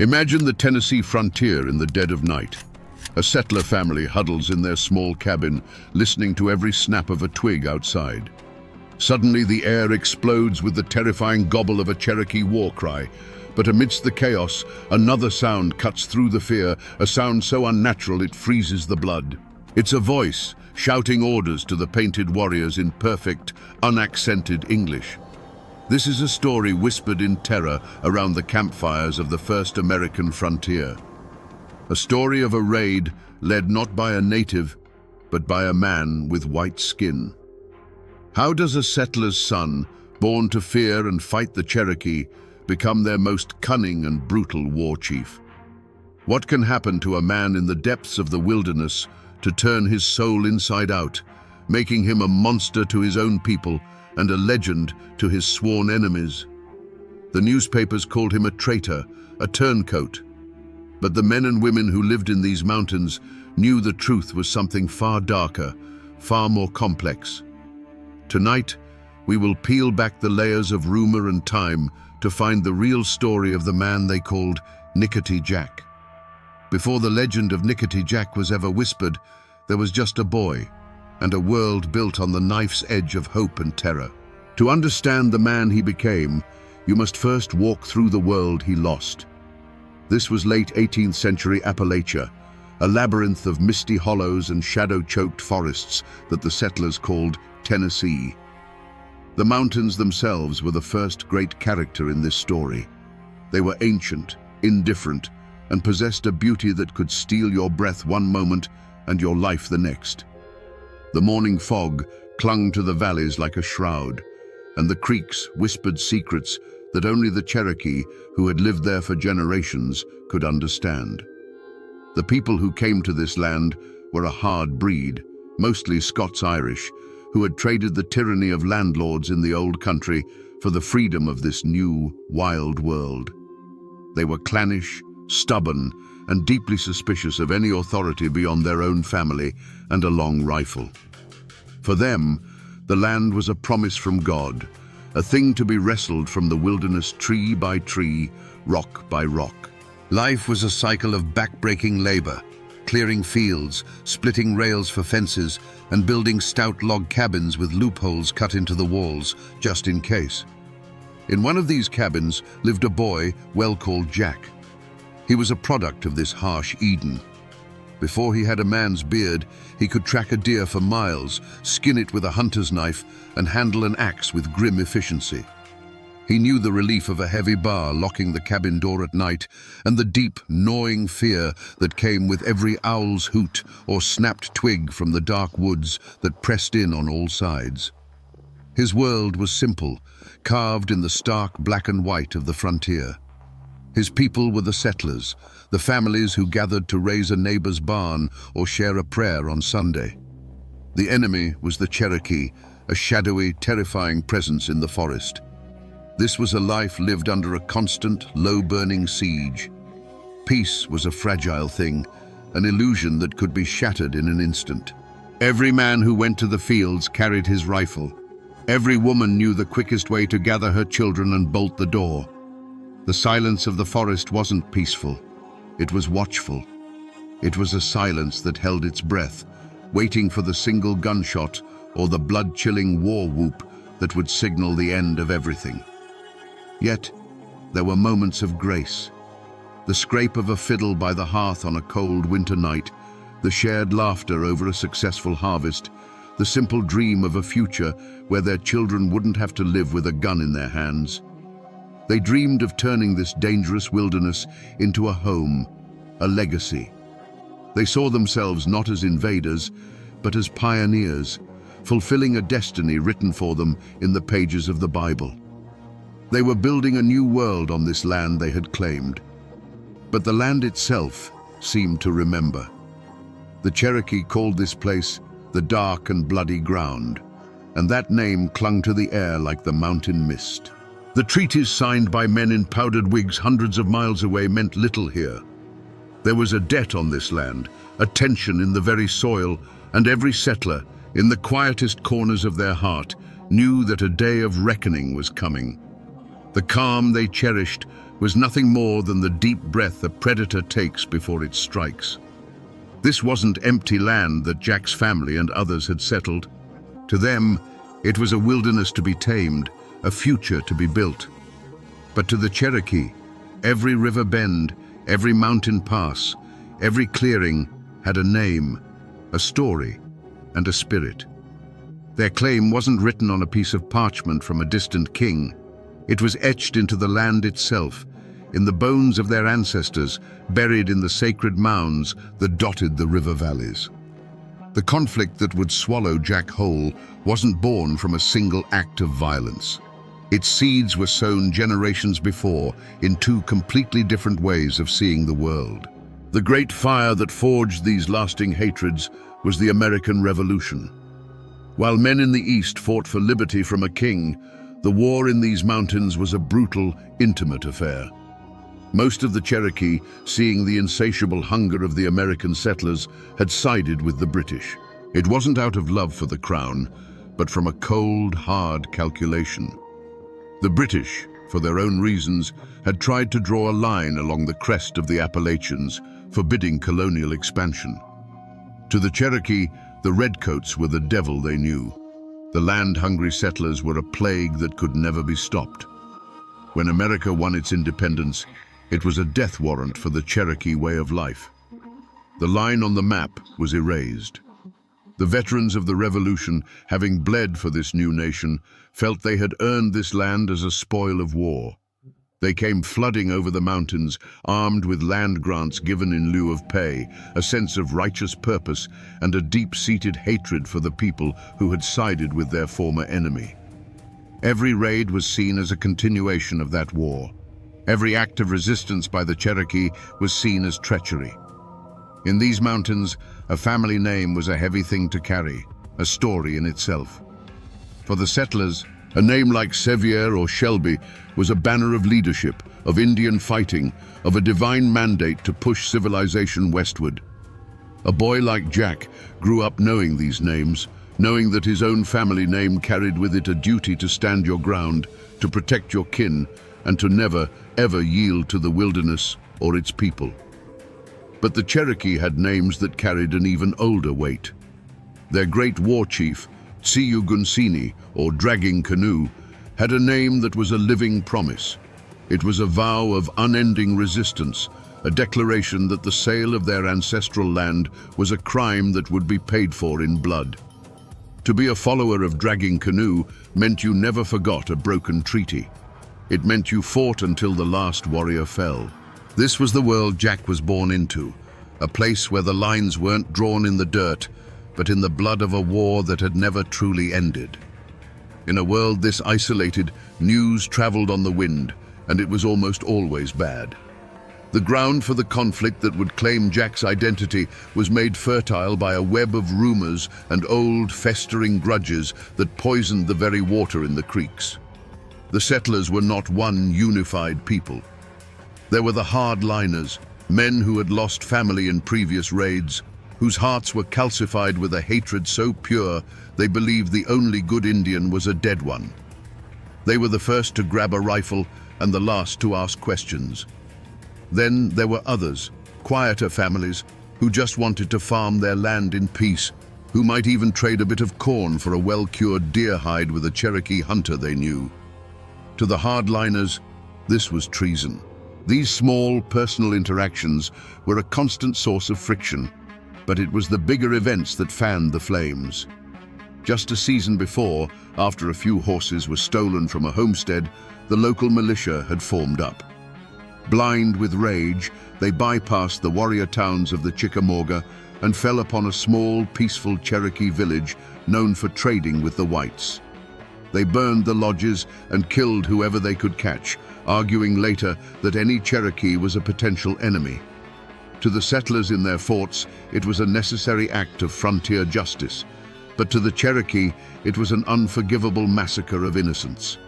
Imagine the Tennessee frontier in the dead of night. A settler family huddles in their small cabin, listening to every snap of a twig outside. Suddenly, the air explodes with the terrifying gobble of a Cherokee war cry. But amidst the chaos, another sound cuts through the fear, a sound so unnatural it freezes the blood. It's a voice shouting orders to the painted warriors in perfect, unaccented English. This is a story whispered in terror around the campfires of the first American frontier. A story of a raid led not by a native, but by a man with white skin. How does a settler's son, born to fear and fight the Cherokee, become their most cunning and brutal war chief? What can happen to a man in the depths of the wilderness to turn his soul inside out, making him a monster to his own people and a legend to his sworn enemies? The newspapers called him a traitor, a turncoat. But the men and women who lived in these mountains knew the truth was something far darker, far more complex. Tonight, we will peel back the layers of rumor and time to find the real story of the man they called Nickety Jack. Before the legend of Nickety Jack was ever whispered, there was just a boy and a world built on the knife's edge of hope and terror. To understand the man he became, you must first walk through the world he lost. This was late 18th century Appalachia, a labyrinth of misty hollows and shadow-choked forests that the settlers called Tennessee. The mountains themselves were the first great character in this story. They were ancient, indifferent, and possessed a beauty that could steal your breath one moment and your life the next. The morning fog clung to the valleys like a shroud, and the creeks whispered secrets that only the Cherokee, who had lived there for generations, could understand. The people who came to this land were a hard breed, mostly Scots-Irish, who had traded the tyranny of landlords in the old country for the freedom of this new, wild world. They were clannish, stubborn, and deeply suspicious of any authority beyond their own family and a long rifle. For them, the land was a promise from God, a thing to be wrestled from the wilderness tree by tree, rock by rock. Life was a cycle of back-breaking labor, clearing fields, splitting rails for fences, and building stout log cabins with loopholes cut into the walls, just in case. In one of these cabins lived a boy well called Jack. He was a product of this harsh Eden. Before he had a man's beard, he could track a deer for miles, skin it with a hunter's knife, and handle an axe with grim efficiency. He knew the relief of a heavy bar locking the cabin door at night and the deep, gnawing fear that came with every owl's hoot or snapped twig from the dark woods that pressed in on all sides. His world was simple, carved in the stark black and white of the frontier. His people were the settlers, the families who gathered to raise a neighbor's barn or share a prayer on Sunday. The enemy was the Cherokee, a shadowy, terrifying presence in the forest. This was a life lived under a constant, low-burning siege. Peace was a fragile thing, an illusion that could be shattered in an instant. Every man who went to the fields carried his rifle. Every woman knew the quickest way to gather her children and bolt the door. The silence of the forest wasn't peaceful. It was watchful. It was a silence that held its breath, waiting for the single gunshot or the blood-chilling war whoop that would signal the end of everything. Yet, there were moments of grace. The scrape of a fiddle by the hearth on a cold winter night, the shared laughter over a successful harvest, the simple dream of a future where their children wouldn't have to live with a gun in their hands. They dreamed of turning this dangerous wilderness into a home, a legacy. They saw themselves not as invaders, but as pioneers, fulfilling a destiny written for them in the pages of the Bible. They were building a new world on this land they had claimed. But the land itself seemed to remember. The Cherokee called this place the Dark and Bloody Ground, and that name clung to the air like the mountain mist. The treaties signed by men in powdered wigs hundreds of miles away meant little here. There was a debt on this land, a tension in the very soil, and every settler, in the quietest corners of their heart, knew that a day of reckoning was coming. The calm they cherished was nothing more than the deep breath a predator takes before it strikes. This wasn't empty land that Jack's family and others had settled. To them, it was a wilderness to be tamed, a future to be built. But to the Cherokee, every river bend, every mountain pass, every clearing had a name, a story, and a spirit. Their claim wasn't written on a piece of parchment from a distant king. It was etched into the land itself, in the bones of their ancestors, buried in the sacred mounds that dotted the river valleys. The conflict that would swallow Jack whole wasn't born from a single act of violence. Its seeds were sown generations before in two completely different ways of seeing the world. The great fire that forged these lasting hatreds was the American Revolution. While men in the East fought for liberty from a king, the war in these mountains was a brutal, intimate affair. Most of the Cherokee, seeing the insatiable hunger of the American settlers, had sided with the British. It wasn't out of love for the crown, but from a cold, hard calculation. The British, for their own reasons, had tried to draw a line along the crest of the Appalachians, forbidding colonial expansion. To the Cherokee, the redcoats were the devil they knew. The land-hungry settlers were a plague that could never be stopped. When America won its independence, it was a death warrant for the Cherokee way of life. The line on the map was erased. The veterans of the Revolution, having bled for this new nation, felt they had earned this land as a spoil of war. They came flooding over the mountains, armed with land grants given in lieu of pay, a sense of righteous purpose, and a deep-seated hatred for the people who had sided with their former enemy. Every raid was seen as a continuation of that war. Every act of resistance by the Cherokee was seen as treachery. In these mountains, a family name was a heavy thing to carry, a story in itself. For the settlers, a name like Sevier or Shelby was a banner of leadership, of Indian fighting, of a divine mandate to push civilization westward. A boy like Jack grew up knowing these names, knowing that his own family name carried with it a duty to stand your ground, to protect your kin, and to never, ever yield to the wilderness or its people. But the Cherokee had names that carried an even older weight. Their great war chief, Tsiyugunsini, or Dragging Canoe, had a name that was a living promise. It was a vow of unending resistance, a declaration that the sale of their ancestral land was a crime that would be paid for in blood. To be a follower of Dragging Canoe meant you never forgot a broken treaty. It meant you fought until the last warrior fell. This was the world Jack was born into, a place where the lines weren't drawn in the dirt, but in the blood of a war that had never truly ended. In a world this isolated, news traveled on the wind, and it was almost always bad. The ground for the conflict that would claim Jack's identity was made fertile by a web of rumors and old, festering grudges that poisoned the very water in the creeks. The settlers were not one unified people. There were the hardliners, men who had lost family in previous raids, whose hearts were calcified with a hatred so pure they believed the only good Indian was a dead one. They were the first to grab a rifle and the last to ask questions. Then there were others, quieter families, who just wanted to farm their land in peace, who might even trade a bit of corn for a well-cured deer hide with a Cherokee hunter they knew. To the hardliners, this was treason. These small, personal interactions were a constant source of friction, but it was the bigger events that fanned the flames. Just a season before, after a few horses were stolen from a homestead, the local militia had formed up. Blind with rage, they bypassed the warrior towns of the Chickamauga and fell upon a small, peaceful Cherokee village known for trading with the whites. They burned the lodges and killed whoever they could catch, arguing later that any Cherokee was a potential enemy. To the settlers in their forts, it was a necessary act of frontier justice, but to the Cherokee, it was an unforgivable massacre of innocents.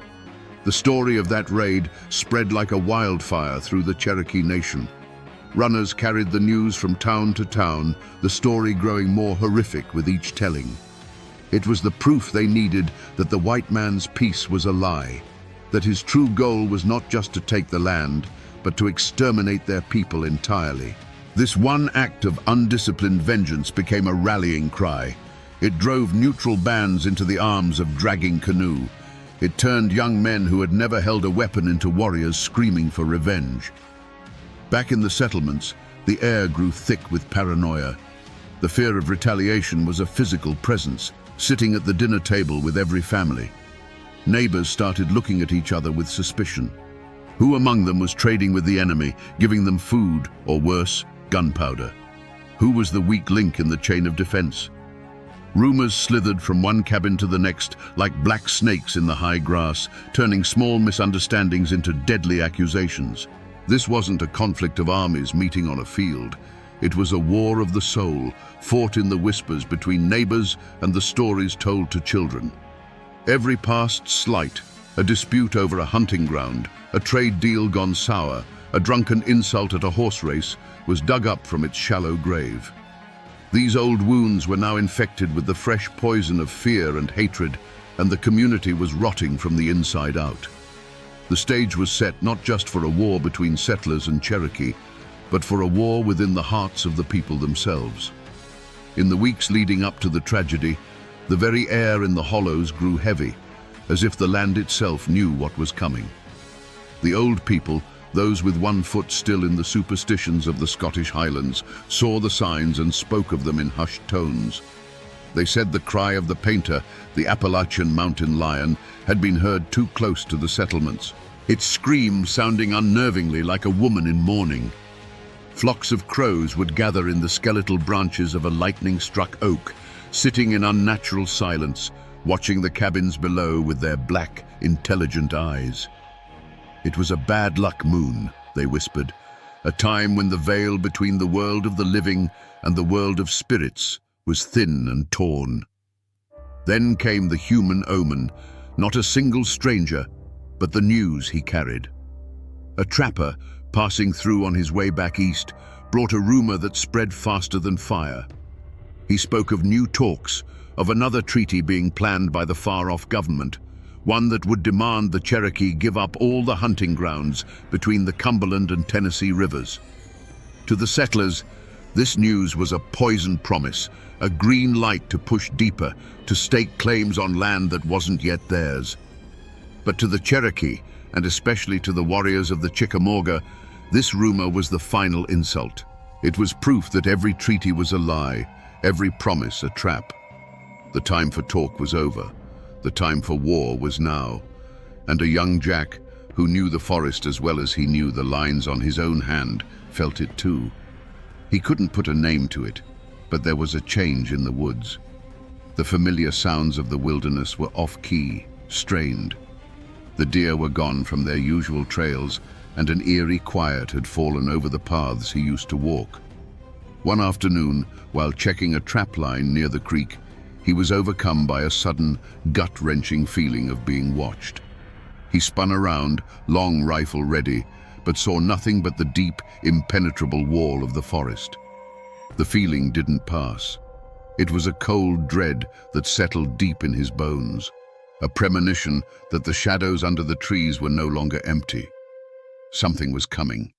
The story of that raid spread like a wildfire through the Cherokee nation. Runners carried the news from town to town, the story growing more horrific with each telling. It was the proof they needed that the white man's peace was a lie. that his true goal was not just to take the land, but to exterminate their people entirely. This one act of undisciplined vengeance became a rallying cry. It drove neutral bands into the arms of dragging canoe. It turned young men who had never held a weapon into warriors screaming for revenge. Back in the settlements, the air grew thick with paranoia. The fear of retaliation was a physical presence, sitting at the dinner table with every family. Neighbors started looking at each other with suspicion. Who among them was trading with the enemy, giving them food, or worse, gunpowder? Who was the weak link in the chain of defense? Rumors slithered from one cabin to the next like black snakes in the high grass, turning small misunderstandings into deadly accusations. This wasn't a conflict of armies meeting on a field. It was a war of the soul, fought in the whispers between neighbors and the stories told to children. Every past slight, a dispute over a hunting ground, a trade deal gone sour, a drunken insult at a horse race, was dug up from its shallow grave. These old wounds were now infected with the fresh poison of fear and hatred, and the community was rotting from the inside out. The stage was set not just for a war between settlers and Cherokee, but for a war within the hearts of the people themselves. In the weeks leading up to the tragedy, the very air in the hollows grew heavy, as if the land itself knew what was coming. The old people, those with one foot still in the superstitions of the Scottish Highlands, saw the signs and spoke of them in hushed tones. They said the cry of the painter, the Appalachian mountain lion, had been heard too close to the settlements, its scream sounding unnervingly like a woman in mourning. Flocks of crows would gather in the skeletal branches of a lightning-struck oak, sitting in unnatural silence, watching the cabins below with their black, intelligent eyes. It was a bad luck moon, they whispered, a time when the veil between the world of the living and the world of spirits was thin and torn. Then came the human omen, not a single stranger, but the news he carried. A trapper, passing through on his way back east, brought a rumor that spread faster than fire. He spoke of new talks, of another treaty being planned by the far-off government, one that would demand the Cherokee give up all the hunting grounds between the Cumberland and Tennessee rivers. To the settlers, this news was a poisoned promise, a green light to push deeper, to stake claims on land that wasn't yet theirs. But to the Cherokee, and especially to the warriors of the Chickamauga, this rumor was the final insult. It was proof that every treaty was a lie, every promise a trap. The time for talk was over. The time for war was now. And a young Jack, who knew the forest as well as he knew the lines on his own hand, felt it too. He couldn't put a name to it, but there was a change in the woods. The familiar sounds of the wilderness were off-key, strained. The deer were gone from their usual trails, and an eerie quiet had fallen over the paths he used to walk. One afternoon, while checking a trap line near the creek, he was overcome by a sudden, gut-wrenching feeling of being watched. He spun around, long rifle ready, but saw nothing but the deep, impenetrable wall of the forest. The feeling didn't pass. It was a cold dread that settled deep in his bones, a premonition that the shadows under the trees were no longer empty. Something was coming.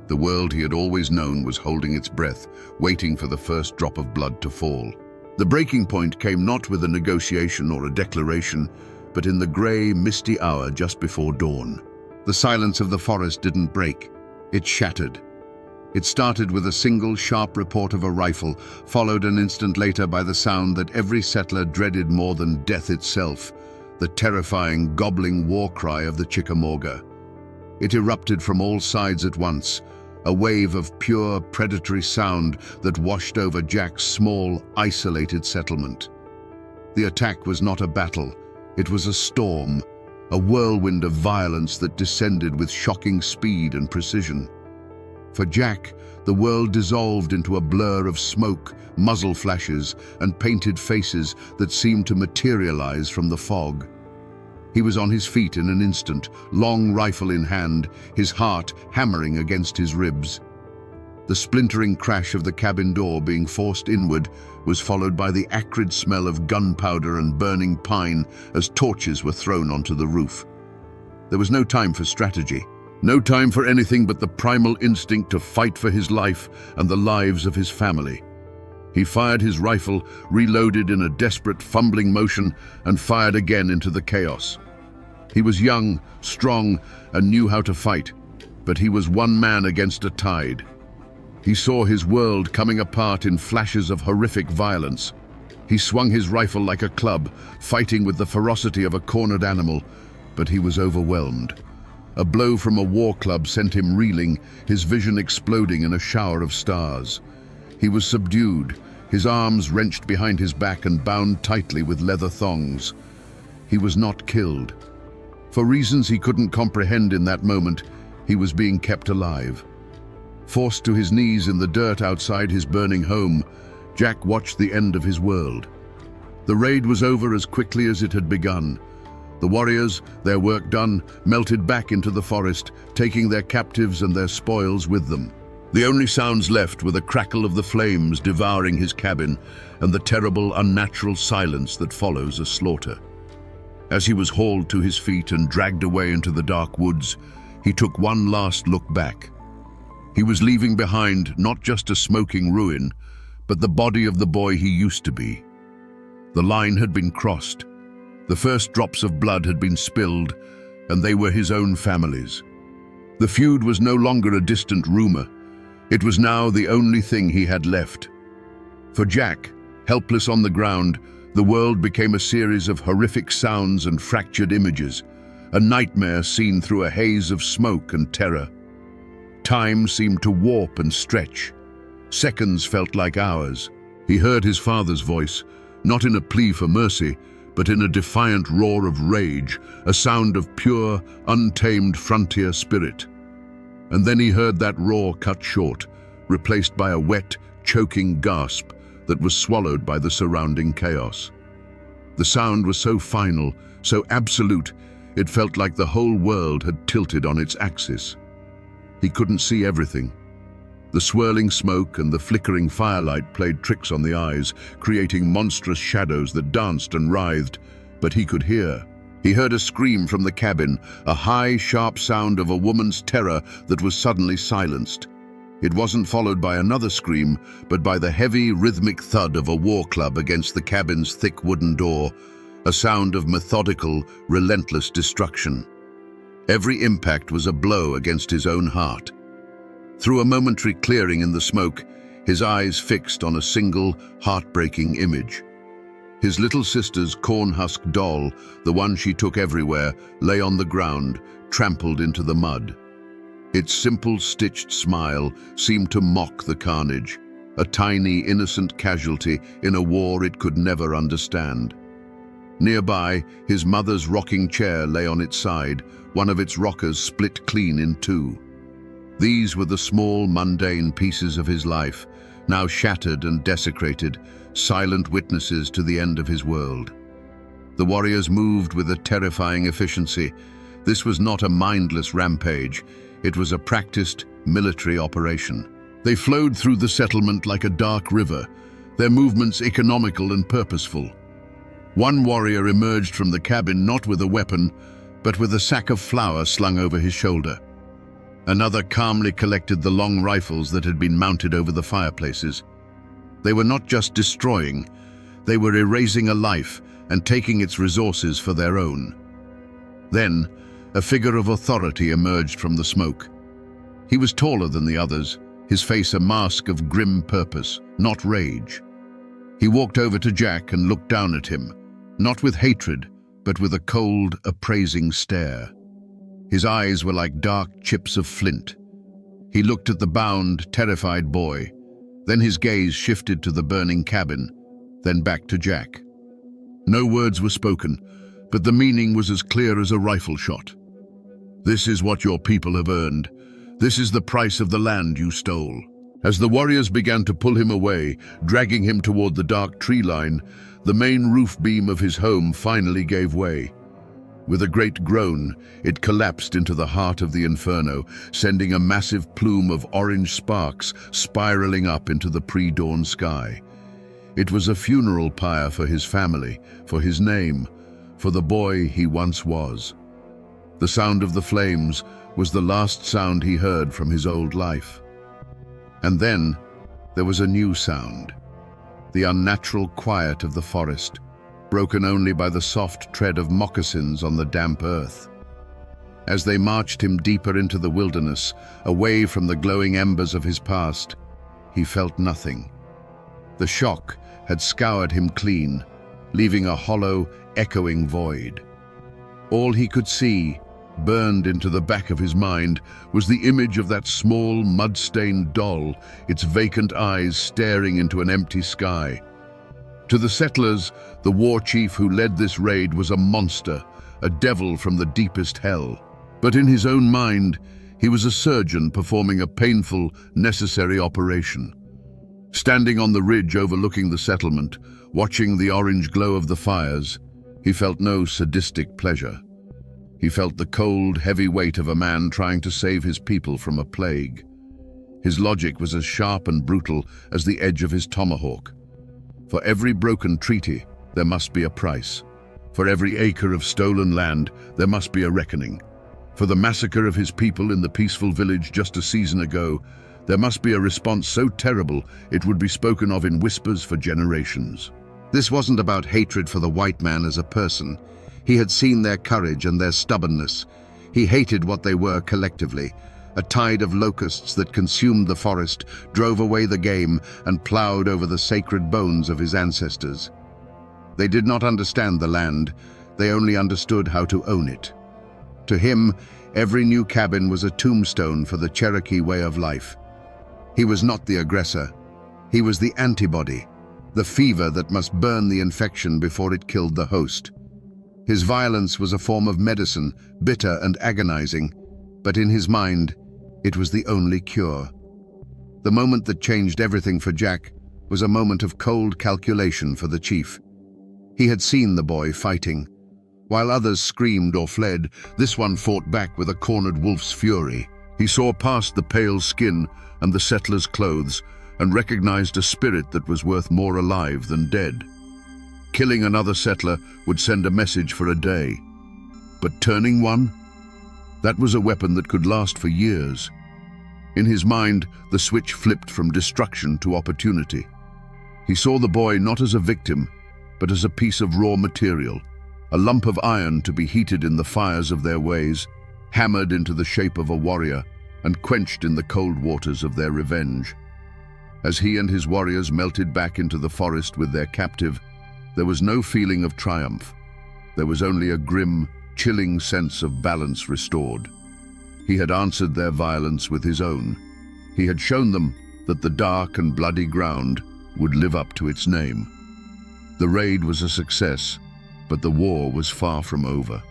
The world he had always known was holding its breath, waiting for the first drop of blood to fall. The breaking point came not with a negotiation or a declaration, but in the grey, misty hour just before dawn. The silence of the forest didn't break. It shattered. It started with a single sharp report of a rifle, followed an instant later by the sound that every settler dreaded more than death itself, the terrifying, gobbling war cry of the Chickamauga. It erupted from all sides at once, a wave of pure, predatory sound that washed over Jack's small, isolated settlement. The attack was not a battle. It was a storm, a whirlwind of violence that descended with shocking speed and precision. For Jack, the world dissolved into a blur of smoke, muzzle flashes, and painted faces that seemed to materialize from the fog. He was on his feet in an instant, long rifle in hand, his heart hammering against his ribs. The splintering crash of the cabin door being forced inward was followed by the acrid smell of gunpowder and burning pine as torches were thrown onto the roof. There was no time for strategy. No time for anything but the primal instinct to fight for his life and the lives of his family. He fired his rifle, reloaded in a desperate, fumbling motion, and fired again into the chaos. He was young, strong, and knew how to fight, but he was one man against a tide. He saw his world coming apart in flashes of horrific violence. He swung his rifle like a club, fighting with the ferocity of a cornered animal, but he was overwhelmed. A blow from a war club sent him reeling, his vision exploding in a shower of stars. He was subdued, his arms wrenched behind his back and bound tightly with leather thongs. He was not killed. For reasons he couldn't comprehend in that moment, he was being kept alive. Forced to his knees in the dirt outside his burning home, Jack watched the end of his world. The raid was over as quickly as it had begun. The warriors, their work done, melted back into the forest, taking their captives and their spoils with them. The only sounds left were the crackle of the flames devouring his cabin and the terrible, unnatural silence that follows a slaughter. As he was hauled to his feet and dragged away into the dark woods, he took one last look back. He was leaving behind not just a smoking ruin, but the body of the boy he used to be. The line had been crossed. The first drops of blood had been spilled, and they were his own family's. The feud was no longer a distant rumor. It was now the only thing he had left. For Jack, helpless on the ground, the world became a series of horrific sounds and fractured images, a nightmare seen through a haze of smoke and terror. Time seemed to warp and stretch. Seconds felt like hours. He heard his father's voice, not in a plea for mercy, but in a defiant roar of rage, a sound of pure, untamed frontier spirit. And then he heard that roar cut short, replaced by a wet, choking gasp that was swallowed by the surrounding chaos. The sound was so final, so absolute, it felt like the whole world had tilted on its axis. He couldn't see everything. The swirling smoke and the flickering firelight played tricks on the eyes, creating monstrous shadows that danced and writhed, but he could hear. He heard a scream from the cabin, a high, sharp sound of a woman's terror that was suddenly silenced. It wasn't followed by another scream, but by the heavy, rhythmic thud of a war club against the cabin's thick wooden door, a sound of methodical, relentless destruction. Every impact was a blow against his own heart. Through a momentary clearing in the smoke, his eyes fixed on a single, heartbreaking image. His little sister's corn-husk doll, the one she took everywhere, lay on the ground, trampled into the mud. Its simple, stitched smile seemed to mock the carnage, a tiny, innocent casualty in a war it could never understand. Nearby, his mother's rocking chair lay on its side, one of its rockers split clean in two. These were the small, mundane pieces of his life, now shattered and desecrated, silent witnesses to the end of his world. The warriors moved with a terrifying efficiency. This was not a mindless rampage. It was a practiced military operation. They flowed through the settlement like a dark river, their movements economical and purposeful. One warrior emerged from the cabin not with a weapon, but with a sack of flour slung over his shoulder. Another calmly collected the long rifles that had been mounted over the fireplaces. They were not just destroying, they were erasing a life and taking its resources for their own. Then, a figure of authority emerged from the smoke. He was taller than the others, his face a mask of grim purpose, not rage. He walked over to Jack and looked down at him, not with hatred, but with a cold, appraising stare. His eyes were like dark chips of flint. He looked at the bound, terrified boy. Then his gaze shifted to the burning cabin, then back to Jack. No words were spoken, but the meaning was as clear as a rifle shot. This is what your people have earned. This is the price of the land you stole. As the warriors began to pull him away, dragging him toward the dark tree line, the main roof beam of his home finally gave way. With a great groan, it collapsed into the heart of the inferno, sending a massive plume of orange sparks spiraling up into the pre-dawn sky. It was a funeral pyre for his family, for his name, for the boy he once was. The sound of the flames was the last sound he heard from his old life. And then there was a new sound, the unnatural quiet of the forest, broken only by the soft tread of moccasins on the damp earth. As they marched him deeper into the wilderness, away from the glowing embers of his past, he felt nothing. The shock had scoured him clean, leaving a hollow, echoing void. All he could see, burned into the back of his mind, was the image of that small, mud-stained doll, its vacant eyes staring into an empty sky. To the settlers, the war chief who led this raid was a monster, a devil from the deepest hell. But in his own mind, he was a surgeon performing a painful, necessary operation. Standing on the ridge overlooking the settlement, watching the orange glow of the fires, he felt no sadistic pleasure. He felt the cold, heavy weight of a man trying to save his people from a plague. His logic was as sharp and brutal as the edge of his tomahawk. For every broken treaty, there must be a price. For every acre of stolen land, there must be a reckoning. For the massacre of his people in the peaceful village just a season ago, there must be a response so terrible it would be spoken of in whispers for generations. This wasn't about hatred for the white man as a person. He had seen their courage and their stubbornness. He hated what they were collectively. A tide of locusts that consumed the forest, drove away the game, and plowed over the sacred bones of his ancestors. They did not understand the land. They only understood how to own it. To him, every new cabin was a tombstone for the Cherokee way of life. He was not the aggressor. He was the antibody, the fever that must burn the infection before it killed the host. His violence was a form of medicine, bitter and agonizing, but in his mind, it was the only cure. The moment that changed everything for Jack was a moment of cold calculation for the chief. He had seen the boy fighting. While others screamed or fled, this one fought back with a cornered wolf's fury. He saw past the pale skin and the settler's clothes and recognized a spirit that was worth more alive than dead. Killing another settler would send a message for a day. But turning one? That was a weapon that could last for years. In his mind, the switch flipped from destruction to opportunity. He saw the boy not as a victim, but as a piece of raw material, a lump of iron to be heated in the fires of their ways, hammered into the shape of a warrior, and quenched in the cold waters of their revenge. As he and his warriors melted back into the forest with their captive, there was no feeling of triumph. There was only a grim, chilling sense of balance restored. He had answered their violence with his own. He had shown them that the dark and bloody ground would live up to its name. The raid was a success, but the war was far from over.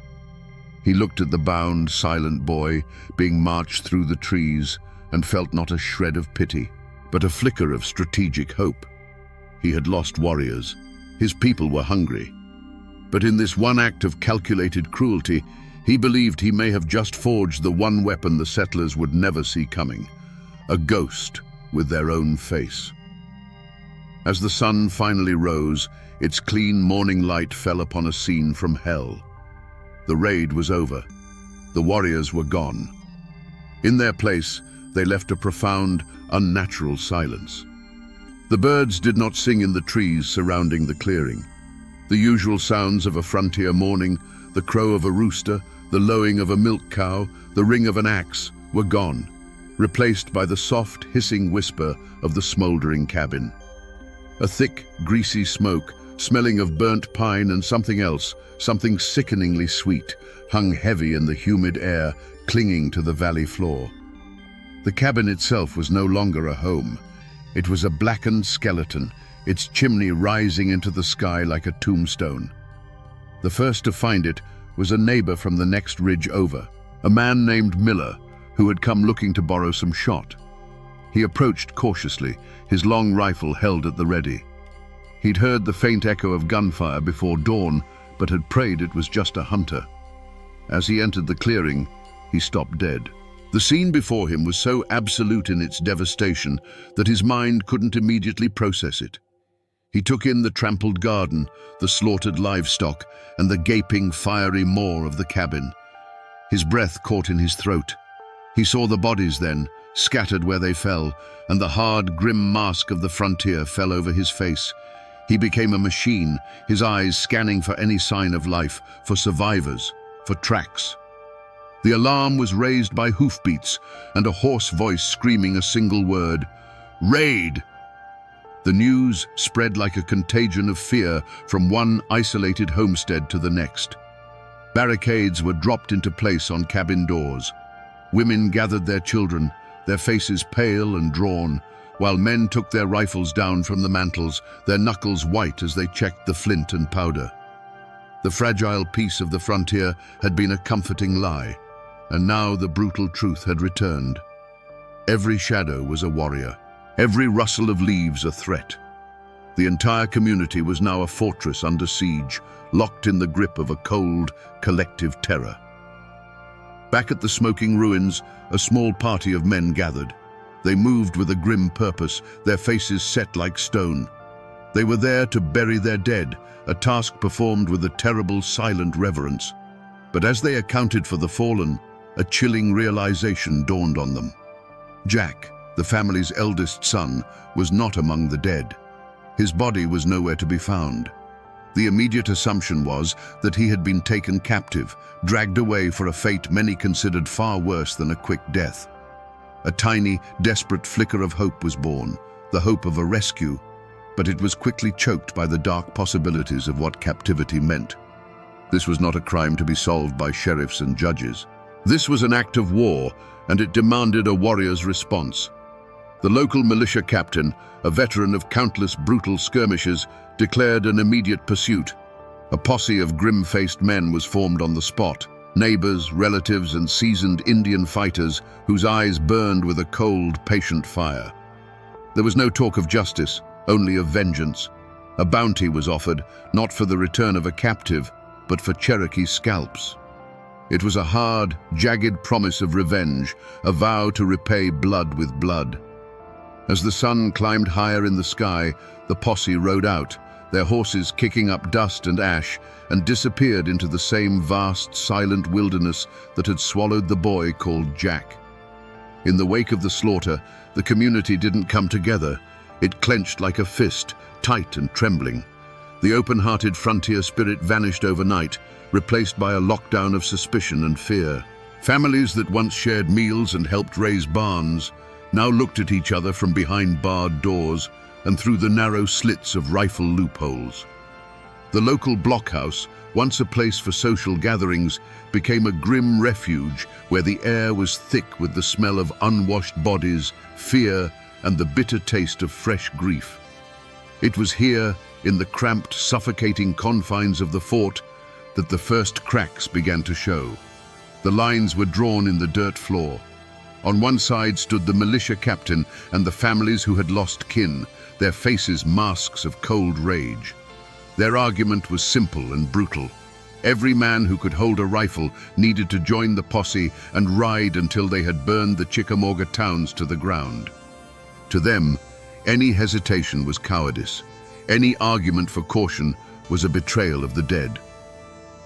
He looked at the bound, silent boy being marched through the trees and felt not a shred of pity, but a flicker of strategic hope. He had lost warriors. His people were hungry. But in this one act of calculated cruelty, he believed he may have just forged the one weapon the settlers would never see coming, a ghost with their own face. As the sun finally rose, its clean morning light fell upon a scene from hell. The raid was over. The warriors were gone. In their place, they left a profound, unnatural silence. The birds did not sing in the trees surrounding the clearing. The usual sounds of a frontier morning, the crow of a rooster, the lowing of a milk cow, the ring of an axe, were gone, replaced by the soft, hissing whisper of the smoldering cabin. A thick, greasy smoke, smelling of burnt pine and something else, something sickeningly sweet, hung heavy in the humid air, clinging to the valley floor. The cabin itself was no longer a home. It was a blackened skeleton, its chimney rising into the sky like a tombstone. The first to find it was a neighbor from the next ridge over, a man named Miller, who had come looking to borrow some shot. He approached cautiously, his long rifle held at the ready. He'd heard the faint echo of gunfire before dawn, but had prayed it was just a hunter. As he entered the clearing, he stopped dead. The scene before him was so absolute in its devastation that his mind couldn't immediately process it. He took in the trampled garden, the slaughtered livestock, and the gaping, fiery maw of the cabin. His breath caught in his throat. He saw the bodies then, scattered where they fell, and the hard, grim mask of the frontier fell over his face. He became a machine, his eyes scanning for any sign of life, for survivors, for tracks. The alarm was raised by hoofbeats and a hoarse voice screaming a single word: "Raid!" The news spread like a contagion of fear from one isolated homestead to the next. Barricades were dropped into place on cabin doors. Women gathered their children, their faces pale and drawn, while men took their rifles down from the mantles, their knuckles white as they checked the flint and powder. The fragile peace of the frontier had been a comforting lie, and now the brutal truth had returned. Every shadow was a warrior, every rustle of leaves a threat. The entire community was now a fortress under siege, locked in the grip of a cold, collective terror. Back at the smoking ruins, a small party of men gathered. They moved with a grim purpose, their faces set like stone. They were there to bury their dead, a task performed with a terrible, silent reverence. But as they accounted for the fallen, a chilling realization dawned on them. Jack, the family's eldest son, was not among the dead. His body was nowhere to be found. The immediate assumption was that he had been taken captive, dragged away for a fate many considered far worse than a quick death. A tiny, desperate flicker of hope was born, the hope of a rescue, but it was quickly choked by the dark possibilities of what captivity meant. This was not a crime to be solved by sheriffs and judges. This was an act of war, and it demanded a warrior's response. The local militia captain, a veteran of countless brutal skirmishes, declared an immediate pursuit. A posse of grim-faced men was formed on the spot. Neighbors, relatives, and seasoned Indian fighters whose eyes burned with a cold, patient fire. There was no talk of justice, only of vengeance. A bounty was offered, not for the return of a captive, but for Cherokee scalps. It was a hard, jagged promise of revenge, a vow to repay blood with blood. As the sun climbed higher in the sky, the posse rode out, their horses kicking up dust and ash, and disappeared into the same vast, silent wilderness that had swallowed the boy called Jack. In the wake of the slaughter, the community didn't come together. It clenched like a fist, tight and trembling. The open-hearted frontier spirit vanished overnight, replaced by a lockdown of suspicion and fear. Families that once shared meals and helped raise barns now looked at each other from behind barred doors and through the narrow slits of rifle loopholes. The local blockhouse, once a place for social gatherings, became a grim refuge where the air was thick with the smell of unwashed bodies, fear, and the bitter taste of fresh grief. It was here, in the cramped, suffocating confines of the fort, that the first cracks began to show. The lines were drawn in the dirt floor. On one side stood the militia captain and the families who had lost kin, their faces masks of cold rage. Their argument was simple and brutal. Every man who could hold a rifle needed to join the posse and ride until they had burned the Chickamauga towns to the ground. To them, any hesitation was cowardice. Any argument for caution was a betrayal of the dead.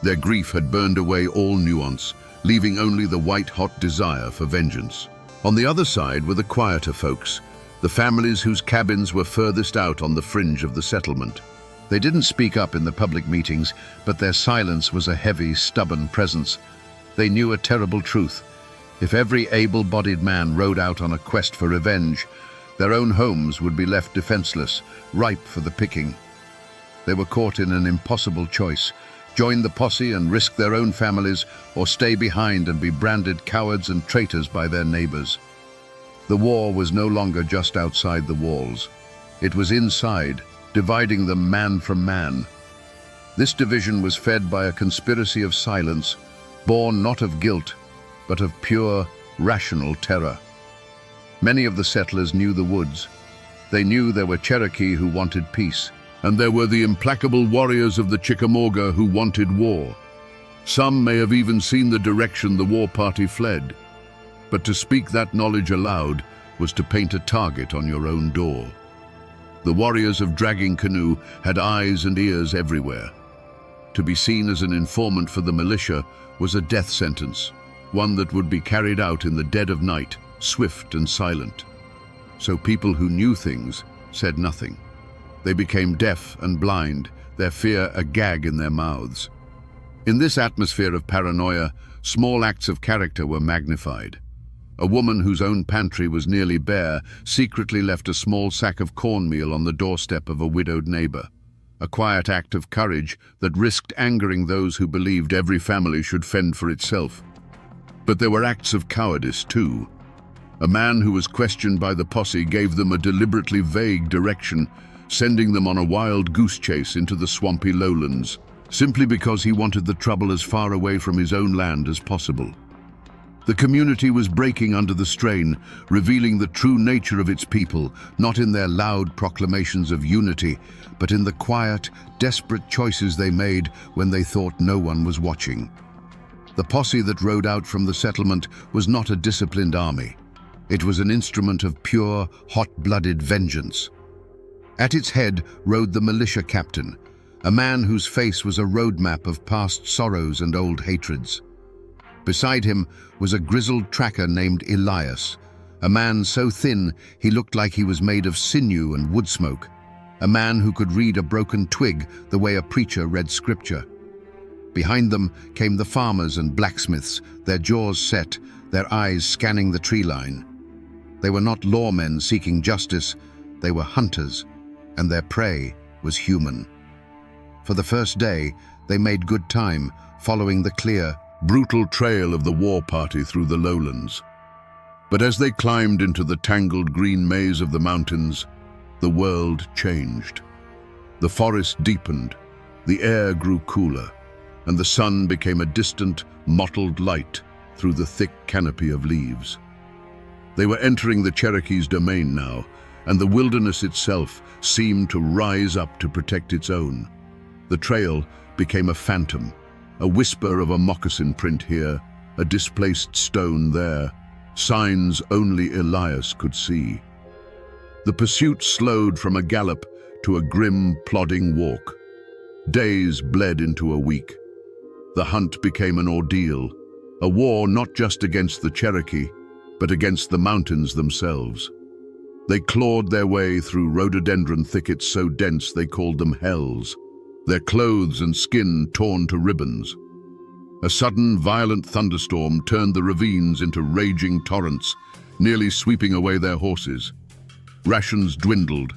Their grief had burned away all nuance, leaving only the white-hot desire for vengeance. On the other side were the quieter folks, the families whose cabins were furthest out on the fringe of the settlement. They didn't speak up in the public meetings, but their silence was a heavy, stubborn presence. They knew a terrible truth. If every able-bodied man rode out on a quest for revenge, their own homes would be left defenseless, ripe for the picking. They were caught in an impossible choice: join the posse and risk their own families, or stay behind and be branded cowards and traitors by their neighbors. The war was no longer just outside the walls. It was inside, dividing them man from man. This division was fed by a conspiracy of silence, born not of guilt, but of pure, rational terror. Many of the settlers knew the woods. They knew there were Cherokee who wanted peace, and there were the implacable warriors of the Chickamauga who wanted war. Some may have even seen the direction the war party fled. But to speak that knowledge aloud was to paint a target on your own door. The warriors of Dragging Canoe had eyes and ears everywhere. To be seen as an informant for the militia was a death sentence. one that would be carried out in the dead of night, swift and silent. So people who knew things said nothing. They became deaf and blind, their fear a gag in their mouths. In this atmosphere of paranoia, small acts of character were magnified. A woman whose own pantry was nearly bare secretly left a small sack of cornmeal on the doorstep of a widowed neighbor. A quiet act of courage that risked angering those who believed every family should fend for itself. But there were acts of cowardice too. A man who was questioned by the posse gave them a deliberately vague direction, sending them on a wild goose chase into the swampy lowlands, simply because he wanted the trouble as far away from his own land as possible. The community was breaking under the strain, revealing the true nature of its people, not in their loud proclamations of unity, but in the quiet, desperate choices they made when they thought no one was watching. The posse that rode out from the settlement was not a disciplined army. It was an instrument of pure, hot-blooded vengeance. At its head rode the militia captain, a man whose face was a roadmap of past sorrows and old hatreds. Beside him was a grizzled tracker named Elias, a man so thin he looked like he was made of sinew and wood smoke, a man who could read a broken twig the way a preacher read scripture. Behind them came the farmers and blacksmiths, their jaws set, their eyes scanning the tree line. They were not lawmen seeking justice, they were hunters, and their prey was human. For the first day, they made good time, following the clear, brutal trail of the war party through the lowlands. But as they climbed into the tangled green maze of the mountains, the world changed. The forest deepened, the air grew cooler, and the sun became a distant, mottled light through the thick canopy of leaves. They were entering the Cherokees' domain now, and the wilderness itself seemed to rise up to protect its own. The trail became a phantom, a whisper of a moccasin print here, a displaced stone there, signs only Elias could see. The pursuit slowed from a gallop to a grim, plodding walk. Days bled into a week. The hunt became an ordeal, a war not just against the Cherokee, but against the mountains themselves. They clawed their way through rhododendron thickets so dense they called them hells, their clothes and skin torn to ribbons. A sudden, violent thunderstorm turned the ravines into raging torrents, nearly sweeping away their horses. Rations dwindled,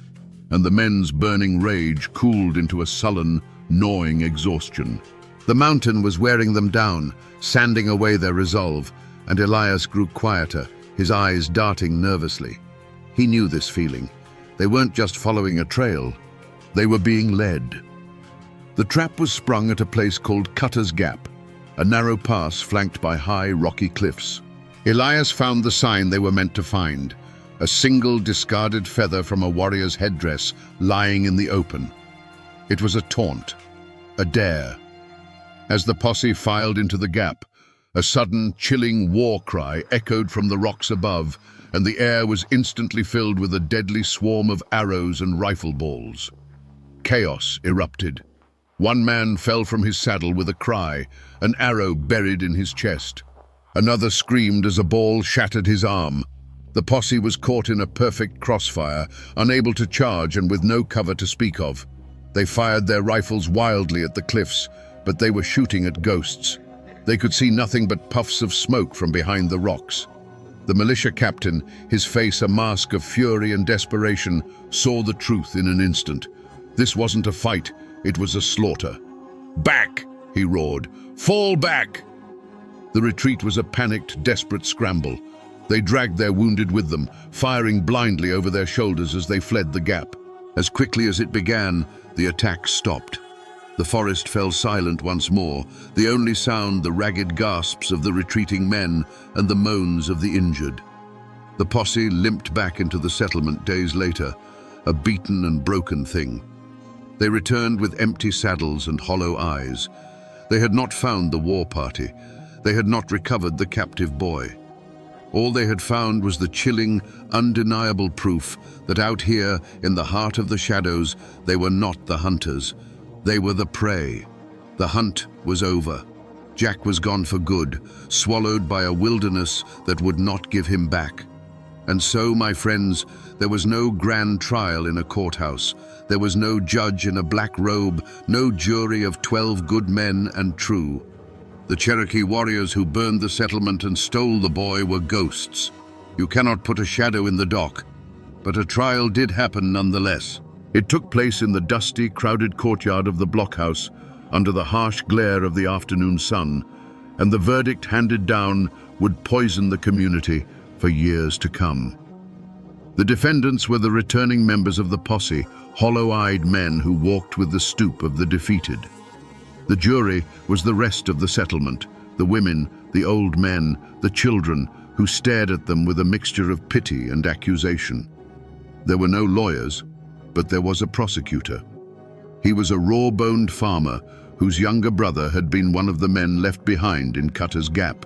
and the men's burning rage cooled into a sullen, gnawing exhaustion. The mountain was wearing them down, sanding away their resolve, and Elias grew quieter, his eyes darting nervously. He knew this feeling. They weren't just following a trail, they were being led. The trap was sprung at a place called Cutter's Gap, a narrow pass flanked by high, rocky cliffs. Elias found the sign they were meant to find, a single discarded feather from a warrior's headdress lying in the open. It was a taunt, a dare. As the posse filed into the gap, a sudden, chilling war cry echoed from the rocks above, and the air was instantly filled with a deadly swarm of arrows and rifle balls. Chaos erupted. One man fell from his saddle with a cry, an arrow buried in his chest. Another screamed as a ball shattered his arm. The posse was caught in a perfect crossfire, unable to charge and with no cover to speak of. They fired their rifles wildly at the cliffs, but they were shooting at ghosts. They could see nothing but puffs of smoke from behind the rocks. The militia captain, his face a mask of fury and desperation, saw the truth in an instant. This wasn't a fight, it was a slaughter. "Back!" he roared. "Fall back!" The retreat was a panicked, desperate scramble. They dragged their wounded with them, firing blindly over their shoulders as they fled the gap. As quickly as it began, the attack stopped. The forest fell silent once more, the only sound the ragged gasps of the retreating men and the moans of the injured. The posse limped back into the settlement days later, a beaten and broken thing. They returned with empty saddles and hollow eyes. They had not found the war party. They had not recovered the captive boy. All they had found was the chilling, undeniable proof that out here, in the heart of the shadows, they were not the hunters. They were the prey. The hunt was over. Jack was gone for good, swallowed by a wilderness that would not give him back. And so, my friends, there was no grand trial in a courthouse. There was no judge in a black robe, no jury of 12 good men and true. The Cherokee warriors who burned the settlement and stole the boy were ghosts. You cannot put a shadow in the dock, but a trial did happen nonetheless. It took place in the dusty, crowded courtyard of the blockhouse, under the harsh glare of the afternoon sun, and the verdict handed down would poison the community for years to come. The defendants were the returning members of the posse, hollow-eyed men who walked with the stoop of the defeated. The jury was the rest of the settlement, the women, the old men, the children, who stared at them with a mixture of pity and accusation. There were no lawyers, but there was a prosecutor. He was a raw-boned farmer whose younger brother had been one of the men left behind in Cutter's Gap.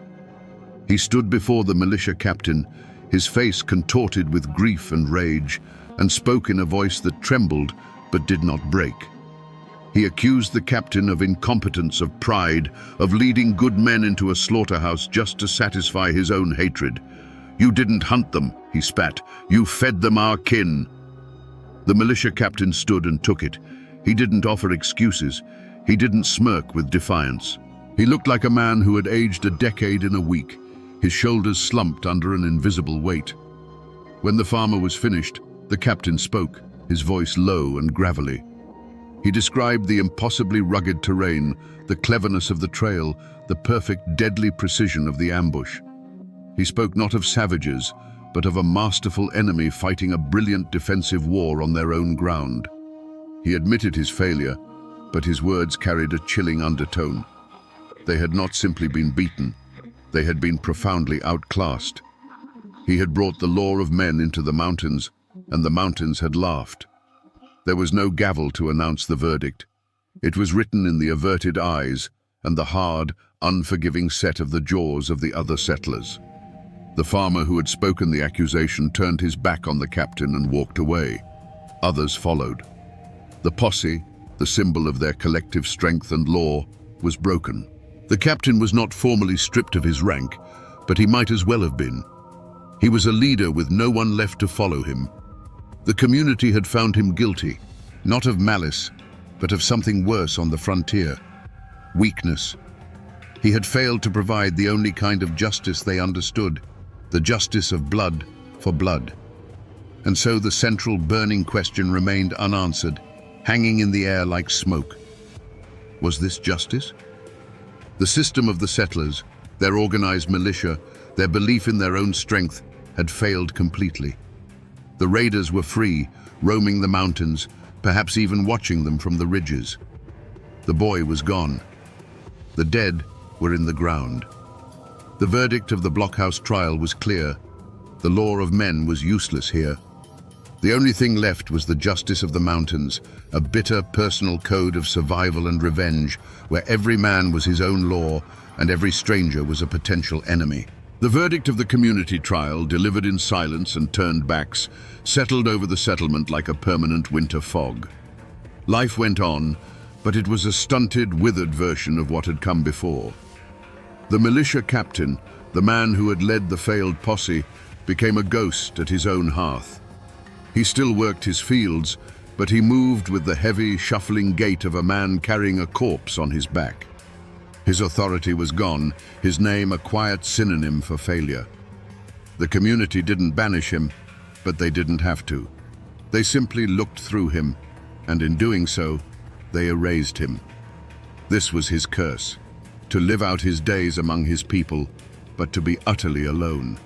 He stood before the militia captain, his face contorted with grief and rage, and spoke in a voice that trembled but did not break. He accused the captain of incompetence, of pride, of leading good men into a slaughterhouse just to satisfy his own hatred. "You didn't hunt them," he spat. "You fed them our kin." The militia captain stood and took it. He didn't offer excuses. He didn't smirk with defiance. He looked like a man who had aged a decade in a week, his shoulders slumped under an invisible weight. When the farmer was finished, the captain spoke, his voice low and gravelly. He described the impossibly rugged terrain, the cleverness of the trail, the perfect, deadly precision of the ambush. He spoke not of savages, but of a masterful enemy fighting a brilliant defensive war on their own ground. He admitted his failure, but his words carried a chilling undertone. They had not simply been beaten, they had been profoundly outclassed. He had brought the law of men into the mountains, and the mountains had laughed. There was no gavel to announce the verdict. It was written in the averted eyes and the hard, unforgiving set of the jaws of the other settlers. The farmer who had spoken the accusation turned his back on the captain and walked away. Others followed. The posse, the symbol of their collective strength and law, was broken. The captain was not formally stripped of his rank, but he might as well have been. He was a leader with no one left to follow him. The community had found him guilty, not of malice, but of something worse on the frontier: weakness. He had failed to provide the only kind of justice they understood, the justice of blood for blood. And so the central burning question remained unanswered, hanging in the air like smoke. Was this justice? The system of the settlers, their organized militia, their belief in their own strength, had failed completely. The raiders were free, roaming the mountains, perhaps even watching them from the ridges. The boy was gone. The dead were in the ground. The verdict of the blockhouse trial was clear. The law of men was useless here. The only thing left was the justice of the mountains, a bitter personal code of survival and revenge, where every man was his own law and every stranger was a potential enemy. The verdict of the community trial, delivered in silence and turned backs, settled over the settlement like a permanent winter fog. Life went on, but it was a stunted, withered version of what had come before. The militia captain, the man who had led the failed posse, became a ghost at his own hearth. He still worked his fields, but he moved with the heavy, shuffling gait of a man carrying a corpse on his back. His authority was gone, his name a quiet synonym for failure. The community didn't banish him, but they didn't have to. They simply looked through him, and in doing so, they erased him. This was his curse, to live out his days among his people, but to be utterly alone.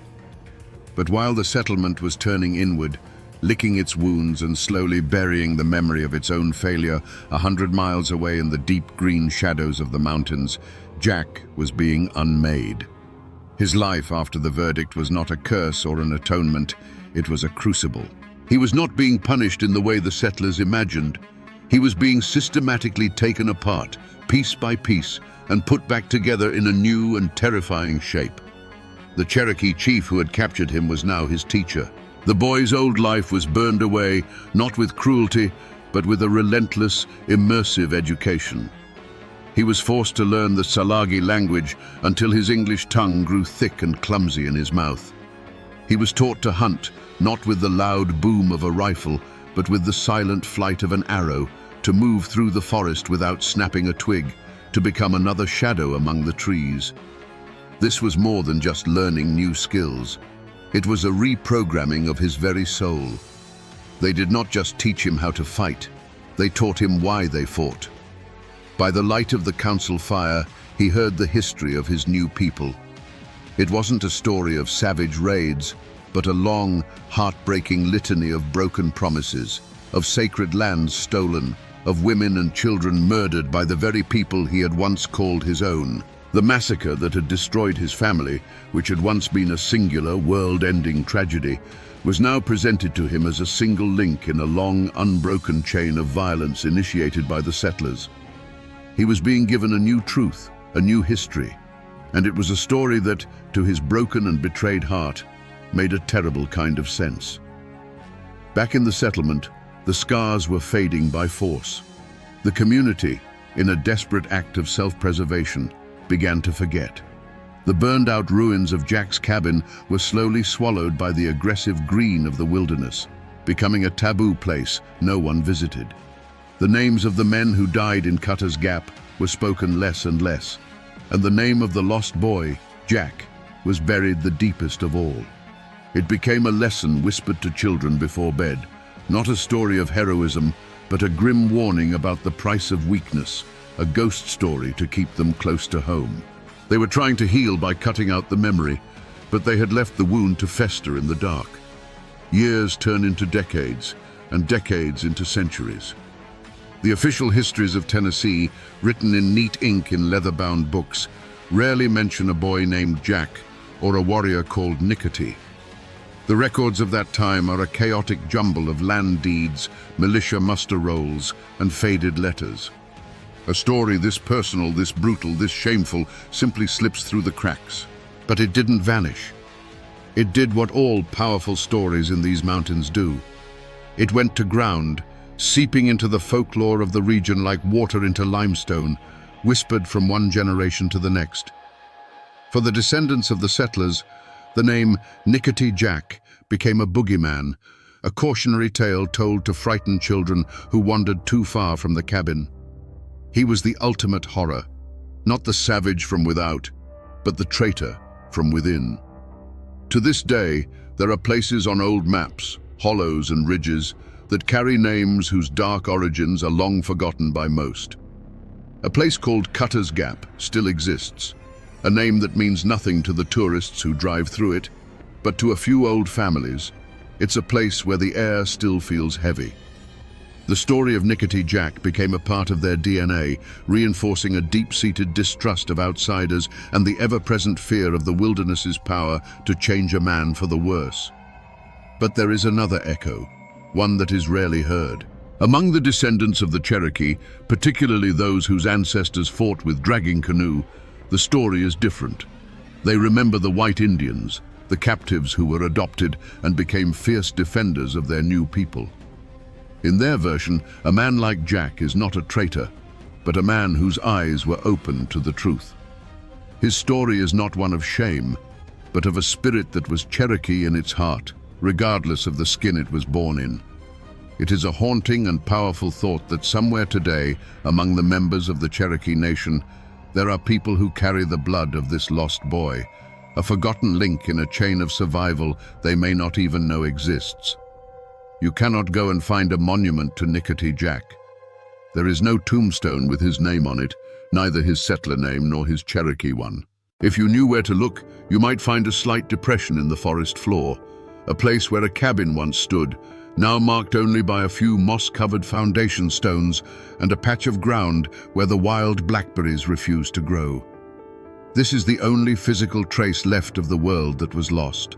But while the settlement was turning inward, licking its wounds and slowly burying the memory of its own failure 100 miles away in the deep green shadows of the mountains, Jack was being unmade. His life after the verdict was not a curse or an atonement, it was a crucible. He was not being punished in the way the settlers imagined. He was being systematically taken apart, piece by piece, and put back together in a new and terrifying shape. The Cherokee chief who had captured him was now his teacher. The boy's old life was burned away, not with cruelty, but with a relentless, immersive education. He was forced to learn the Salagi language until his English tongue grew thick and clumsy in his mouth. He was taught to hunt, not with the loud boom of a rifle, but with the silent flight of an arrow, to move through the forest without snapping a twig, to become another shadow among the trees. This was more than just learning new skills. It was a reprogramming of his very soul. They did not just teach him how to fight, they taught him why they fought. By the light of the council fire, he heard the history of his new people. It wasn't a story of savage raids, but a long, heartbreaking litany of broken promises, of sacred lands stolen, of women and children murdered by the very people he had once called his own. The massacre that had destroyed his family, which had once been a singular, world-ending tragedy, was now presented to him as a single link in a long, unbroken chain of violence initiated by the settlers. He was being given a new truth, a new history, and it was a story that, to his broken and betrayed heart, made a terrible kind of sense. Back in the settlement, the scars were fading by force. The community, in a desperate act of self-preservation, began to forget. The burned-out ruins of Jack's cabin were slowly swallowed by the aggressive green of the wilderness, becoming a taboo place no one visited. The names of the men who died in Cutter's Gap were spoken less and less, and the name of the lost boy, Jack, was buried the deepest of all. It became a lesson whispered to children before bed, not a story of heroism, but a grim warning about the price of weakness, a ghost story to keep them close to home. They were trying to heal by cutting out the memory, but they had left the wound to fester in the dark. Years turn into decades, and decades into centuries. The official histories of Tennessee, written in neat ink in leather-bound books, rarely mention a boy named Jack or a warrior called Nicotee. The records of that time are a chaotic jumble of land deeds, militia muster rolls, and faded letters. A story this personal, this brutal, this shameful simply slips through the cracks. But it didn't vanish. It did what all powerful stories in these mountains do. It went to ground, seeping into the folklore of the region like water into limestone, whispered from one generation to the next. For the descendants of the settlers, the name Nicotee Jack became a boogeyman, a cautionary tale told to frightened children who wandered too far from the cabin. He was the ultimate horror, not the savage from without, but the traitor from within. To this day, there are places on old maps, hollows and ridges, that carry names whose dark origins are long forgotten by most. A place called Cutter's Gap still exists, a name that means nothing to the tourists who drive through it, but to a few old families, it's a place where the air still feels heavy. The story of Nicotee Jack became a part of their DNA, reinforcing a deep-seated distrust of outsiders and the ever-present fear of the wilderness's power to change a man for the worse. But there is another echo, one that is rarely heard. Among the descendants of the Cherokee, particularly those whose ancestors fought with dragging canoe, the story is different. They remember the white Indians, the captives who were adopted and became fierce defenders of their new people. In their version, a man like Jack is not a traitor, but a man whose eyes were open to the truth. His story is not one of shame, but of a spirit that was Cherokee in its heart, regardless of the skin it was born in. It is a haunting and powerful thought that somewhere today, among the members of the Cherokee Nation, there are people who carry the blood of this lost boy, a forgotten link in a chain of survival they may not even know exists. You cannot go and find a monument to Nicotee Jack. There is no tombstone with his name on it, neither his settler name nor his Cherokee one. If you knew where to look, you might find a slight depression in the forest floor, a place where a cabin once stood, now marked only by a few moss-covered foundation stones and a patch of ground where the wild blackberries refused to grow. This is the only physical trace left of the world that was lost.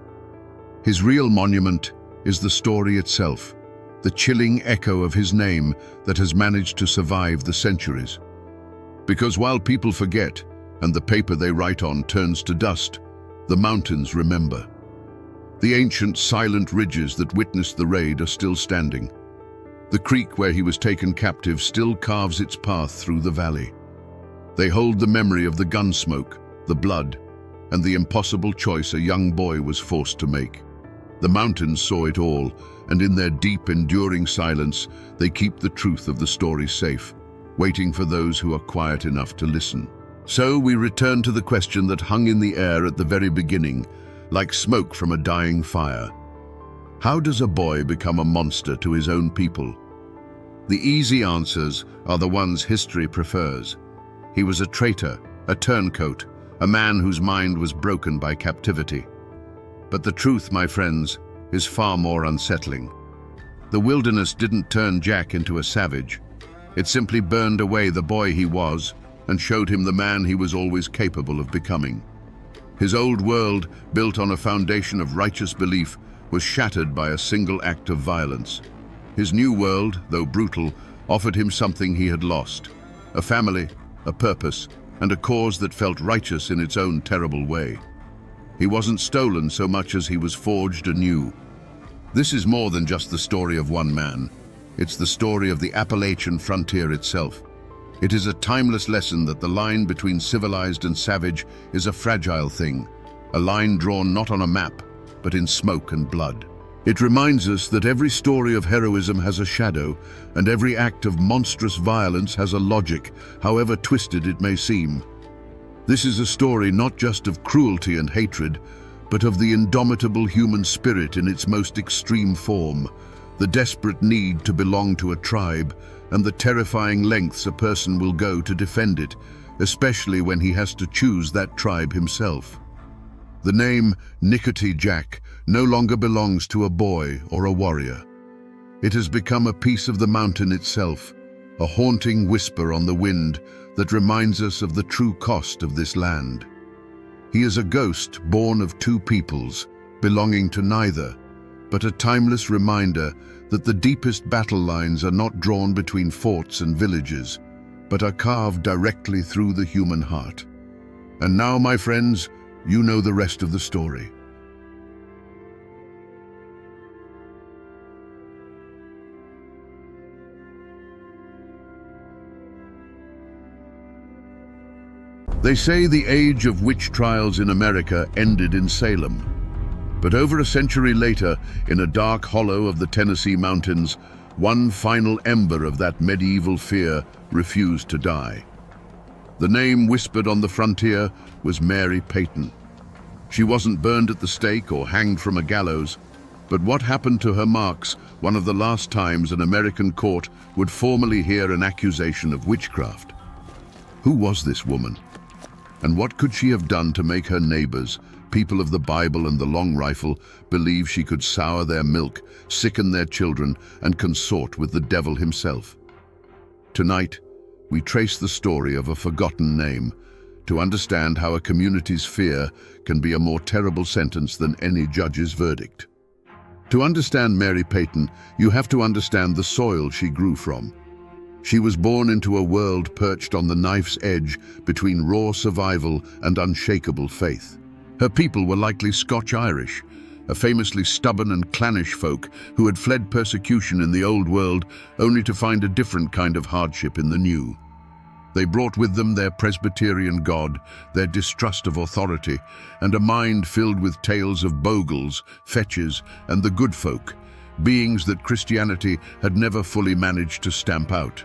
His real monument is the story itself, the chilling echo of his name that has managed to survive the centuries. Because while people forget, and the paper they write on turns to dust, the mountains remember. The ancient, silent ridges that witnessed the raid are still standing. The creek where he was taken captive still carves its path through the valley. They hold the memory of the gun smoke, the blood, and the impossible choice a young boy was forced to make. The mountains saw it all, and in their deep, enduring silence, they keep the truth of the story safe, waiting for those who are quiet enough to listen. So we return to the question that hung in the air at the very beginning, like smoke from a dying fire. How does a boy become a monster to his own people? The easy answers are the ones history prefers. He was a traitor, a turncoat, a man whose mind was broken by captivity. But the truth, my friends, is far more unsettling. The wilderness didn't turn Jack into a savage. It simply burned away the boy he was and showed him the man he was always capable of becoming. His old world, built on a foundation of righteous belief, was shattered by a single act of violence. His new world, though brutal, offered him something he had lost: a family, a purpose, and a cause that felt righteous in its own terrible way. He wasn't stolen so much as he was forged anew. This is more than just the story of one man. It's the story of the Appalachian frontier itself. It is a timeless lesson that the line between civilized and savage is a fragile thing, a line drawn not on a map, but in smoke and blood. It reminds us that every story of heroism has a shadow, and every act of monstrous violence has a logic, however twisted it may seem. This is a story not just of cruelty and hatred, but of the indomitable human spirit in its most extreme form, the desperate need to belong to a tribe, and the terrifying lengths a person will go to defend it, especially when he has to choose that tribe himself. The name Nicotee Jack no longer belongs to a boy or a warrior. It has become a piece of the mountain itself, a haunting whisper on the wind that reminds us of the true cost of this land. He is a ghost born of two peoples, belonging to neither, but a timeless reminder that the deepest battle lines are not drawn between forts and villages, but are carved directly through the human heart. And now, my friends, you know the rest of the story. They say the age of witch trials in America ended in Salem. But over a century later, in a dark hollow of the Tennessee mountains, one final ember of that medieval fear refused to die. The name whispered on the frontier was Mary Peyton. She wasn't burned at the stake or hanged from a gallows, but what happened to her marks one of the last times an American court would formally hear an accusation of witchcraft. Who was this woman? And what could she have done to make her neighbors, people of the Bible and the long rifle, believe she could sour their milk, sicken their children, and consort with the devil himself? Tonight, we trace the story of a forgotten name, to understand how a community's fear can be a more terrible sentence than any judge's verdict. To understand Mary Peyton, you have to understand the soil she grew from. She was born into a world perched on the knife's edge between raw survival and unshakable faith. Her people were likely Scotch-Irish, a famously stubborn and clannish folk who had fled persecution in the old world only to find a different kind of hardship in the new. They brought with them their Presbyterian God, their distrust of authority, and a mind filled with tales of bogles, fetches, and the good folk, beings that Christianity had never fully managed to stamp out.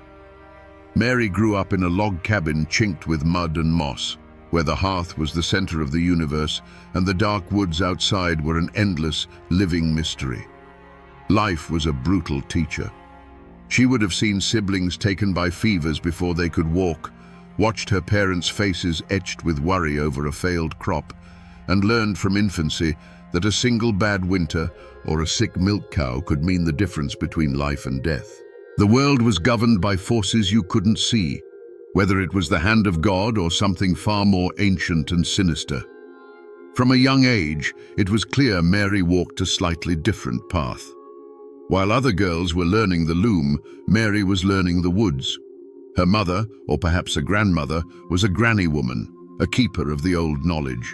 Mary grew up in a log cabin chinked with mud and moss, where the hearth was the center of the universe and the dark woods outside were an endless, living mystery. Life was a brutal teacher. She would have seen siblings taken by fevers before they could walk, watched her parents' faces etched with worry over a failed crop, and learned from infancy that a single bad winter or a sick milk cow could mean the difference between life and death. The world was governed by forces you couldn't see, whether it was the hand of God or something far more ancient and sinister. From a young age, it was clear Mary walked a slightly different path. While other girls were learning the loom, Mary was learning the woods. Her mother, or perhaps a grandmother, was a granny woman, a keeper of the old knowledge.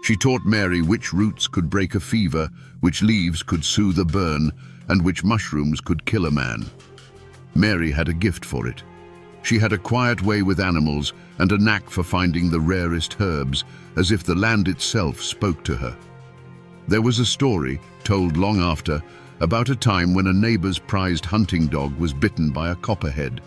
She taught Mary which roots could break a fever, which leaves could soothe a burn, and which mushrooms could kill a man. Mary had a gift for it. She had a quiet way with animals and a knack for finding the rarest herbs, as if the land itself spoke to her. There was a story, told long after, about a time when a neighbor's prized hunting dog was bitten by a copperhead.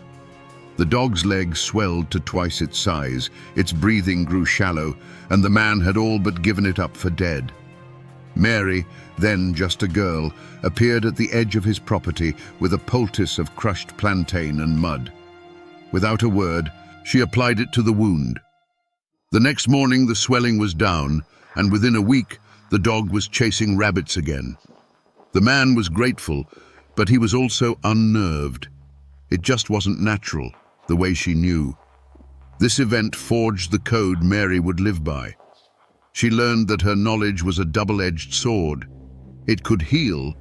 The dog's leg swelled to twice its size, its breathing grew shallow, and the man had all but given it up for dead. Mary, then just a girl, appeared at the edge of his property with a poultice of crushed plantain and mud. Without a word, she applied it to the wound. The next morning the swelling was down, and within a week the dog was chasing rabbits again. The man was grateful, but he was also unnerved. It just wasn't natural, the way she knew. This event forged the code Mary would live by. She learned that her knowledge was a double-edged sword. It could heal,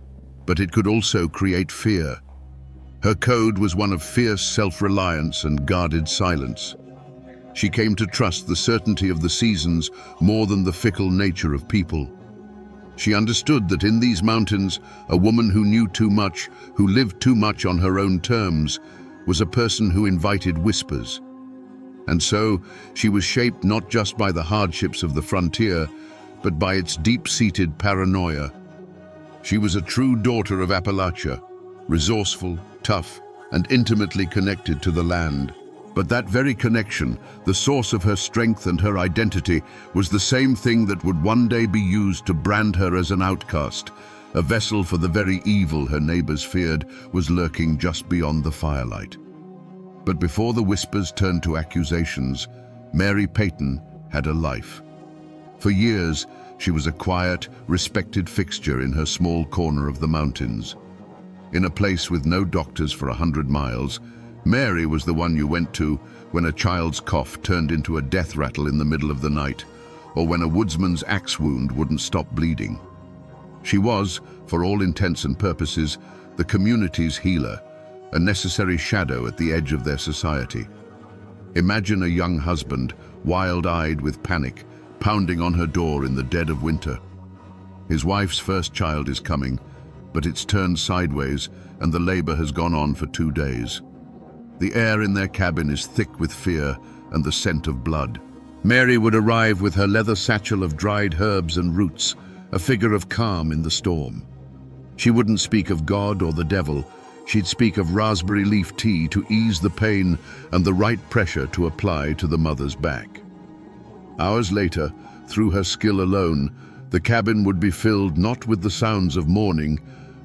but it could also create fear. Her code was one of fierce self-reliance and guarded silence. She came to trust the certainty of the seasons more than the fickle nature of people. She understood that in these mountains, a woman who knew too much, who lived too much on her own terms, was a person who invited whispers. And so, she was shaped not just by the hardships of the frontier, but by its deep-seated paranoia. She was a true daughter of Appalachia, resourceful, tough, and intimately connected to the land. But that very connection, the source of her strength and her identity, was the same thing that would one day be used to brand her as an outcast. A vessel for the very evil her neighbors feared was lurking just beyond the firelight. But before the whispers turned to accusations, Mary Peyton had a life. For years, she was a quiet, respected fixture in her small corner of the mountains. In a place with no doctors for 100 miles, Mary was the one you went to when a child's cough turned into a death rattle in the middle of the night, or when a woodsman's axe wound wouldn't stop bleeding. She was, for all intents and purposes, the community's healer, a necessary shadow at the edge of their society. Imagine a young husband, wild-eyed with panic, pounding on her door in the dead of winter. His wife's first child is coming, but it's turned sideways and the labor has gone on for 2 days. The air in their cabin is thick with fear and the scent of blood. Mary would arrive with her leather satchel of dried herbs and roots, a figure of calm in the storm. She wouldn't speak of God or the devil. She'd speak of raspberry leaf tea to ease the pain and the right pressure to apply to the mother's back. Hours later, through her skill alone, the cabin would be filled not with the sounds of mourning,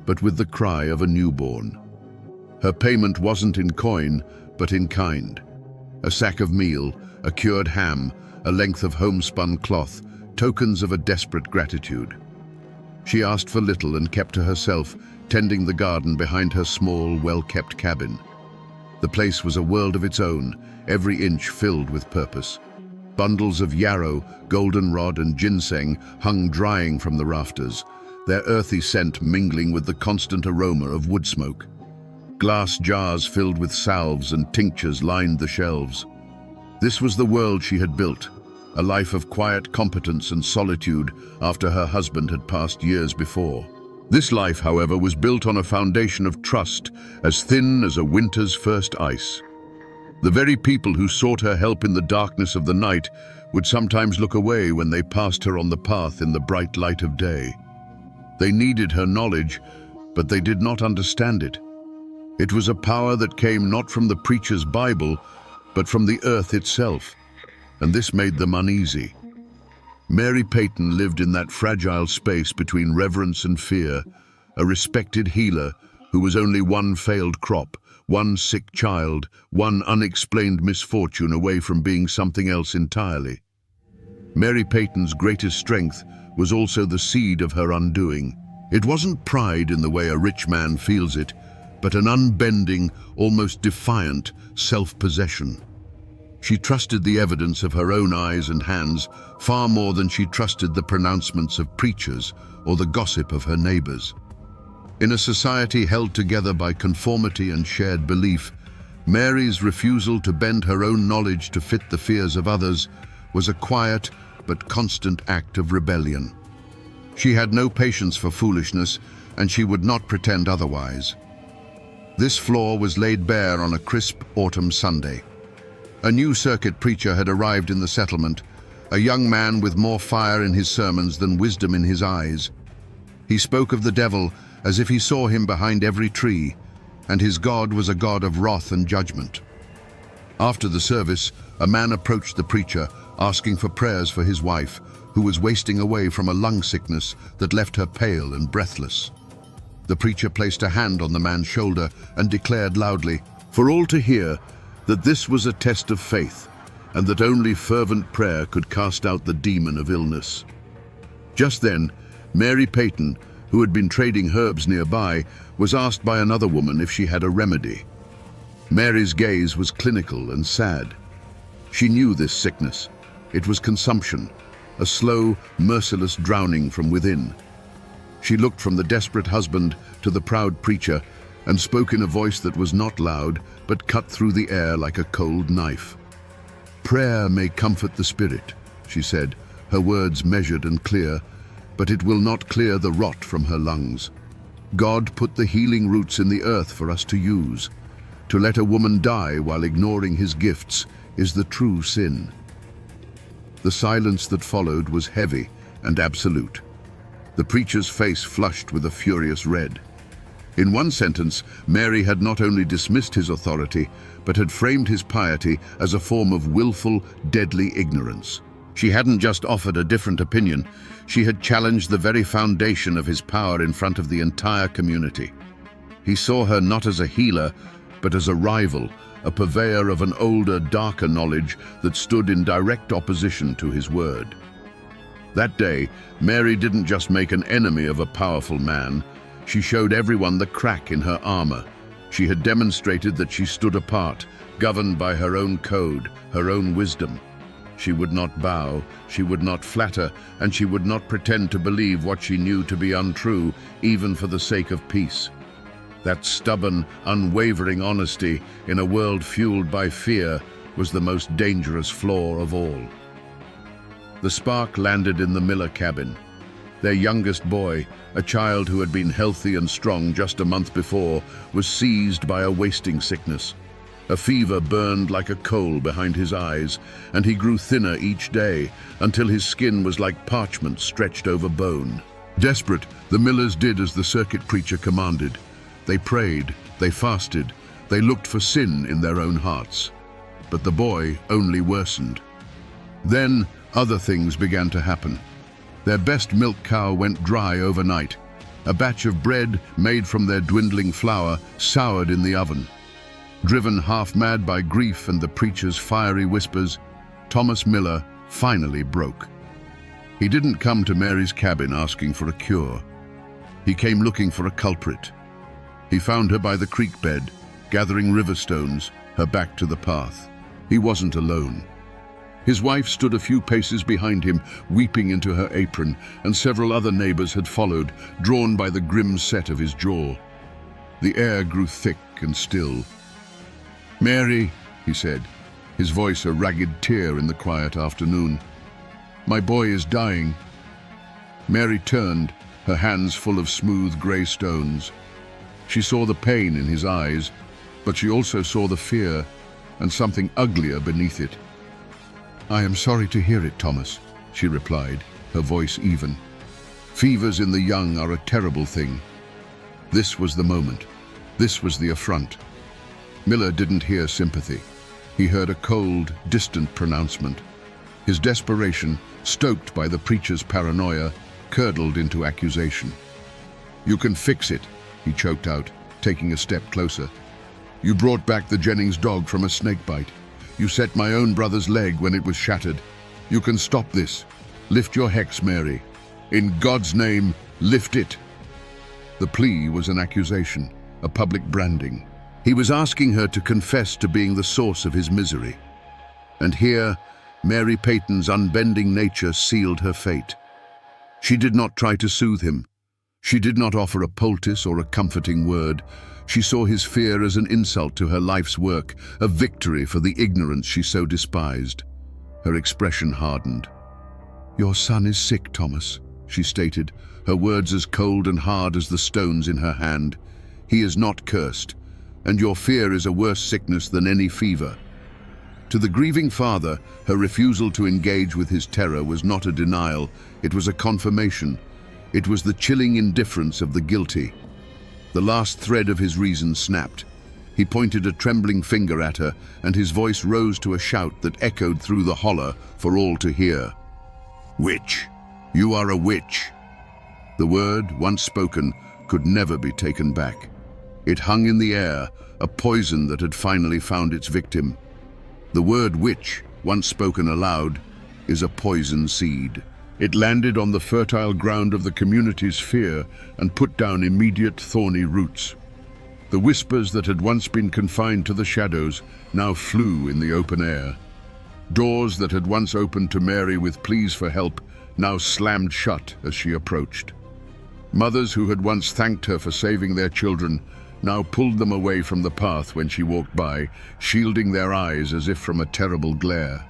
but with the cry of a newborn. Her payment wasn't in coin, but in kind. A sack of meal, a cured ham, a length of homespun cloth, tokens of a desperate gratitude. She asked for little and kept to herself, tending the garden behind her small, well-kept cabin. The place was a world of its own, every inch filled with purpose. Bundles of yarrow, goldenrod, and ginseng hung drying from the rafters, their earthy scent mingling with the constant aroma of wood smoke. Glass jars filled with salves and tinctures lined the shelves. This was the world she had built, a life of quiet competence and solitude after her husband had passed years before. This life, however, was built on a foundation of trust as thin as a winter's first ice. The very people who sought her help in the darkness of the night would sometimes look away when they passed her on the path in the bright light of day. They needed her knowledge, but they did not understand it. It was a power that came not from the preacher's Bible, but from the earth itself, and this made them uneasy. Mary Peyton lived in that fragile space between reverence and fear, a respected healer who was only one failed crop, one sick child, one unexplained misfortune away from being something else entirely. Mary Peyton's greatest strength was also the seed of her undoing. It wasn't pride in the way a rich man feels it, but an unbending, almost defiant self-possession. She trusted the evidence of her own eyes and hands far more than she trusted the pronouncements of preachers or the gossip of her neighbors. In a society held together by conformity and shared belief, Mary's refusal to bend her own knowledge to fit the fears of others was a quiet but constant act of rebellion. She had no patience for foolishness, and she would not pretend otherwise. This floor was laid bare on a crisp autumn Sunday. A new circuit preacher had arrived in the settlement, a young man with more fire in his sermons than wisdom in his eyes. He spoke of the devil as if he saw him behind every tree, and his God was a God of wrath and judgment. After the service, a man approached the preacher, asking for prayers for his wife, who was wasting away from a lung sickness that left her pale and breathless. The preacher placed a hand on the man's shoulder and declared loudly, for all to hear, that this was a test of faith, and that only fervent prayer could cast out the demon of illness. Just then, Mary Peyton, who had been trading herbs nearby, was asked by another woman if she had a remedy. Mary's gaze was clinical and sad. She knew this sickness. It was consumption, a slow, merciless drowning from within. She looked from the desperate husband to the proud preacher and spoke in a voice that was not loud, but cut through the air like a cold knife. "Prayer may comfort the spirit," she said, her words measured and clear, "but it will not clear the rot from her lungs. God put the healing roots in the earth for us to use. To let a woman die while ignoring his gifts is the true sin." The silence that followed was heavy and absolute. The preacher's face flushed with a furious red. In one sentence, Mary had not only dismissed his authority, but had framed his piety as a form of willful, deadly ignorance. She hadn't just offered a different opinion, she had challenged the very foundation of his power in front of the entire community. He saw her not as a healer, but as a rival, a purveyor of an older, darker knowledge that stood in direct opposition to his word. That day, Mary didn't just make an enemy of a powerful man, she showed everyone the crack in her armor. She had demonstrated that she stood apart, governed by her own code, her own wisdom. She would not bow, she would not flatter, and she would not pretend to believe what she knew to be untrue, even for the sake of peace. That stubborn, unwavering honesty in a world fueled by fear was the most dangerous flaw of all. The spark landed in the Miller cabin. Their youngest boy, a child who had been healthy and strong just a month before, was seized by a wasting sickness. A fever burned like a coal behind his eyes, and he grew thinner each day until his skin was like parchment stretched over bone. Desperate, the Millers did as the circuit preacher commanded. They prayed, they fasted, they looked for sin in their own hearts. But the boy only worsened. Then other things began to happen. Their best milk cow went dry overnight. A batch of bread made from their dwindling flour soured in the oven. Driven half-mad by grief and the preacher's fiery whispers, Thomas Miller finally broke. He didn't come to Mary's cabin asking for a cure. He came looking for a culprit. He found her by the creek bed, gathering river stones, her back to the path. He wasn't alone. His wife stood a few paces behind him, weeping into her apron, and several other neighbors had followed, drawn by the grim set of his jaw. The air grew thick and still. "Mary," he said, his voice a ragged tear in the quiet afternoon, "my boy is dying." Mary turned, her hands full of smooth grey stones. She saw the pain in his eyes, but she also saw the fear and something uglier beneath it. "I am sorry to hear it, Thomas," she replied, her voice even. "Fevers in the young are a terrible thing." This was the moment. This was the affront. Miller didn't hear sympathy. He heard a cold, distant pronouncement. His desperation, stoked by the preacher's paranoia, curdled into accusation. "You can fix it," he choked out, taking a step closer. "You brought back the Jennings dog from a snake bite. You set my own brother's leg when it was shattered. You can stop this. Lift your hex, Mary. In God's name, lift it." The plea was an accusation, a public branding. He was asking her to confess to being the source of his misery. And here, Mary Peyton's unbending nature sealed her fate. She did not try to soothe him. She did not offer a poultice or a comforting word. She saw his fear as an insult to her life's work, a victory for the ignorance she so despised. Her expression hardened. "Your son is sick, Thomas," she stated, her words as cold and hard as the stones in her hand. "He is not cursed. and your fear is a worse sickness than any fever." To the grieving father, her refusal to engage with his terror was not a denial, it was a confirmation. It was the chilling indifference of the guilty. The last thread of his reason snapped. He pointed a trembling finger at her, and his voice rose to a shout that echoed through the holler for all to hear. "Witch! You are a witch!" The word, once spoken, could never be taken back. It hung in the air, a poison that had finally found its victim. The word witch, once spoken aloud, is a poison seed. It landed on the fertile ground of the community's fear and put down immediate thorny roots. The whispers that had once been confined to the shadows now flew in the open air. Doors that had once opened to Mary with pleas for help now slammed shut as she approached. Mothers who had once thanked her for saving their children now pulled them away from the path when she walked by, shielding their eyes as if from a terrible glare.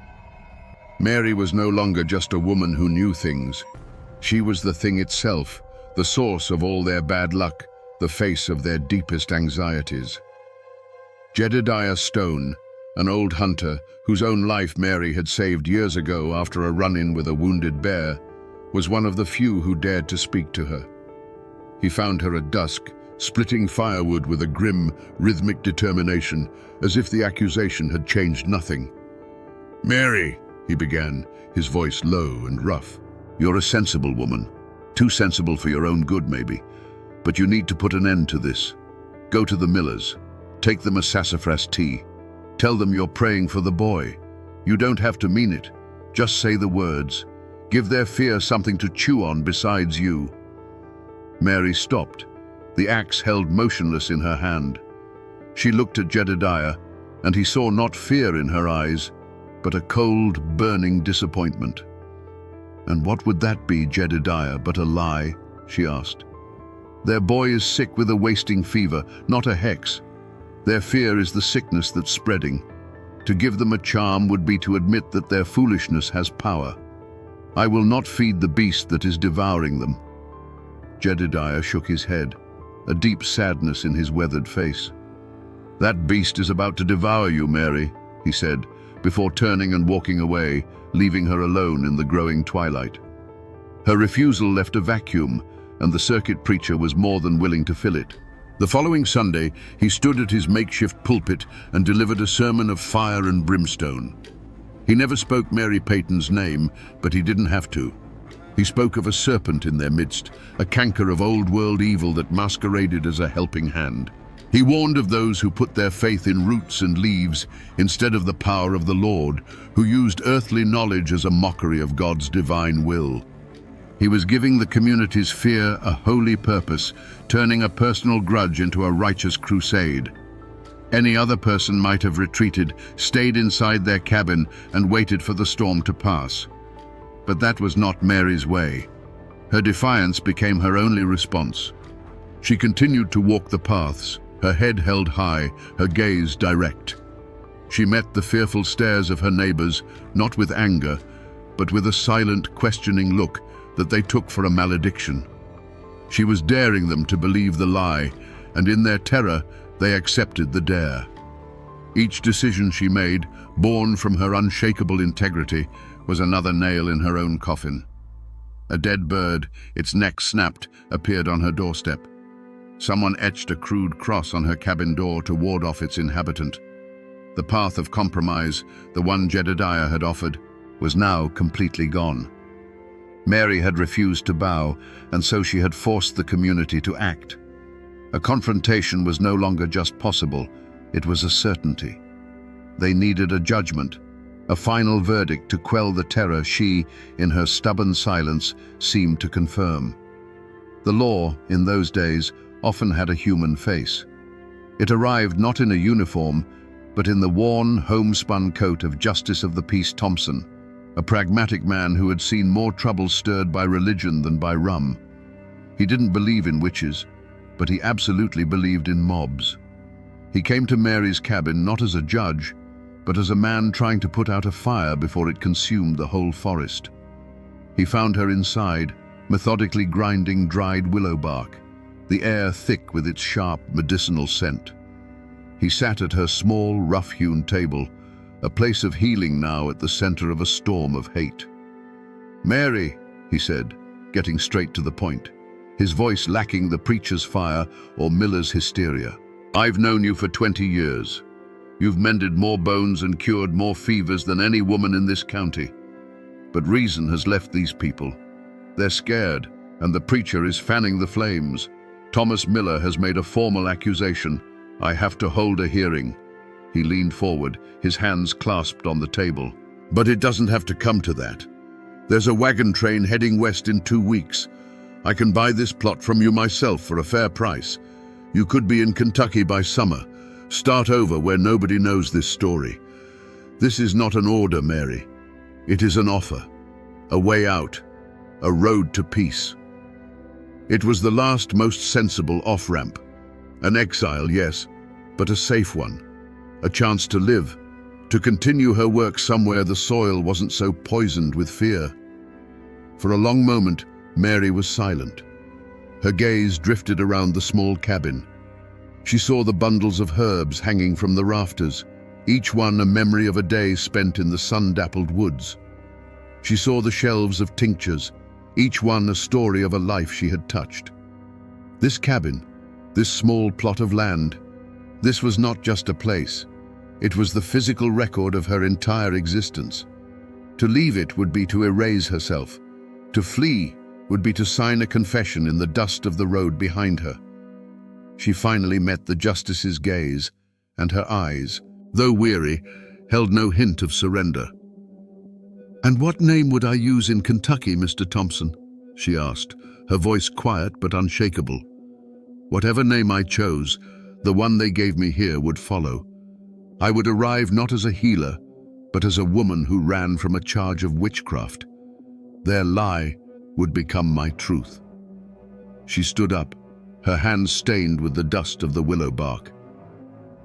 Mary was no longer just a woman who knew things. She was the thing itself, the source of all their bad luck, the face of their deepest anxieties. Jedediah Stone, an old hunter whose own life Mary had saved years ago after a run-in with a wounded bear, was one of the few who dared to speak to her. He found her at dusk, splitting firewood with a grim, rhythmic determination, as if the accusation had changed nothing. "Mary," he began, his voice low and rough, "you're a sensible woman. Too sensible for your own good, maybe. But you need to put an end to this. Go to the Millers. Take them a sassafras tea. Tell them you're praying for the boy. You don't have to mean it. Just say the words. Give their fear something to chew on besides you." Mary stopped, the axe held motionless in her hand. She looked at Jedediah, and he saw not fear in her eyes, but a cold, burning disappointment. "And what would that be, Jedediah, but a lie?" she asked. "Their boy is sick with a wasting fever, not a hex. Their fear is the sickness that's spreading. To give them a charm would be to admit that their foolishness has power. I will not feed the beast that is devouring them." Jedediah shook his head, a deep sadness in his weathered face. "That beast is about to devour you, Mary," he said, before turning and walking away, leaving her alone in the growing twilight. Her refusal left a vacuum, and the circuit preacher was more than willing to fill it. The following Sunday, he stood at his makeshift pulpit and delivered a sermon of fire and brimstone. He never spoke Mary Peyton's name, but he didn't have to. He spoke of a serpent in their midst, a canker of old-world evil that masqueraded as a helping hand. He warned of those who put their faith in roots and leaves instead of the power of the Lord, who used earthly knowledge as a mockery of God's divine will. He was giving the community's fear a holy purpose, turning a personal grudge into a righteous crusade. Any other person might have retreated, stayed inside their cabin, and waited for the storm to pass. But that was not Mary's way. Her defiance became her only response. She continued to walk the paths, her head held high, her gaze direct. She met the fearful stares of her neighbors, not with anger, but with a silent, questioning look that they took for a malediction. She was daring them to believe the lie, and in their terror, they accepted the dare. Each decision she made, born from her unshakable integrity, was another nail in her own coffin. A dead bird, its neck snapped, appeared on her doorstep. Someone etched a crude cross on her cabin door to ward off its inhabitant. The path of compromise, the one Jedediah had offered, was now completely gone. Mary had refused to bow, and so she had forced the community to act. A confrontation was no longer just possible, it was a certainty. They needed a judgment, a final verdict to quell the terror she, in her stubborn silence, seemed to confirm. The law, in those days, often had a human face. It arrived not in a uniform, but in the worn, homespun coat of Justice of the Peace Thompson, a pragmatic man who had seen more trouble stirred by religion than by rum. He didn't believe in witches, but he absolutely believed in mobs. He came to Mary's cabin not as a judge, but as a man trying to put out a fire before it consumed the whole forest. He found her inside, methodically grinding dried willow bark, the air thick with its sharp medicinal scent. He sat at her small, rough-hewn table, a place of healing now at the center of a storm of hate. "Mary," he said, getting straight to the point, his voice lacking the preacher's fire or Miller's hysteria. "I've known you for 20 years. You've mended more bones and cured more fevers than any woman in this county. But reason has left these people. They're scared, and the preacher is fanning the flames. Thomas Miller has made a formal accusation. I have to hold a hearing." He leaned forward, his hands clasped on the table. "But it doesn't have to come to that. There's a wagon train heading west in 2 weeks. I can buy this plot from you myself for a fair price. You could be in Kentucky by summer. Start over where nobody knows this story. This is not an order, Mary. It is an offer, a way out, a road to peace." It was the last, most sensible off-ramp. An exile, yes, but a safe one. A chance to live, to continue her work somewhere the soil wasn't so poisoned with fear. For a long moment, Mary was silent. Her gaze drifted around the small cabin. She saw the bundles of herbs hanging from the rafters, each one a memory of a day spent in the sun-dappled woods. She saw the shelves of tinctures, each one a story of a life she had touched. This cabin, this small plot of land, this was not just a place. It was the physical record of her entire existence. To leave it would be to erase herself. To flee would be to sign a confession in the dust of the road behind her. She finally met the justice's gaze, and her eyes, though weary, held no hint of surrender. "And what name would I use in Kentucky, Mr. Thompson?" she asked, her voice quiet but unshakable. "Whatever name I chose, the one they gave me here would follow. I would arrive not as a healer, but as a woman who ran from a charge of witchcraft. Their lie would become my truth." She stood up, her hands stained with the dust of the willow bark.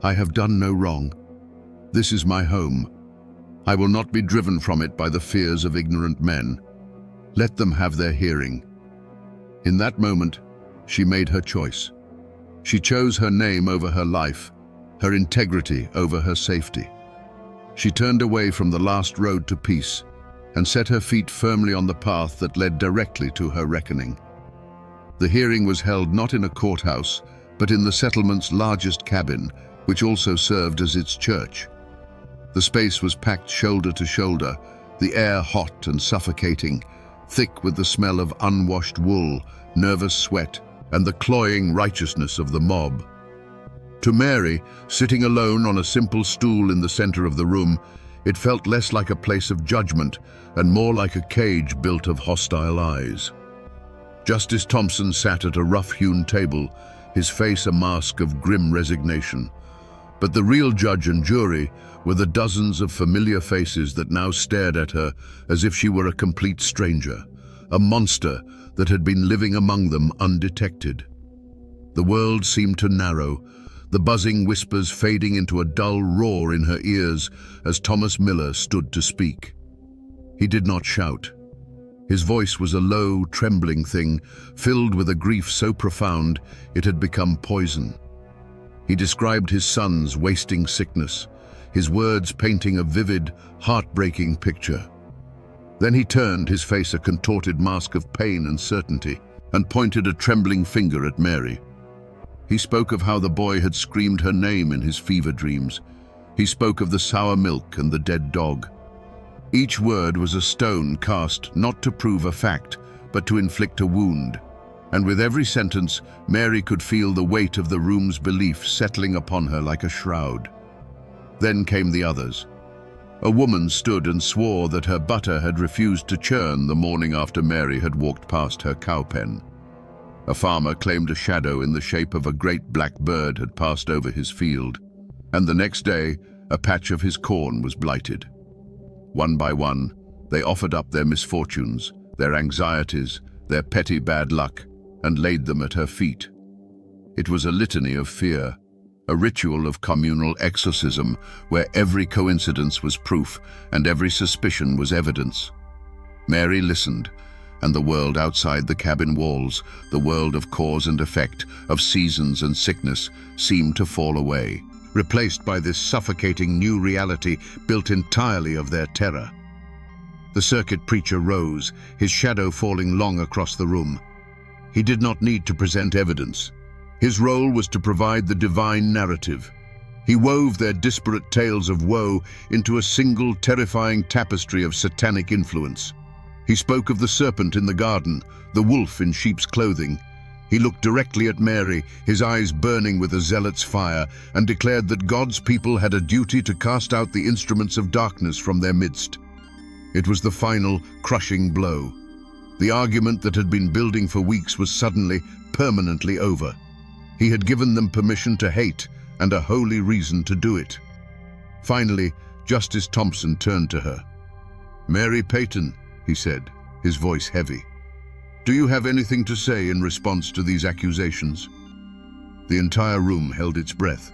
"I have done no wrong. This is my home. I will not be driven from it by the fears of ignorant men. Let them have their hearing." In that moment, she made her choice. She chose her name over her life, her integrity over her safety. She turned away from the last road to peace and set her feet firmly on the path that led directly to her reckoning. The hearing was held not in a courthouse, but in the settlement's largest cabin, which also served as its church. The space was packed shoulder to shoulder, the air hot and suffocating, thick with the smell of unwashed wool, nervous sweat, and the cloying righteousness of the mob. To Mary, sitting alone on a simple stool in the center of the room, it felt less like a place of judgment and more like a cage built of hostile eyes. Justice Thompson sat at a rough-hewn table, his face a mask of grim resignation. But the real judge and jury were the dozens of familiar faces that now stared at her as if she were a complete stranger, a monster that had been living among them undetected. The world seemed to narrow, the buzzing whispers fading into a dull roar in her ears as Thomas Miller stood to speak. He did not shout. His voice was a low, trembling thing, filled with a grief so profound it had become poison. He described his son's wasting sickness, his words painting a vivid, heartbreaking picture. Then he turned, his face a contorted mask of pain and certainty, and pointed a trembling finger at Mary. He spoke of how the boy had screamed her name in his fever dreams. He spoke of the sour milk and the dead dog. Each word was a stone cast not to prove a fact, but to inflict a wound. And with every sentence, Mary could feel the weight of the room's belief settling upon her like a shroud. Then came the others. A woman stood and swore that her butter had refused to churn the morning after Mary had walked past her cow pen. A farmer claimed a shadow in the shape of a great black bird had passed over his field, and the next day, a patch of his corn was blighted. One by one, they offered up their misfortunes, their anxieties, their petty bad luck, and laid them at her feet. It was a litany of fear, a ritual of communal exorcism where every coincidence was proof and every suspicion was evidence. Mary listened, and the world outside the cabin walls, the world of cause and effect, of seasons and sickness, seemed to fall away. replaced by this suffocating new reality built entirely of their terror. The circuit preacher rose, his shadow falling long across the room. He did not need to present evidence. His role was to provide the divine narrative. He wove their disparate tales of woe into a single terrifying tapestry of satanic influence. He spoke of the serpent in the garden, the wolf in sheep's clothing. He looked directly at Mary, his eyes burning with a zealot's fire, and declared that God's people had a duty to cast out the instruments of darkness from their midst. It was the final, crushing blow. The argument that had been building for weeks was suddenly, permanently over. He had given them permission to hate and a holy reason to do it. Finally, Justice Thompson turned to her. "Mary Peyton," he said, his voice heavy, "do you have anything to say in response to these accusations?" The entire room held its breath.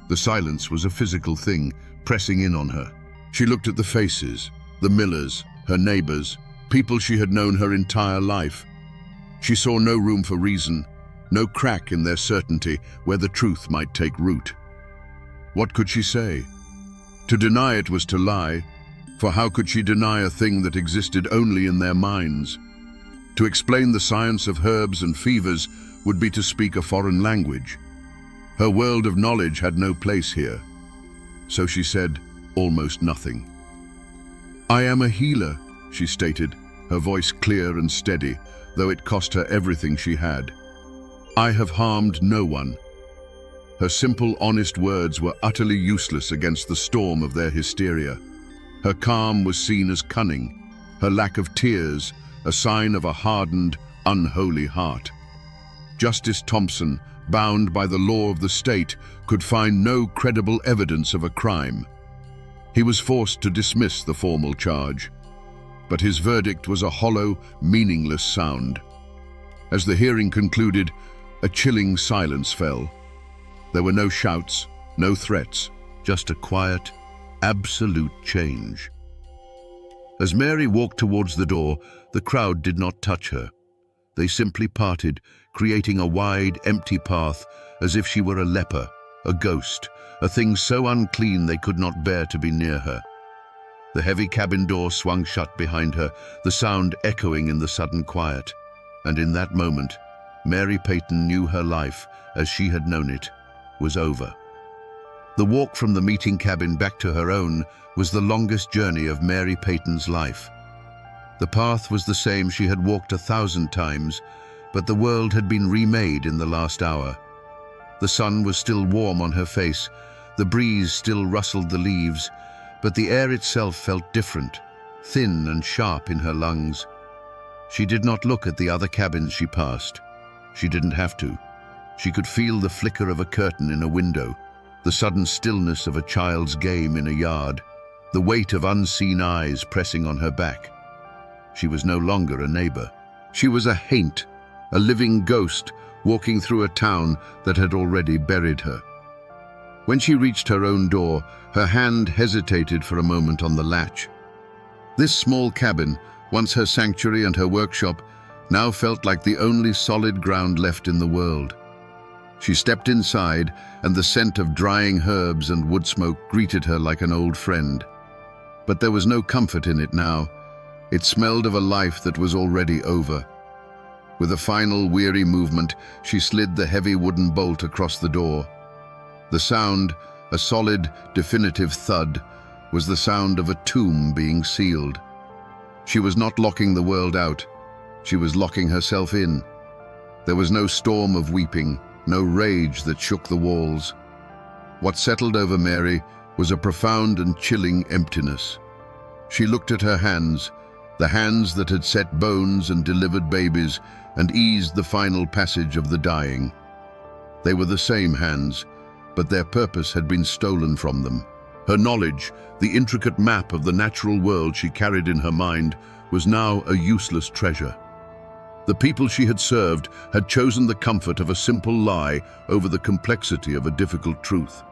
The silence was a physical thing, pressing in on her. She looked at the faces, the Millers, her neighbors, people she had known her entire life. She saw no room for reason, no crack in their certainty where the truth might take root. What could she say? To deny it was to lie, for how could she deny a thing that existed only in their minds? To explain the science of herbs and fevers would be to speak a foreign language. Her world of knowledge had no place here. So she said almost nothing. "I am a healer," she stated, her voice clear and steady, though it cost her everything she had. "I have harmed no one." Her simple, honest words were utterly useless against the storm of their hysteria. Her calm was seen as cunning, her lack of tears a sign of a hardened, unholy heart. Justice Thompson, bound by the law of the state, could find no credible evidence of a crime. He was forced to dismiss the formal charge, but his verdict was a hollow, meaningless sound. As the hearing concluded, a chilling silence fell. There were no shouts, no threats, just a quiet, absolute change. As Mary walked towards the door, the crowd did not touch her. They simply parted, creating a wide, empty path, as if she were a leper, a ghost, a thing so unclean they could not bear to be near her. The heavy cabin door swung shut behind her, the sound echoing in the sudden quiet. And in that moment, Mary Peyton knew her life, as she had known it, was over. The walk from the meeting cabin back to her own was the longest journey of Mary Peyton's life. The path was the same she had walked 1,000 times, but the world had been remade in the last hour. The sun was still warm on her face, the breeze still rustled the leaves, but the air itself felt different, thin and sharp in her lungs. She did not look at the other cabins she passed. She didn't have to. She could feel the flicker of a curtain in a window, the sudden stillness of a child's game in a yard, the weight of unseen eyes pressing on her back. She was no longer a neighbor. She was a haint, a living ghost walking through a town that had already buried her. When she reached her own door, her hand hesitated for a moment on the latch. This small cabin, once her sanctuary and her workshop, now felt like the only solid ground left in the world. She stepped inside, and the scent of drying herbs and wood smoke greeted her like an old friend. But there was no comfort in it now. It smelled of a life that was already over. With a final weary movement, she slid the heavy wooden bolt across the door. The sound, a solid, definitive thud, was the sound of a tomb being sealed. She was not locking the world out. She was locking herself in. There was no storm of weeping, no rage that shook the walls. What settled over Mary was a profound and chilling emptiness. She looked at her hands, the hands that had set bones and delivered babies and eased the final passage of the dying. They were the same hands, but their purpose had been stolen from them. Her knowledge, the intricate map of the natural world she carried in her mind, was now a useless treasure. The people she had served had chosen the comfort of a simple lie over the complexity of a difficult truth.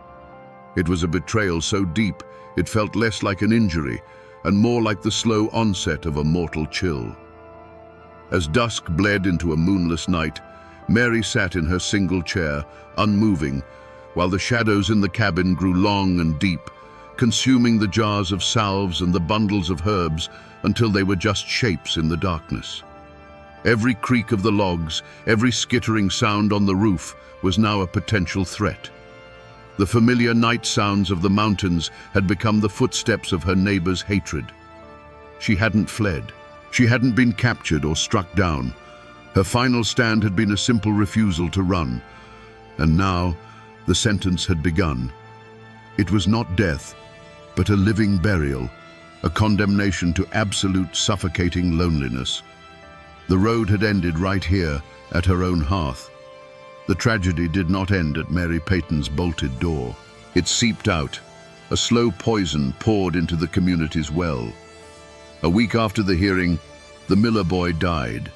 It was a betrayal so deep it felt less like an injury and more like the slow onset of a mortal chill. As dusk bled into a moonless night, Mary sat in her single chair, unmoving, while the shadows in the cabin grew long and deep, consuming the jars of salves and the bundles of herbs until they were just shapes in the darkness. Every creak of the logs, every skittering sound on the roof was now a potential threat. The familiar night sounds of the mountains had become the footsteps of her neighbor's hatred. She hadn't fled. She hadn't been captured or struck down. Her final stand had been a simple refusal to run. And now, the sentence had begun. It was not death, but a living burial, a condemnation to absolute suffocating loneliness. The road had ended right here, at her own hearth. The tragedy did not end at Mary Peyton's bolted door. It seeped out. A slow poison poured into the community's well. A week after the hearing, the Miller boy died.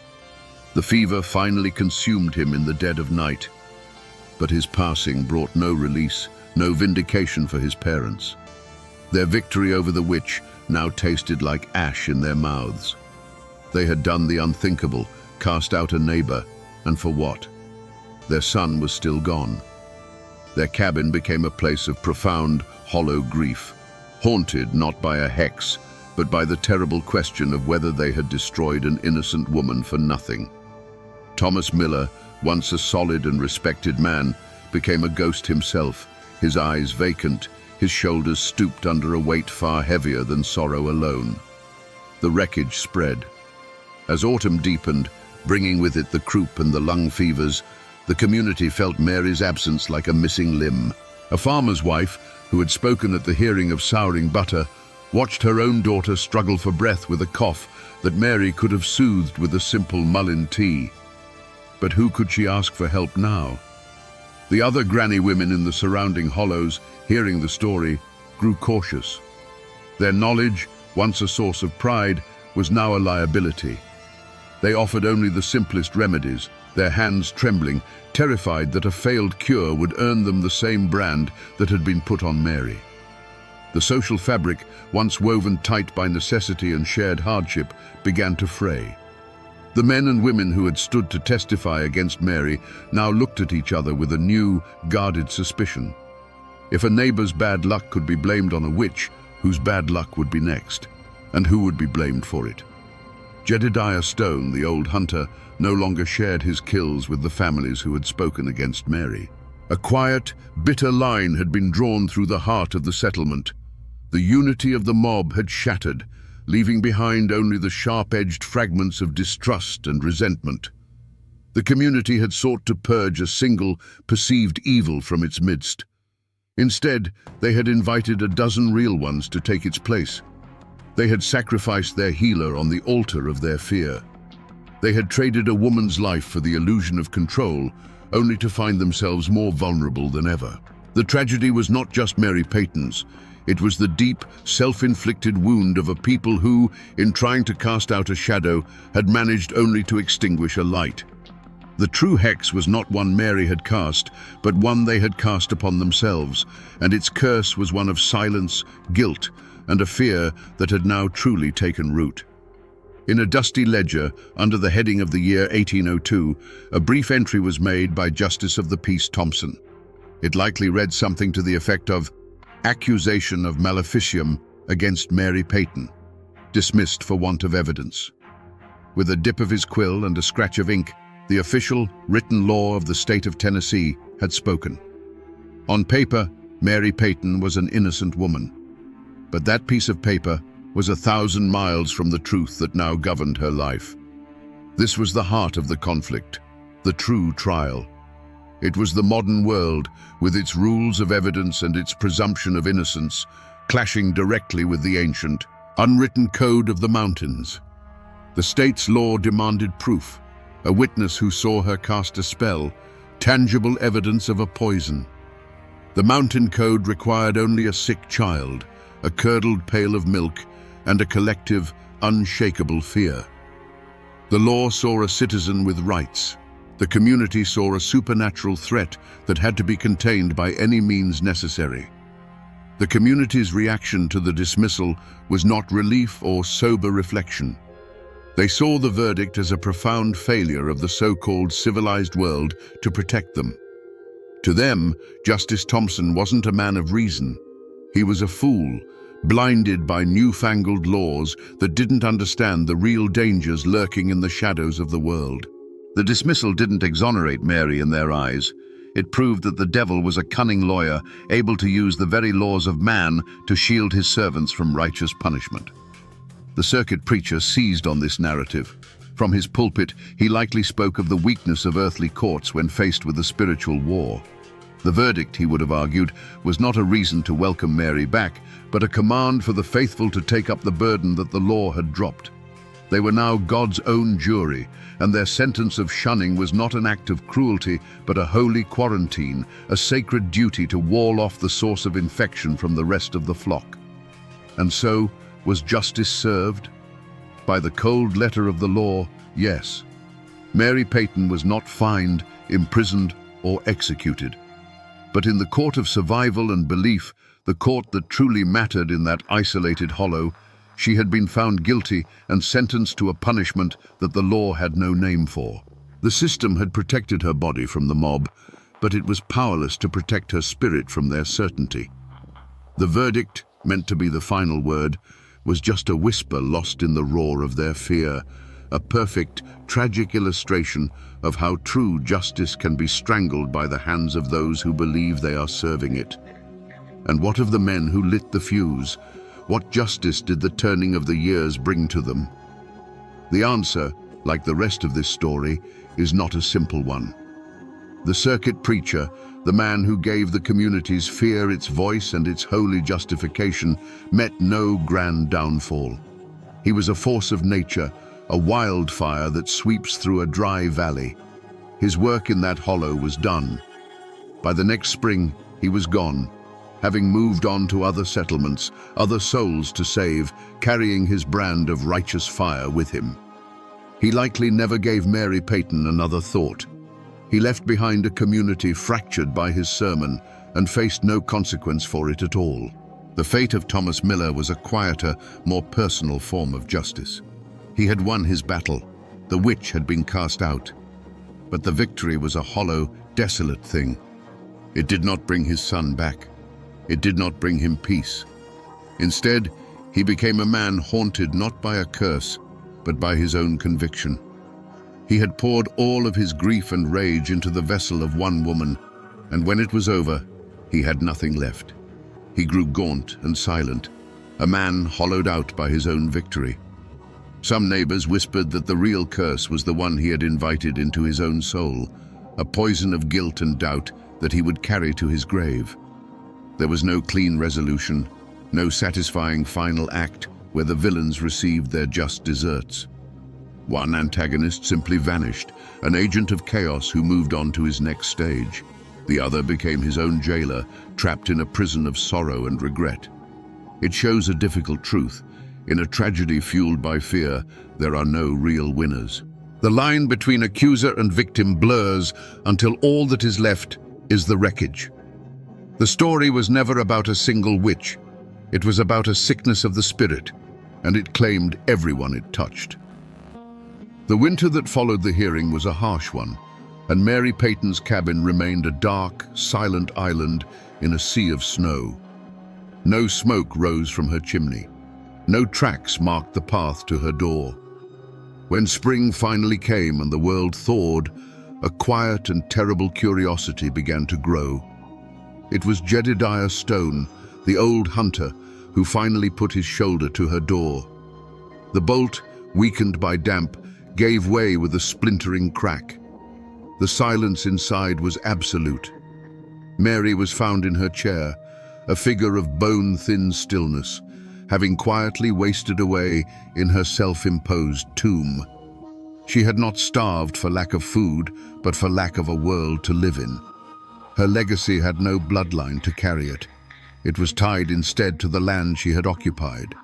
The fever finally consumed him in the dead of night. But his passing brought no release, no vindication for his parents. Their victory over the witch now tasted like ash in their mouths. They had done the unthinkable, cast out a neighbor, and for what? Their son was still gone. Their cabin became a place of profound, hollow grief, haunted not by a hex, but by the terrible question of whether they had destroyed an innocent woman for nothing. Thomas Miller, once a solid and respected man, became a ghost himself, his eyes vacant, his shoulders stooped under a weight far heavier than sorrow alone. The wreckage spread. As autumn deepened, bringing with it the croup and the lung fevers, the community felt Mary's absence like a missing limb. A farmer's wife, who had spoken at the hearing of souring butter, watched her own daughter struggle for breath with a cough that Mary could have soothed with a simple mullein tea. But who could she ask for help now? The other granny women in the surrounding hollows, hearing the story, grew cautious. Their knowledge, once a source of pride, was now a liability. They offered only the simplest remedies, their hands trembling, terrified that a failed cure would earn them the same brand that had been put on Mary. The social fabric, once woven tight by necessity and shared hardship, began to fray. The men and women who had stood to testify against Mary now looked at each other with a new, guarded suspicion. If a neighbor's bad luck could be blamed on a witch, whose bad luck would be next? And who would be blamed for it? Jedediah Stone, the old hunter, no longer shared his kills with the families who had spoken against Mary. A quiet, bitter line had been drawn through the heart of the settlement. The unity of the mob had shattered, leaving behind only the sharp-edged fragments of distrust and resentment. The community had sought to purge a single, perceived evil from its midst. Instead, they had invited a dozen real ones to take its place. They had sacrificed their healer on the altar of their fear. They had traded a woman's life for the illusion of control, only to find themselves more vulnerable than ever. The tragedy was not just Mary Peyton's. It was the deep, self-inflicted wound of a people who, in trying to cast out a shadow, had managed only to extinguish a light. The true hex was not one Mary had cast, but one they had cast upon themselves, and its curse was one of silence, guilt, and a fear that had now truly taken root. In a dusty ledger, under the heading of the year 1802, a brief entry was made by Justice of the Peace Thompson. It likely read something to the effect of, "Accusation of maleficium against Mary Peyton, dismissed for want of evidence." With a dip of his quill and a scratch of ink, the official, written law of the state of Tennessee had spoken. On paper, Mary Peyton was an innocent woman. But that piece of paper was 1,000 miles from the truth that now governed her life. This was the heart of the conflict, the true trial. It was the modern world, with its rules of evidence and its presumption of innocence, clashing directly with the ancient, unwritten code of the mountains. The state's law demanded proof, a witness who saw her cast a spell, tangible evidence of a poison. The mountain code required only a sick child, a curdled pail of milk, and a collective, unshakable fear. The law saw a citizen with rights. The community saw a supernatural threat that had to be contained by any means necessary. The community's reaction to the dismissal was not relief or sober reflection. They saw the verdict as a profound failure of the so-called civilized world to protect them. To them, Justice Thompson wasn't a man of reason. He was a fool, blinded by newfangled laws that didn't understand the real dangers lurking in the shadows of the world. The dismissal didn't exonerate Mary in their eyes. It proved that the devil was a cunning lawyer, able to use the very laws of man to shield his servants from righteous punishment. The circuit preacher seized on this narrative. From his pulpit, he likely spoke of the weakness of earthly courts when faced with a spiritual war. The verdict, he would have argued, was not a reason to welcome Mary back, but a command for the faithful to take up the burden that the law had dropped. They were now God's own jury, and their sentence of shunning was not an act of cruelty, but a holy quarantine, a sacred duty to wall off the source of infection from the rest of the flock. And so, was justice served? By the cold letter of the law, yes. Mary Peyton was not fined, imprisoned, or executed. But in the court of survival and belief, the court that truly mattered in that isolated hollow, she had been found guilty and sentenced to a punishment that the law had no name for. The system had protected her body from the mob, but it was powerless to protect her spirit from their certainty. The verdict, meant to be the final word, was just a whisper lost in the roar of their fear, a perfect, tragic illustration of how true justice can be strangled by the hands of those who believe they are serving it. And what of the men who lit the fuse? What justice did the turning of the years bring to them? The answer, like the rest of this story, is not a simple one. The circuit preacher, the man who gave the community's fear its voice and its holy justification, met no grand downfall. He was a force of nature, a wildfire that sweeps through a dry valley. His work in that hollow was done. By the next spring, he was gone, having moved on to other settlements, other souls to save, carrying his brand of righteous fire with him. He likely never gave Mary Peyton another thought. He left behind a community fractured by his sermon and faced no consequence for it at all. The fate of Thomas Miller was a quieter, more personal form of justice. He had won his battle. The witch had been cast out. But the victory was a hollow, desolate thing. It did not bring his son back. It did not bring him peace. Instead, he became a man haunted not by a curse, but by his own conviction. He had poured all of his grief and rage into the vessel of one woman, and when it was over, he had nothing left. He grew gaunt and silent, a man hollowed out by his own victory. Some neighbors whispered that the real curse was the one he had invited into his own soul, a poison of guilt and doubt that he would carry to his grave. There was no clean resolution, no satisfying final act where the villains received their just deserts. One antagonist simply vanished, an agent of chaos who moved on to his next stage. The other became his own jailer, trapped in a prison of sorrow and regret. It shows a difficult truth. In a tragedy fueled by fear, there are no real winners. The line between accuser and victim blurs until all that is left is the wreckage. The story was never about a single witch. It was about a sickness of the spirit, and it claimed everyone it touched. The winter that followed the hearing was a harsh one, and Mary Peyton's cabin remained a dark, silent island in a sea of snow. No smoke rose from her chimney. No tracks marked the path to her door. When spring finally came and the world thawed, a quiet and terrible curiosity began to grow. It was Jedediah Stone, the old hunter, who finally put his shoulder to her door. The bolt, weakened by damp, gave way with a splintering crack. The silence inside was absolute. Mary was found in her chair, a figure of bone-thin stillness, having quietly wasted away in her self-imposed tomb. She had not starved for lack of food, but for lack of a world to live in. Her legacy had no bloodline to carry it. It was tied instead to the land she had occupied.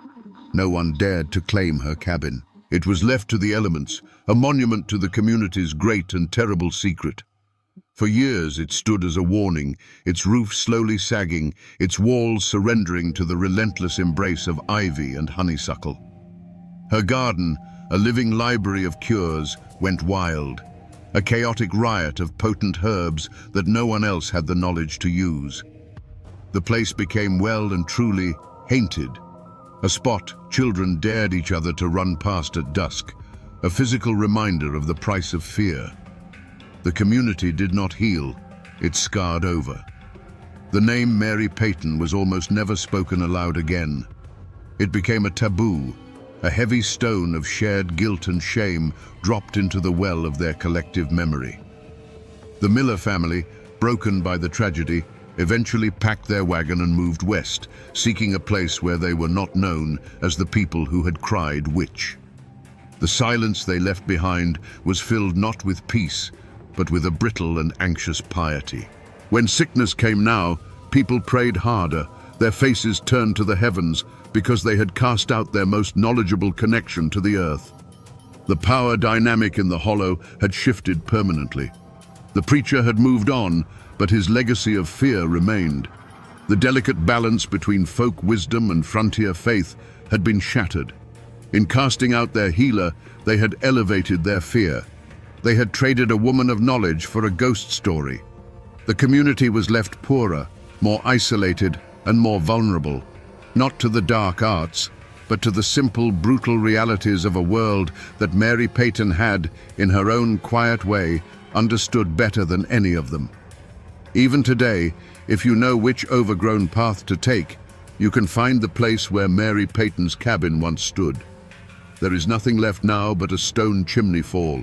No one dared to claim her cabin. It was left to the elements, a monument to the community's great and terrible secret. For years it stood as a warning, its roof slowly sagging, its walls surrendering to the relentless embrace of ivy and honeysuckle. Her garden, a living library of cures, went wild, a chaotic riot of potent herbs that no one else had the knowledge to use. The place became well and truly haunted, a spot children dared each other to run past at dusk, a physical reminder of the price of fear. The community did not heal, it scarred over. The name Mary Peyton was almost never spoken aloud again. It became a taboo, a heavy stone of shared guilt and shame dropped into the well of their collective memory. The Miller family, broken by the tragedy, eventually packed their wagon and moved west, seeking a place where they were not known as the people who had cried witch. The silence they left behind was filled not with peace, but with a brittle and anxious piety. When sickness came now, people prayed harder, their faces turned to the heavens because they had cast out their most knowledgeable connection to the earth. The power dynamic in the hollow had shifted permanently. The preacher had moved on, but his legacy of fear remained. The delicate balance between folk wisdom and frontier faith had been shattered. In casting out their healer, they had elevated their fear. They had traded a woman of knowledge for a ghost story. The community was left poorer, more isolated, and more vulnerable, not to the dark arts, but to the simple, brutal realities of a world that Mary Peyton had, in her own quiet way, understood better than any of them. Even today, if you know which overgrown path to take, you can find the place where Mary Peyton's cabin once stood. There is nothing left now but a stone chimney fall,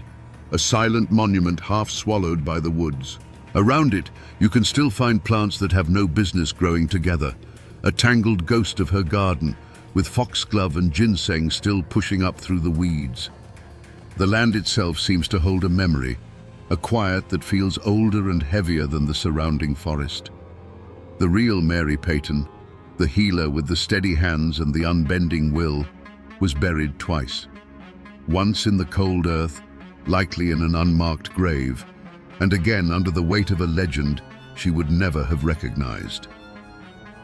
a silent monument half swallowed by the woods. Around it, you can still find plants that have no business growing together, a tangled ghost of her garden, with foxglove and ginseng still pushing up through the weeds. The land itself seems to hold a memory, a quiet that feels older and heavier than the surrounding forest. The real Mary Peyton, the healer with the steady hands and the unbending will, was buried twice. Once in the cold earth, likely in an unmarked grave, and again under the weight of a legend she would never have recognized.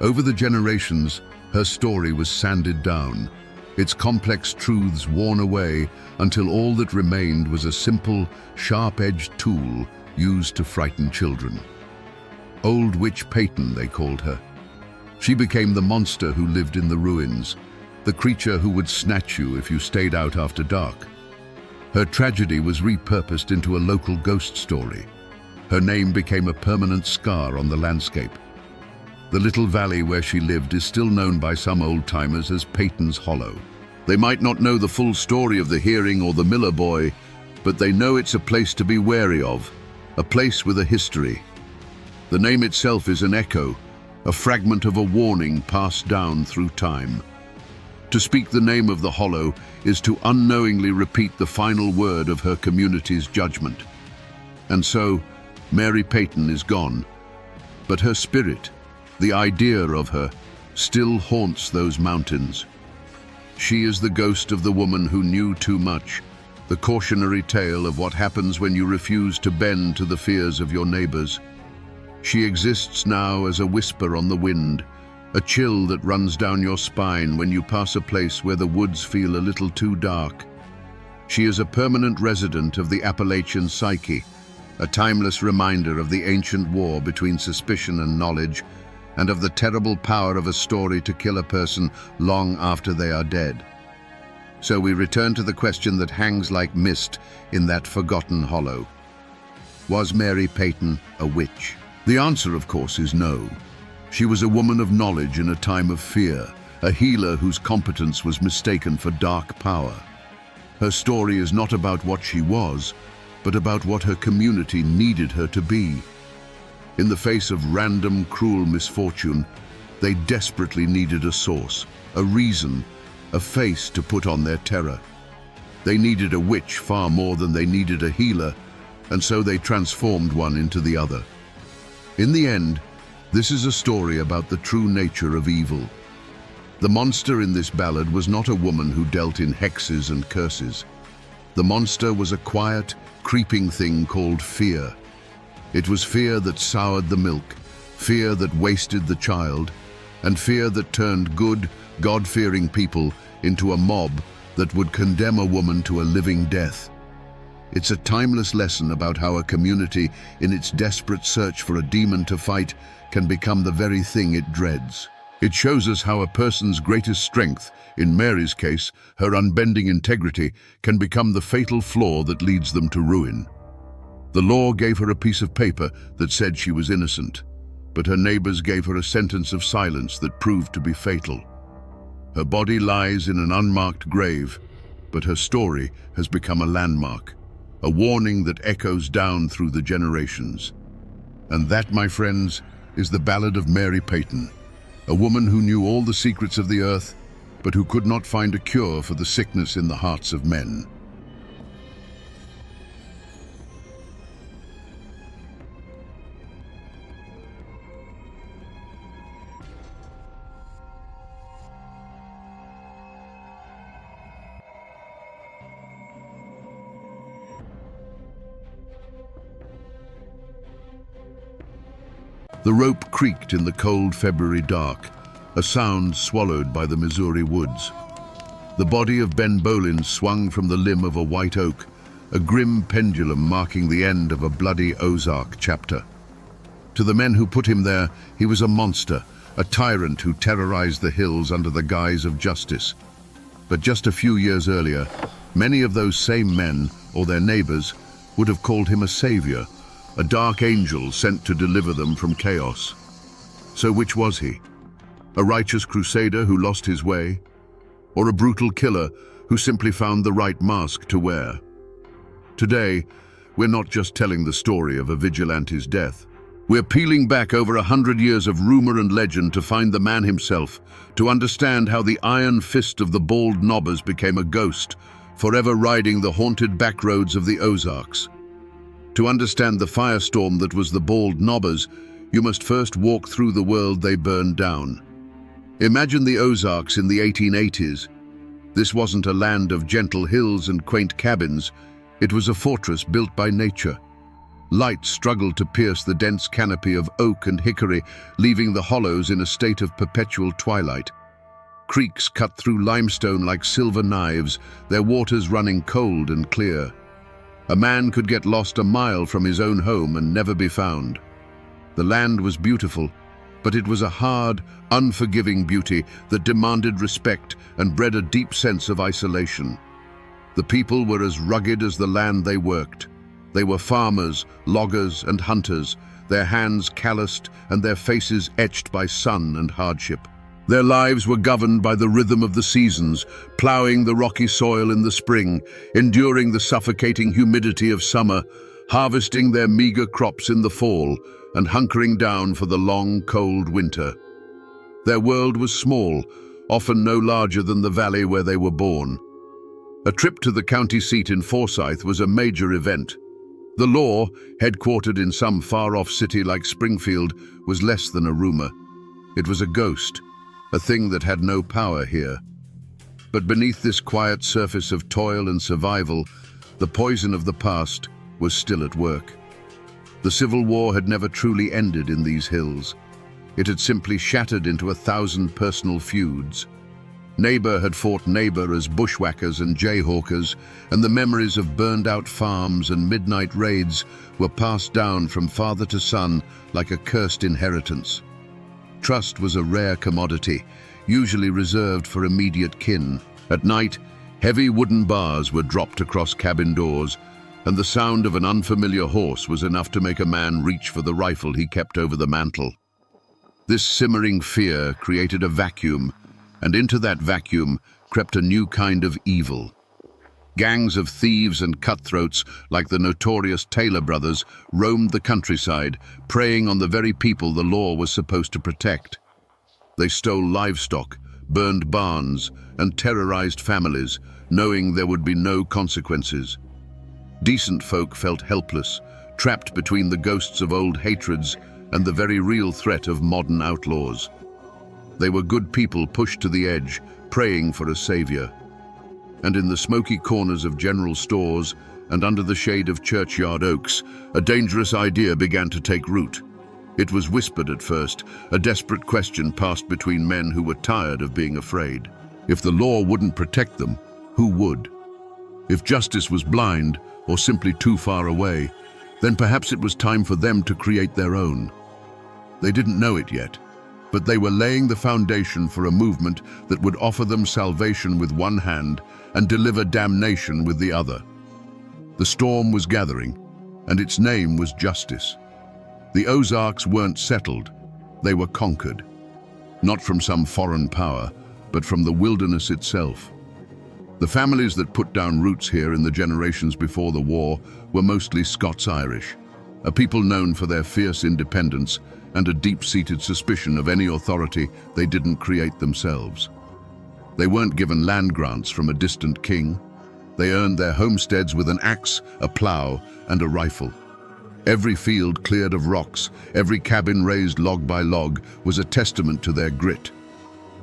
Over the generations, her story was sanded down, its complex truths worn away until all that remained was a simple, sharp-edged tool used to frighten children. Old Witch Peyton, they called her. She became the monster who lived in the ruins, the creature who would snatch you if you stayed out after dark. Her tragedy was repurposed into a local ghost story. Her name became a permanent scar on the landscape. The little valley where she lived is still known by some old-timers as Peyton's Hollow. They might not know the full story of the hearing or the Miller boy, but they know it's a place to be wary of, a place with a history. The name itself is an echo, a fragment of a warning passed down through time. To speak the name of the hollow is to unknowingly repeat the final word of her community's judgment. And so, Mary Peyton is gone, but her spirit, the idea of her, still haunts those mountains. She is the ghost of the woman who knew too much, the cautionary tale of what happens when you refuse to bend to the fears of your neighbors. She exists now as a whisper on the wind, a chill that runs down your spine when you pass a place where the woods feel a little too dark. She is a permanent resident of the Appalachian psyche, a timeless reminder of the ancient war between suspicion and knowledge, and of the terrible power of a story to kill a person long after they are dead. So we return to the question that hangs like mist in that forgotten hollow. Was Mary Peyton a witch? The answer, of course, is no. She was a woman of knowledge in a time of fear, a healer whose competence was mistaken for dark power. Her story is not about what she was, but about what her community needed her to be. In the face of random, cruel misfortune, they desperately needed a source, a reason, a face to put on their terror. They needed a witch far more than they needed a healer, and so they transformed one into the other. In the end, this is a story about the true nature of evil. The monster in this ballad was not a woman who dealt in hexes and curses. The monster was a quiet, creeping thing called fear. It was fear that soured the milk, fear that wasted the child, and fear that turned good, God-fearing people into a mob that would condemn a woman to a living death. It's a timeless lesson about how a community, in its desperate search for a demon to fight, can become the very thing it dreads. It shows us how a person's greatest strength, in Mary's case, her unbending integrity, can become the fatal flaw that leads them to ruin. The law gave her a piece of paper that said she was innocent, but her neighbors gave her a sentence of silence that proved to be fatal. Her body lies in an unmarked grave, but her story has become a landmark, a warning that echoes down through the generations. And that, my friends, is the ballad of Mary Peyton, a woman who knew all the secrets of the earth, but who could not find a cure for the sickness in the hearts of men. The rope creaked in the cold February dark, a sound swallowed by the Missouri woods. The body of Ben Bolin swung from the limb of a white oak, a grim pendulum marking the end of a bloody Ozark chapter. To the men who put him there, he was a monster, a tyrant who terrorized the hills under the guise of justice. But just a few years earlier, many of those same men, or their neighbors, would have called him a savior, a dark angel sent to deliver them from chaos. So which was he? A righteous crusader who lost his way? Or a brutal killer who simply found the right mask to wear? Today, we're not just telling the story of a vigilante's death. We're peeling back over 100 years of rumor and legend to find the man himself, to understand how the iron fist of the bald Nobbers became a ghost, forever riding the haunted backroads of the Ozarks. To understand the firestorm that was the bald Nobbers, you must first walk through the world they burned down. Imagine the Ozarks in the 1880s. This wasn't a land of gentle hills and quaint cabins. It was a fortress built by nature. Light struggled to pierce the dense canopy of oak and hickory, leaving the hollows in a state of perpetual twilight. Creeks cut through limestone like silver knives, their waters running cold and clear. A man could get lost a mile from his own home and never be found. The land was beautiful, but it was a hard, unforgiving beauty that demanded respect and bred a deep sense of isolation. The people were as rugged as the land they worked. They were farmers, loggers, and hunters, their hands calloused and their faces etched by sun and hardship. Their lives were governed by the rhythm of the seasons, ploughing the rocky soil in the spring, enduring the suffocating humidity of summer, harvesting their meager crops in the fall, and hunkering down for the long, cold winter. Their world was small, often no larger than the valley where they were born. A trip to the county seat in Forsyth was a major event. The law, headquartered in some far-off city like Springfield, was less than a rumor. It was a ghost, a thing that had no power here. But beneath this quiet surface of toil and survival, the poison of the past was still at work. The Civil War had never truly ended in these hills. It had simply shattered into 1,000 personal feuds. Neighbor had fought neighbor as bushwhackers and jayhawkers, and the memories of burned-out farms and midnight raids were passed down from father to son like a cursed inheritance. Trust was a rare commodity, usually reserved for immediate kin. At night, heavy wooden bars were dropped across cabin doors, and the sound of an unfamiliar horse was enough to make a man reach for the rifle he kept over the mantel. This simmering fear created a vacuum, and into that vacuum crept a new kind of evil. Gangs of thieves and cutthroats, like the notorious Taylor brothers, roamed the countryside, preying on the very people the law was supposed to protect. They stole livestock, burned barns, and terrorized families, knowing there would be no consequences. Decent folk felt helpless, trapped between the ghosts of old hatreds and the very real threat of modern outlaws. They were good people pushed to the edge, praying for a savior. And in the smoky corners of general stores and under the shade of churchyard oaks, a dangerous idea began to take root. It was whispered at first, a desperate question passed between men who were tired of being afraid. If the law wouldn't protect them, who would? If justice was blind or simply too far away, then perhaps it was time for them to create their own. They didn't know it yet, but they were laying the foundation for a movement that would offer them salvation with one hand and deliver damnation with the other. The storm was gathering, and its name was justice. The Ozarks weren't settled, they were conquered. Not from some foreign power, but from the wilderness itself. The families that put down roots here in the generations before the war were mostly Scots-Irish, a people known for their fierce independence and a deep-seated suspicion of any authority they didn't create themselves. They weren't given land grants from a distant king. They earned their homesteads with an axe, a plow, and a rifle. Every field cleared of rocks, every cabin raised log by log, was a testament to their grit.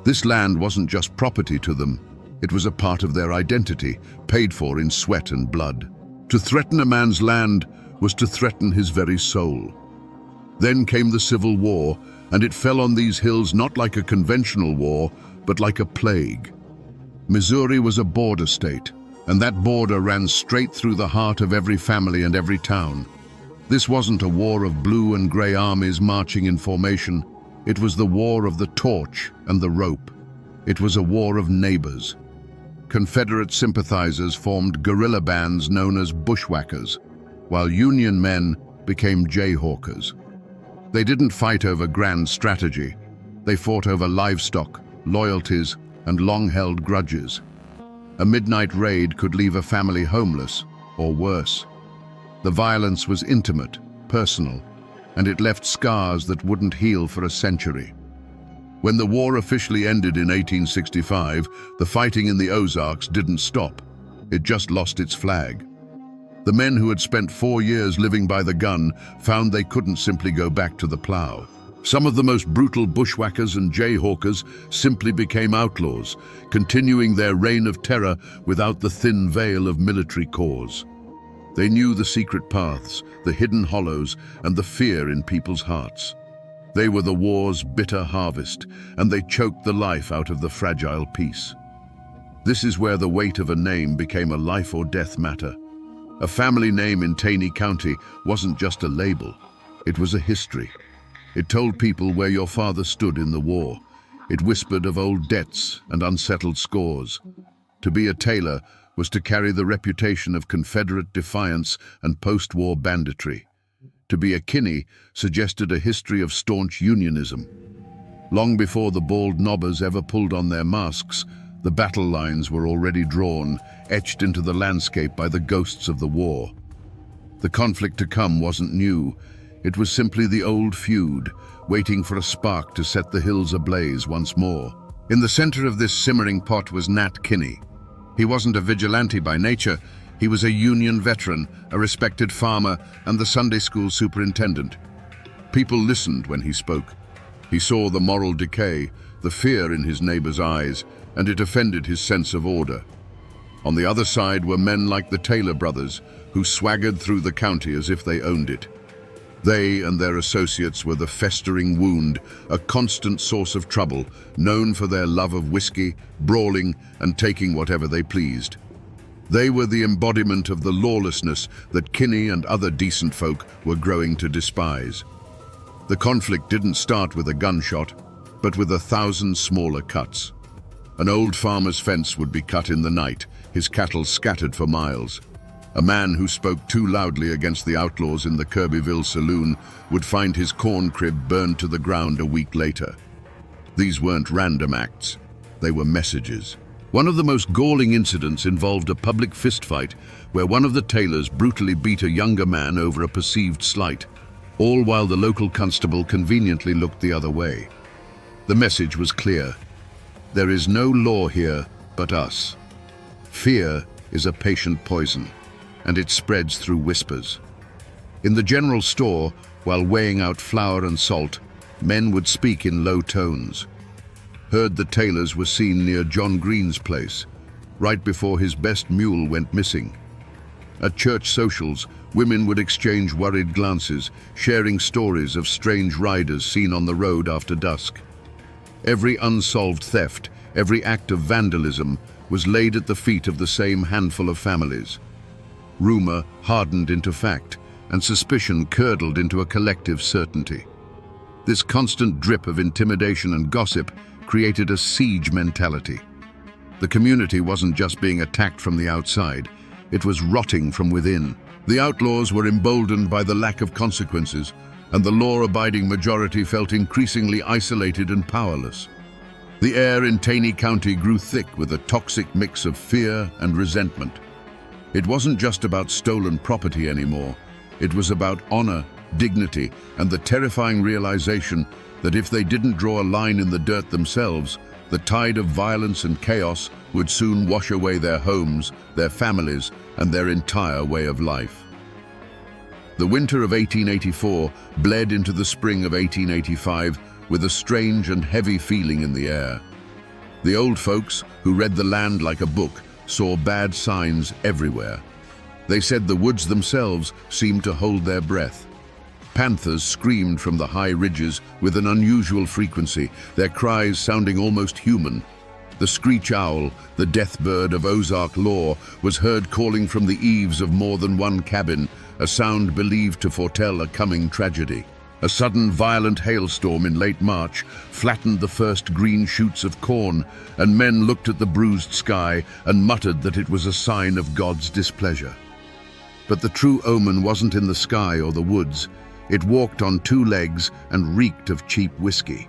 This land wasn't just property to them, it was a part of their identity, paid for in sweat and blood. To threaten a man's land was to threaten his very soul. Then came the Civil War, and it fell on these hills not like a conventional war, but like a plague. Missouri was a border state, and that border ran straight through the heart of every family and every town. This wasn't a war of blue and gray armies marching in formation. It was the war of the torch and the rope. It was a war of neighbors. Confederate sympathizers formed guerrilla bands known as bushwhackers, while Union men became jayhawkers. They didn't fight over grand strategy. They fought over livestock, loyalties, and long-held grudges. A midnight raid could leave a family homeless, or worse. The violence was intimate, personal, and it left scars that wouldn't heal for a century. When the war officially ended in 1865, the fighting in the Ozarks didn't stop. It just lost its flag. The men who had spent 4 years living by the gun found they couldn't simply go back to the plow. Some of the most brutal bushwhackers and jayhawkers simply became outlaws, continuing their reign of terror without the thin veil of military cause. They knew the secret paths, the hidden hollows, and the fear in people's hearts. They were the war's bitter harvest, and they choked the life out of the fragile peace. This is where the weight of a name became a life or death matter. A family name in Taney County wasn't just a label, it was a history. It told people where your father stood in the war. It whispered of old debts and unsettled scores. To be a Taylor was to carry the reputation of Confederate defiance and post-war banditry. To be a Kinney suggested a history of staunch unionism. Long before the bald knobbers ever pulled on their masks, the battle lines were already drawn, etched into the landscape by the ghosts of the war. The conflict to come wasn't new. It was simply the old feud, waiting for a spark to set the hills ablaze once more. In the center of this simmering pot was Nat Kinney. He wasn't a vigilante by nature. He was a Union veteran, a respected farmer, and the Sunday school superintendent. People listened when he spoke. He saw the moral decay, the fear in his neighbors' eyes, and it offended his sense of order. On the other side were men like the Taylor brothers, who swaggered through the county as if they owned it. They and their associates were the festering wound, a constant source of trouble, known for their love of whiskey, brawling, and taking whatever they pleased. They were the embodiment of the lawlessness that Kinney and other decent folk were growing to despise. The conflict didn't start with a gunshot, but with 1,000 smaller cuts. An old farmer's fence would be cut in the night, his cattle scattered for miles. A man who spoke too loudly against the outlaws in the Kirbyville saloon would find his corn crib burned to the ground a week later. These weren't random acts, they were messages. One of the most galling incidents involved a public fistfight where one of the Taylors brutally beat a younger man over a perceived slight, all while the local constable conveniently looked the other way. The message was clear. There is no law here but us. Fear is a patient poison, and it spreads through whispers. In the general store, while weighing out flour and salt, men would speak in low tones. Heard the Taylors were seen near John Green's place, right before his best mule went missing. At church socials, women would exchange worried glances, sharing stories of strange riders seen on the road after dusk. Every unsolved theft, every act of vandalism was laid at the feet of the same handful of families. Rumor hardened into fact, and suspicion curdled into a collective certainty. This constant drip of intimidation and gossip created a siege mentality. The community wasn't just being attacked from the outside, it was rotting from within. The outlaws were emboldened by the lack of consequences, and the law-abiding majority felt increasingly isolated and powerless. The air in Taney County grew thick with a toxic mix of fear and resentment. It wasn't just about stolen property anymore. It was about honor, dignity, and the terrifying realization that if they didn't draw a line in the dirt themselves, the tide of violence and chaos would soon wash away their homes, their families, and their entire way of life. The winter of 1884 bled into the spring of 1885 with a strange and heavy feeling in the air. The old folks, who read the land like a book, saw bad signs everywhere. They said the woods themselves seemed to hold their breath. Panthers screamed from the high ridges with an unusual frequency, their cries sounding almost human. The screech owl, the death bird of Ozark lore, was heard calling from the eaves of more than one cabin, a sound believed to foretell a coming tragedy. A sudden violent hailstorm in late March flattened the first green shoots of corn, and men looked at the bruised sky and muttered that it was a sign of God's displeasure. But the true omen wasn't in the sky or the woods. It walked on two legs and reeked of cheap whiskey.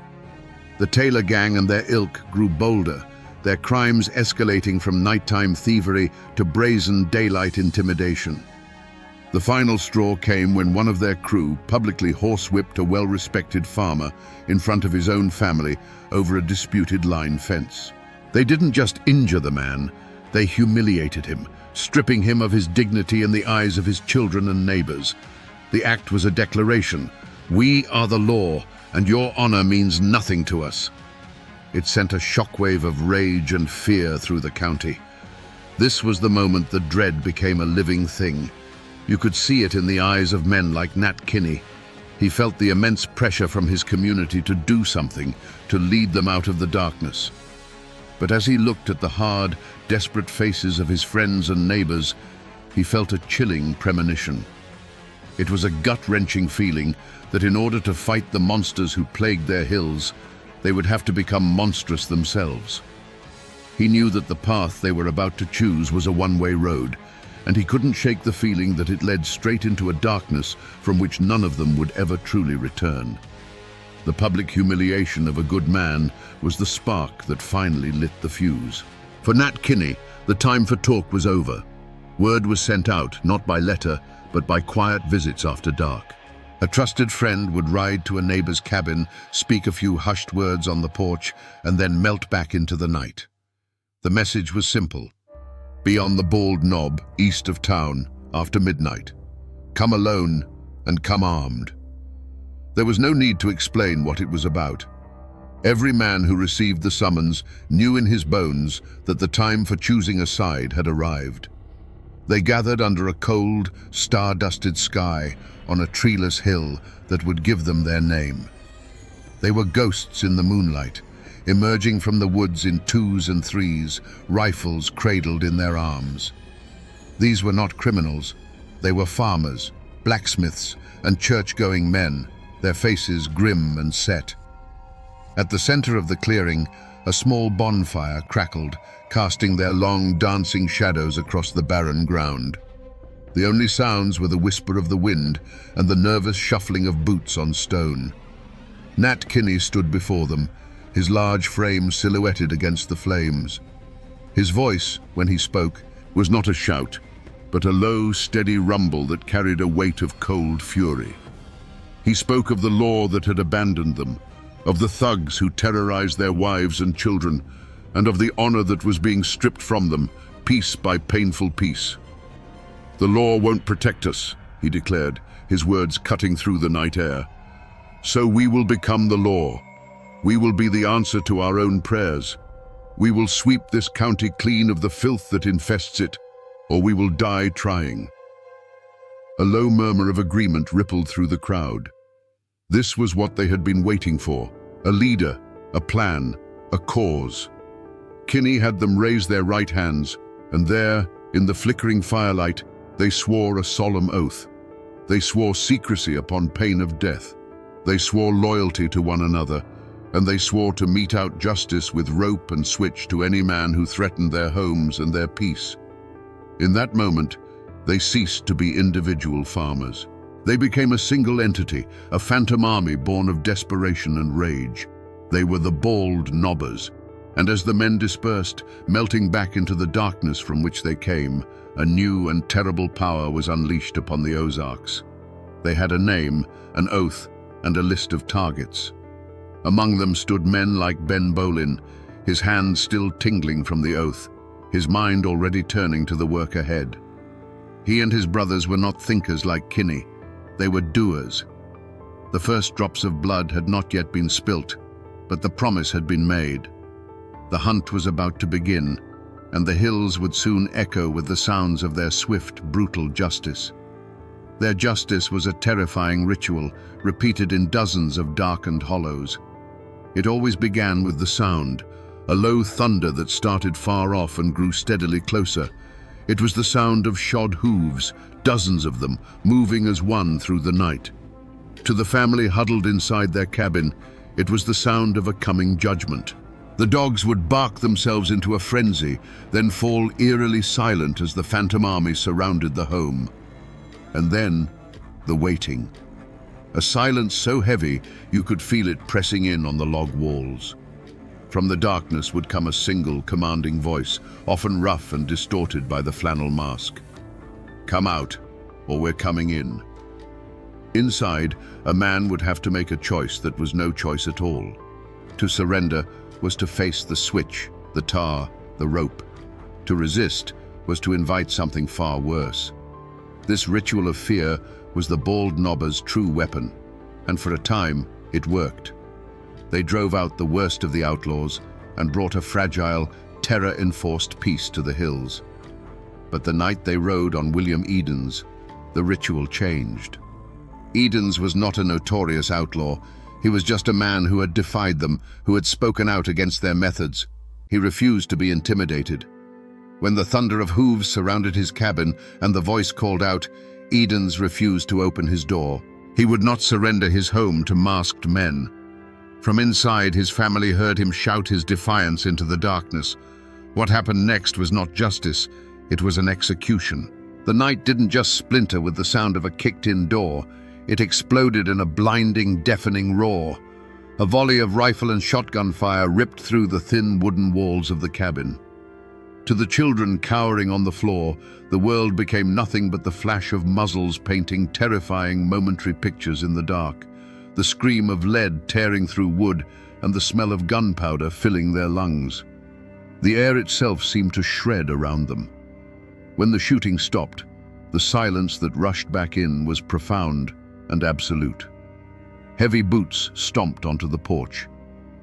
The Taylor gang and their ilk grew bolder, their crimes escalating from nighttime thievery to brazen daylight intimidation. The final straw came when one of their crew publicly horsewhipped a well-respected farmer in front of his own family over a disputed line fence. They didn't just injure the man, they humiliated him, stripping him of his dignity in the eyes of his children and neighbors. The act was a declaration. We are the law, and your honor means nothing to us. It sent a shockwave of rage and fear through the county. This was the moment that dread became a living thing. You could see it in the eyes of men like Nat Kinney. He felt the immense pressure from his community to do something, to lead them out of the darkness. But as he looked at the hard, desperate faces of his friends and neighbors, he felt a chilling premonition. It was a gut-wrenching feeling that in order to fight the monsters who plagued their hills, they would have to become monstrous themselves. He knew that the path they were about to choose was a one-way road, and he couldn't shake the feeling that it led straight into a darkness from which none of them would ever truly return. The public humiliation of a good man was the spark that finally lit the fuse. For Nat Kinney, the time for talk was over. Word was sent out, not by letter, but by quiet visits after dark. A trusted friend would ride to a neighbor's cabin, speak a few hushed words on the porch, and then melt back into the night. The message was simple. Be on the Bald Knob, east of town, after midnight. Come alone, and come armed. There was no need to explain what it was about. Every man who received the summons knew in his bones that the time for choosing a side had arrived. They gathered under a cold, star-dusted sky on a treeless hill that would give them their name. They were ghosts in the moonlight, emerging from the woods in twos and threes, rifles cradled in their arms. These were not criminals. They were farmers, blacksmiths, and church-going men, their faces grim and set. At the center of the clearing, a small bonfire crackled, casting their long, dancing shadows across the barren ground. The only sounds were the whisper of the wind and the nervous shuffling of boots on stone. Nat Kinney stood before them, his large frame silhouetted against the flames. His voice, when he spoke, was not a shout, but a low, steady rumble that carried a weight of cold fury. He spoke of the law that had abandoned them, of the thugs who terrorized their wives and children, and of the honor that was being stripped from them, piece by painful piece. The law won't protect us, he declared, his words cutting through the night air. So we will become the law. We will be the answer to our own prayers. We will sweep this county clean of the filth that infests it, or we will die trying. A low murmur of agreement rippled through the crowd. This was what they had been waiting for, a leader, a plan, a cause. Kinney had them raise their right hands, and there, in the flickering firelight, they swore a solemn oath. They swore secrecy upon pain of death. They swore loyalty to one another, and they swore to mete out justice with rope and switch to any man who threatened their homes and their peace. In that moment, they ceased to be individual farmers. They became a single entity, a phantom army born of desperation and rage. They were the Bald Knobbers, and as the men dispersed, melting back into the darkness from which they came, a new and terrible power was unleashed upon the Ozarks. They had a name, an oath, and a list of targets. Among them stood men like Ben Bolin, his hands still tingling from the oath, his mind already turning to the work ahead. He and his brothers were not thinkers like Kinney. They were doers. The first drops of blood had not yet been spilt, but the promise had been made. The hunt was about to begin, and the hills would soon echo with the sounds of their swift, brutal justice. Their justice was a terrifying ritual, repeated in dozens of darkened hollows. It always began with the sound, a low thunder that started far off and grew steadily closer. It was the sound of shod hooves, dozens of them, moving as one through the night. To the family huddled inside their cabin, it was the sound of a coming judgment. The dogs would bark themselves into a frenzy, then fall eerily silent as the phantom army surrounded the home. And then, the waiting. A silence so heavy you could feel it pressing in on the log walls. From the darkness would come a single, commanding voice, often rough and distorted by the flannel mask. "Come out, or we're coming in." Inside, a man would have to make a choice that was no choice at all. To surrender was to face the switch, the tar, the rope. To resist was to invite something far worse. This ritual of fear was the Bald Knobbers' true weapon, and for a time, it worked. They drove out the worst of the outlaws and brought a fragile, terror-enforced peace to the hills. But the night they rode on William Edens, the ritual changed. Edens was not a notorious outlaw. He was just a man who had defied them, who had spoken out against their methods. He refused to be intimidated. When the thunder of hooves surrounded his cabin and the voice called out, Edens refused to open his door. He would not surrender his home to masked men. From inside, his family heard him shout his defiance into the darkness. What happened next was not justice, it was an execution. The night didn't just splinter with the sound of a kicked-in door. It exploded in a blinding, deafening roar. A volley of rifle and shotgun fire ripped through the thin wooden walls of the cabin. To the children cowering on the floor, the world became nothing but the flash of muzzles painting terrifying momentary pictures in the dark, the scream of lead tearing through wood, and the smell of gunpowder filling their lungs. The air itself seemed to shred around them. When the shooting stopped, the silence that rushed back in was profound and absolute. Heavy boots stomped onto the porch.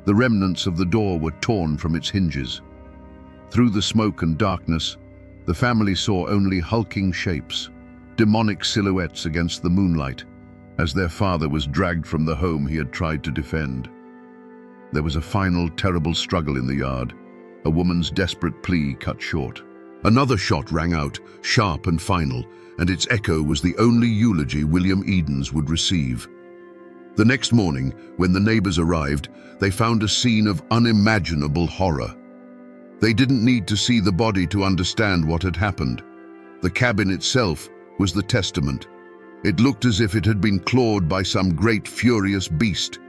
The remnants of the door were torn from its hinges. Through the smoke and darkness, the family saw only hulking shapes, demonic silhouettes against the moonlight, as their father was dragged from the home he had tried to defend. There was a final, terrible struggle in the yard, a woman's desperate plea cut short. Another shot rang out, sharp and final, and its echo was the only eulogy William Edens would receive. The next morning, when the neighbors arrived, they found a scene of unimaginable horror. They didn't need to see the body to understand what had happened. The cabin itself was the testament. It looked as if it had been clawed by some great furious beast.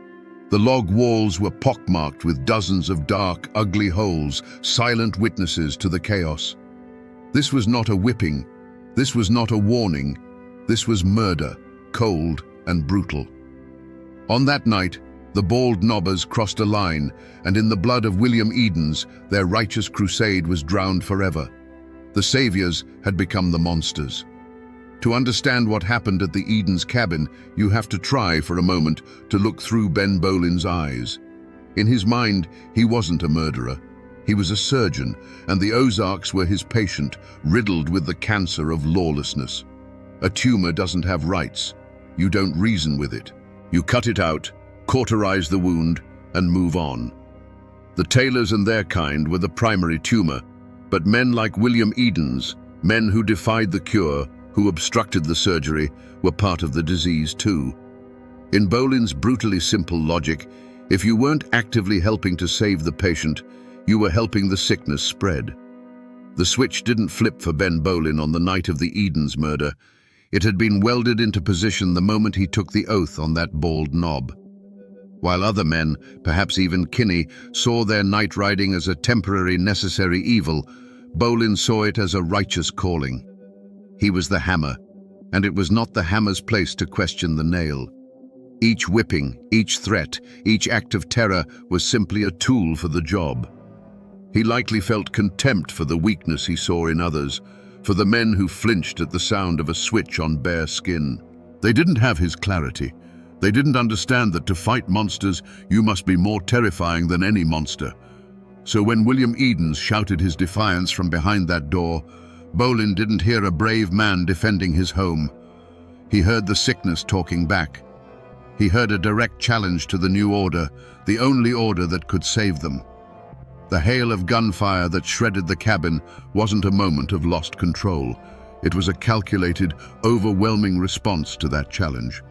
The log walls were pockmarked with dozens of dark, ugly holes, silent witnesses to the chaos. This was not a whipping. This was not a warning. This was murder, cold and brutal. On that night, the Bald Knobbers crossed a line, and in the blood of William Edens, their righteous crusade was drowned forever. The saviors had become the monsters. To understand what happened at the Edens cabin, you have to try for a moment to look through Ben Bolin's eyes. In his mind, he wasn't a murderer. He was a surgeon, and the Ozarks were his patient, riddled with the cancer of lawlessness. A tumor doesn't have rights. You don't reason with it. You cut it out, cauterize the wound, and move on. The tailors and their kind were the primary tumor, but men like William Edens, men who defied the cure, who obstructed the surgery, were part of the disease too. In Bolin's brutally simple logic, if you weren't actively helping to save the patient, you were helping the sickness spread. The switch didn't flip for Ben Bolin on the night of the Edens murder. It had been welded into position the moment he took the oath on that bald knob. While other men, perhaps even Kinney, saw their night riding as a temporary necessary evil, Bolin saw it as a righteous calling. He was the hammer, and it was not the hammer's place to question the nail. Each whipping, each threat, each act of terror was simply a tool for the job. He likely felt contempt for the weakness he saw in others, for the men who flinched at the sound of a switch on bare skin. They didn't have his clarity. They didn't understand that to fight monsters, you must be more terrifying than any monster. So when William Edens shouted his defiance from behind that door, Bolin didn't hear a brave man defending his home. He heard the sickness talking back. He heard a direct challenge to the new order, the only order that could save them. The hail of gunfire that shredded the cabin wasn't a moment of lost control. It was a calculated, overwhelming response to that challenge.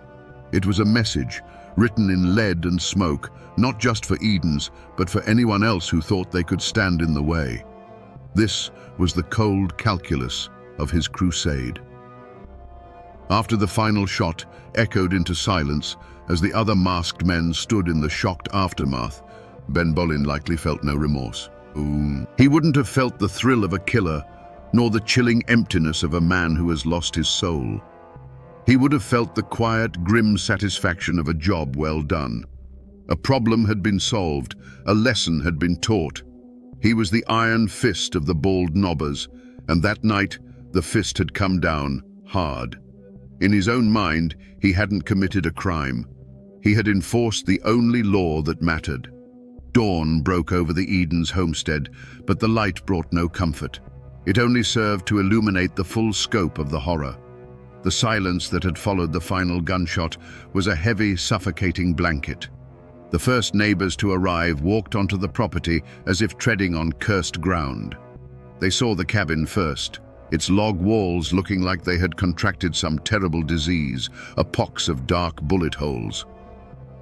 It was a message, written in lead and smoke, not just for Edens, but for anyone else who thought they could stand in the way. This was the cold calculus of his crusade. After the final shot echoed into silence, as the other masked men stood in the shocked aftermath, Ben Bolin likely felt no remorse. He wouldn't have felt the thrill of a killer, nor the chilling emptiness of a man who has lost his soul. He would have felt the quiet, grim satisfaction of a job well done. A problem had been solved, a lesson had been taught. He was the iron fist of the bald knobbers, and that night the fist had come down hard. In his own mind, he hadn't committed a crime. He had enforced the only law that mattered. Dawn broke over the Edens homestead, but the light brought no comfort. It only served to illuminate the full scope of the horror. The silence that had followed the final gunshot was a heavy, suffocating blanket. The first neighbors to arrive walked onto the property as if treading on cursed ground. They saw the cabin first, its log walls looking like they had contracted some terrible disease, a pox of dark bullet holes.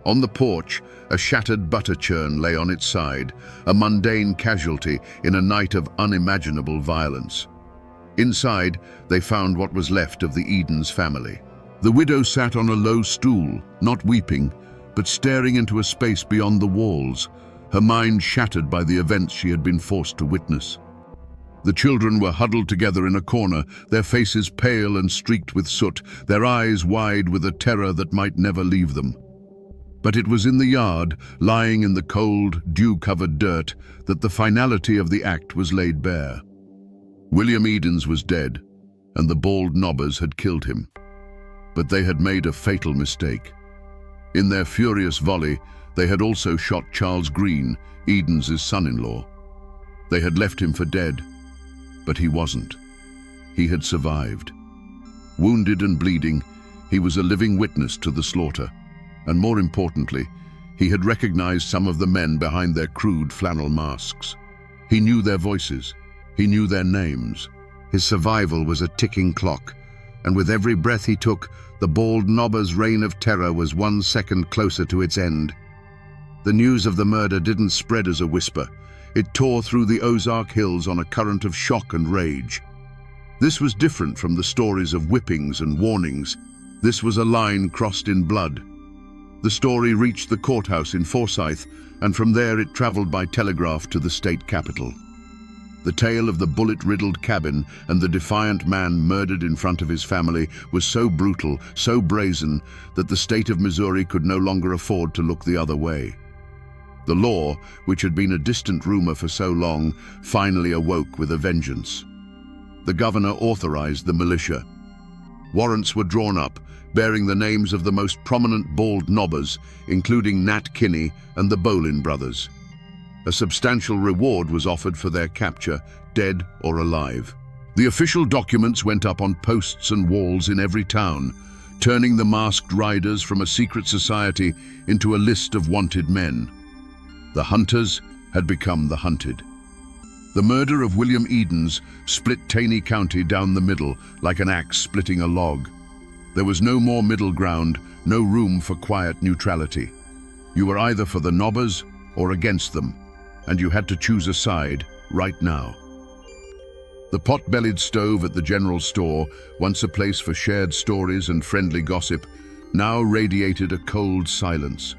On the porch, a shattered butter churn lay on its side, a mundane casualty in a night of unimaginable violence. Inside, they found what was left of the Edens family. The widow sat on a low stool, not weeping, but staring into a space beyond the walls, her mind shattered by the events she had been forced to witness. The children were huddled together in a corner, their faces pale and streaked with soot, their eyes wide with a terror that might never leave them. But it was in the yard, lying in the cold, dew-covered dirt, that the finality of the act was laid bare. William Edens was dead, and the bald knobbers had killed him. But they had made a fatal mistake. In their furious volley, they had also shot Charles Green, Edens' son-in-law. They had left him for dead, but he wasn't. He had survived. Wounded and bleeding, he was a living witness to the slaughter. And more importantly, he had recognized some of the men behind their crude flannel masks. He knew their voices. He knew their names. His survival was a ticking clock, and with every breath he took, the bald knobber's reign of terror was 1 second closer to its end. The news of the murder didn't spread as a whisper. It tore through the Ozark Hills on a current of shock and rage. This was different from the stories of whippings and warnings. This was a line crossed in blood. The story reached the courthouse in Forsyth, and from there it traveled by telegraph to the state capitol. The tale of the bullet-riddled cabin and the defiant man murdered in front of his family was so brutal, so brazen, that the state of Missouri could no longer afford to look the other way. The law, which had been a distant rumor for so long, finally awoke with a vengeance. The governor authorized the militia. Warrants were drawn up, bearing the names of the most prominent bald knobbers, including Nat Kinney and the Bolin brothers. A substantial reward was offered for their capture, dead or alive. The official documents went up on posts and walls in every town, turning the masked riders from a secret society into a list of wanted men. The hunters had become the hunted. The murder of William Edens split Taney County down the middle like an axe splitting a log. There was no more middle ground, no room for quiet neutrality. You were either for the Nobbers or against them, and you had to choose a side right now. The pot-bellied stove at the general store, once a place for shared stories and friendly gossip, now radiated a cold silence.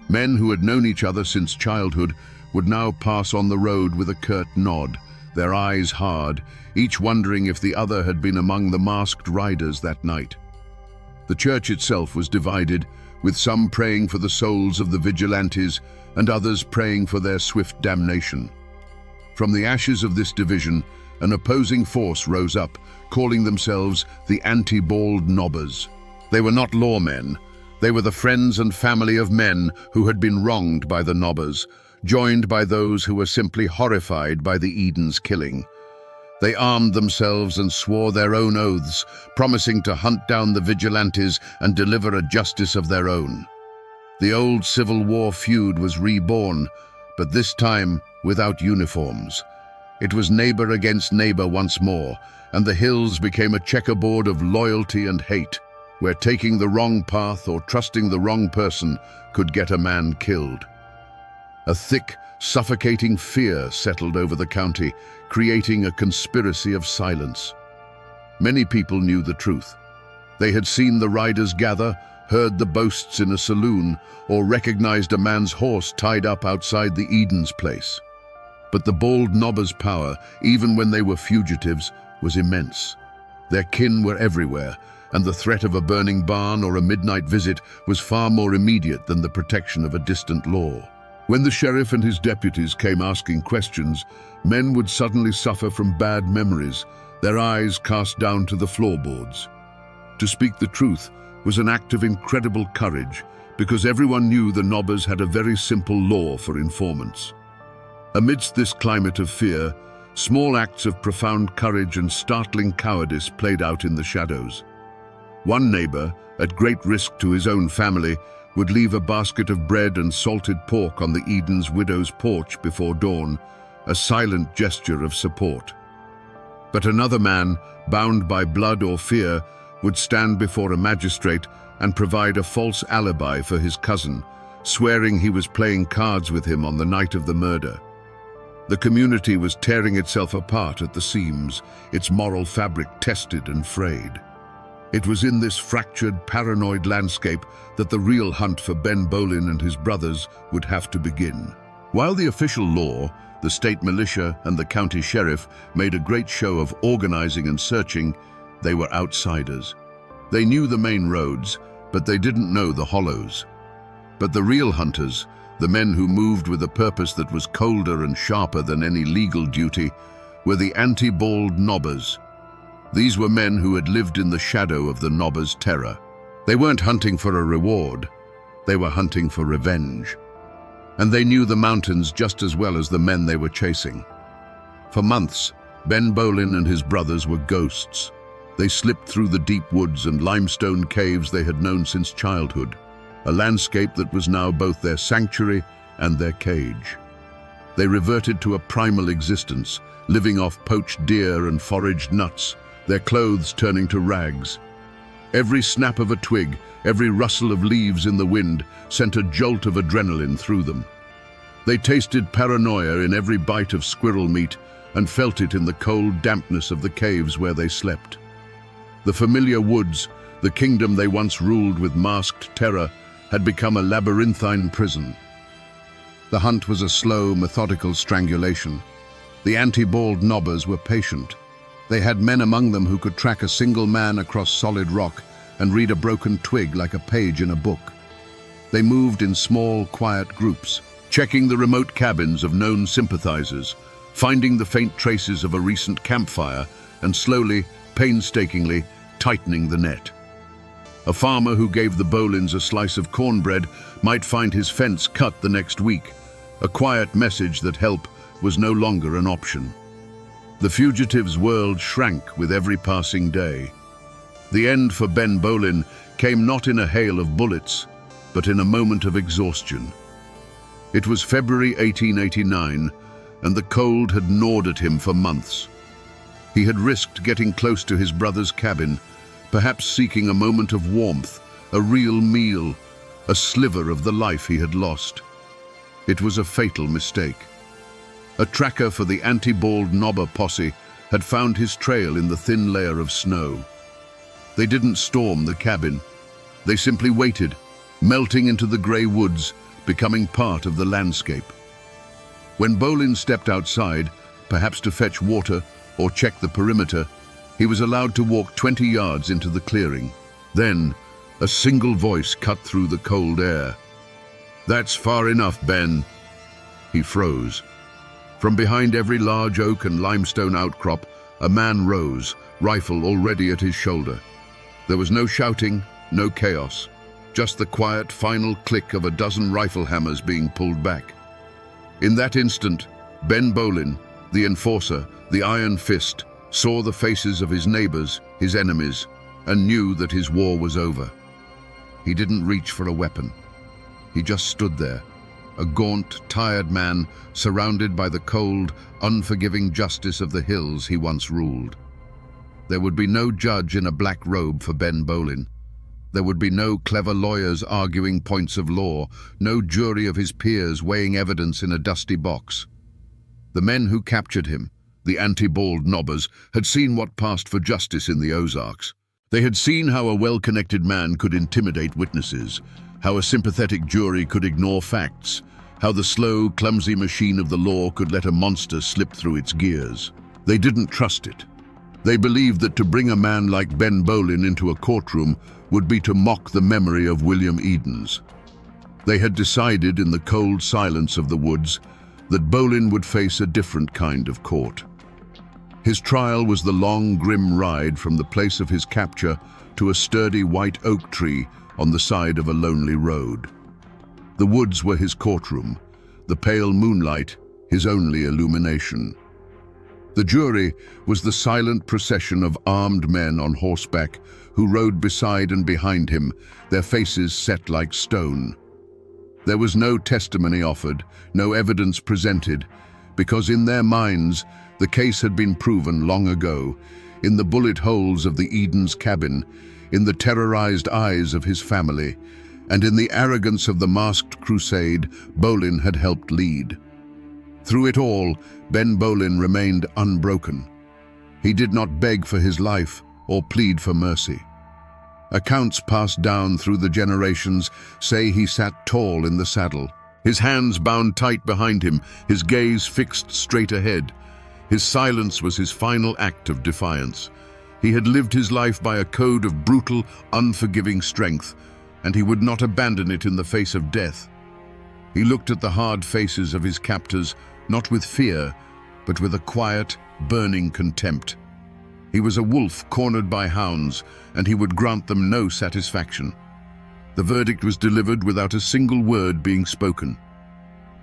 Men who had known each other since childhood would now pass on the road with a curt nod, their eyes hard, each wondering if the other had been among the masked riders that night. The church itself was divided, with some praying for the souls of the vigilantes and others praying for their swift damnation. From the ashes of this division, an opposing force rose up, calling themselves the anti-bald Nobbers. They were not lawmen. They were the friends and family of men who had been wronged by the Nobbers, joined by those who were simply horrified by the Edens killing. They armed themselves and swore their own oaths, promising to hunt down the vigilantes and deliver a justice of their own. The old Civil War feud was reborn, but this time without uniforms. It was neighbor against neighbor once more, and the hills became a checkerboard of loyalty and hate, where taking the wrong path or trusting the wrong person could get a man killed. A thick, suffocating fear settled over the county, creating a conspiracy of silence. Many people knew the truth. They had seen the riders gather, heard the boasts in a saloon, or recognized a man's horse tied up outside the Edens place. But the bald Nobbers' power, even when they were fugitives, was immense. Their kin were everywhere, and the threat of a burning barn or a midnight visit was far more immediate than the protection of a distant law. When the sheriff and his deputies came asking questions, men would suddenly suffer from bad memories, their eyes cast down to the floorboards. To speak the truth was an act of incredible courage, because everyone knew the Nobbers had a very simple law for informants. Amidst this climate of fear, small acts of profound courage and startling cowardice played out in the shadows. One neighbor, at great risk to his own family, would leave a basket of bread and salted pork on the Edens widow's porch before dawn, a silent gesture of support. But another man, bound by blood or fear, would stand before a magistrate and provide a false alibi for his cousin, swearing he was playing cards with him on the night of the murder. The community was tearing itself apart at the seams, its moral fabric tested and frayed. It was in this fractured, paranoid landscape that the real hunt for Ben Bolin and his brothers would have to begin. While the official law, the state militia, and the county sheriff made a great show of organizing and searching, they were outsiders. They knew the main roads, but they didn't know the hollows. But the real hunters, the men who moved with a purpose that was colder and sharper than any legal duty, were the anti-bald Nobbers. These were men who had lived in the shadow of the Nobbers' terror. They weren't hunting for a reward, they were hunting for revenge. And they knew the mountains just as well as the men they were chasing. For months, Ben Bolin and his brothers were ghosts. They slipped through the deep woods and limestone caves they had known since childhood, a landscape that was now both their sanctuary and their cage. They reverted to a primal existence, living off poached deer and foraged nuts, their clothes turning to rags. Every snap of a twig, every rustle of leaves in the wind sent a jolt of adrenaline through them. They tasted paranoia in every bite of squirrel meat and felt it in the cold dampness of the caves where they slept. The familiar woods, the kingdom they once ruled with masked terror, had become a labyrinthine prison. The hunt was a slow, methodical strangulation. The anti-bald Nobbers were patient. They had men among them who could track a single man across solid rock and read a broken twig like a page in a book. They moved in small, quiet groups, checking the remote cabins of known sympathizers, finding the faint traces of a recent campfire, and slowly, painstakingly, tightening the net. A farmer who gave the Bolins a slice of cornbread might find his fence cut the next week, a quiet message that help was no longer an option. The fugitive's world shrank with every passing day. The end for Ben Bolin came not in a hail of bullets, but in a moment of exhaustion. It was February 1889, and the cold had gnawed at him for months. He had risked getting close to his brother's cabin, perhaps seeking a moment of warmth, a real meal, a sliver of the life he had lost. It was a fatal mistake. A tracker for the anti-bald knobber posse had found his trail in the thin layer of snow. They didn't storm the cabin. They simply waited, melting into the grey woods, becoming part of the landscape. When Bolin stepped outside, perhaps to fetch water or check the perimeter, he was allowed to walk 20 yards into the clearing. Then, a single voice cut through the cold air. "That's far enough, Ben." He froze. From behind every large oak and limestone outcrop, a man rose, rifle already at his shoulder. There was no shouting, no chaos, just the quiet final click of a dozen rifle hammers being pulled back. In that instant, Ben Bolin, the enforcer, the Iron Fist, saw the faces of his neighbors, his enemies, and knew that his war was over. He didn't reach for a weapon. He just stood there, a gaunt, tired man surrounded by the cold, unforgiving justice of the hills he once ruled. There would be no judge in a black robe for Ben Bolin. There would be no clever lawyers arguing points of law, no jury of his peers weighing evidence in a dusty box. The men who captured him, the anti-bald knobbers, had seen what passed for justice in the Ozarks. They had seen how a well-connected man could intimidate witnesses, how a sympathetic jury could ignore facts, how the slow, clumsy machine of the law could let a monster slip through its gears. They didn't trust it. They believed that to bring a man like Ben Bolin into a courtroom would be to mock the memory of William Edens. They had decided in the cold silence of the woods that Bolin would face a different kind of court. His trial was the long, grim ride from the place of his capture to a sturdy white oak tree on the side of a lonely road. The woods were his courtroom, the pale moonlight his only illumination. The jury was the silent procession of armed men on horseback who rode beside and behind him, their faces set like stone. There was no testimony offered, no evidence presented, because in their minds the case had been proven long ago, in the bullet holes of the Edens cabin, in the terrorized eyes of his family, and in the arrogance of the masked crusade Bolin had helped lead. Through it all, Ben Bolin remained unbroken. He did not beg for his life or plead for mercy. Accounts passed down through the generations say he sat tall in the saddle, his hands bound tight behind him, his gaze fixed straight ahead. His silence was his final act of defiance. He had lived his life by a code of brutal, unforgiving strength, and he would not abandon it in the face of death. He looked at the hard faces of his captors, not with fear, but with a quiet, burning contempt. He was a wolf cornered by hounds, and he would grant them no satisfaction. The verdict was delivered without a single word being spoken.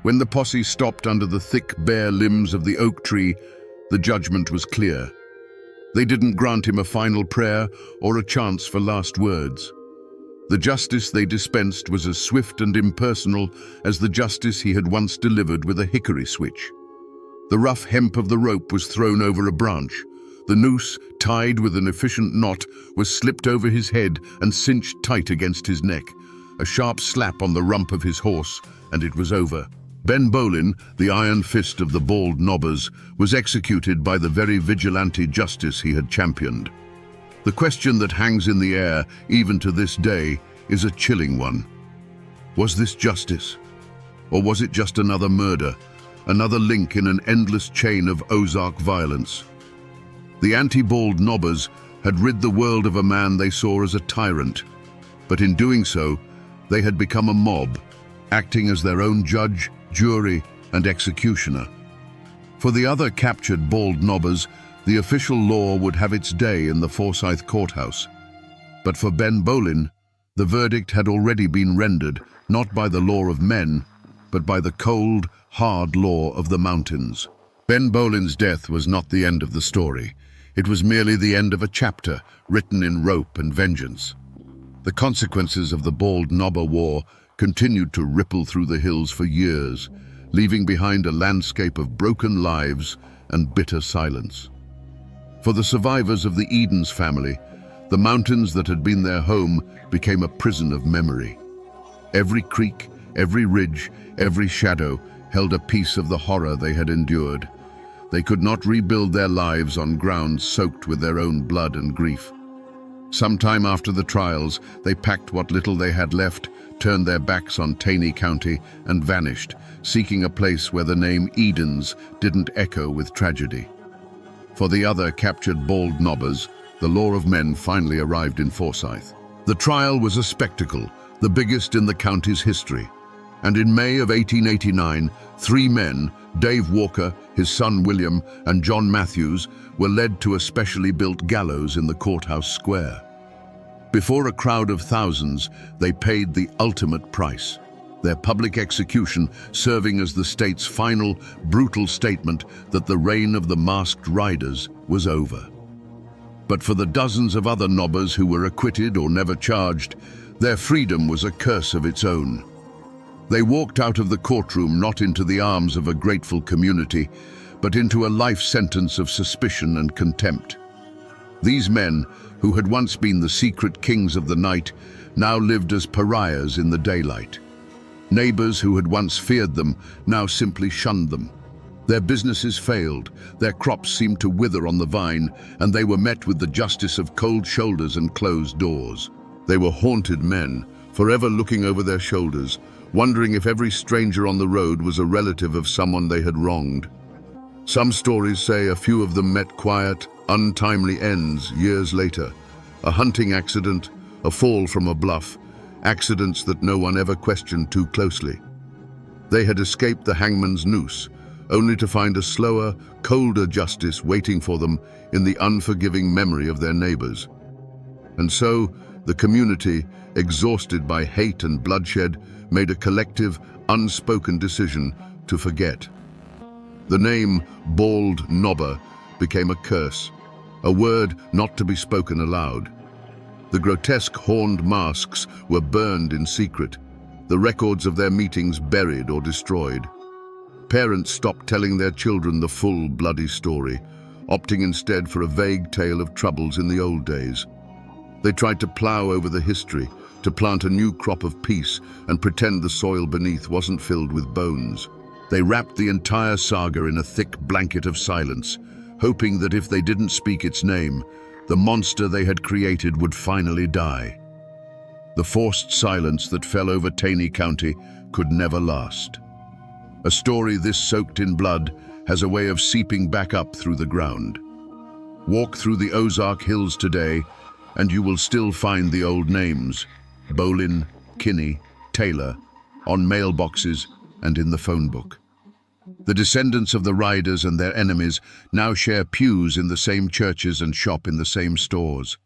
When the posse stopped under the thick, bare limbs of the oak tree, the judgment was clear. They didn't grant him a final prayer or a chance for last words. The justice they dispensed was as swift and impersonal as the justice he had once delivered with a hickory switch. The rough hemp of the rope was thrown over a branch. The noose, tied with an efficient knot, was slipped over his head and cinched tight against his neck. A sharp slap on the rump of his horse, and it was over. Ben Bolin, the Iron Fist of the bald knobbers, was executed by the very vigilante justice he had championed. The question that hangs in the air, even to this day, is a chilling one. Was this justice? Or was it just another murder, another link in an endless chain of Ozark violence? The anti-bald knobbers had rid the world of a man they saw as a tyrant, but in doing so, they had become a mob, acting as their own judge, jury, and executioner. For the other captured bald knobbers, the official law would have its day in the Forsyth courthouse. But for Ben Bolin, the verdict had already been rendered, not by the law of men, but by the cold, hard law of the mountains. Ben Bolin's death was not the end of the story. It was merely the end of a chapter written in rope and vengeance. The consequences of the bald knobber war continued to ripple through the hills for years, leaving behind a landscape of broken lives and bitter silence. For the survivors of the Edens family, the mountains that had been their home became a prison of memory. Every creek, every ridge, every shadow held a piece of the horror they had endured. They could not rebuild their lives on ground soaked with their own blood and grief. Sometime after the trials, they packed what little they had left, turned their backs on Taney County, and vanished, seeking a place where the name Edens didn't echo with tragedy. For the other captured bald nobbers, the law of men finally arrived in Forsyth. The trial was a spectacle, the biggest in the county's history. And in May of 1889, 3 men, Dave Walker, his son William, and John Matthews, were led to a specially built gallows in the courthouse square. Before a crowd of thousands, they paid the ultimate price, their public execution serving as the state's final, brutal statement that the reign of the masked riders was over. But for the dozens of other nobbers who were acquitted or never charged, their freedom was a curse of its own. They walked out of the courtroom not into the arms of a grateful community, but into a life sentence of suspicion and contempt. These men, who had once been the secret kings of the night, now lived as pariahs in the daylight. Neighbors who had once feared them now simply shunned them. Their businesses failed, their crops seemed to wither on the vine, and they were met with the justice of cold shoulders and closed doors. They were haunted men, forever looking over their shoulders, wondering if every stranger on the road was a relative of someone they had wronged. Some stories say a few of them met quiet, untimely ends years later. A hunting accident, a fall from a bluff, accidents that no one ever questioned too closely. They had escaped the hangman's noose, only to find a slower, colder justice waiting for them in the unforgiving memory of their neighbors. And so, the community, exhausted by hate and bloodshed, made a collective, unspoken decision to forget. The name Bald Nobber became a curse, a word not to be spoken aloud. The grotesque horned masks were burned in secret, the records of their meetings buried or destroyed. Parents stopped telling their children the full bloody story, opting instead for a vague tale of troubles in the old days. They tried to plow over the history, to plant a new crop of peace and pretend the soil beneath wasn't filled with bones. They wrapped the entire saga in a thick blanket of silence, hoping that if they didn't speak its name, the monster they had created would finally die. The forced silence that fell over Taney County could never last. A story this soaked in blood has a way of seeping back up through the ground. Walk through the Ozark Hills today, and you will still find the old names, Bolin, Kinney, Taylor, on mailboxes and in the phone book. The descendants of the riders and their enemies now share pews in the same churches and shop in the same stores.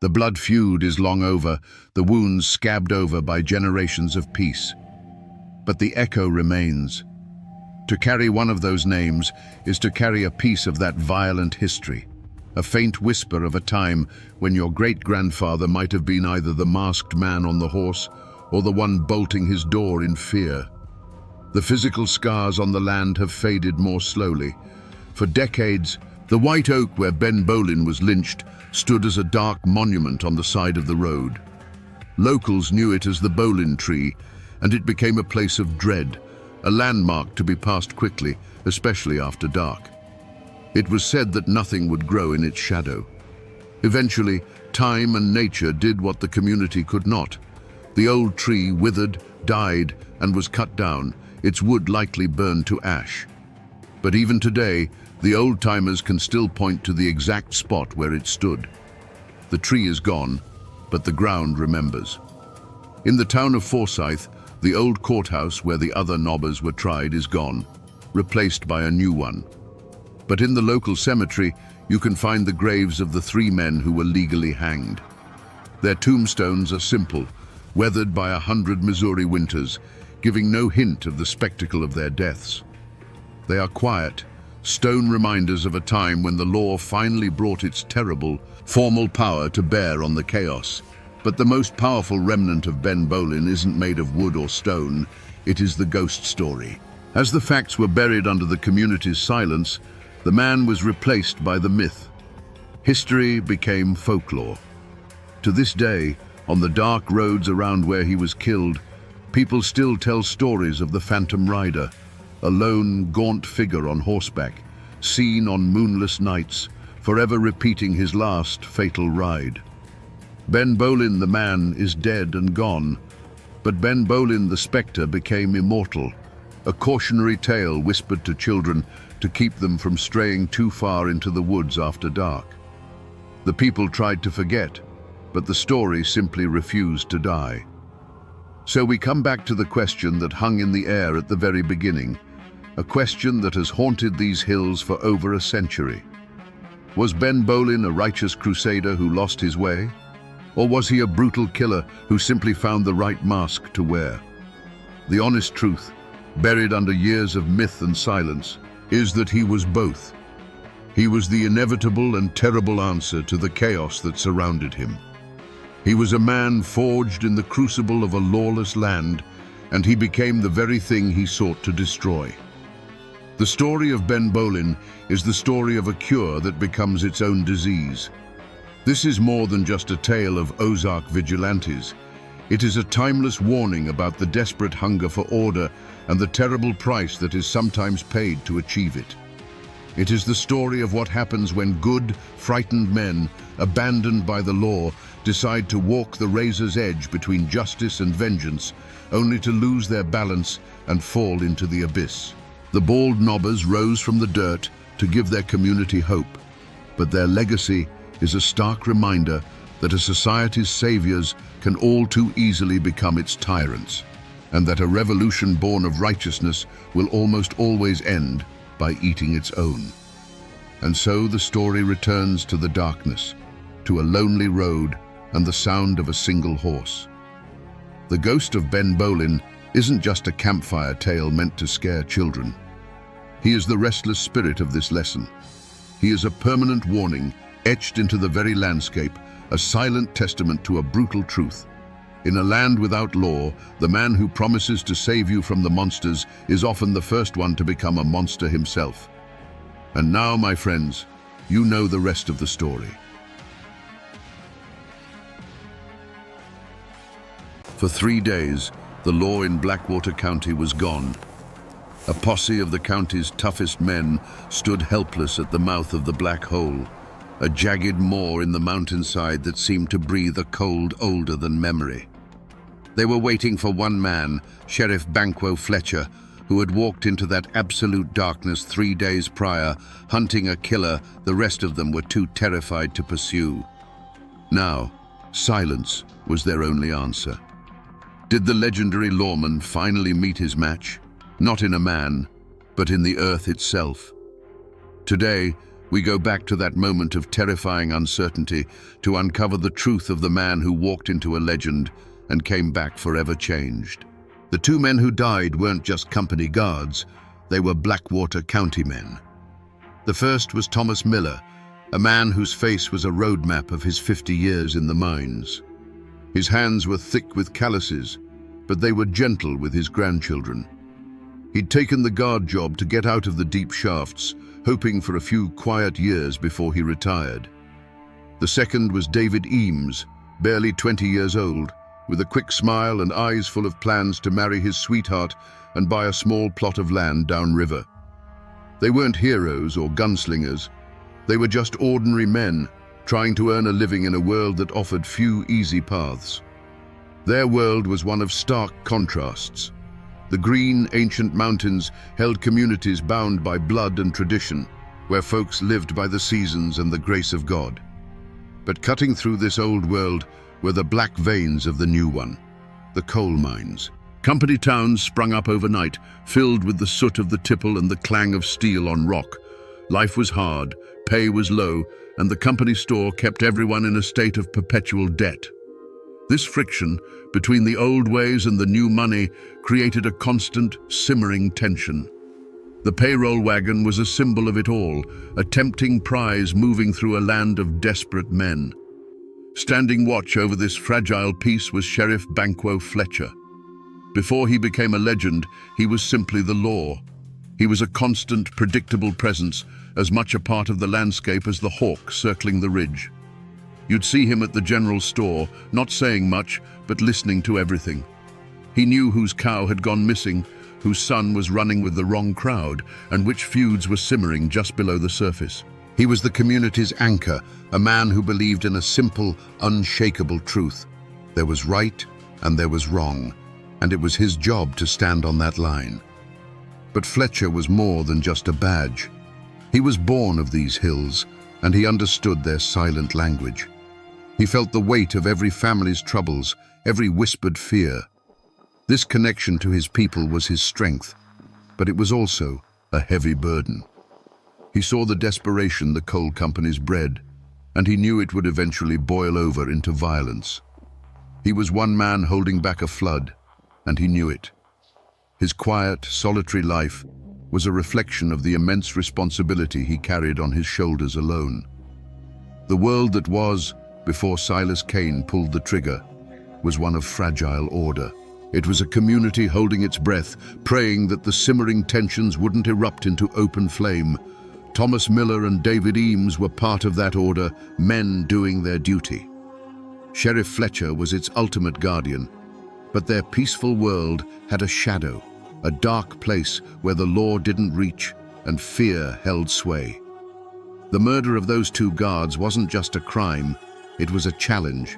The blood feud is long over, the wounds scabbed over by generations of peace. But the echo remains. To carry one of those names is to carry a piece of that violent history, a faint whisper of a time when your great-grandfather might have been either the masked man on the horse or the one bolting his door in fear. The physical scars on the land have faded more slowly. For decades, the white oak where Ben Bolin was lynched stood as a dark monument on the side of the road. Locals knew it as the Bolin tree, and it became a place of dread, a landmark to be passed quickly, especially after dark. It was said that nothing would grow in its shadow. Eventually, time and nature did what the community could not. The old tree withered, died, and was cut down, its wood likely burned to ash. But even today, the old-timers can still point to the exact spot where it stood. The tree is gone, but the ground remembers. In the town of Forsyth, the old courthouse where the other nobbers were tried is gone, replaced by a new one. But in the local cemetery, you can find the graves of the 3 men who were legally hanged. Their tombstones are simple, weathered by 100 Missouri winters, giving no hint of the spectacle of their deaths. They are quiet, stone reminders of a time when the law finally brought its terrible, formal power to bear on the chaos. But the most powerful remnant of Ben Bolin isn't made of wood or stone, it is the ghost story. As the facts were buried under the community's silence, the man was replaced by the myth. History became folklore. To this day, on the dark roads around where he was killed, people still tell stories of the Phantom Rider, a lone, gaunt figure on horseback, seen on moonless nights, forever repeating his last fatal ride. Ben Bolin the man is dead and gone, but Ben Bolin the spectre became immortal, a cautionary tale whispered to children to keep them from straying too far into the woods after dark. The people tried to forget, but the story simply refused to die. So we come back to the question that hung in the air at the very beginning, a question that has haunted these hills for over a century. Was Ben Bolin a righteous crusader who lost his way? Or was he a brutal killer who simply found the right mask to wear? The honest truth, buried under years of myth and silence, is that he was both. He was the inevitable and terrible answer to the chaos that surrounded him. He was a man forged in the crucible of a lawless land, and he became the very thing he sought to destroy. The story of Ben Bolin is the story of a cure that becomes its own disease. This is more than just a tale of Ozark vigilantes. It is a timeless warning about the desperate hunger for order and the terrible price that is sometimes paid to achieve it. It is the story of what happens when good, frightened men, abandoned by the law, decide to walk the razor's edge between justice and vengeance, only to lose their balance and fall into the abyss. The bald knobbers rose from the dirt to give their community hope, but their legacy is a stark reminder that a society's saviors can all too easily become its tyrants, and that a revolution born of righteousness will almost always end by eating its own. And so the story returns to the darkness, to a lonely road and the sound of a single horse. The ghost of Ben Bolin isn't just a campfire tale meant to scare children. He is the restless spirit of this lesson. He is a permanent warning, etched into the very landscape, a silent testament to a brutal truth. In a land without law, the man who promises to save you from the monsters is often the first one to become a monster himself. And now, my friends, you know the rest of the story. For 3 days, the law in Blackwater County was gone. A posse of the county's toughest men stood helpless at the mouth of the black hole, a jagged maw in the mountainside that seemed to breathe a cold older than memory. They were waiting for one man, Sheriff Banquo Fletcher, who had walked into that absolute darkness 3 days prior, hunting a killer the rest of them were too terrified to pursue. Now, silence was their only answer. Did the legendary lawman finally meet his match? Not in a man, but in the earth itself. Today, we go back to that moment of terrifying uncertainty to uncover the truth of the man who walked into a legend and came back forever changed. The 2 men who died weren't just company guards, they were Blackwater County men. The first was Thomas Miller, a man whose face was a roadmap of his 50 years in the mines. His hands were thick with calluses, but they were gentle with his grandchildren. He'd taken the guard job to get out of the deep shafts, hoping for a few quiet years before he retired. The second was David Eames, barely 20 years old, with a quick smile and eyes full of plans to marry his sweetheart and buy a small plot of land downriver. They weren't heroes or gunslingers. They were just ordinary men, trying to earn a living in a world that offered few easy paths. Their world was one of stark contrasts. The green, ancient mountains held communities bound by blood and tradition, where folks lived by the seasons and the grace of God. But cutting through this old world were the black veins of the new one, the coal mines. Company towns sprung up overnight, filled with the soot of the tipple and the clang of steel on rock. Life was hard, pay was low, and the company store kept everyone in a state of perpetual debt. This friction between the old ways and the new money created a constant, simmering tension. The payroll wagon was a symbol of it all, a tempting prize moving through a land of desperate men. Standing watch over this fragile peace was Sheriff Banquo Fletcher. Before he became a legend, he was simply the law. He was a constant, predictable presence, as much a part of the landscape as the hawk circling the ridge. You'd see him at the general store, not saying much, but listening to everything. He knew whose cow had gone missing, whose son was running with the wrong crowd, and which feuds were simmering just below the surface. He was the community's anchor, a man who believed in a simple, unshakable truth. There was right and there was wrong, and it was his job to stand on that line. But Fletcher was more than just a badge. He was born of these hills, and he understood their silent language. He felt the weight of every family's troubles, every whispered fear. This connection to his people was his strength, but it was also a heavy burden. He saw the desperation the coal companies bred, and he knew it would eventually boil over into violence. He was one man holding back a flood, and he knew it. His quiet, solitary life was a reflection of the immense responsibility he carried on his shoulders alone. The world that was, before Silas Kane pulled the trigger, was one of fragile order. It was a community holding its breath, praying that the simmering tensions wouldn't erupt into open flame. Thomas Miller and David Eames were part of that order, men doing their duty. Sheriff Fletcher was its ultimate guardian, but their peaceful world had a shadow, a dark place where the law didn't reach and fear held sway. The murder of those two guards wasn't just a crime, it was a challenge.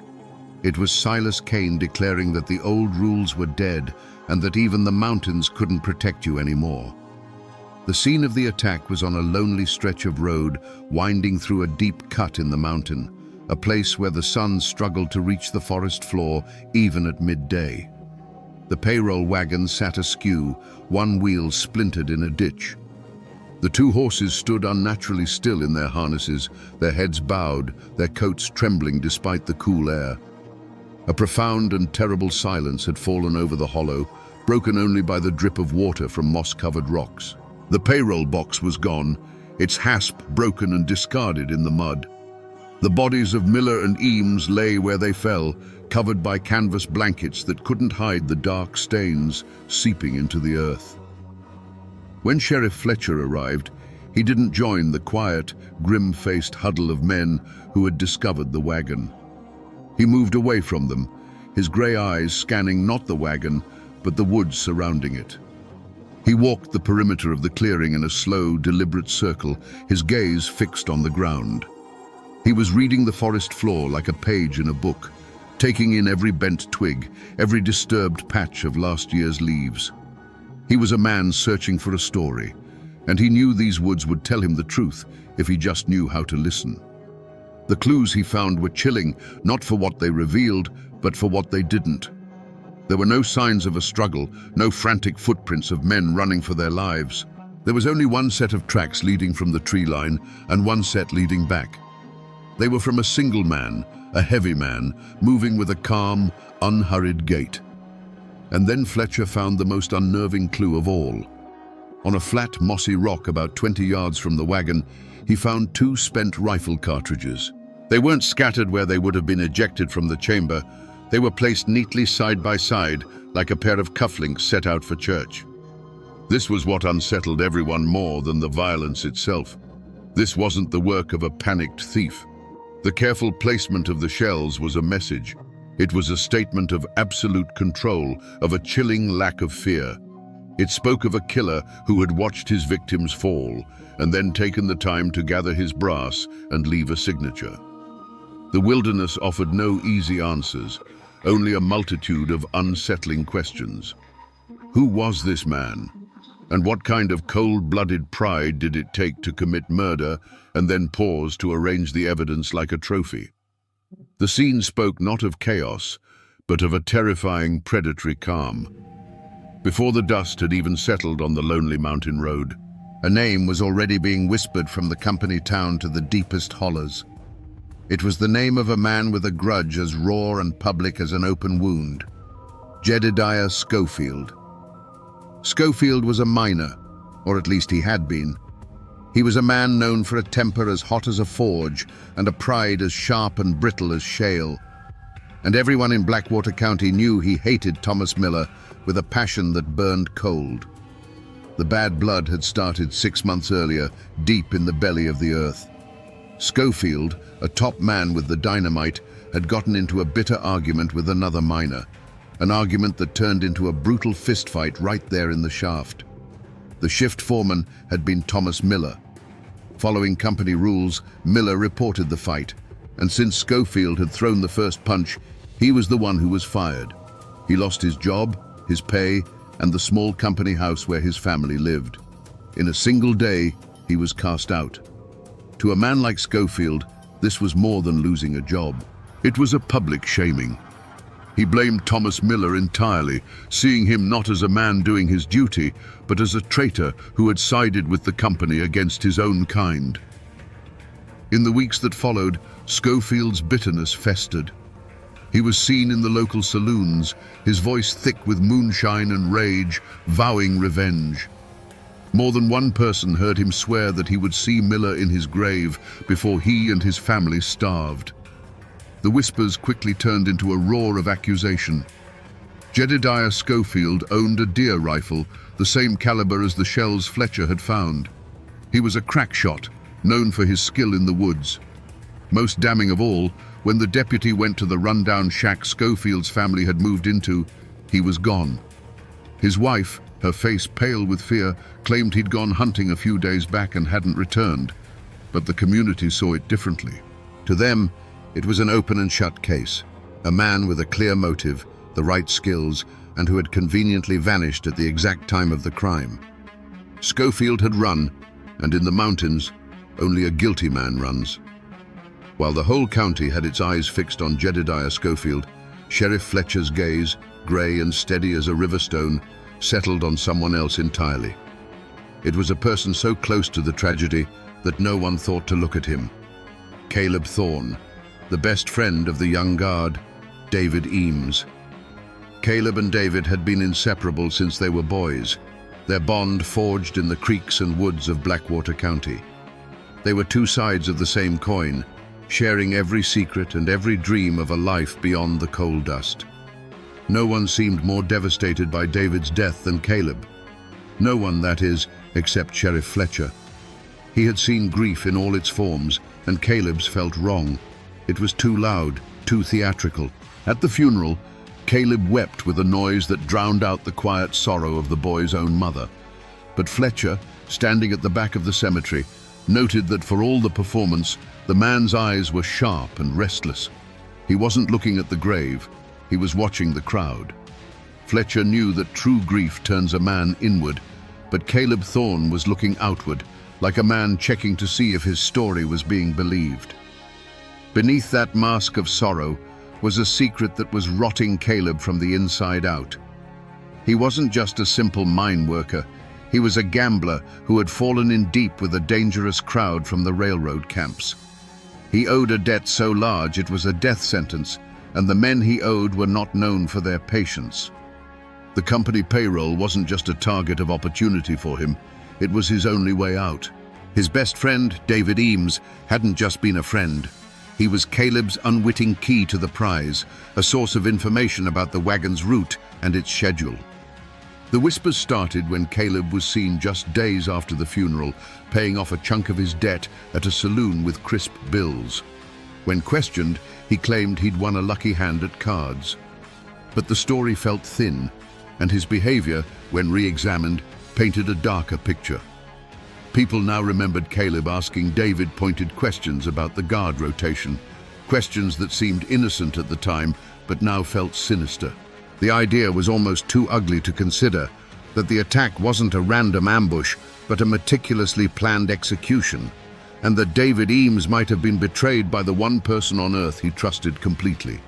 It was Silas Kane declaring that the old rules were dead and that even the mountains couldn't protect you anymore. The scene of the attack was on a lonely stretch of road winding through a deep cut in the mountain, a place where the sun struggled to reach the forest floor even at midday. The payroll wagon sat askew, one wheel splintered in a ditch. The two horses stood unnaturally still in their harnesses, their heads bowed, their coats trembling despite the cool air. A profound and terrible silence had fallen over the hollow, broken only by the drip of water from moss-covered rocks. The payroll box was gone, its hasp broken and discarded in the mud. The bodies of Miller and Eames lay where they fell, covered by canvas blankets that couldn't hide the dark stains seeping into the earth. When Sheriff Fletcher arrived, he didn't join the quiet, grim-faced huddle of men who had discovered the wagon. He moved away from them, his grey eyes scanning not the wagon, but the woods surrounding it. He walked the perimeter of the clearing in a slow, deliberate circle, his gaze fixed on the ground. He was reading the forest floor like a page in a book, taking in every bent twig, every disturbed patch of last year's leaves. He was a man searching for a story, and he knew these woods would tell him the truth if he just knew how to listen. The clues he found were chilling, not for what they revealed, but for what they didn't. There were no signs of a struggle, no frantic footprints of men running for their lives. There was only one set of tracks leading from the tree line and one set leading back. They were from a single man, a heavy man, moving with a calm, unhurried gait. And then Fletcher found the most unnerving clue of all. On a flat, mossy rock about 20 yards from the wagon, he found two spent rifle cartridges. They weren't scattered where they would have been ejected from the chamber. They were placed neatly side by side, like a pair of cufflinks set out for church. This was what unsettled everyone more than the violence itself. This wasn't the work of a panicked thief. The careful placement of the shells was a message. It was a statement of absolute control, of a chilling lack of fear. It spoke of a killer who had watched his victims fall and then taken the time to gather his brass and leave a signature. The wilderness offered no easy answers, only a multitude of unsettling questions. Who was this man? And what kind of cold-blooded pride did it take to commit murder and then pause to arrange the evidence like a trophy? The scene spoke not of chaos, but of a terrifying predatory calm. Before the dust had even settled on the lonely mountain road, a name was already being whispered from the company town to the deepest hollows. It was the name of a man with a grudge as raw and public as an open wound. Jedediah Schofield. Schofield was a miner, or at least he had been. He was a man known for a temper as hot as a forge and a pride as sharp and brittle as shale. And everyone in Blackwater County knew he hated Thomas Miller with a passion that burned cold. The bad blood had started 6 months earlier, deep in the belly of the earth. Schofield, a top man with the dynamite, had gotten into a bitter argument with another miner, an argument that turned into a brutal fistfight right there in the shaft. The shift foreman had been Thomas Miller. Following company rules, Miller reported the fight, and since Schofield had thrown the first punch, he was the one who was fired. He lost his job, his pay, and the small company house where his family lived. In a single day, he was cast out. To a man like Schofield, this was more than losing a job. It was a public shaming. He blamed Thomas Miller entirely, seeing him not as a man doing his duty, but as a traitor who had sided with the company against his own kind. In the weeks that followed, Schofield's bitterness festered. He was seen in the local saloons, his voice thick with moonshine and rage, vowing revenge. More than one person heard him swear that he would see Miller in his grave before he and his family starved. The whispers quickly turned into a roar of accusation. Jedediah Schofield owned a deer rifle, the same caliber as the shells Fletcher had found. He was a crack shot, known for his skill in the woods. Most damning of all, when the deputy went to the rundown shack Schofield's family had moved into, he was gone. His wife, her face pale with fear, claimed he'd gone hunting a few days back and hadn't returned, but the community saw it differently. To them, it was an open and shut case. A man with a clear motive, the right skills, and who had conveniently vanished at the exact time of the crime. Schofield had run, and in the mountains, only a guilty man runs. While the whole county had its eyes fixed on Jedediah Schofield, Sheriff Fletcher's gaze, grey and steady as a river stone, settled on someone else entirely. It was a person so close to the tragedy that no one thought to look at him. Caleb Thorne, the best friend of the young guard, David Eames. Caleb and David had been inseparable since they were boys, their bond forged in the creeks and woods of Blackwater County. They were two sides of the same coin, sharing every secret and every dream of a life beyond the coal dust. No one seemed more devastated by David's death than Caleb. No one, that is, except Sheriff Fletcher. He had seen grief in all its forms, and Caleb's felt wrong. It was too loud, too theatrical. At the funeral, Caleb wept with a noise that drowned out the quiet sorrow of the boy's own mother. But Fletcher, standing at the back of the cemetery, noted that for all the performance, the man's eyes were sharp and restless. He wasn't looking at the grave, he was watching the crowd. Fletcher knew that true grief turns a man inward, but Caleb Thorne was looking outward, like a man checking to see if his story was being believed. Beneath that mask of sorrow was a secret that was rotting Caleb from the inside out. He wasn't just a simple mine worker, he was a gambler who had fallen in deep with a dangerous crowd from the railroad camps. He owed a debt so large it was a death sentence, and the men he owed were not known for their patience. The company payroll wasn't just a target of opportunity for him, it was his only way out. His best friend, David Eames, hadn't just been a friend. He was Caleb's unwitting key to the prize, a source of information about the wagon's route and its schedule. The whispers started when Caleb was seen just days after the funeral, paying off a chunk of his debt at a saloon with crisp bills. When questioned, he claimed he'd won a lucky hand at cards. But the story felt thin, and his behavior, when re-examined, painted a darker picture. People now remembered Caleb asking David pointed questions about the guard rotation, questions that seemed innocent at the time, but now felt sinister. The idea was almost too ugly to consider, that the attack wasn't a random ambush, but a meticulously planned execution, and that David Eames might have been betrayed by the one person on earth he trusted completely.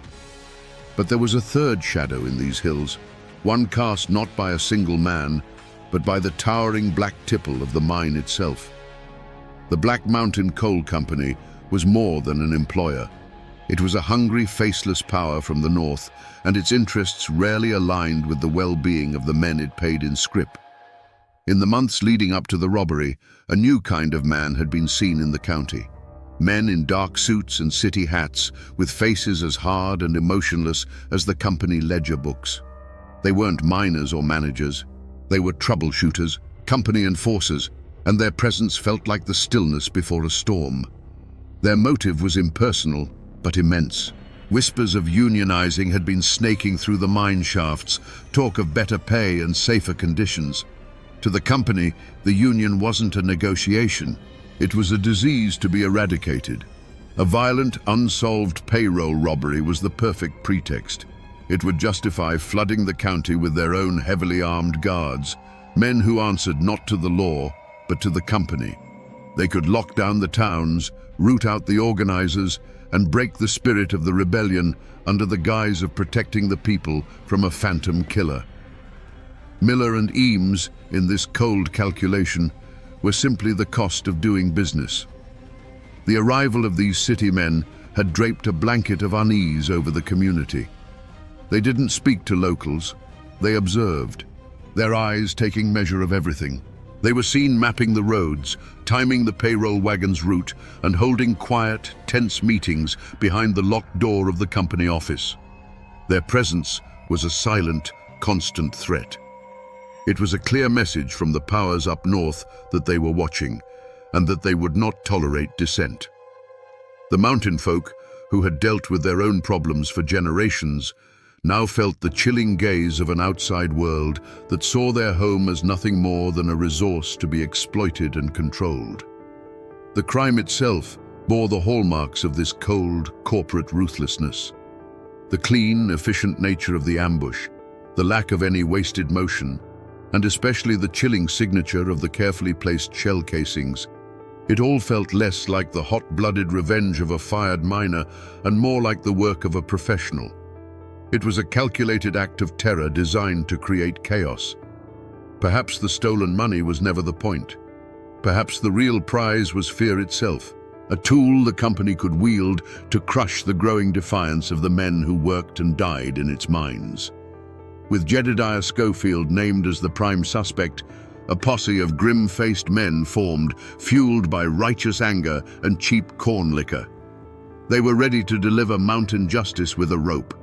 But there was a third shadow in these hills, one cast not by a single man, but by the towering black tipple of the mine itself. The Black Mountain Coal Company was more than an employer. It was a hungry, faceless power from the north, and its interests rarely aligned with the well-being of the men it paid in scrip. In the months leading up to the robbery, a new kind of man had been seen in the county. Men in dark suits and city hats, with faces as hard and emotionless as the company ledger books. They weren't miners or managers. They were troubleshooters, company enforcers, and their presence felt like the stillness before a storm. Their motive was impersonal, but immense. Whispers of unionizing had been snaking through the mine shafts, talk of better pay and safer conditions. To the company, the union wasn't a negotiation. It was a disease to be eradicated. A violent, unsolved payroll robbery was the perfect pretext. It would justify flooding the county with their own heavily armed guards, men who answered not to the law, but to the company. They could lock down the towns, root out the organizers, and break the spirit of the rebellion under the guise of protecting the people from a phantom killer. Miller and Eames, in this cold calculation, were simply the cost of doing business. The arrival of these city men had draped a blanket of unease over the community. They didn't speak to locals, they observed, their eyes taking measure of everything. They were seen mapping the roads, timing the payroll wagon's route, and holding quiet, tense meetings behind the locked door of the company office. Their presence was a silent, constant threat. It was a clear message from the powers up north that they were watching, and that they would not tolerate dissent. The mountain folk, who had dealt with their own problems for generations, now felt the chilling gaze of an outside world that saw their home as nothing more than a resource to be exploited and controlled. The crime itself bore the hallmarks of this cold, corporate ruthlessness. The clean, efficient nature of the ambush, the lack of any wasted motion, and especially the chilling signature of the carefully placed shell casings. It all felt less like the hot-blooded revenge of a fired miner and more like the work of a professional. It was a calculated act of terror designed to create chaos. Perhaps the stolen money was never the point. Perhaps the real prize was fear itself, a tool the company could wield to crush the growing defiance of the men who worked and died in its mines. With Jedediah Schofield named as the prime suspect, a posse of grim-faced men formed, fueled by righteous anger and cheap corn liquor. They were ready to deliver mountain justice with a rope.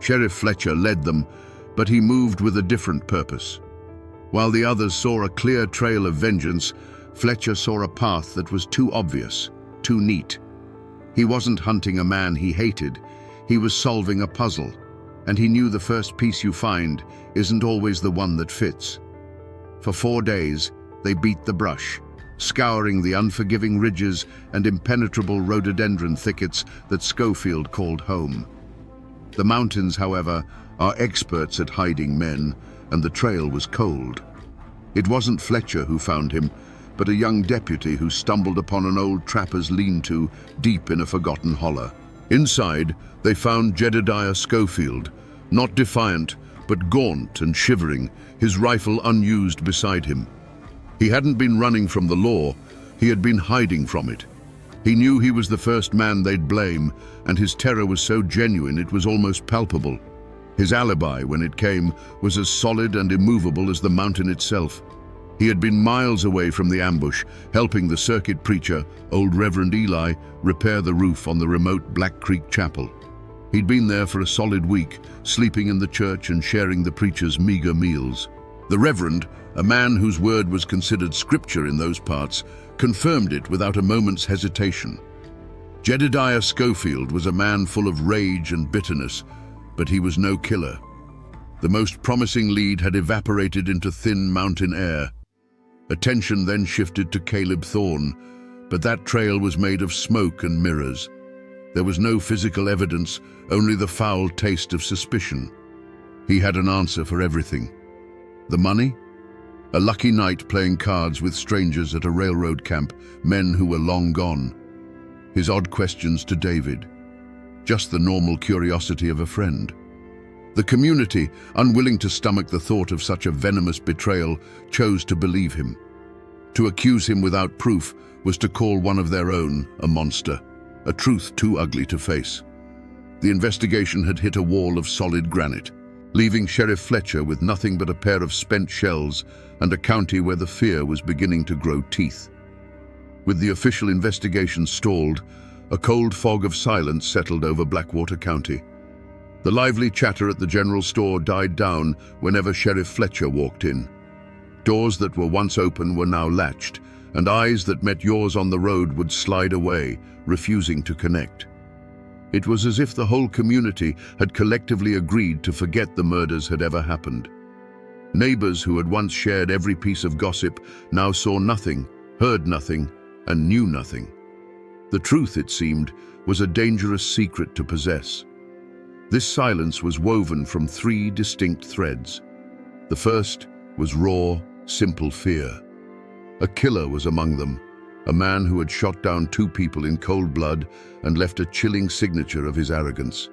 Sheriff Fletcher led them, but he moved with a different purpose. While the others saw a clear trail of vengeance, Fletcher saw a path that was too obvious, too neat. He wasn't hunting a man he hated, he was solving a puzzle, and he knew the first piece you find isn't always the one that fits. For 4 days, they beat the brush, scouring the unforgiving ridges and impenetrable rhododendron thickets that Schofield called home. The mountains, however, are experts at hiding men, and the trail was cold. It wasn't Fletcher who found him, but a young deputy who stumbled upon an old trapper's lean-to deep in a forgotten hollow. Inside, they found Jedediah Schofield, not defiant, but gaunt and shivering, his rifle unused beside him. He hadn't been running from the law, he had been hiding from it. He knew he was the first man they'd blame, and his terror was so genuine it was almost palpable. His alibi, when it came, was as solid and immovable as the mountain itself. He had been miles away from the ambush, helping the circuit preacher, old Reverend Eli, repair the roof on the remote Black Creek Chapel. He'd been there for a solid week, sleeping in the church and sharing the preacher's meager meals. The Reverend, a man whose word was considered scripture in those parts, confirmed it without a moment's hesitation. Jedediah Schofield was a man full of rage and bitterness, but he was no killer. The most promising lead had evaporated into thin mountain air. Attention then shifted to Caleb Thorne, but that trail was made of smoke and mirrors. There was no physical evidence, only the foul taste of suspicion. He had an answer for everything. The money? A lucky night playing cards with strangers at a railroad camp, men who were long gone. His odd questions to David. Just the normal curiosity of a friend. The community, unwilling to stomach the thought of such a venomous betrayal, chose to believe him. To accuse him without proof was to call one of their own a monster, a truth too ugly to face. The investigation had hit a wall of solid granite. leaving Sheriff Fletcher with nothing but a pair of spent shells and a county where the fear was beginning to grow teeth. With the official investigation stalled, a cold fog of silence settled over Blackwater County. The lively chatter at the general store died down whenever Sheriff Fletcher walked in. Doors that were once open were now latched, and eyes that met yours on the road would slide away, refusing to connect. It was as if the whole community had collectively agreed to forget the murders had ever happened. Neighbors who had once shared every piece of gossip now saw nothing, heard nothing, and knew nothing. The truth, it seemed, was a dangerous secret to possess. This silence was woven from three distinct threads. The first was raw, simple fear. A killer was among them, a man who had shot down 2 people in cold blood and left a chilling signature of his arrogance.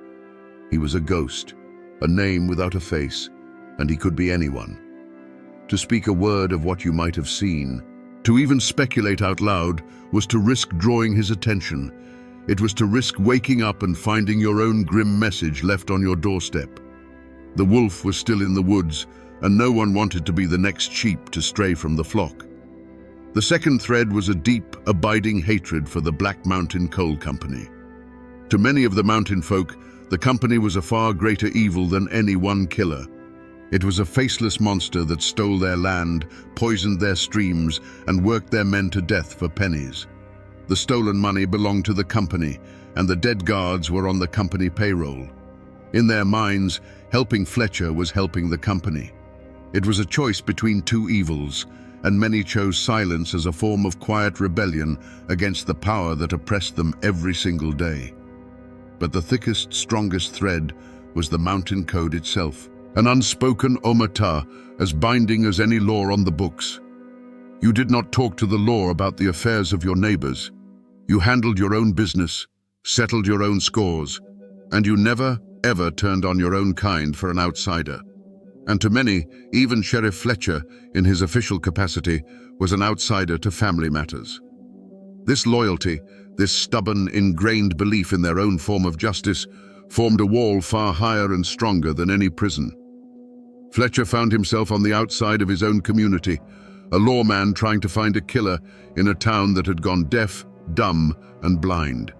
He was a ghost, a name without a face, and he could be anyone. To speak a word of what you might have seen, to even speculate out loud, was to risk drawing his attention. It was to risk waking up and finding your own grim message left on your doorstep. The wolf was still in the woods, and no one wanted to be the next sheep to stray from the flock. The second thread was a deep, abiding hatred for the Black Mountain Coal Company. To many of the mountain folk, the company was a far greater evil than any one killer. It was a faceless monster that stole their land, poisoned their streams, and worked their men to death for pennies. The stolen money belonged to the company, and the dead guards were on the company payroll. In their minds, helping Fletcher was helping the company. It was a choice between 2 evils, and many chose silence as a form of quiet rebellion against the power that oppressed them every single day. But the thickest, strongest thread was the mountain code itself, an unspoken omerta, as binding as any law on the books. You did not talk to the law about the affairs of your neighbors. You handled your own business, settled your own scores, and you never, ever turned on your own kind for an outsider. And to many, even Sheriff Fletcher, in his official capacity, was an outsider to family matters. This loyalty, this stubborn, ingrained belief in their own form of justice, formed a wall far higher and stronger than any prison. Fletcher found himself on the outside of his own community, a lawman trying to find a killer in a town that had gone deaf, dumb, and blind.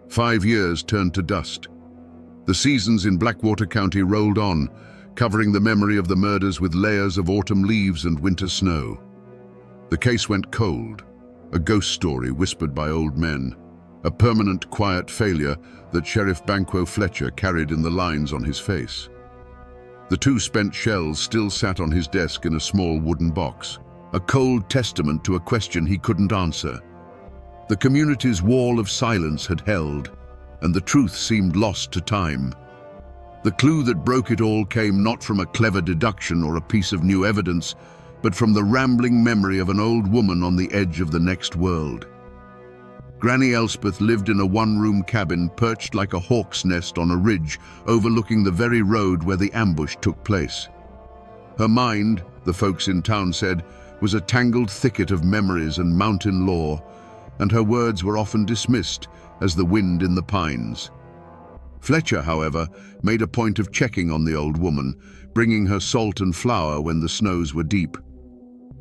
5 years turned to dust. The seasons in Blackwater County rolled on, covering the memory of the murders with layers of autumn leaves and winter snow. The case went cold, a ghost story whispered by old men, a permanent quiet failure that Sheriff Banquo Fletcher carried in the lines on his face. The 2 spent shells still sat on his desk in a small wooden box, a cold testament to a question he couldn't answer. The community's wall of silence had held, and the truth seemed lost to time. The clue that broke it all came not from a clever deduction or a piece of new evidence, but from the rambling memory of an old woman on the edge of the next world. Granny Elspeth lived in a 1-room cabin perched like a hawk's nest on a ridge overlooking the very road where the ambush took place. Her mind, the folks in town said, was a tangled thicket of memories and mountain lore, and her words were often dismissed as the wind in the pines. Fletcher, however, made a point of checking on the old woman, bringing her salt and flour when the snows were deep.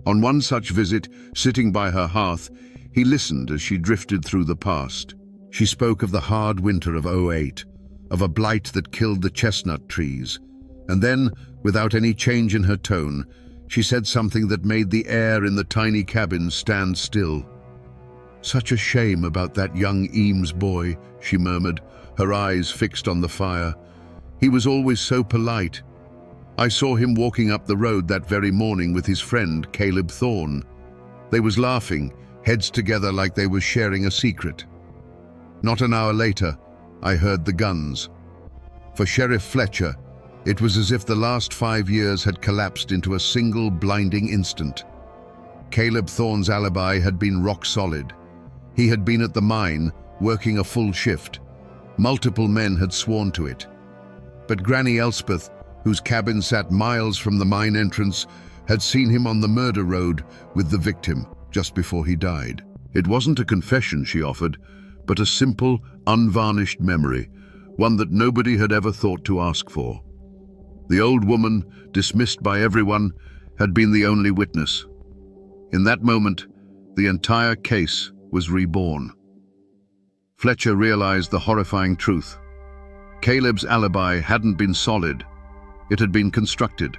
On one such visit, sitting by her hearth, he listened as she drifted through the past. She spoke of the hard winter of '08, of a blight that killed the chestnut trees, and then, without any change in her tone, she said something that made the air in the tiny cabin stand still. "Such a shame about that young Eames boy," she murmured, her eyes fixed on the fire. "He was always so polite. I saw him walking up the road that very morning with his friend, Caleb Thorne. They was laughing, heads together like they was sharing a secret. Not an hour later, I heard the guns. For Sheriff Fletcher, it was as if the last 5 years had collapsed into a single blinding instant. Caleb Thorne's alibi had been rock solid. He had been at the mine, working a full shift. Multiple men had sworn to it. But Granny Elspeth, whose cabin sat miles from the mine entrance, had seen him on the murder road with the victim just before he died. It wasn't a confession she offered, but a simple, unvarnished memory, one that nobody had ever thought to ask for. The old woman, dismissed by everyone, had been the only witness. In that moment, the entire case was reborn. Fletcher realized the horrifying truth. Caleb's alibi hadn't been solid. It had been constructed.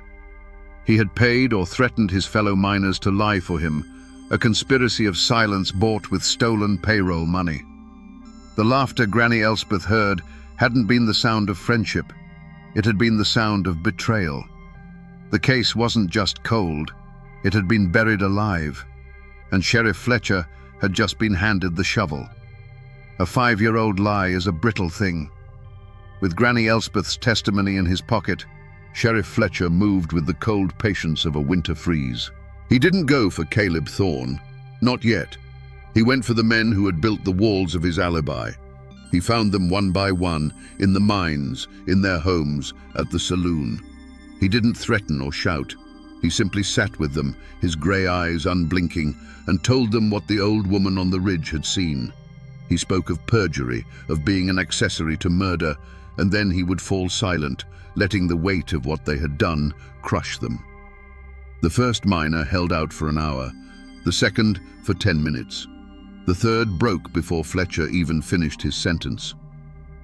He had paid or threatened his fellow miners to lie for him, a conspiracy of silence bought with stolen payroll money. The laughter Granny Elspeth heard hadn't been the sound of friendship. It had been the sound of betrayal. The case wasn't just cold. It had been buried alive. And Sheriff Fletcher had just been handed the shovel. A 5-year-old lie is a brittle thing. With Granny Elspeth's testimony in his pocket, Sheriff Fletcher moved with the cold patience of a winter freeze. He didn't go for Caleb Thorne. Not yet. He went for the men who had built the walls of his alibi. He found them one by one, in the mines, in their homes, at the saloon. He didn't threaten or shout. He simply sat with them, his grey eyes unblinking, and told them what the old woman on the ridge had seen. He spoke of perjury, of being an accessory to murder, and then he would fall silent, letting the weight of what they had done crush them. The first miner held out for an hour, the second for 10 minutes. The third broke before Fletcher even finished his sentence.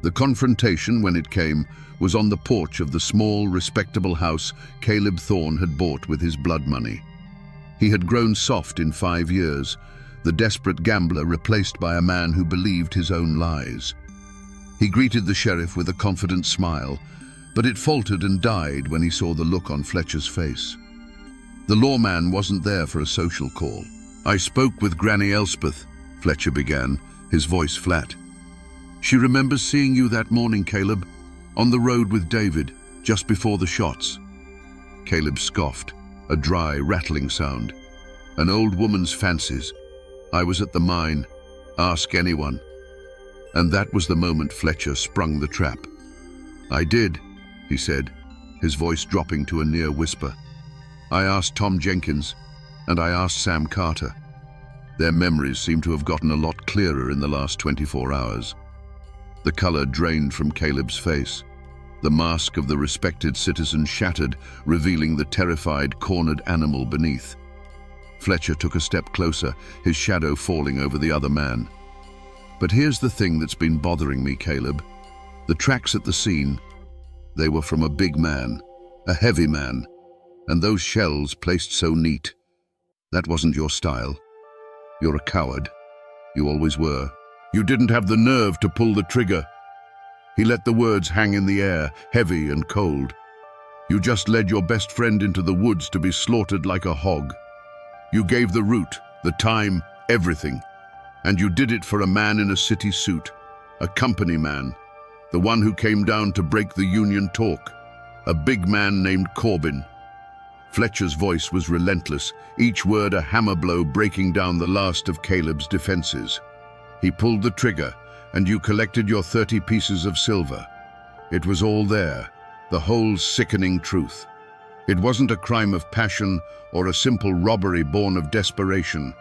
The confrontation, when it came, was on the porch of the small, respectable house Caleb Thorne had bought with his blood money. He had grown soft in 5 years, the desperate gambler replaced by a man who believed his own lies. He greeted the sheriff with a confident smile, but it faltered and died when he saw the look on Fletcher's face. The lawman wasn't there for a social call. "I spoke with Granny Elspeth," Fletcher began, his voice flat. "She remembers seeing you that morning, Caleb, on the road with David, just before the shots." Caleb scoffed, a dry, rattling sound. "An old woman's fancies. I was at the mine. Ask anyone." And that was the moment Fletcher sprung the trap. "I did," he said, his voice dropping to a near whisper. "I asked Tom Jenkins, and I asked Sam Carter." Their memories seemed to have gotten a lot clearer in the last 24 hours. The color drained from Caleb's face. The mask of the respected citizen shattered, revealing the terrified, cornered animal beneath. Fletcher took a step closer, his shadow falling over the other man. "But here's the thing that's been bothering me, Caleb. The tracks at the scene, they were from a big man, a heavy man, and those shells placed so neat. That wasn't your style. You're a coward. You always were. You didn't have the nerve to pull the trigger." He let the words hang in the air, heavy and cold. "You just led your best friend into the woods to be slaughtered like a hog. You gave the route, the time, everything. And you did it for a man in a city suit, a company man, the one who came down to break the union talk, a big man named Corbin." Fletcher's voice was relentless, each word a hammer blow breaking down the last of Caleb's defenses. "He pulled the trigger, and you collected your 30 pieces of silver. It was all there, the whole sickening truth. It wasn't a crime of passion or a simple robbery born of desperation.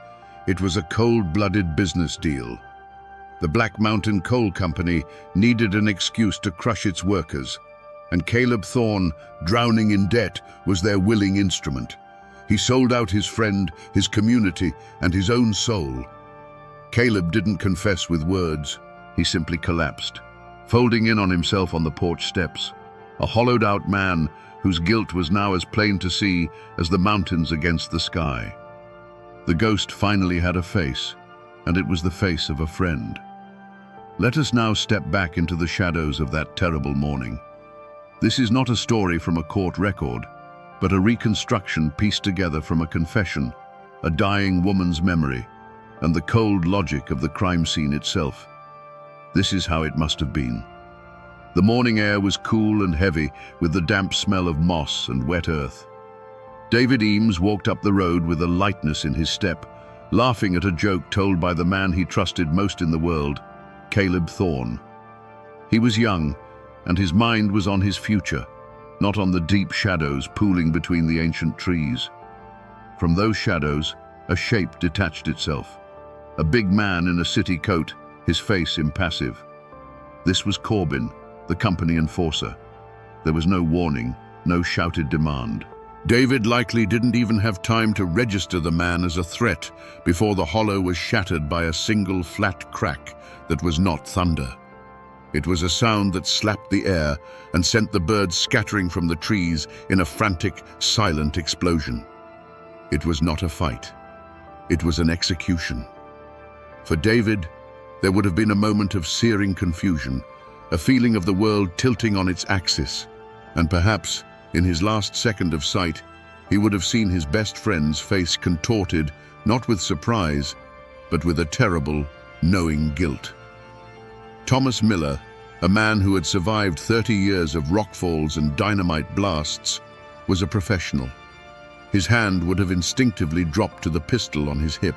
It was a cold-blooded business deal. The Black Mountain Coal Company needed an excuse to crush its workers, and Caleb Thorne, drowning in debt, was their willing instrument. He sold out his friend, his community, and his own soul. Caleb didn't confess with words. He simply collapsed, folding in on himself on the porch steps, a hollowed-out man whose guilt was now as plain to see as the mountains against the sky. The ghost finally had a face, and it was the face of a friend. Let us now step back into the shadows of that terrible morning. This is not a story from a court record, but a reconstruction pieced together from a confession, a dying woman's memory, and the cold logic of the crime scene itself. This is how it must have been. The morning air was cool and heavy, with the damp smell of moss and wet earth. David Eames walked up the road with a lightness in his step, laughing at a joke told by the man he trusted most in the world, Caleb Thorne. He was young, and his mind was on his future, not on the deep shadows pooling between the ancient trees. From those shadows, a shape detached itself. A big man in a city coat, his face impassive. This was Corbin, the company enforcer. There was no warning, no shouted demand. David likely didn't even have time to register the man as a threat before the hollow was shattered by a single flat crack that was not thunder. It was a sound that slapped the air and sent the birds scattering from the trees in a frantic, silent explosion. It was not a fight. It was an execution. For David, there would have been a moment of searing confusion, a feeling of the world tilting on its axis, and perhaps, in his last second of sight, he would have seen his best friend's face contorted, not with surprise, but with a terrible, knowing guilt. Thomas Miller, a man who had survived 30 years of rockfalls and dynamite blasts, was a professional. His hand would have instinctively dropped to the pistol on his hip.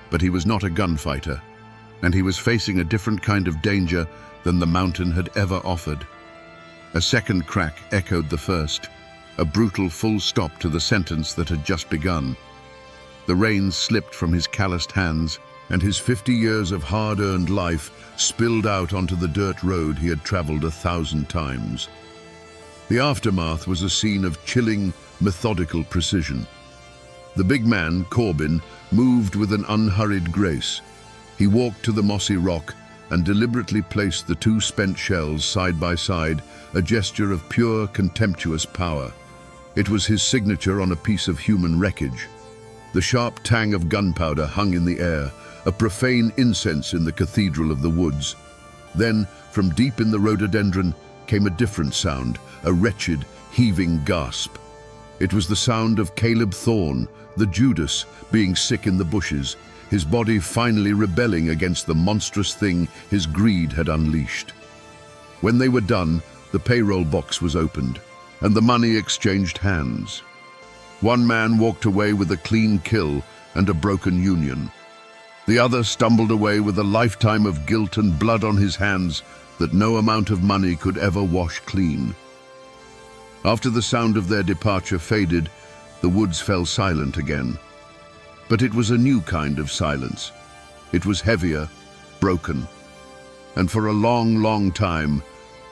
But he was not a gunfighter, and he was facing a different kind of danger than the mountain had ever offered. A second crack echoed the first, a brutal full stop to the sentence that had just begun. The reins slipped from his calloused hands, and his 50 years of hard-earned life spilled out onto the dirt road he had traveled 1,000 times. The aftermath was a scene of chilling, methodical precision. The big man, Corbin, moved with an unhurried grace. He walked to the mossy rock and deliberately placed the two spent shells side by side, a gesture of pure, contemptuous power. It was his signature on a piece of human wreckage. The sharp tang of gunpowder hung in the air, a profane incense in the cathedral of the woods. Then, from deep in the rhododendron, came a different sound, a wretched, heaving gasp. It was the sound of Caleb Thorne, the Judas, being sick in the bushes, his body finally rebelling against the monstrous thing his greed had unleashed. When they were done, the payroll box was opened, and the money exchanged hands. One man walked away with a clean kill and a broken union. The other stumbled away with a lifetime of guilt and blood on his hands that no amount of money could ever wash clean. After the sound of their departure faded, the woods fell silent again. But it was a new kind of silence. It was heavier, broken, and for a long, long time,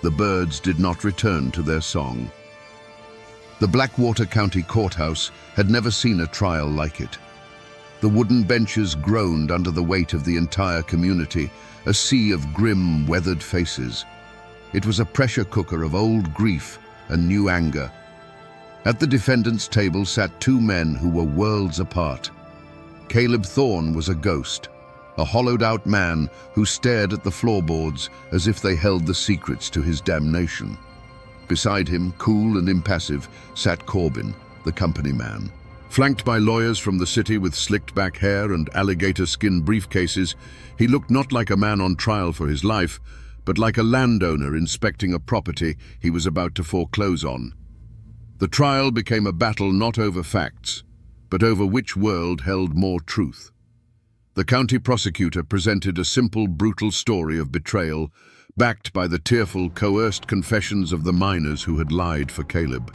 the birds did not return to their song. The Blackwater County Courthouse had never seen a trial like it. The wooden benches groaned under the weight of the entire community, a sea of grim, weathered faces. It was a pressure cooker of old grief and new anger. At the defendant's table sat two men who were worlds apart. Caleb Thorne was a ghost, a hollowed-out man who stared at the floorboards as if they held the secrets to his damnation. Beside him, cool and impassive, sat Corbin, the company man. Flanked by lawyers from the city with slicked-back hair and alligator-skin briefcases, he looked not like a man on trial for his life, but like a landowner inspecting a property he was about to foreclose on. The trial became a battle not over facts, but over which world held more truth. The county prosecutor presented a simple, brutal story of betrayal, backed by the tearful, coerced confessions of the miners who had lied for Caleb.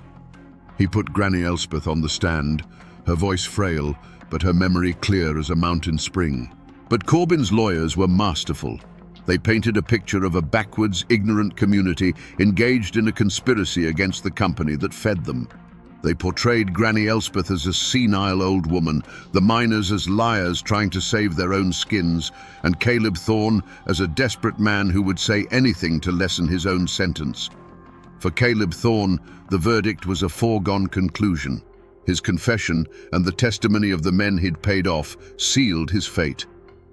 He put Granny Elspeth on the stand, her voice frail, but her memory clear as a mountain spring. But Corbin's lawyers were masterful. They painted a picture of a backwards, ignorant community engaged in a conspiracy against the company that fed them. They portrayed Granny Elspeth as a senile old woman, the miners as liars trying to save their own skins, and Caleb Thorne as a desperate man who would say anything to lessen his own sentence. For Caleb Thorne, the verdict was a foregone conclusion. His confession and the testimony of the men he'd paid off sealed his fate.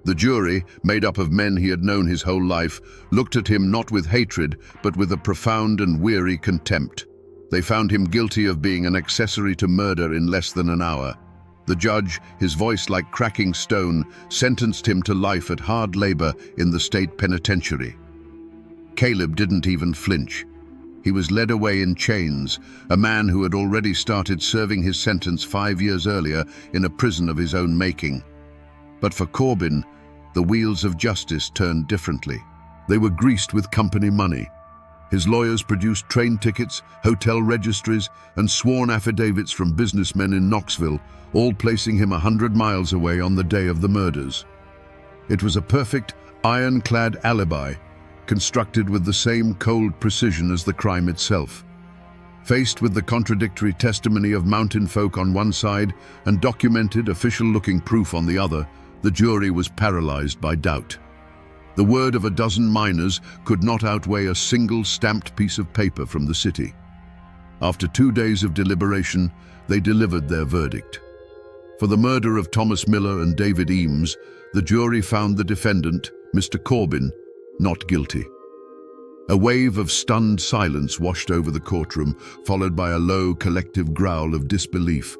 The jury, made up of men he had known his whole life, looked at him not with hatred, but with a profound and weary contempt. They found him guilty of being an accessory to murder in less than an hour. The judge, his voice like cracking stone, sentenced him to life at hard labor in the state penitentiary. Caleb didn't even flinch. He was led away in chains, a man who had already started serving his sentence 5 years earlier in a prison of his own making. But for Corbin, the wheels of justice turned differently. They were greased with company money. His lawyers produced train tickets, hotel registries, and sworn affidavits from businessmen in Knoxville, all placing him 100 miles away on the day of the murders. It was a perfect, ironclad alibi, constructed with the same cold precision as the crime itself. Faced with the contradictory testimony of mountain folk on one side and documented, official-looking proof on the other, the jury was paralyzed by doubt. The word of a dozen miners could not outweigh a single stamped piece of paper from the city. After 2 days of deliberation, they delivered their verdict. For the murder of Thomas Miller and David Eames, the jury found the defendant, Mr. Corbin, not guilty. A wave of stunned silence washed over the courtroom, followed by a low, collective growl of disbelief.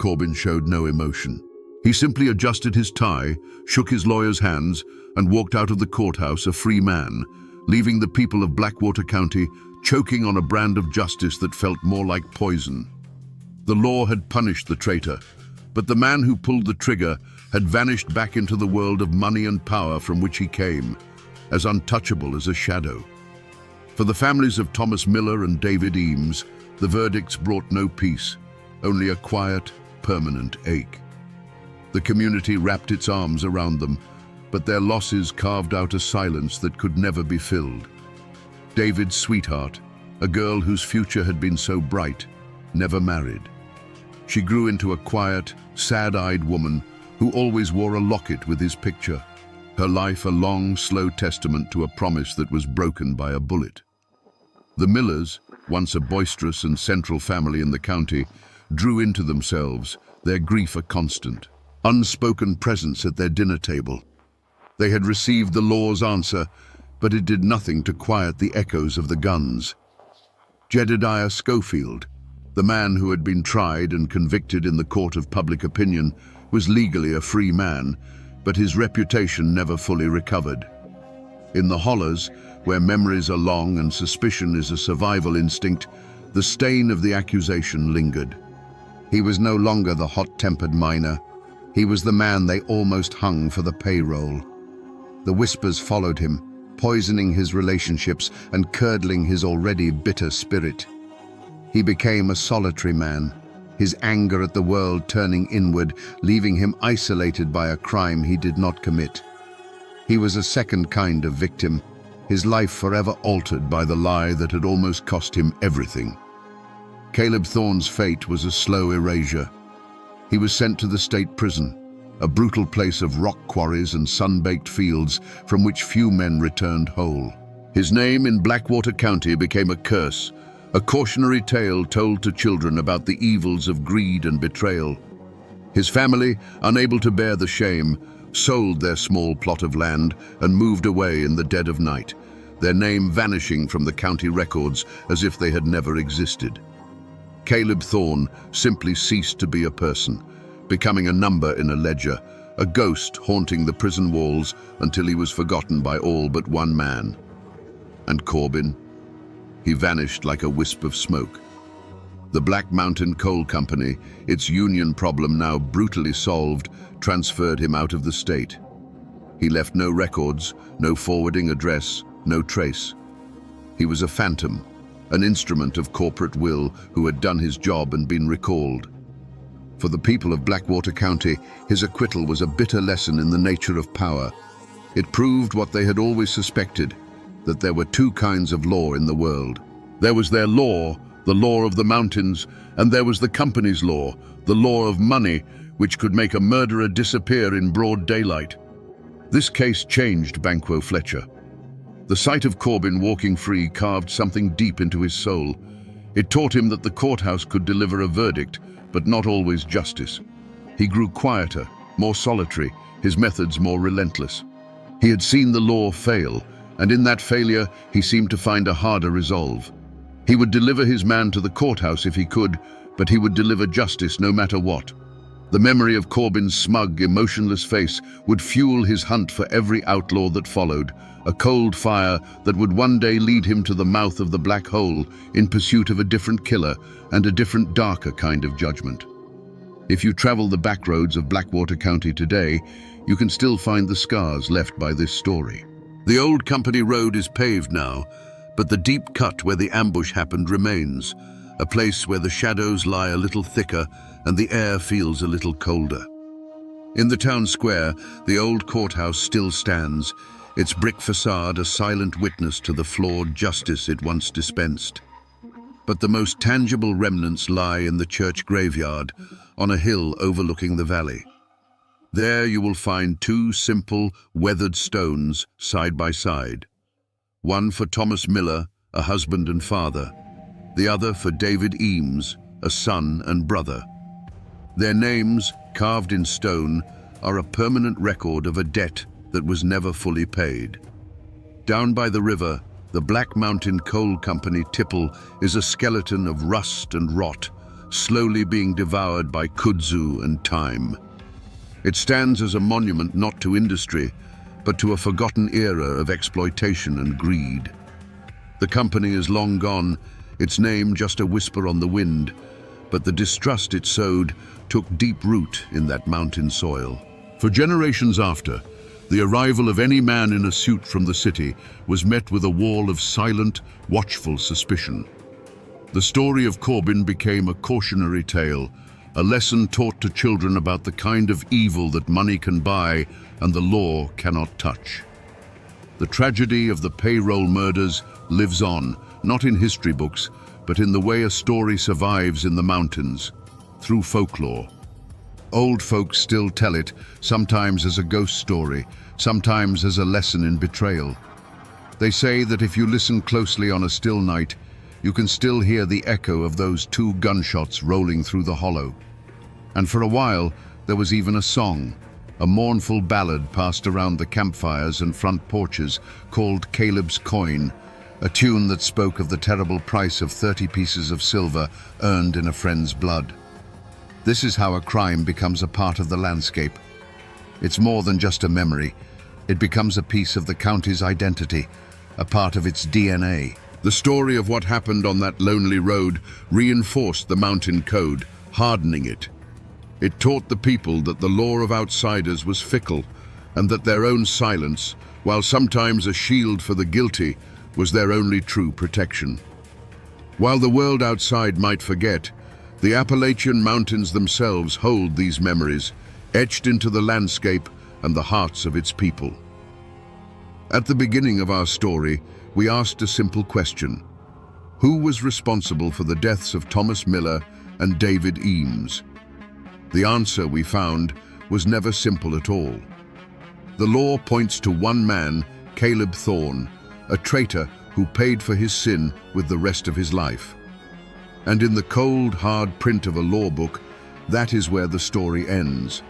Corbin showed no emotion. He simply adjusted his tie, shook his lawyer's hands, and walked out of the courthouse a free man, leaving the people of Blackwater County choking on a brand of justice that felt more like poison. The law had punished the traitor, but the man who pulled the trigger had vanished back into the world of money and power from which he came, as untouchable as a shadow. For the families of Thomas Miller and David Eames, the verdicts brought no peace, only a quiet, permanent ache. The community wrapped its arms around them, but their losses carved out a silence that could never be filled. David's sweetheart, a girl whose future had been so bright, never married. She grew into a quiet, sad-eyed woman who always wore a locket with his picture, her life a long, slow testament to a promise that was broken by a bullet. The Millers, once a boisterous and central family in the county, drew into themselves, their grief a constant, unspoken presence at their dinner table. They had received the law's answer, but it did nothing to quiet the echoes of the guns. Jedediah Schofield, the man who had been tried and convicted in the court of public opinion, was legally a free man, but his reputation never fully recovered. In the hollers, where memories are long and suspicion is a survival instinct, the stain of the accusation lingered. He was no longer the hot-tempered miner. He was the man they almost hung for the payroll. The whispers followed him, poisoning his relationships and curdling his already bitter spirit. He became a solitary man, his anger at the world turning inward, leaving him isolated by a crime he did not commit. He was a second kind of victim, his life forever altered by the lie that had almost cost him everything. Caleb Thorne's fate was a slow erasure. He was sent to the state prison, a brutal place of rock quarries and sun-baked fields from which few men returned whole. His name in Blackwater County became a curse, a cautionary tale told to children about the evils of greed and betrayal. His family, unable to bear the shame, sold their small plot of land and moved away in the dead of night, their name vanishing from the county records as if they had never existed. Caleb Thorne simply ceased to be a person, becoming a number in a ledger, a ghost haunting the prison walls until he was forgotten by all but one man. And Corbin? He vanished like a wisp of smoke. The Black Mountain Coal Company, its union problem now brutally solved, transferred him out of the state. He left no records, no forwarding address, no trace. He was a phantom, an instrument of corporate will who had done his job and been recalled. For the people of Blackwater County, his acquittal was a bitter lesson in the nature of power. It proved what they had always suspected, that there were two kinds of law in the world. There was their law, the law of the mountains, and there was the company's law, the law of money, which could make a murderer disappear in broad daylight. This case changed Banquo Fletcher. The sight of Corbin walking free carved something deep into his soul. It taught him that the courthouse could deliver a verdict, but not always justice. He grew quieter, more solitary, his methods more relentless. He had seen the law fail, and in that failure he seemed to find a harder resolve. He would deliver his man to the courthouse if he could, but he would deliver justice no matter what. The memory of Corbin's smug, emotionless face would fuel his hunt for every outlaw that followed, a cold fire that would one day lead him to the mouth of the black hole in pursuit of a different killer and a different, darker kind of judgment. If you travel the back roads of Blackwater County today, you can still find the scars left by this story. The old company road is paved now, but the deep cut where the ambush happened remains, a place where the shadows lie a little thicker and the air feels a little colder. In the town square, the old courthouse still stands, its brick facade a silent witness to the flawed justice it once dispensed. but the most tangible remnants lie in the church graveyard on a hill overlooking the valley. There you will find two simple, weathered stones side by side. One for Thomas Miller, a husband and father. The other for David Eames, a son and brother. Their names, carved in stone, are a permanent record of a debt that was never fully paid. Down by the river, the Black Mountain Coal Company tipple is a skeleton of rust and rot, slowly being devoured by kudzu and time. It stands as a monument not to industry, but to a forgotten era of exploitation and greed. The company is long gone, its name just a whisper on the wind, but the distrust it sowed took deep root in that mountain soil. For generations after, the arrival of any man in a suit from the city was met with a wall of silent, watchful suspicion. The story of Corbin became a cautionary tale, a lesson taught to children about the kind of evil that money can buy and the law cannot touch. The tragedy of the payroll murders lives on, not in history books, but in the way a story survives in the mountains, through folklore. Old folks still tell it, sometimes as a ghost story, sometimes as a lesson in betrayal. They say that if you listen closely on a still night, you can still hear the echo of those two gunshots rolling through the hollow. And for a while, there was even a song, a mournful ballad passed around the campfires and front porches called Caleb's Coin, a tune that spoke of the terrible price of 30 pieces of silver earned in a friend's blood. This is how a crime becomes a part of the landscape. It's more than just a memory. It becomes a piece of the county's identity, a part of its DNA. The story of what happened on that lonely road reinforced the mountain code, hardening it. It taught the people that the law of outsiders was fickle, and that their own silence, while sometimes a shield for the guilty, was their only true protection. While the world outside might forget, the Appalachian Mountains themselves hold these memories, etched into the landscape and the hearts of its people. At the beginning of our story, we asked a simple question. Who was responsible for the deaths of Thomas Miller and David Eames? The answer, we found, was never simple at all. The law points to one man, Caleb Thorne, a traitor who paid for his sin with the rest of his life. And in the cold, hard print of a law book, that is where the story ends.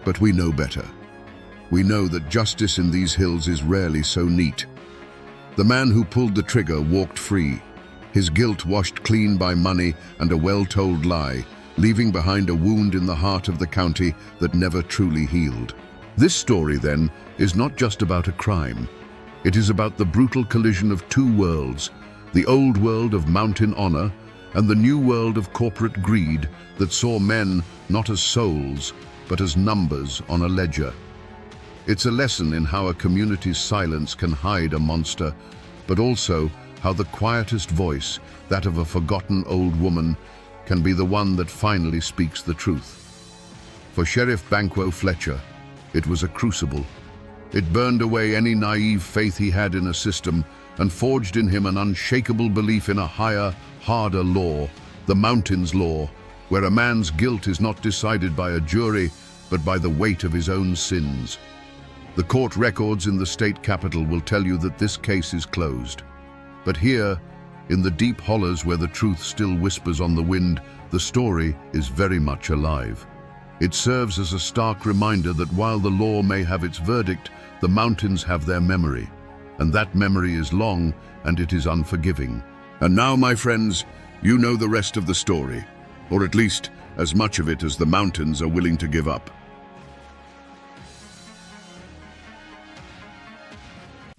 But we know better. We know that justice in these hills is rarely so neat. The man who pulled the trigger walked free, his guilt washed clean by money and a well-told lie, leaving behind a wound in the heart of the county that never truly healed. This story, then, is not just about a crime. It is about the brutal collision of two worlds, the old world of mountain honor and the new world of corporate greed that saw men not as souls, but as numbers on a ledger. It's a lesson in how a community's silence can hide a monster, but also how the quietest voice, that of a forgotten old woman, can be the one that finally speaks the truth. For Sheriff Banquo Fletcher, it was a crucible. It burned away any naive faith he had in a system and forged in him an unshakable belief in a higher, harder law, the mountains law, where a man's guilt is not decided by a jury, but by the weight of his own sins. The court records in the state capital will tell you that this case is closed. But here, in the deep hollows where the truth still whispers on the wind, the story is very much alive. It serves as a stark reminder that while the law may have its verdict, the mountains have their memory. And that memory is long, and it is unforgiving. And now, my friends, you know the rest of the story, or at least as much of it as the mountains are willing to give up.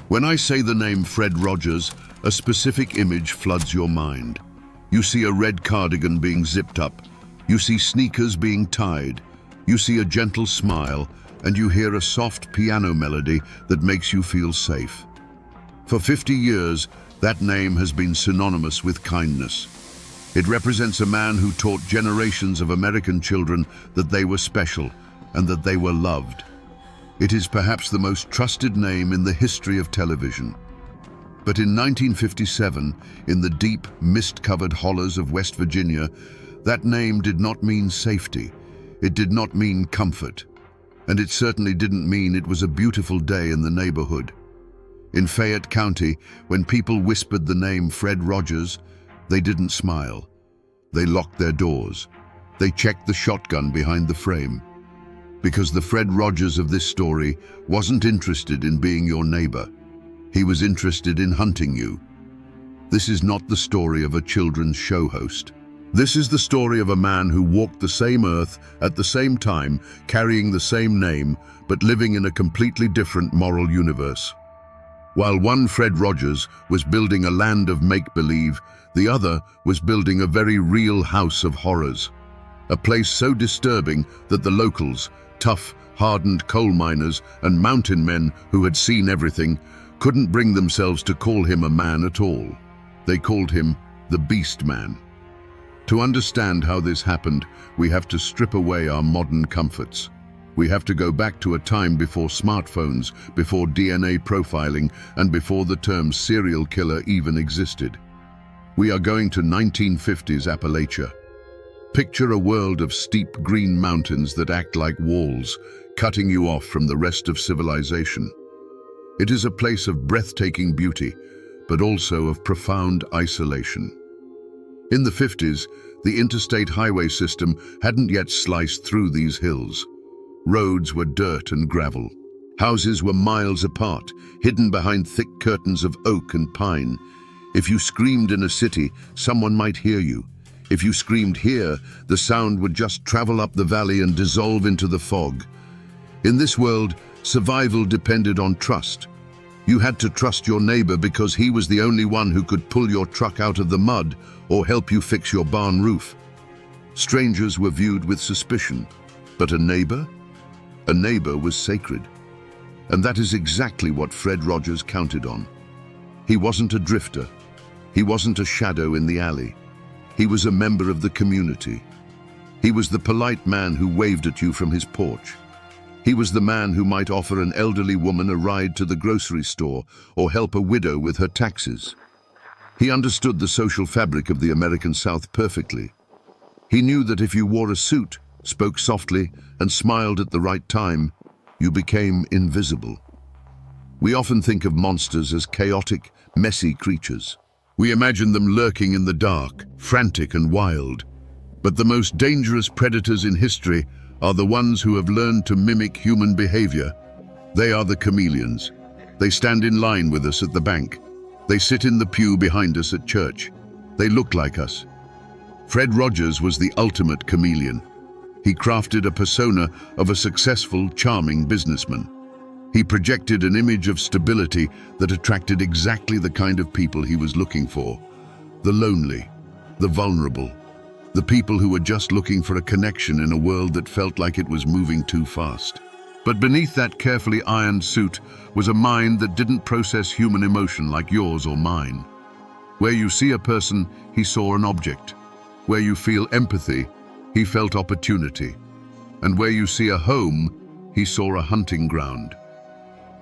When I say the name Fred Rogers, a specific image floods your mind. You see a red cardigan being zipped up, you see sneakers being tied, you see a gentle smile, and you hear a soft piano melody that makes you feel safe. For 50 years, that name has been synonymous with kindness. It represents a man who taught generations of American children that they were special and that they were loved. It is perhaps the most trusted name in the history of television. But in 1957, in the deep, mist-covered hollows of West Virginia, that name did not mean safety. It did not mean comfort. And it certainly didn't mean it was a beautiful day in the neighborhood. In Fayette County, when people whispered the name Fred Rogers, they didn't smile. They locked their doors. They checked the shotgun behind the frame. Because the Fred Rogers of this story wasn't interested in being your neighbor. He was interested in hunting you. This is not the story of a children's show host. This is the story of a man who walked the same earth at the same time, carrying the same name, but living in a completely different moral universe. While one Fred Rogers was building a land of make-believe, the other was building a very real house of horrors. A place so disturbing that the locals, tough, hardened coal miners and mountain men who had seen everything, couldn't bring themselves to call him a man at all. They called him the Beast Man. To understand how this happened, we have to strip away our modern comforts. We have to go back to a time before smartphones, before DNA profiling, and before the term serial killer even existed. We are going to 1950s Appalachia. Picture a world of steep green mountains that act like walls, cutting you off from the rest of civilization. It is a place of breathtaking beauty, but also of profound isolation. In the 50s, the interstate highway system hadn't yet sliced through these hills. Roads were dirt and gravel. Houses were miles apart, hidden behind thick curtains of oak and pine. If you screamed in a city, someone might hear you. If you screamed here, the sound would just travel up the valley and dissolve into the fog. In this world, survival depended on trust. You had to trust your neighbor because he was the only one who could pull your truck out of the mud or help you fix your barn roof. Strangers were viewed with suspicion, but a neighbor was sacred. And that is exactly what Fred Rogers counted on. He wasn't a drifter. He wasn't a shadow in the alley. He was a member of the community. He was the polite man who waved at you from his porch. He was the man who might offer an elderly woman a ride to the grocery store or help a widow with her taxes. He understood the social fabric of the American South perfectly. He knew that if you wore a suit, spoke softly, and smiled at the right time, you became invisible. We often think of monsters as chaotic, messy creatures. We imagine them lurking in the dark, frantic and wild. But the most dangerous predators in history are the ones who have learned to mimic human behavior. They are the chameleons. They stand in line with us at the bank. They sit in the pew behind us at church. They look like us. Fred Rogers was the ultimate chameleon. He crafted a persona of a successful, charming businessman. He projected an image of stability that attracted exactly the kind of people he was looking for. The lonely, the vulnerable, the people who were just looking for a connection in a world that felt like it was moving too fast. But beneath that carefully ironed suit was a mind that didn't process human emotion like yours or mine. Where you see a person, he saw an object. Where you feel empathy, he felt opportunity. And where you see a home, he saw a hunting ground.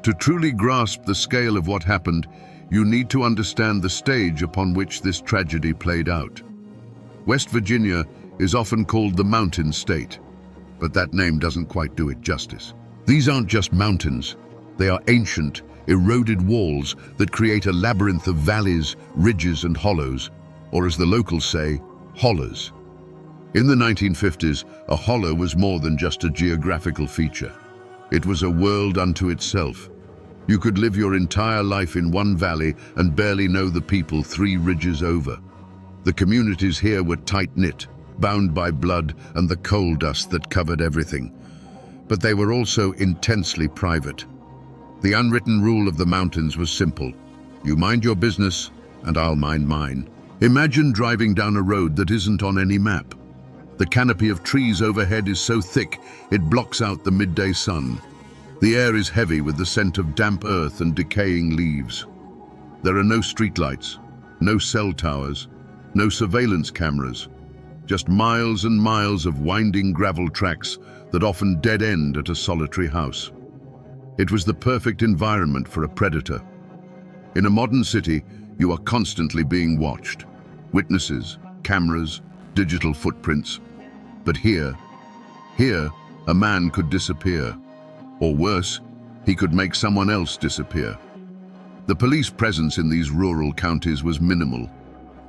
To truly grasp the scale of what happened, you need to understand the stage upon which this tragedy played out. West Virginia is often called the Mountain State, but that name doesn't quite do it justice. These aren't just mountains. They are ancient, eroded walls that create a labyrinth of valleys, ridges, and hollows, or as the locals say, hollers. In the 1950s, a holler was more than just a geographical feature. It was a world unto itself. You could live your entire life in one valley and barely know the people 3 ridges over. The communities here were tight-knit, bound by blood and the coal dust that covered everything. But they were also intensely private. The unwritten rule of the mountains was simple. You mind your business, and I'll mind mine. Imagine driving down a road that isn't on any map. The canopy of trees overhead is so thick, it blocks out the midday sun. The air is heavy with the scent of damp earth and decaying leaves. There are no streetlights, no cell towers, no surveillance cameras, just miles and miles of winding gravel tracks that often dead end at a solitary house. It was the perfect environment for a predator. In a modern city, you are constantly being watched. Witnesses, cameras, digital footprints. But here, a man could disappear. Or worse, he could make someone else disappear. The police presence in these rural counties was minimal.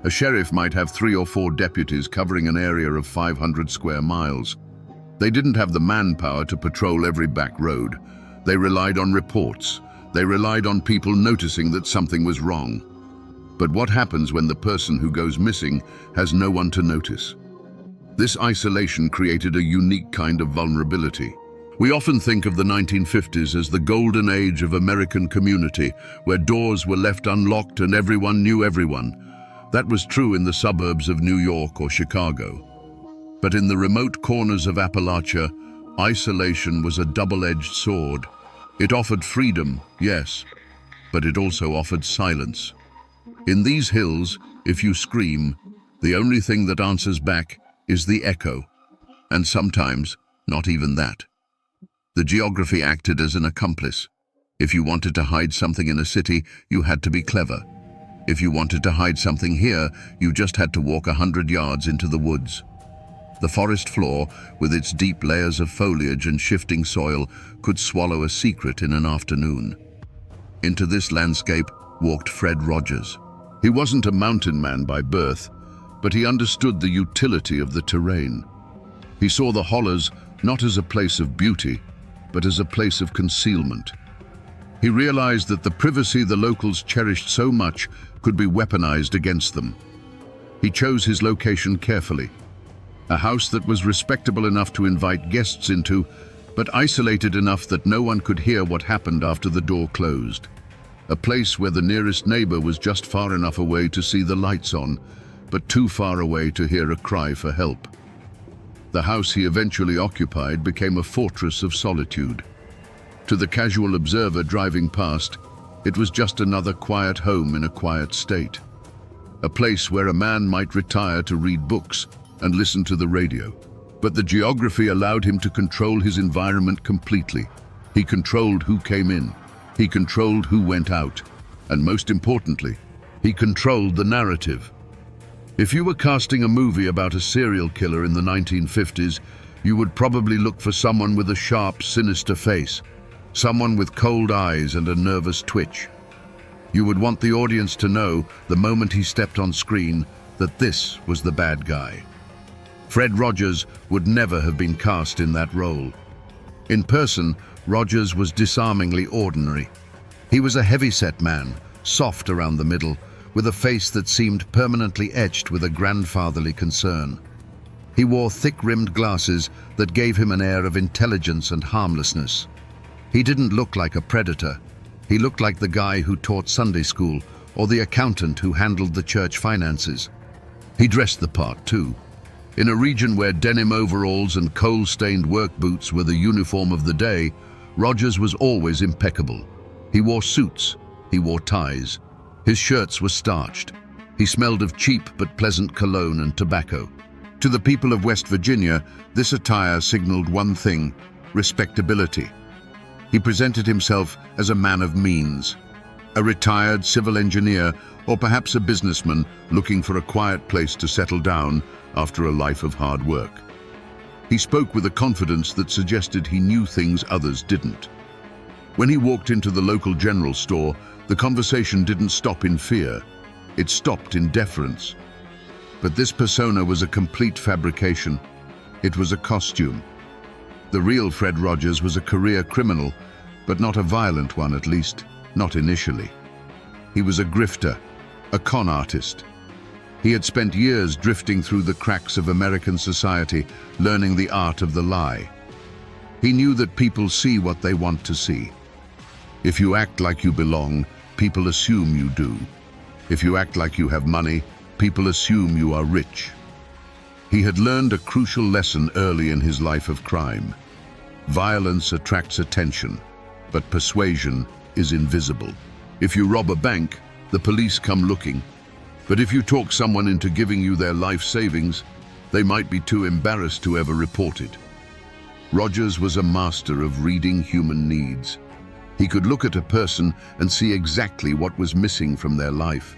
A sheriff might have 3 or 4 deputies covering an area of 500 square miles. They didn't have the manpower to patrol every back road. They relied on reports. They relied on people noticing that something was wrong. But what happens when the person who goes missing has no one to notice? This isolation created a unique kind of vulnerability. We often think of the 1950s as the golden age of American community, where doors were left unlocked and everyone knew everyone. That was true in the suburbs of New York or Chicago. But in the remote corners of Appalachia, isolation was a double-edged sword. It offered freedom, yes, but it also offered silence. In these hills, if you scream, the only thing that answers back is the echo, and sometimes not even that. The geography acted as an accomplice. If you wanted to hide something in a city, you had to be clever. If you wanted to hide something here, you just had to walk 100 yards into the woods. The forest floor, with its deep layers of foliage and shifting soil, could swallow a secret in an afternoon. Into this landscape walked Fred Rogers. He wasn't a mountain man by birth, but he understood the utility of the terrain. He saw the hollers not as a place of beauty, but as a place of concealment. He realized that the privacy the locals cherished so much could be weaponized against them. He chose his location carefully. A house that was respectable enough to invite guests into, but isolated enough that no one could hear what happened after the door closed. A place where the nearest neighbor was just far enough away to see the lights on, but too far away to hear a cry for help. The house he eventually occupied became a fortress of solitude. To the casual observer driving past, it was just another quiet home in a quiet state. A place where a man might retire to read books and listen to the radio. But the geography allowed him to control his environment completely. He controlled who came in. He controlled who went out. And most importantly, he controlled the narrative. If you were casting a movie about a serial killer in the 1950s, you would probably look for someone with a sharp, sinister face, someone with cold eyes and a nervous twitch. You would want the audience to know, the moment he stepped on screen, that this was the bad guy. Fred Rogers would never have been cast in that role. In person, Rogers was disarmingly ordinary. He was a heavy-set man, soft around the middle, with a face that seemed permanently etched with a grandfatherly concern. He wore thick-rimmed glasses that gave him an air of intelligence and harmlessness. He didn't look like a predator. He looked like the guy who taught Sunday school or the accountant who handled the church finances. He dressed the part too. In a region where denim overalls and coal-stained work boots were the uniform of the day, Rogers was always impeccable. He wore suits. He wore ties. His shirts were starched. He smelled of cheap but pleasant cologne and tobacco. To the people of West Virginia, this attire signaled one thing: respectability. He presented himself as a man of means, a retired civil engineer or perhaps a businessman looking for a quiet place to settle down after a life of hard work. He spoke with a confidence that suggested he knew things others didn't. When he walked into the local general store, the conversation didn't stop in fear. It stopped in deference. But this persona was a complete fabrication. It was a costume. The real Fred Rogers was a career criminal, but not a violent one, at least, not initially. He was a grifter, a con artist. He had spent years drifting through the cracks of American society, learning the art of the lie. He knew that people see what they want to see. If you act like you belong, people assume you do. If you act like you have money, people assume you are rich. He had learned a crucial lesson early in his life of crime. Violence attracts attention, but persuasion is invisible. If you rob a bank, the police come looking. But if you talk someone into giving you their life savings, they might be too embarrassed to ever report it. Rogers was a master of reading human needs. He could look at a person and see exactly what was missing from their life.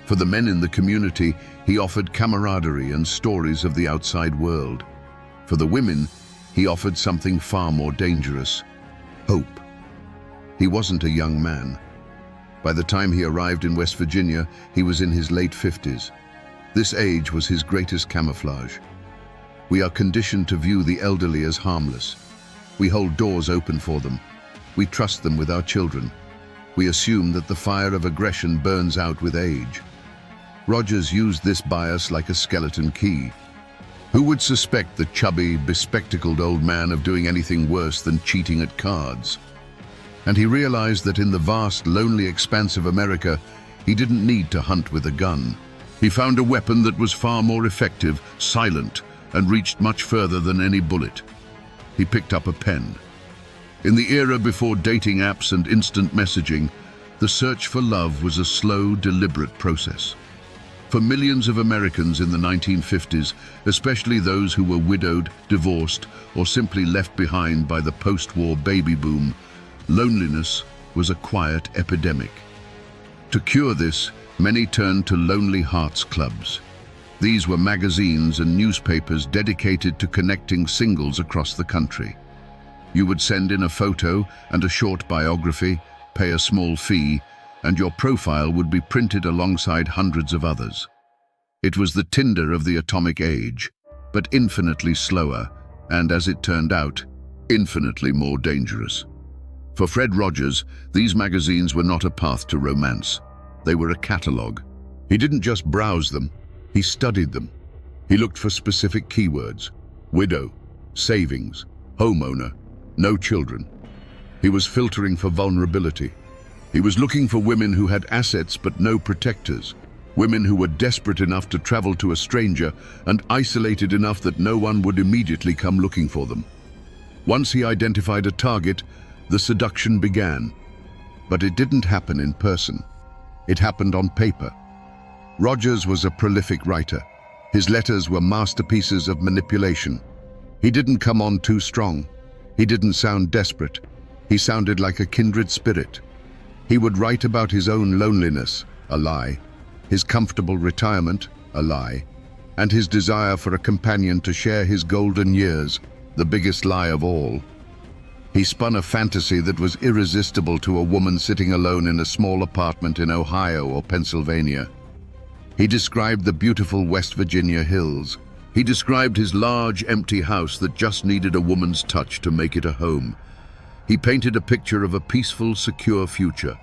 For the men in the community, he offered camaraderie and stories of the outside world. For the women, he offered something far more dangerous: hope. He wasn't a young man. By the time he arrived in West Virginia, he was in his late 50s. This age was his greatest camouflage. We are conditioned to view the elderly as harmless. We hold doors open for them. We trust them with our children. We assume that the fire of aggression burns out with age. Rogers used this bias like a skeleton key. Who would suspect the chubby, bespectacled old man of doing anything worse than cheating at cards? And he realized that in the vast, lonely expanse of America, he didn't need to hunt with a gun. He found a weapon that was far more effective, silent, and reached much further than any bullet. He picked up a pen. In the era before dating apps and instant messaging, the search for love was a slow, deliberate process. For millions of Americans in the 1950s, especially those who were widowed, divorced, or simply left behind by the post-war baby boom, loneliness was a quiet epidemic. To cure this, many turned to Lonely Hearts Clubs. These were magazines and newspapers dedicated to connecting singles across the country. You would send in a photo and a short biography, pay a small fee, and your profile would be printed alongside hundreds of others. It was the Tinder of the atomic age, but infinitely slower, and as it turned out, infinitely more dangerous. For Fred Rogers, these magazines were not a path to romance. They were a catalogue. He didn't just browse them, he studied them. He looked for specific keywords: widow, savings, homeowner, no children. He was filtering for vulnerability. He was looking for women who had assets but no protectors, women who were desperate enough to travel to a stranger and isolated enough that no one would immediately come looking for them. Once he identified a target, the seduction began. But it didn't happen in person. It happened on paper. Rogers was a prolific writer. His letters were masterpieces of manipulation. He didn't come on too strong. He didn't sound desperate. He sounded like a kindred spirit. He would write about his own loneliness, a lie, his comfortable retirement, a lie, and his desire for a companion to share his golden years, the biggest lie of all. He spun a fantasy that was irresistible to a woman sitting alone in a small apartment in Ohio or Pennsylvania. He described the beautiful West Virginia hills. He described his large, empty house that just needed a woman's touch to make it a home. He painted a picture of a peaceful, secure future.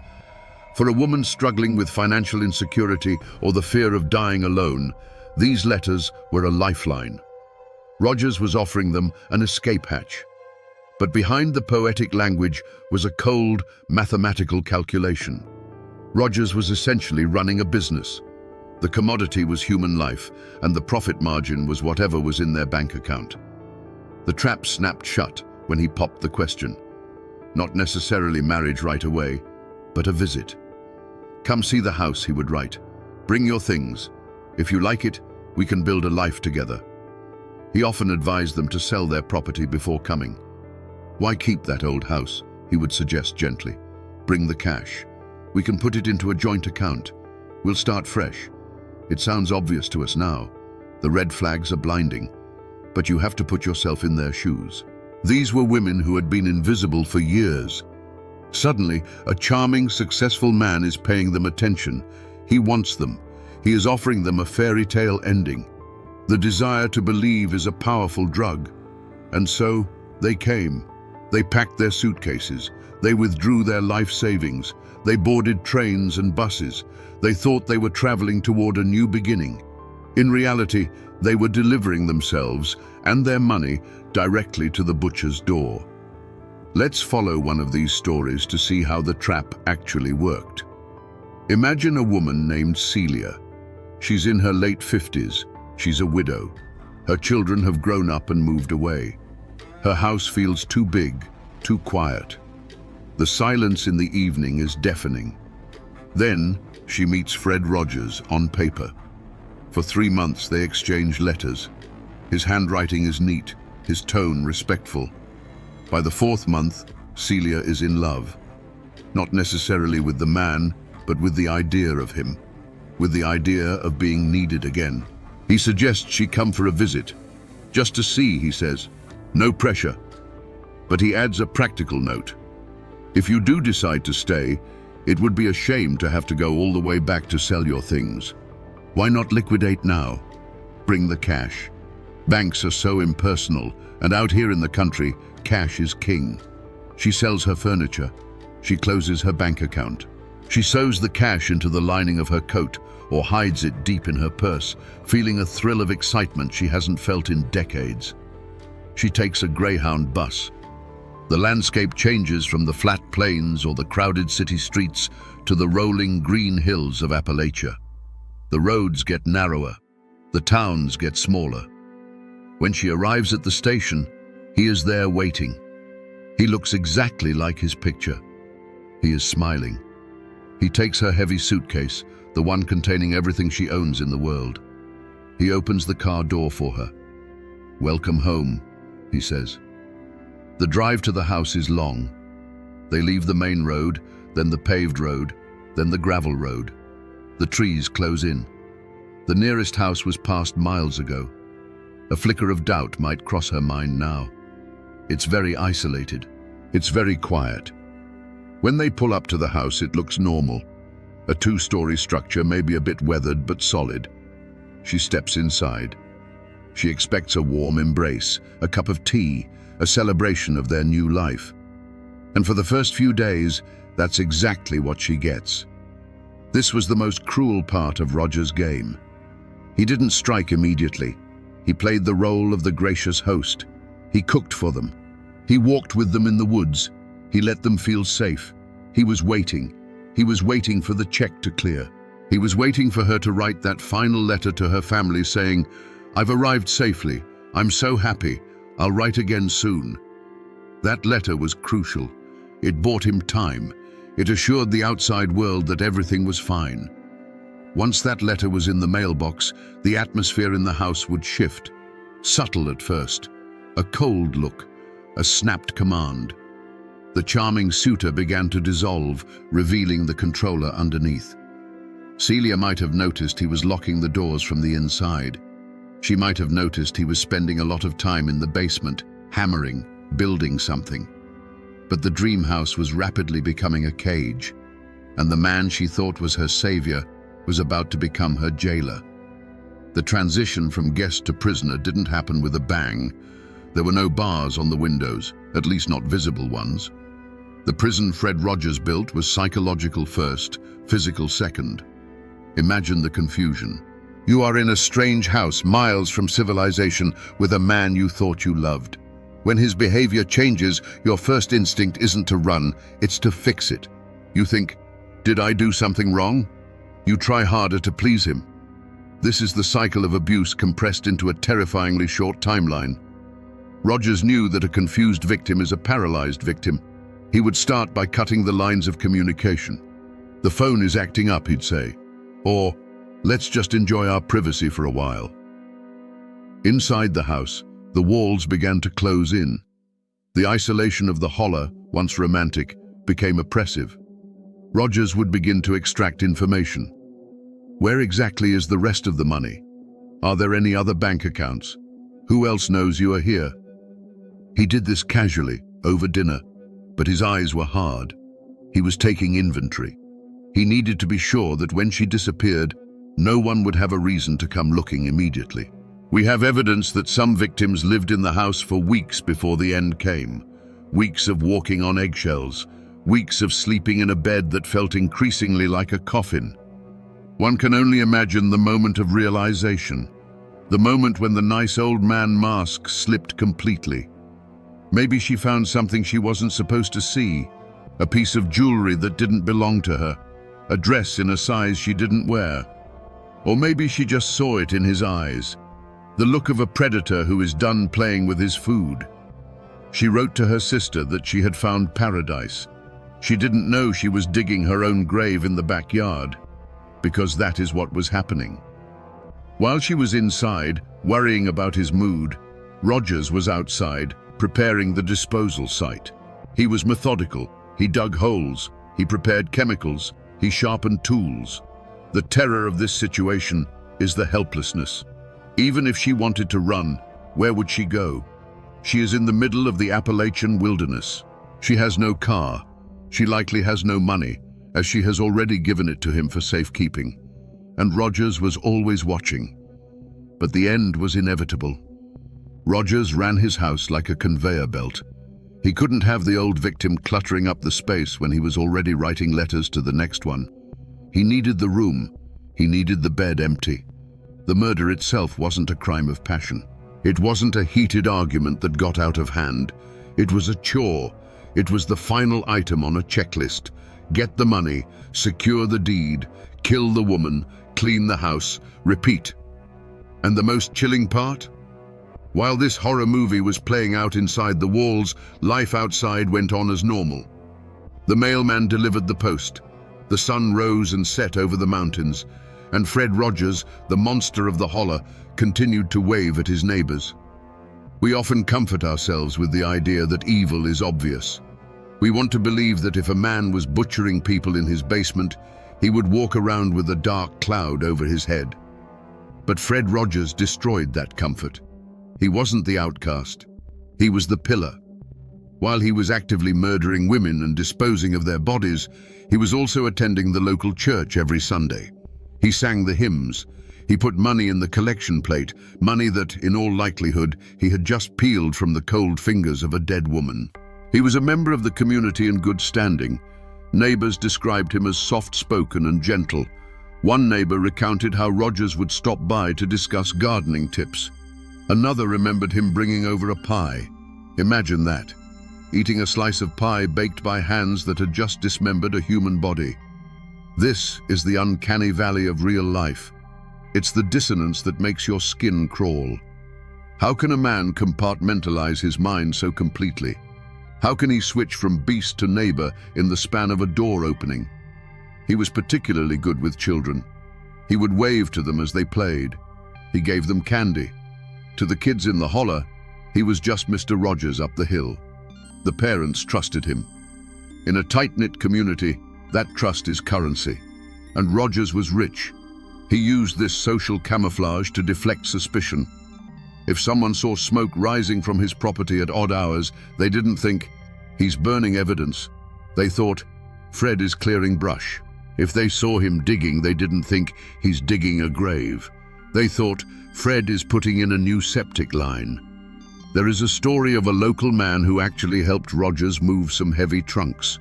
For a woman struggling with financial insecurity or the fear of dying alone, these letters were a lifeline. Rogers was offering them an escape hatch. But behind the poetic language was a cold, mathematical calculation. Rogers was essentially running a business. The commodity was human life, and the profit margin was whatever was in their bank account. The trap snapped shut when he popped the question. Not necessarily marriage right away, but a visit. "Come see the house," he would write. "Bring your things. If you like it, we can build a life together." He often advised them to sell their property before coming. "Why keep that old house?" he would suggest gently. "Bring the cash. We can put it into a joint account. We'll start fresh. It sounds obvious to us now. The red flags are blinding. But you have to put yourself in their shoes." These were women who had been invisible for years. Suddenly, a charming, successful man is paying them attention. He wants them. He is offering them a fairy tale ending. The desire to believe is a powerful drug. And so, they came. They packed their suitcases. They withdrew their life savings. They boarded trains and buses. They thought they were traveling toward a new beginning. In reality, they were delivering themselves and their money directly to the butcher's door. Let's follow one of these stories to see how the trap actually worked. Imagine a woman named Celia. She's in her late 50s. She's a widow. Her children have grown up and moved away. Her house feels too big, too quiet. The silence in the evening is deafening. Then she meets Fred Rogers on paper. For 3 months they exchange letters. His handwriting is neat, his tone respectful. By the 4th month, Celia is in love. not necessarily with the man, but with the idea of him, with the idea of being needed again. He suggests she come for a visit, just to see, he says. No pressure. But he adds a practical note. If you do decide to stay, it would be a shame to have to go all the way back to sell your things. Why not liquidate now? Bring the cash. Banks are so impersonal, and out here in the country, cash is king. She sells her furniture. She closes her bank account. She sews the cash into the lining of her coat or hides it deep in her purse, feeling a thrill of excitement she hasn't felt in decades. She takes a Greyhound bus. The landscape changes from the flat plains or the crowded city streets to the rolling green hills of Appalachia. The roads get narrower. The towns get smaller. When she arrives at the station, he is there waiting. He looks exactly like his picture. He is smiling. He takes her heavy suitcase, the one containing everything she owns in the world. He opens the car door for her. "Welcome home," he says. The drive to the house is long. They leave the main road, then the paved road, then the gravel road. The trees close in. The nearest house was passed miles ago. A flicker of doubt might cross her mind now. It's very isolated. It's very quiet. When they pull up to the house, it looks normal. A two-story structure, maybe a bit weathered but solid. She steps inside. She expects a warm embrace, a cup of tea, a celebration of their new life. And for the first few days, that's exactly what she gets. This was the most cruel part of Roger's game. He didn't strike immediately. He played the role of the gracious host. He cooked for them. He walked with them in the woods. He let them feel safe. He was waiting. He was waiting for the check to clear. He was waiting for her to write that final letter to her family saying, "I've arrived safely. I'm so happy. I'll write again soon." That letter was crucial. It bought him time. It assured the outside world that everything was fine. Once that letter was in the mailbox, the atmosphere in the house would shift. Subtle at first. A cold look. A snapped command. The charming suitor began to dissolve, revealing the controller underneath. Celia might have noticed he was locking the doors from the inside. She might have noticed he was spending a lot of time in the basement, hammering, building something. But the dream house was rapidly becoming a cage, and the man she thought was her savior was about to become her jailer. The transition from guest to prisoner didn't happen with a bang. There were no bars on the windows, at least not visible ones. The prison Fred Rogers built was psychological first, physical second. Imagine the confusion. You are in a strange house, miles from civilization, with a man you thought you loved. When his behavior changes, your first instinct isn't to run, it's to fix it. You think, did I do something wrong? You try harder to please him. This is the cycle of abuse compressed into a terrifyingly short timeline. Rogers knew that a confused victim is a paralyzed victim. He would start by cutting the lines of communication. The phone is acting up, he'd say. Or, let's just enjoy our privacy for a while. Inside the house, the walls began to close in. The isolation of the holler, once romantic, became oppressive. Rogers would begin to extract information. Where exactly is the rest of the money? Are there any other bank accounts? Who else knows you are here? He did this casually, over dinner, but his eyes were hard. He was taking inventory. He needed to be sure that when she disappeared, no one would have a reason to come looking immediately. We have evidence that some victims lived in the house for weeks before the end came. Weeks of walking on eggshells. Weeks of sleeping in a bed that felt increasingly like a coffin. One can only imagine the moment of realization. The moment when the nice old man mask slipped completely. Maybe she found something she wasn't supposed to see. A piece of jewelry that didn't belong to her. A dress in a size she didn't wear. Or maybe she just saw it in his eyes. The look of a predator who is done playing with his food. She wrote to her sister that she had found paradise. She didn't know she was digging her own grave in the backyard, because that is what was happening. While she was inside, worrying about his mood, Rogers was outside, preparing the disposal site. He was methodical. He dug holes. He prepared chemicals. He sharpened tools. The terror of this situation is the helplessness. Even if she wanted to run, where would she go? She is in the middle of the Appalachian wilderness. She has no car. She likely has no money, as she has already given it to him for safekeeping. And Rogers was always watching. But the end was inevitable. Rogers ran his house like a conveyor belt. He couldn't have the old victim cluttering up the space when he was already writing letters to the next one. He needed the room. He needed the bed empty. The murder itself wasn't a crime of passion. It wasn't a heated argument that got out of hand. It was a chore. It was the final item on a checklist. Get the money, secure the deed, kill the woman, clean the house, repeat. And the most chilling part? While this horror movie was playing out inside the walls, life outside went on as normal. The mailman delivered the post. The sun rose and set over the mountains, and Fred Rogers, the monster of the holler, continued to wave at his neighbors. We often comfort ourselves with the idea that evil is obvious. We want to believe that if a man was butchering people in his basement, he would walk around with a dark cloud over his head. But Fred Rogers destroyed that comfort. He wasn't the outcast. He was the pillar. While he was actively murdering women and disposing of their bodies, he was also attending the local church every Sunday. He sang the hymns. He put money in the collection plate, money that, in all likelihood, he had just peeled from the cold fingers of a dead woman. He was a member of the community in good standing. Neighbors described him as soft-spoken and gentle. One neighbor recounted how Rogers would stop by to discuss gardening tips. Another remembered him bringing over a pie. Imagine that, eating a slice of pie baked by hands that had just dismembered a human body. This is the uncanny valley of real life. It's the dissonance that makes your skin crawl. How can a man compartmentalize his mind so completely? How can he switch from beast to neighbor in the span of a door opening? He was particularly good with children. He would wave to them as they played. He gave them candy. To the kids in the holler, he was just Mr. Rogers up the hill. The parents trusted him. In a tight-knit community, that trust is currency. And Rogers was rich. He used this social camouflage to deflect suspicion. If someone saw smoke rising from his property at odd hours, they didn't think, he's burning evidence. They thought, Fred is clearing brush. If they saw him digging, they didn't think, he's digging a grave. They thought, Fred is putting in a new septic line. There is a story of a local man who actually helped Rogers move some heavy trunks.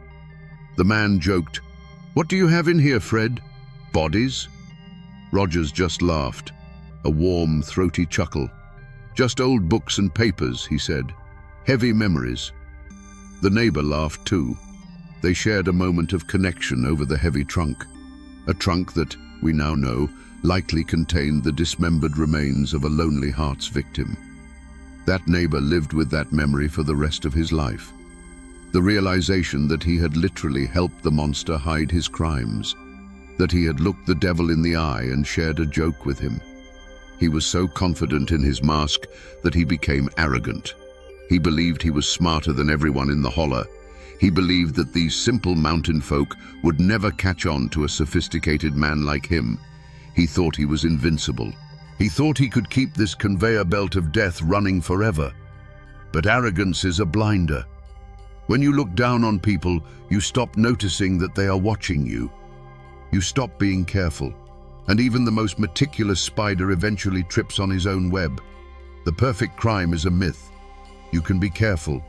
The man joked, "What do you have in here, Fred? Bodies?" Rogers just laughed, a warm, throaty chuckle. "Just old books and papers," he said. "Heavy memories." The neighbor laughed too. They shared a moment of connection over the heavy trunk. A trunk that, we now know, likely contained the dismembered remains of a Lonely Hearts victim. That neighbor lived with that memory for the rest of his life. The realization that he had literally helped the monster hide his crimes, that he had looked the devil in the eye and shared a joke with him. He was so confident in his mask that he became arrogant. He believed he was smarter than everyone in the holler. He believed that these simple mountain folk would never catch on to a sophisticated man like him. He thought he was invincible. He thought he could keep this conveyor belt of death running forever. But arrogance is a blinder. When you look down on people, you stop noticing that they are watching you. You stop being careful. And even the most meticulous spider eventually trips on his own web. The perfect crime is a myth. You can be careful.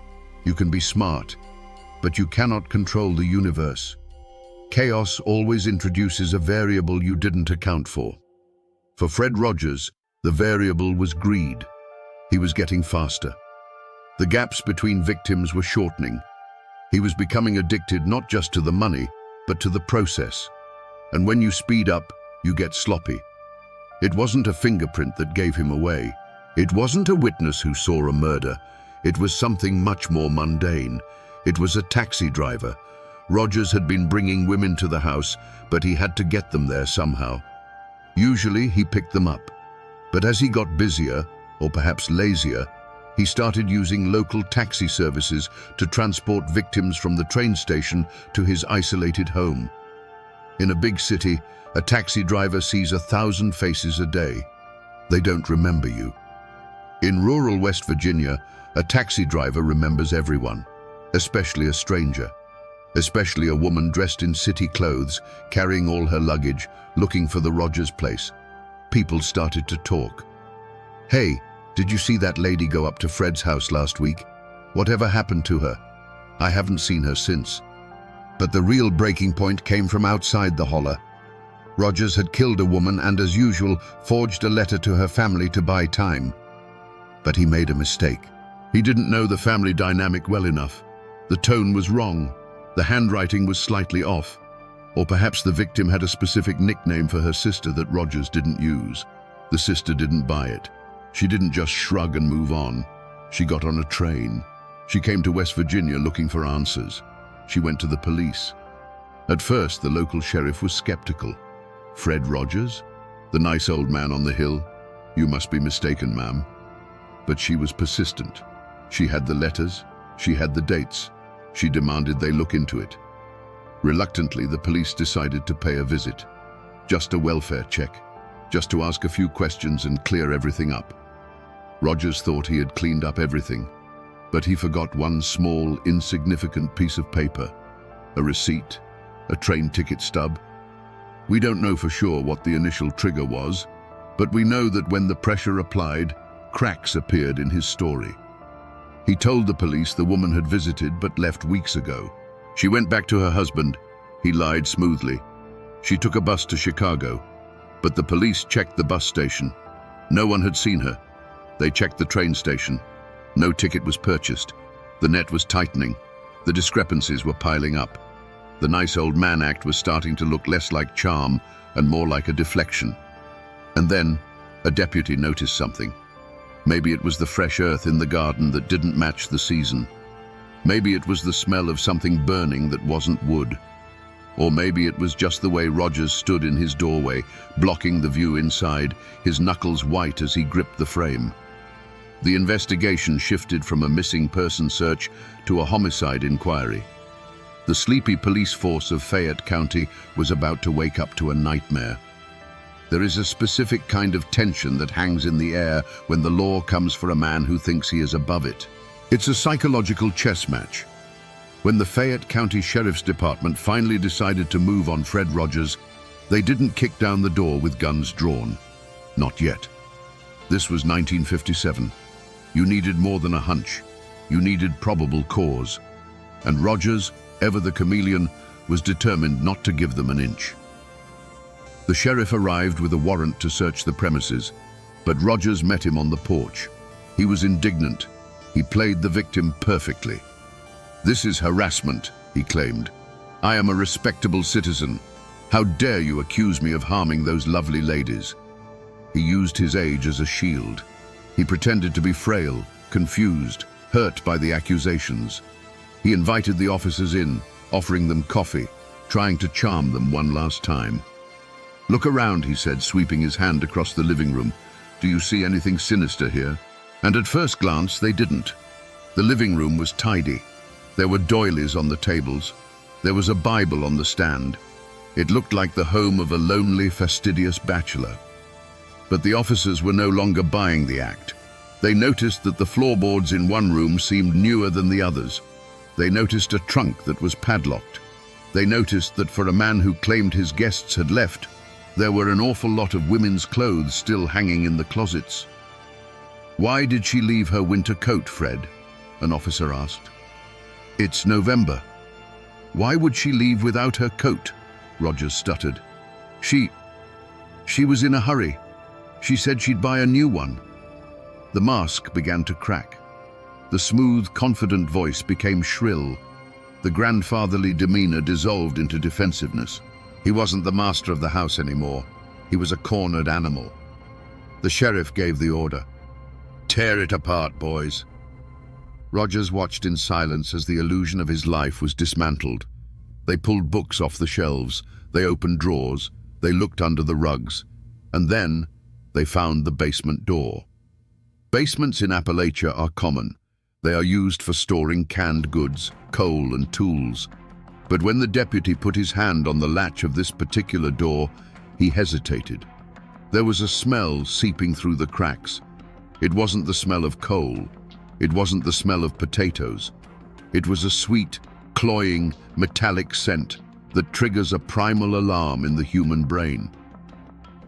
You can be smart. But you cannot control the universe. Chaos always introduces a variable you didn't account for. For Fred Rogers, the variable was greed. He was getting faster. The gaps between victims were shortening. He was becoming addicted not just to the money, but to the process. And when you speed up, you get sloppy. It wasn't a fingerprint that gave him away. It wasn't a witness who saw a murder. It was something much more mundane. It was a taxi driver. Rogers had been bringing women to the house, but he had to get them there somehow. Usually he picked them up. But as he got busier, or perhaps lazier, He started using local taxi services to transport victims from the train station to his isolated home. In a big city, a taxi driver sees 1,000 faces a day. They don't remember you. In rural West Virginia, a taxi driver remembers everyone, especially a stranger, especially a woman dressed in city clothes, carrying all her luggage, looking for the Rogers place. People started to talk. "Hey, did you see that lady go up to Fred's house last week? Whatever happened to her? I haven't seen her since." But the real breaking point came from outside the holler. Rogers had killed a woman and, as usual, forged a letter to her family to buy time. But he made a mistake. He didn't know the family dynamic well enough. The tone was wrong. The handwriting was slightly off. Or perhaps the victim had a specific nickname for her sister that Rogers didn't use. The sister didn't buy it. She didn't just shrug and move on. She got on a train. She came to West Virginia looking for answers. She went to the police. At first, the local sheriff was skeptical. "Fred Rogers? The nice old man on the hill? You must be mistaken, ma'am." But she was persistent. She had the letters. She had the dates. She demanded they look into it. Reluctantly, the police decided to pay a visit. Just a welfare check. Just to ask a few questions and clear everything up. Rogers thought he had cleaned up everything, but he forgot one small, insignificant piece of paper. A receipt, a train ticket stub. We don't know for sure what the initial trigger was, but we know that when the pressure applied, cracks appeared in his story. He told the police the woman had visited but left weeks ago. She went back to her husband. He lied smoothly. She took a bus to Chicago, but the police checked the bus station. No one had seen her. They checked the train station. No ticket was purchased. The net was tightening. The discrepancies were piling up. The nice old man act was starting to look less like charm and more like a deflection. And then, a deputy noticed something. Maybe it was the fresh earth in the garden that didn't match the season. Maybe it was the smell of something burning that wasn't wood. Or maybe it was just the way Rogers stood in his doorway, blocking the view inside, his knuckles white as he gripped the frame. The investigation shifted from a missing person search to a homicide inquiry. The sleepy police force of Fayette County was about to wake up to a nightmare. There is a specific kind of tension that hangs in the air when the law comes for a man who thinks he is above it. It's a psychological chess match. When the Fayette County Sheriff's Department finally decided to move on Fred Rogers, they didn't kick down the door with guns drawn. Not yet. This was 1957. You needed more than a hunch. You needed probable cause. And Rogers, ever the chameleon, was determined not to give them an inch. The sheriff arrived with a warrant to search the premises, but Rogers met him on the porch. He was indignant. He played the victim perfectly. "This is harassment," he claimed. "I am a respectable citizen. How dare you accuse me of harming those lovely ladies?" He used his age as a shield. He pretended to be frail, confused, hurt by the accusations. He invited the officers in, offering them coffee, trying to charm them one last time. "Look around," he said, sweeping his hand across the living room. "Do you see anything sinister here?" And at first glance, they didn't. The living room was tidy. There were doilies on the tables. There was a Bible on the stand. It looked like the home of a lonely, fastidious bachelor. But the officers were no longer buying the act. They noticed that the floorboards in one room seemed newer than the others. They noticed a trunk that was padlocked. They noticed that for a man who claimed his guests had left, there were an awful lot of women's clothes still hanging in the closets. "Why did she leave her winter coat, Fred?" an officer asked. "It's November." "Why would she leave without her coat?" Rogers stuttered. She was in a hurry. She said she'd buy a new one." The mask began to crack. The smooth, confident voice became shrill. The grandfatherly demeanor dissolved into defensiveness. He wasn't the master of the house anymore. He was a cornered animal. The sheriff gave the order. "Tear it apart, boys." Rogers watched in silence as the illusion of his life was dismantled. They pulled books off the shelves. They opened drawers. They looked under the rugs. And then they found the basement door. Basements in Appalachia are common. They are used for storing canned goods, coal and tools. But when the deputy put his hand on the latch of this particular door, he hesitated. There was a smell seeping through the cracks. It wasn't the smell of coal. It wasn't the smell of potatoes. It was a sweet, cloying, metallic scent that triggers a primal alarm in the human brain.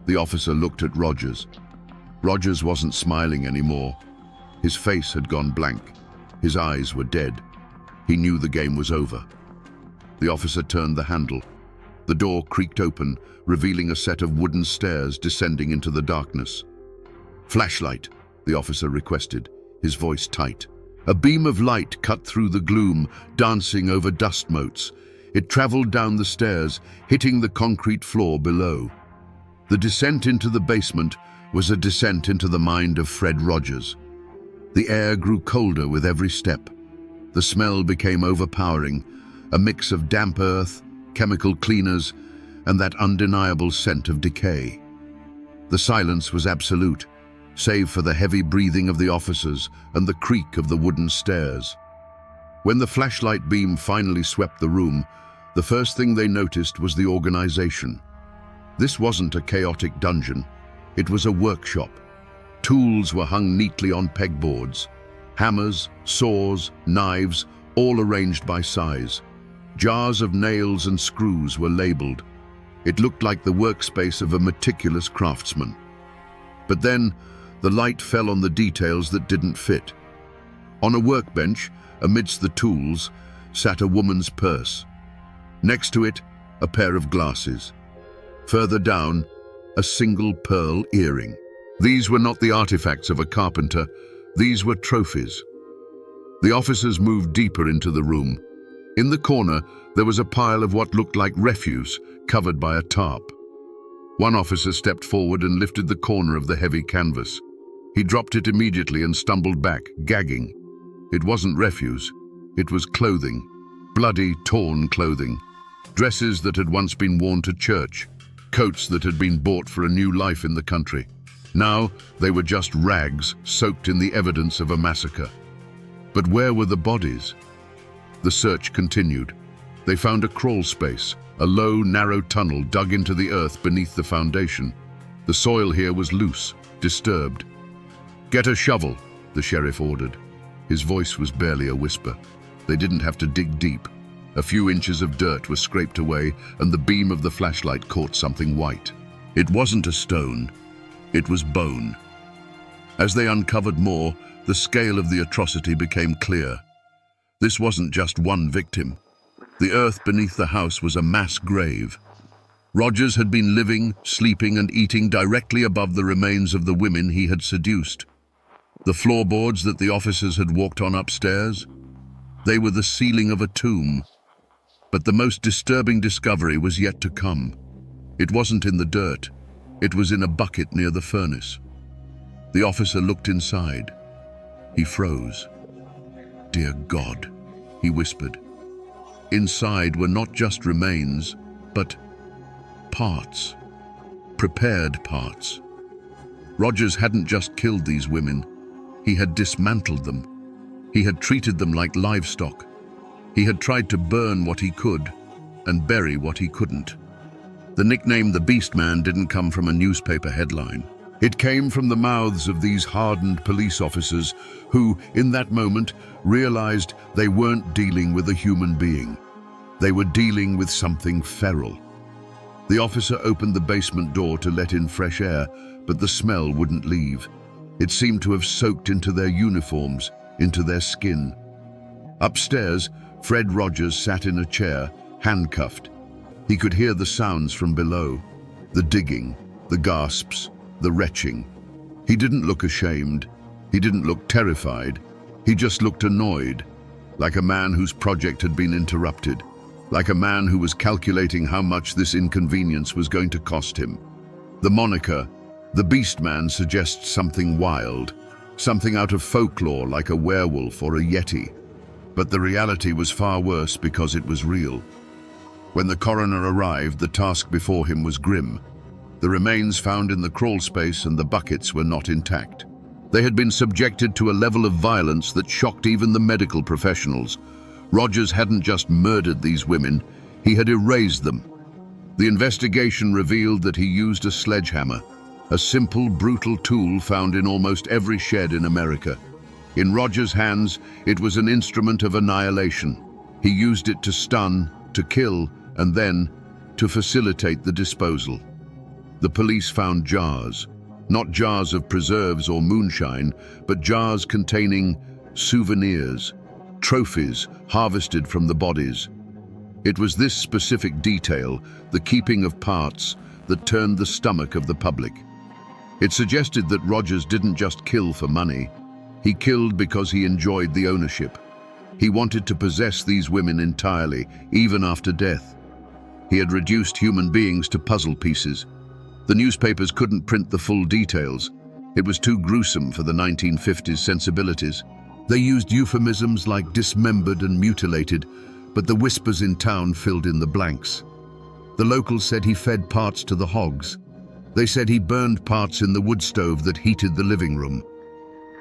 The officer looked at Rogers. Rogers wasn't smiling anymore. His face had gone blank. His eyes were dead. He knew the game was over. The officer turned the handle. The door creaked open, revealing a set of wooden stairs descending into the darkness. "Flashlight," the officer requested, his voice tight. A beam of light cut through the gloom, dancing over dust motes. It traveled down the stairs, hitting the concrete floor below. The descent into the basement was a descent into the mind of Fred Rogers. The air grew colder with every step. The smell became overpowering, a mix of damp earth, chemical cleaners, and that undeniable scent of decay. The silence was absolute, save for the heavy breathing of the officers and the creak of the wooden stairs. When the flashlight beam finally swept the room, the first thing they noticed was the organization. This wasn't a chaotic dungeon. It was a workshop. Tools were hung neatly on pegboards. Hammers, saws, knives, all arranged by size. Jars of nails and screws were labeled. It looked like the workspace of a meticulous craftsman. But then, the light fell on the details that didn't fit. On a workbench, amidst the tools, sat a woman's purse. Next to it, a pair of glasses. Further down, a single pearl earring. These were not the artifacts of a carpenter. These were trophies. The officers moved deeper into the room. In the corner, there was a pile of what looked like refuse, covered by a tarp. One officer stepped forward and lifted the corner of the heavy canvas. He dropped it immediately and stumbled back, gagging. It wasn't refuse. It was clothing. Bloody, torn clothing. Dresses that had once been worn to church. Coats that had been bought for a new life in the country. Now, they were just rags soaked in the evidence of a massacre. But where were the bodies? The search continued. They found a crawl space, a low, narrow tunnel dug into the earth beneath the foundation. The soil here was loose, disturbed. "Get a shovel," the sheriff ordered. His voice was barely a whisper. They didn't have to dig deep. A few inches of dirt were scraped away, and the beam of the flashlight caught something white. It wasn't a stone. It was bone. As they uncovered more, the scale of the atrocity became clear. This wasn't just one victim. The earth beneath the house was a mass grave. Rogers had been living, sleeping, and eating directly above the remains of the women he had seduced. The floorboards that the officers had walked on upstairs, they were the ceiling of a tomb. But the most disturbing discovery was yet to come. It wasn't in the dirt. It was in a bucket near the furnace. The officer looked inside. He froze. "Dear God," he whispered. Inside were not just remains, but parts. Prepared parts. Rogers hadn't just killed these women. He had dismantled them. He had treated them like livestock. He had tried to burn what he could and bury what he couldn't. The nickname the Beast Man didn't come from a newspaper headline. It came from the mouths of these hardened police officers who, in that moment, realized they weren't dealing with a human being. They were dealing with something feral. The officer opened the basement door to let in fresh air, but the smell wouldn't leave. It seemed to have soaked into their uniforms, into their skin. Upstairs, Fred Rogers sat in a chair, handcuffed. He could hear the sounds from below, the digging, the gasps, the retching. He didn't look ashamed. He didn't look terrified. He just looked annoyed, like a man whose project had been interrupted, like a man who was calculating how much this inconvenience was going to cost him. The moniker, the Beast Man, suggests something wild, something out of folklore like a werewolf or a yeti. But the reality was far worse because it was real. When the coroner arrived, the task before him was grim. The remains found in the crawl space and the buckets were not intact. They had been subjected to a level of violence that shocked even the medical professionals. Rogers hadn't just murdered these women, he had erased them. The investigation revealed that he used a sledgehammer, a simple, brutal tool found in almost every shed in America. In Rogers' hands, it was an instrument of annihilation. He used it to stun, to kill, and then to facilitate the disposal. The police found jars, not jars of preserves or moonshine, but jars containing souvenirs, trophies harvested from the bodies. It was this specific detail, the keeping of parts, that turned the stomach of the public. It suggested that Rogers didn't just kill for money. He killed because he enjoyed the ownership. He wanted to possess these women entirely, even after death. He had reduced human beings to puzzle pieces. The newspapers couldn't print the full details. It was too gruesome for the 1950s sensibilities. They used euphemisms like dismembered and mutilated, but the whispers in town filled in the blanks. The locals said he fed parts to the hogs. They said he burned parts in the wood stove that heated the living room.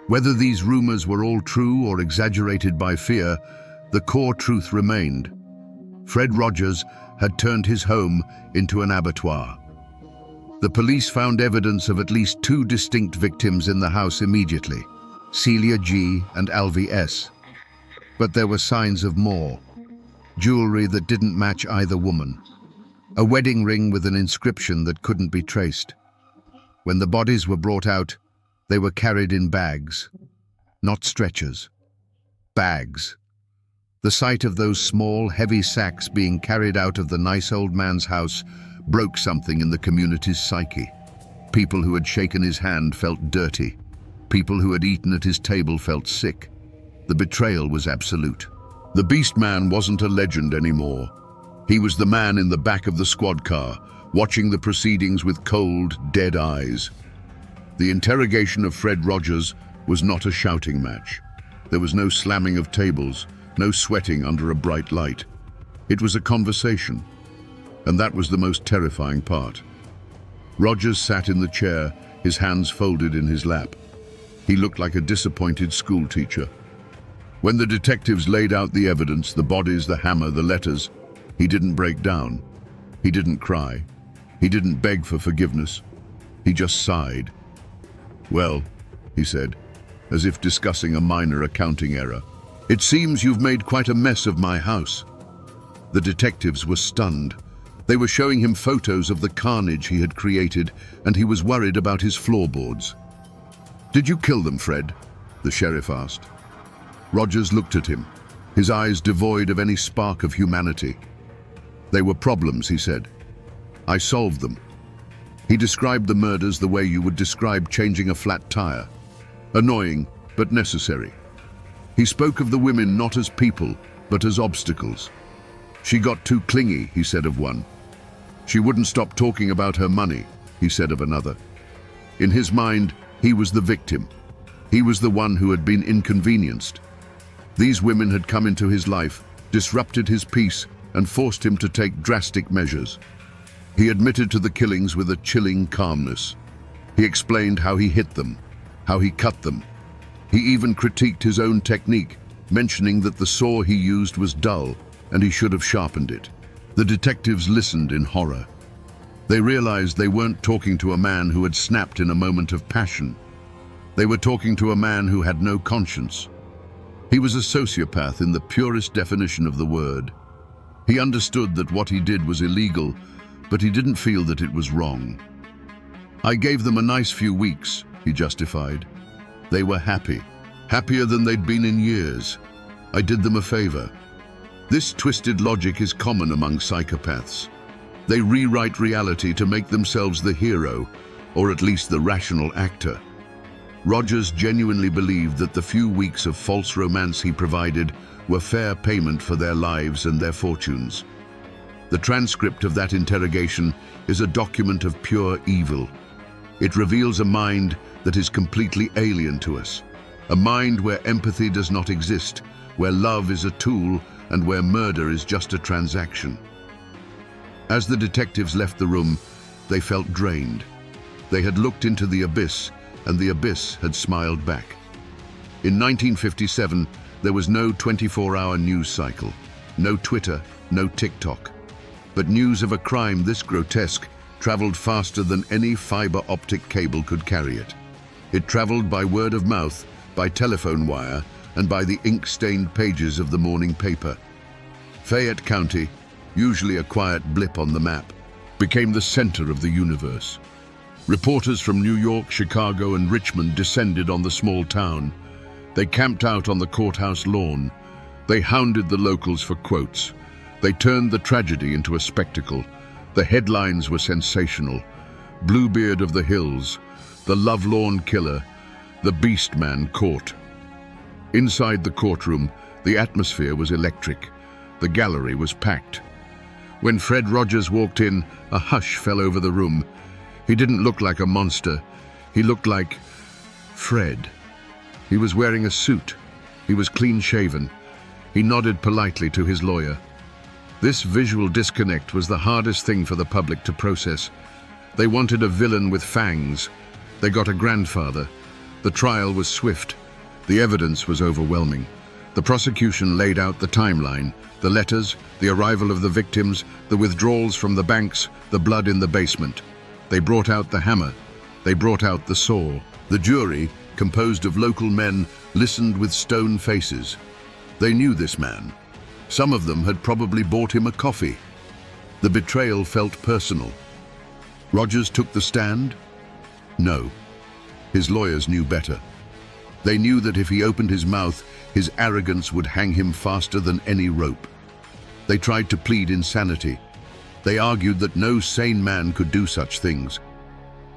Whether these rumors were all true or exaggerated by fear, the core truth remained. Fred Rogers had turned his home into an abattoir. The police found evidence of at least 2 distinct victims in the house immediately, Celia G. and Alvy S. But there were signs of more. Jewelry that didn't match either woman. A wedding ring with an inscription that couldn't be traced. When the bodies were brought out, they were carried in bags, not stretchers. Bags. The sight of those small, heavy sacks being carried out of the nice old man's house broke something in the community's psyche. People who had shaken his hand felt dirty. People who had eaten at his table felt sick. The betrayal was absolute. The Beast Man wasn't a legend anymore. He was the man in the back of the squad car, watching the proceedings with cold, dead eyes. The interrogation of Fred Rogers was not a shouting match. There was no slamming of tables, no sweating under a bright light. It was a conversation, and that was the most terrifying part. Rogers sat in the chair, his hands folded in his lap. He looked like a disappointed schoolteacher. When the detectives laid out the evidence, the bodies, the hammer, the letters, he didn't break down. He didn't cry. He didn't beg for forgiveness. He just sighed. "Well," he said, as if discussing a minor accounting error, "it seems you've made quite a mess of my house." The detectives were stunned. They were showing him photos of the carnage he had created, and he was worried about his floorboards. "Did you kill them, Fred?" the sheriff asked. Rogers looked at him, his eyes devoid of any spark of humanity. "They were problems," he said. "I solved them." He described the murders the way you would describe changing a flat tire. Annoying, but necessary. He spoke of the women not as people, but as obstacles. "She got too clingy," he said of one. "She wouldn't stop talking about her money," he said of another. In his mind, he was the victim. He was the one who had been inconvenienced. These women had come into his life, disrupted his peace, and forced him to take drastic measures. He admitted to the killings with a chilling calmness. He explained how he hit them, how he cut them. He even critiqued his own technique, mentioning that the saw he used was dull and he should have sharpened it. The detectives listened in horror. They realized they weren't talking to a man who had snapped in a moment of passion. They were talking to a man who had no conscience. He was a sociopath in the purest definition of the word. He understood that what he did was illegal, but he didn't feel that it was wrong. "I gave them a nice few weeks," he justified. "They were happy, happier than they'd been in years. I did them a favor." This twisted logic is common among psychopaths. They rewrite reality to make themselves the hero, or at least the rational actor. Rogers genuinely believed that the few weeks of false romance he provided were fair payment for their lives and their fortunes. The transcript of that interrogation is a document of pure evil. It reveals a mind that is completely alien to us, a mind where empathy does not exist, where love is a tool, and where murder is just a transaction. As the detectives left the room, they felt drained. They had looked into the abyss, and the abyss had smiled back. In 1957, there was no 24-hour news cycle, no Twitter, no TikTok. But news of a crime this grotesque traveled faster than any fiber optic cable could carry it. It traveled by word of mouth, by telephone wire, and by the ink-stained pages of the morning paper. Fayette County, usually a quiet blip on the map, became the center of the universe. Reporters from New York, Chicago, and Richmond descended on the small town. They camped out on the courthouse lawn. They hounded the locals for quotes. They turned the tragedy into a spectacle. The headlines were sensational. Bluebeard of the Hills, the lovelorn killer, the beast man caught. Inside the courtroom, the atmosphere was electric. The gallery was packed. When Fred Rogers walked in, a hush fell over the room. He didn't look like a monster. He looked like Fred. He was wearing a suit. He was clean-shaven. He nodded politely to his lawyer. This visual disconnect was the hardest thing for the public to process. They wanted a villain with fangs. They got a grandfather. The trial was swift. The evidence was overwhelming. The prosecution laid out the timeline, the letters, the arrival of the victims, the withdrawals from the banks, the blood in the basement. They brought out the hammer. They brought out the saw. The jury, composed of local men, listened with stone faces. They knew this man. Some of them had probably bought him a coffee. The betrayal felt personal. Rogers took the stand? No. His lawyers knew better. They knew that if he opened his mouth, his arrogance would hang him faster than any rope. They tried to plead insanity. They argued that no sane man could do such things.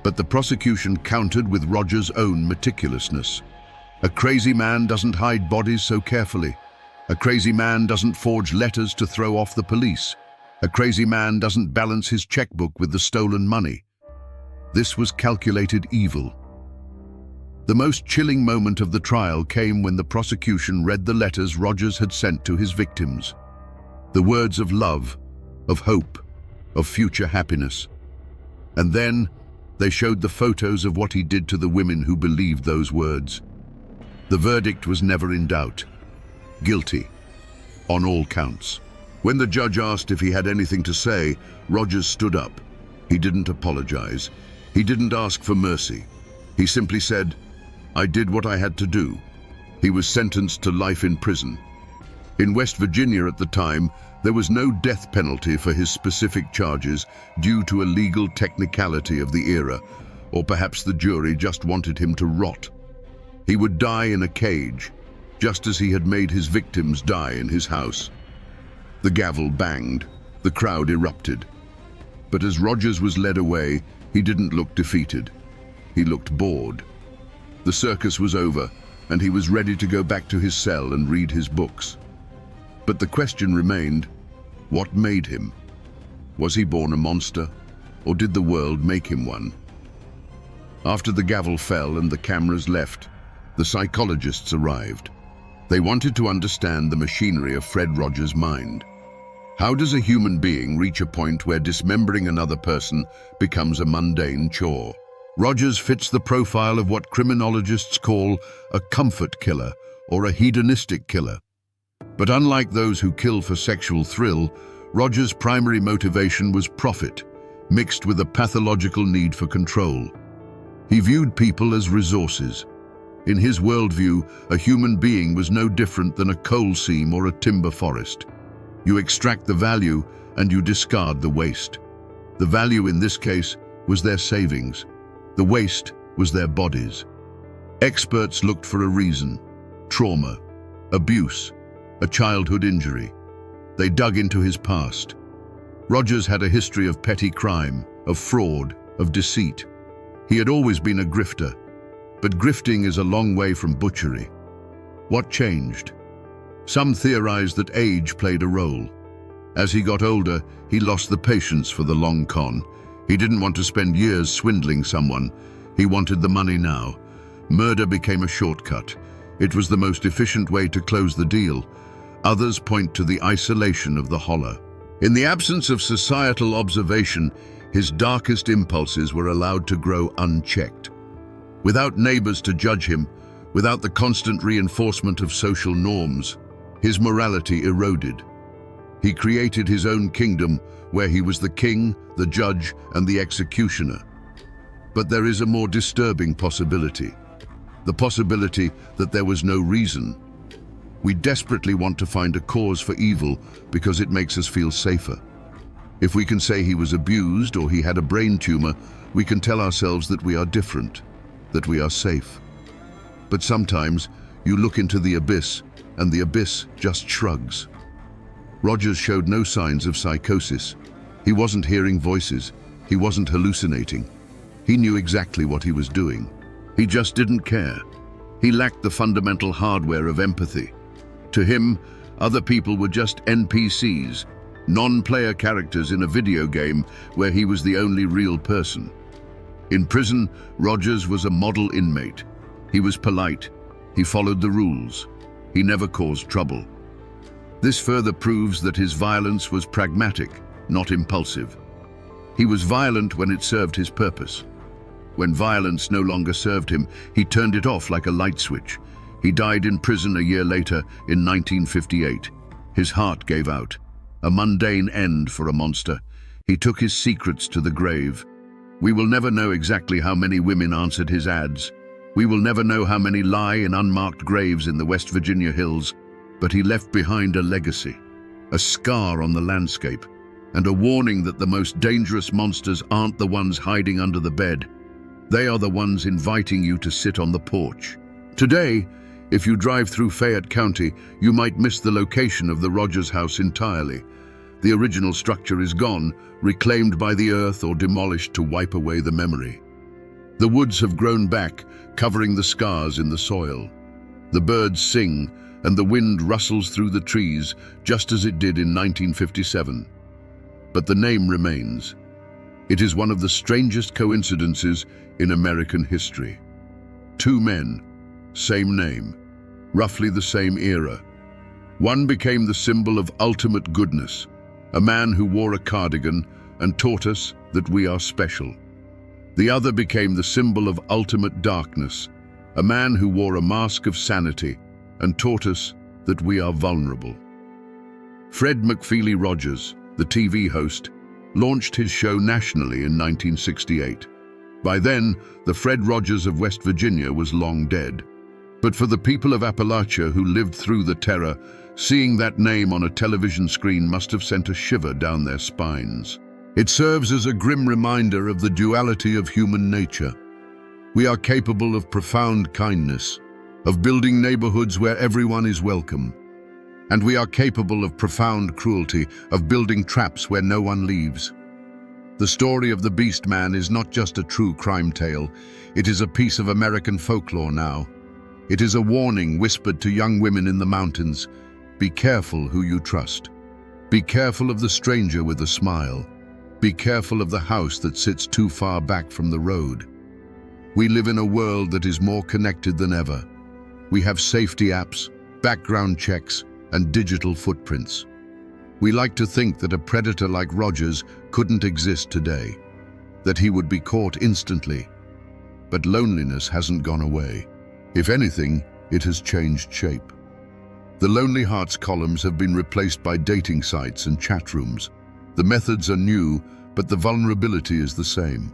But the prosecution countered with Rogers' own meticulousness. A crazy man doesn't hide bodies so carefully. A crazy man doesn't forge letters to throw off the police. A crazy man doesn't balance his checkbook with the stolen money. This was calculated evil. The most chilling moment of the trial came when the prosecution read the letters Rogers had sent to his victims. The words of love, of hope, of future happiness. And then they showed the photos of what he did to the women who believed those words. The verdict was never in doubt. Guilty, on all counts. When the judge asked if he had anything to say, Rogers stood up. He didn't apologize. He didn't ask for mercy. He simply said, "I did what I had to do." He was sentenced to life in prison. In West Virginia at the time, there was no death penalty for his specific charges due to a legal technicality of the era, or perhaps the jury just wanted him to rot. He would die in a cage, just as he had made his victims die in his house. The gavel banged. The crowd erupted. But as Rogers was led away, he didn't look defeated. He looked bored. The circus was over, and he was ready to go back to his cell and read his books. But the question remained, what made him? Was he born a monster, or did the world make him one? After the gavel fell and the cameras left, the psychologists arrived. They wanted to understand the machinery of Fred Rogers' mind. How does a human being reach a point where dismembering another person becomes a mundane chore? Rogers fits the profile of what criminologists call a comfort killer or a hedonistic killer. But unlike those who kill for sexual thrill, Rogers' primary motivation was profit, mixed with a pathological need for control. He viewed people as resources. In his worldview, a human being was no different than a coal seam or a timber forest. You extract the value and you discard the waste. The value in this case was their savings. The waste was their bodies. Experts looked for a reason: trauma, abuse, a childhood injury. They dug into his past. Rogers had a history of petty crime, of fraud, of deceit. He had always been a grifter, but grifting is a long way from butchery. What changed? Some theorized that age played a role. As he got older, he lost the patience for the long con. He didn't want to spend years swindling someone. He wanted the money now. Murder became a shortcut. It was the most efficient way to close the deal. Others point to the isolation of the holler. In the absence of societal observation, his darkest impulses were allowed to grow unchecked. Without neighbors to judge him, without the constant reinforcement of social norms, his morality eroded. He created his own kingdom where he was the king, the judge, and the executioner. But there is a more disturbing possibility. The possibility that there was no reason. We desperately want to find a cause for evil because it makes us feel safer. If we can say he was abused or he had a brain tumor, we can tell ourselves that we are different, that we are safe. But sometimes you look into the abyss and the abyss just shrugs. Rogers showed no signs of psychosis. He wasn't hearing voices. He wasn't hallucinating. He knew exactly what he was doing. He just didn't care. He lacked the fundamental hardware of empathy. To him, other people were just NPCs, non-player characters in a video game where he was the only real person. In prison, Rogers was a model inmate. He was polite. He followed the rules. He never caused trouble. This further proves that his violence was pragmatic, not impulsive. He was violent when it served his purpose. When violence no longer served him, he turned it off like a light switch. He died in prison a year later, in 1958. His heart gave out. A mundane end for a monster. He took his secrets to the grave. We will never know exactly how many women answered his ads. We will never know how many lie in unmarked graves in the West Virginia hills, but he left behind a legacy, a scar on the landscape, and a warning that the most dangerous monsters aren't the ones hiding under the bed. They are the ones inviting you to sit on the porch. Today, if you drive through Fayette County, you might miss the location of the Rogers house entirely. The original structure is gone, reclaimed by the earth or demolished to wipe away the memory. The woods have grown back, covering the scars in the soil. The birds sing, and the wind rustles through the trees, just as it did in 1957. But the name remains. It is one of the strangest coincidences in American history. Two men, same name, roughly the same era. One became the symbol of ultimate goodness, a man who wore a cardigan and taught us that we are special. The other became the symbol of ultimate darkness, a man who wore a mask of sanity and taught us that we are vulnerable. Fred McFeely Rogers, the TV host, launched his show nationally in 1968. By then, the Fred Rogers of West Virginia was long dead. But for the people of Appalachia who lived through the terror, seeing that name on a television screen must have sent a shiver down their spines. It serves as a grim reminder of the duality of human nature. We are capable of profound kindness, of building neighborhoods where everyone is welcome. And we are capable of profound cruelty, of building traps where no one leaves. The story of the Beast Man is not just a true crime tale. It is a piece of American folklore now. It is a warning whispered to young women in the mountains. Be careful who you trust. Be careful of the stranger with a smile. Be careful of the house that sits too far back from the road. We live in a world that is more connected than ever. We have safety apps, background checks, and digital footprints. We like to think that a predator like Rogers couldn't exist today, that he would be caught instantly. But loneliness hasn't gone away. If anything, it has changed shape. The Lonely Hearts columns have been replaced by dating sites and chat rooms. The methods are new, but the vulnerability is the same.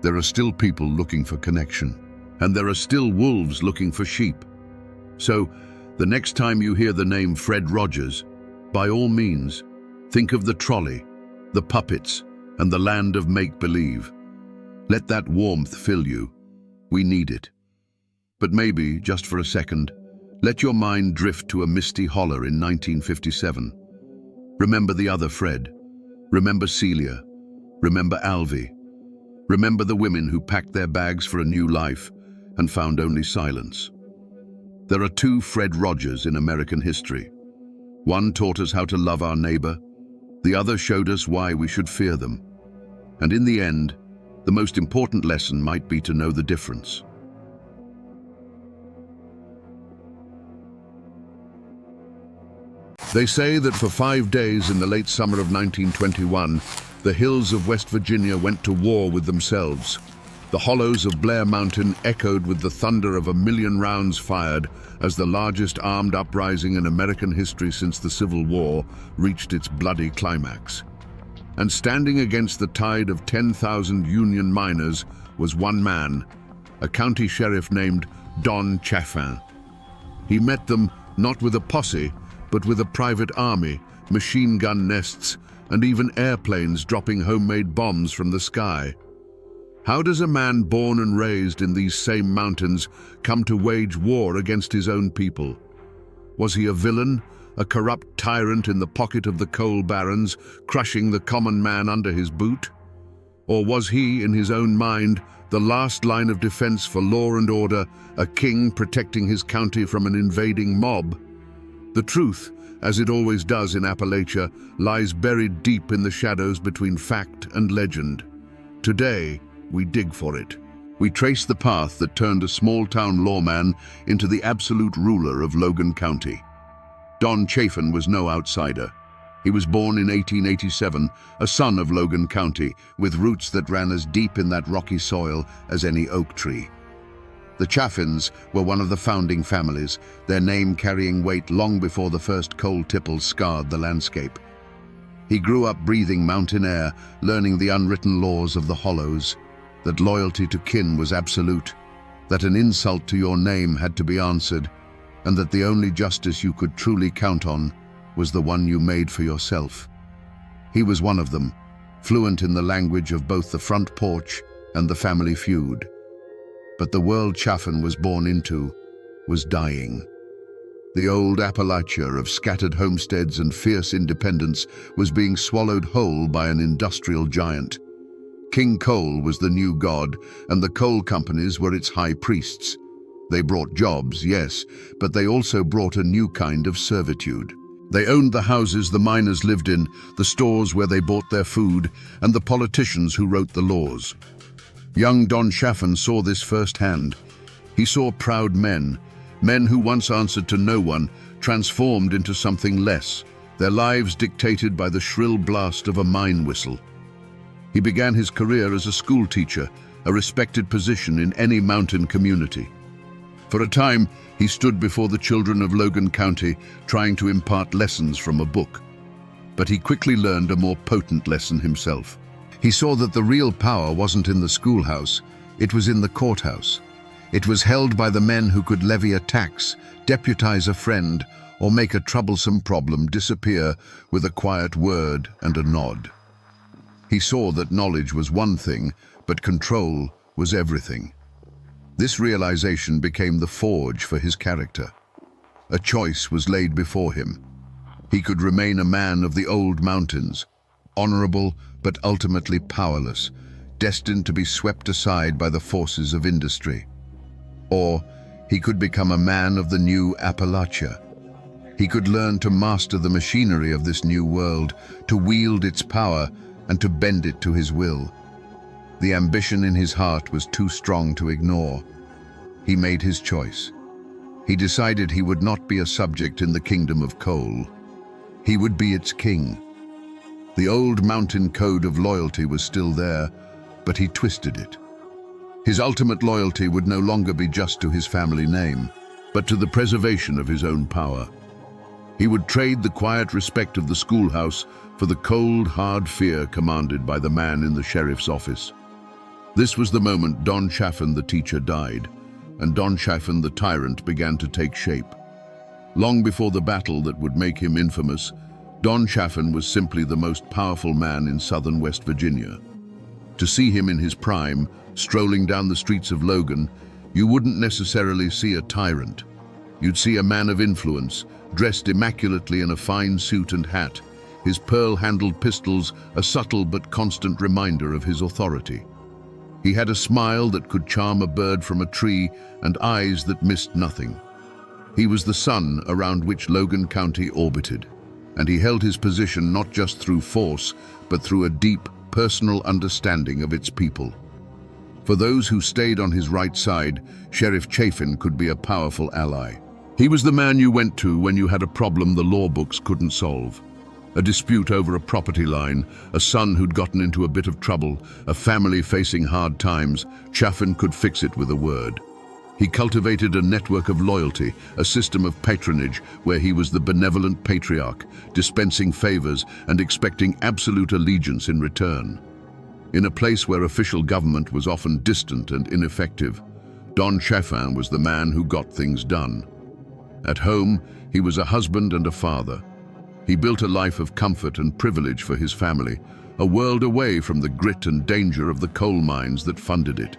There are still people looking for connection, and there are still wolves looking for sheep. So, the next time you hear the name Fred Rogers, by all means, think of the trolley, the puppets, and the land of make-believe. Let that warmth fill you. We need it. But maybe, just for a second, let your mind drift to a misty holler in 1957. Remember the other Fred. Remember Celia. Remember Alvy. Remember the women who packed their bags for a new life and found only silence. There are two Fred Rogers in American history. One taught us how to love our neighbor. The other showed us why we should fear them. And in the end, the most important lesson might be to know the difference. They say that for 5 days in the late summer of 1921, the hills of West Virginia went to war with themselves. The hollows of Blair Mountain echoed with the thunder of 1,000,000 rounds fired as the largest armed uprising in American history since the Civil War reached its bloody climax. And standing against the tide of 10,000 Union miners was one man, a county sheriff named Don Chaffin. He met them not with a posse, but with a private army, machine gun nests, and even airplanes dropping homemade bombs from the sky. How does a man born and raised in these same mountains come to wage war against his own people? Was he a villain, a corrupt tyrant in the pocket of the coal barons, crushing the common man under his boot? Or was he, in his own mind, the last line of defense for law and order, a king protecting his county from an invading mob? The truth, as it always does in Appalachia, lies buried deep in the shadows between fact and legend. Today, we dig for it. We trace the path that turned a small-town lawman into the absolute ruler of Logan County. Don Chaffin was no outsider. He was born in 1887, a son of Logan County, with roots that ran as deep in that rocky soil as any oak tree. The Chaffins were one of the founding families, their name carrying weight long before the first coal tipples scarred the landscape. He grew up breathing mountain air, learning the unwritten laws of the hollows, that loyalty to kin was absolute, that an insult to your name had to be answered, and that the only justice you could truly count on was the one you made for yourself. He was one of them, fluent in the language of both the front porch and the family feud. But the world Chaffin was born into was dying. The old Appalachia of scattered homesteads and fierce independence was being swallowed whole by an industrial giant. King Coal was the new god, and the coal companies were its high priests. They brought jobs, yes, but they also brought a new kind of servitude. They owned the houses the miners lived in, the stores where they bought their food, and the politicians who wrote the laws. Young Don Chaffin saw this firsthand. He saw proud men who once answered to no one, transformed into something less, their lives dictated by the shrill blast of a mine whistle. He began his career as a school teacher, a respected position in any mountain community. For a time, he stood before the children of Logan County, trying to impart lessons from a book. But he quickly learned a more potent lesson himself. He saw that the real power wasn't in the schoolhouse, it was in the courthouse. It was held by the men who could levy a tax, deputize a friend, or make a troublesome problem disappear with a quiet word and a nod. He saw that knowledge was one thing, but control was everything. This realization became the forge for his character. A choice was laid before him. He could remain a man of the old mountains, honorable but ultimately powerless, destined to be swept aside by the forces of industry. Or he could become a man of the new Appalachia. He could learn to master the machinery of this new world, to wield its power, and to bend it to his will. The ambition in his heart was too strong to ignore. He made his choice. He decided he would not be a subject in the kingdom of coal. He would be its king. The old mountain code of loyalty was still there, but he twisted it. His ultimate loyalty would no longer be just to his family name, but to the preservation of his own power. He would trade the quiet respect of the schoolhouse for the cold, hard fear commanded by the man in the sheriff's office. This was the moment Don Chaffin the teacher died, and Don Chaffin the tyrant began to take shape. Long before the battle that would make him infamous, Don Chaffin was simply the most powerful man in southern West Virginia. To see him in his prime, strolling down the streets of Logan, you wouldn't necessarily see a tyrant. You'd see a man of influence, dressed immaculately in a fine suit and hat, his pearl-handled pistols a subtle but constant reminder of his authority. He had a smile that could charm a bird from a tree and eyes that missed nothing. He was the sun around which Logan County orbited, and he held his position not just through force, but through a deep, personal understanding of its people. For those who stayed on his right side, Sheriff Chaffin could be a powerful ally. He was the man you went to when you had a problem the law books couldn't solve. A dispute over a property line, a son who'd gotten into a bit of trouble, a family facing hard times, Chaffin could fix it with a word. He cultivated a network of loyalty, a system of patronage where he was the benevolent patriarch, dispensing favors and expecting absolute allegiance in return. In a place where official government was often distant and ineffective, Don Chaffin was the man who got things done. At home, he was a husband and a father. He built a life of comfort and privilege for his family, a world away from the grit and danger of the coal mines that funded it.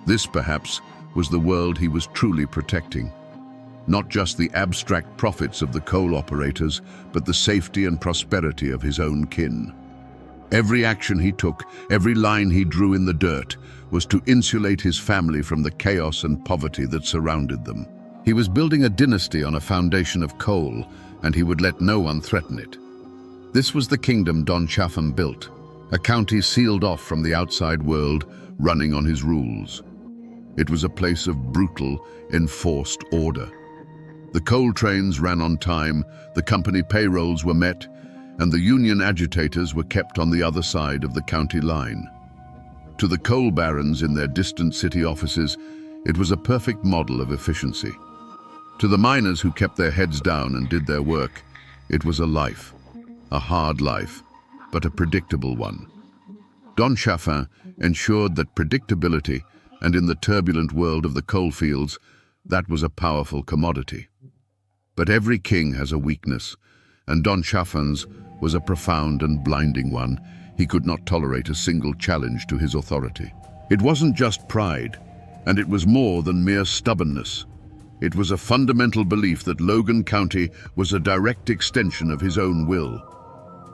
This, perhaps, was the world he was truly protecting. Not just the abstract profits of the coal operators, but the safety and prosperity of his own kin. Every action he took, every line he drew in the dirt, was to insulate his family from the chaos and poverty that surrounded them. He was building a dynasty on a foundation of coal, and he would let no one threaten it. This was the kingdom Don Chaffin built, a county sealed off from the outside world, running on his rules. It was a place of brutal, enforced order. The coal trains ran on time, the company payrolls were met, and the union agitators were kept on the other side of the county line. To the coal barons in their distant city offices, it was a perfect model of efficiency. To the miners who kept their heads down and did their work, it was a life, a hard life, but a predictable one. Don Chaffin ensured that predictability, and in the turbulent world of the coal fields, that was a powerful commodity. But every king has a weakness, and Don Chaffin's was a profound and blinding one. He could not tolerate a single challenge to his authority. It wasn't just pride, and it was more than mere stubbornness. It was a fundamental belief that Logan County was a direct extension of his own will.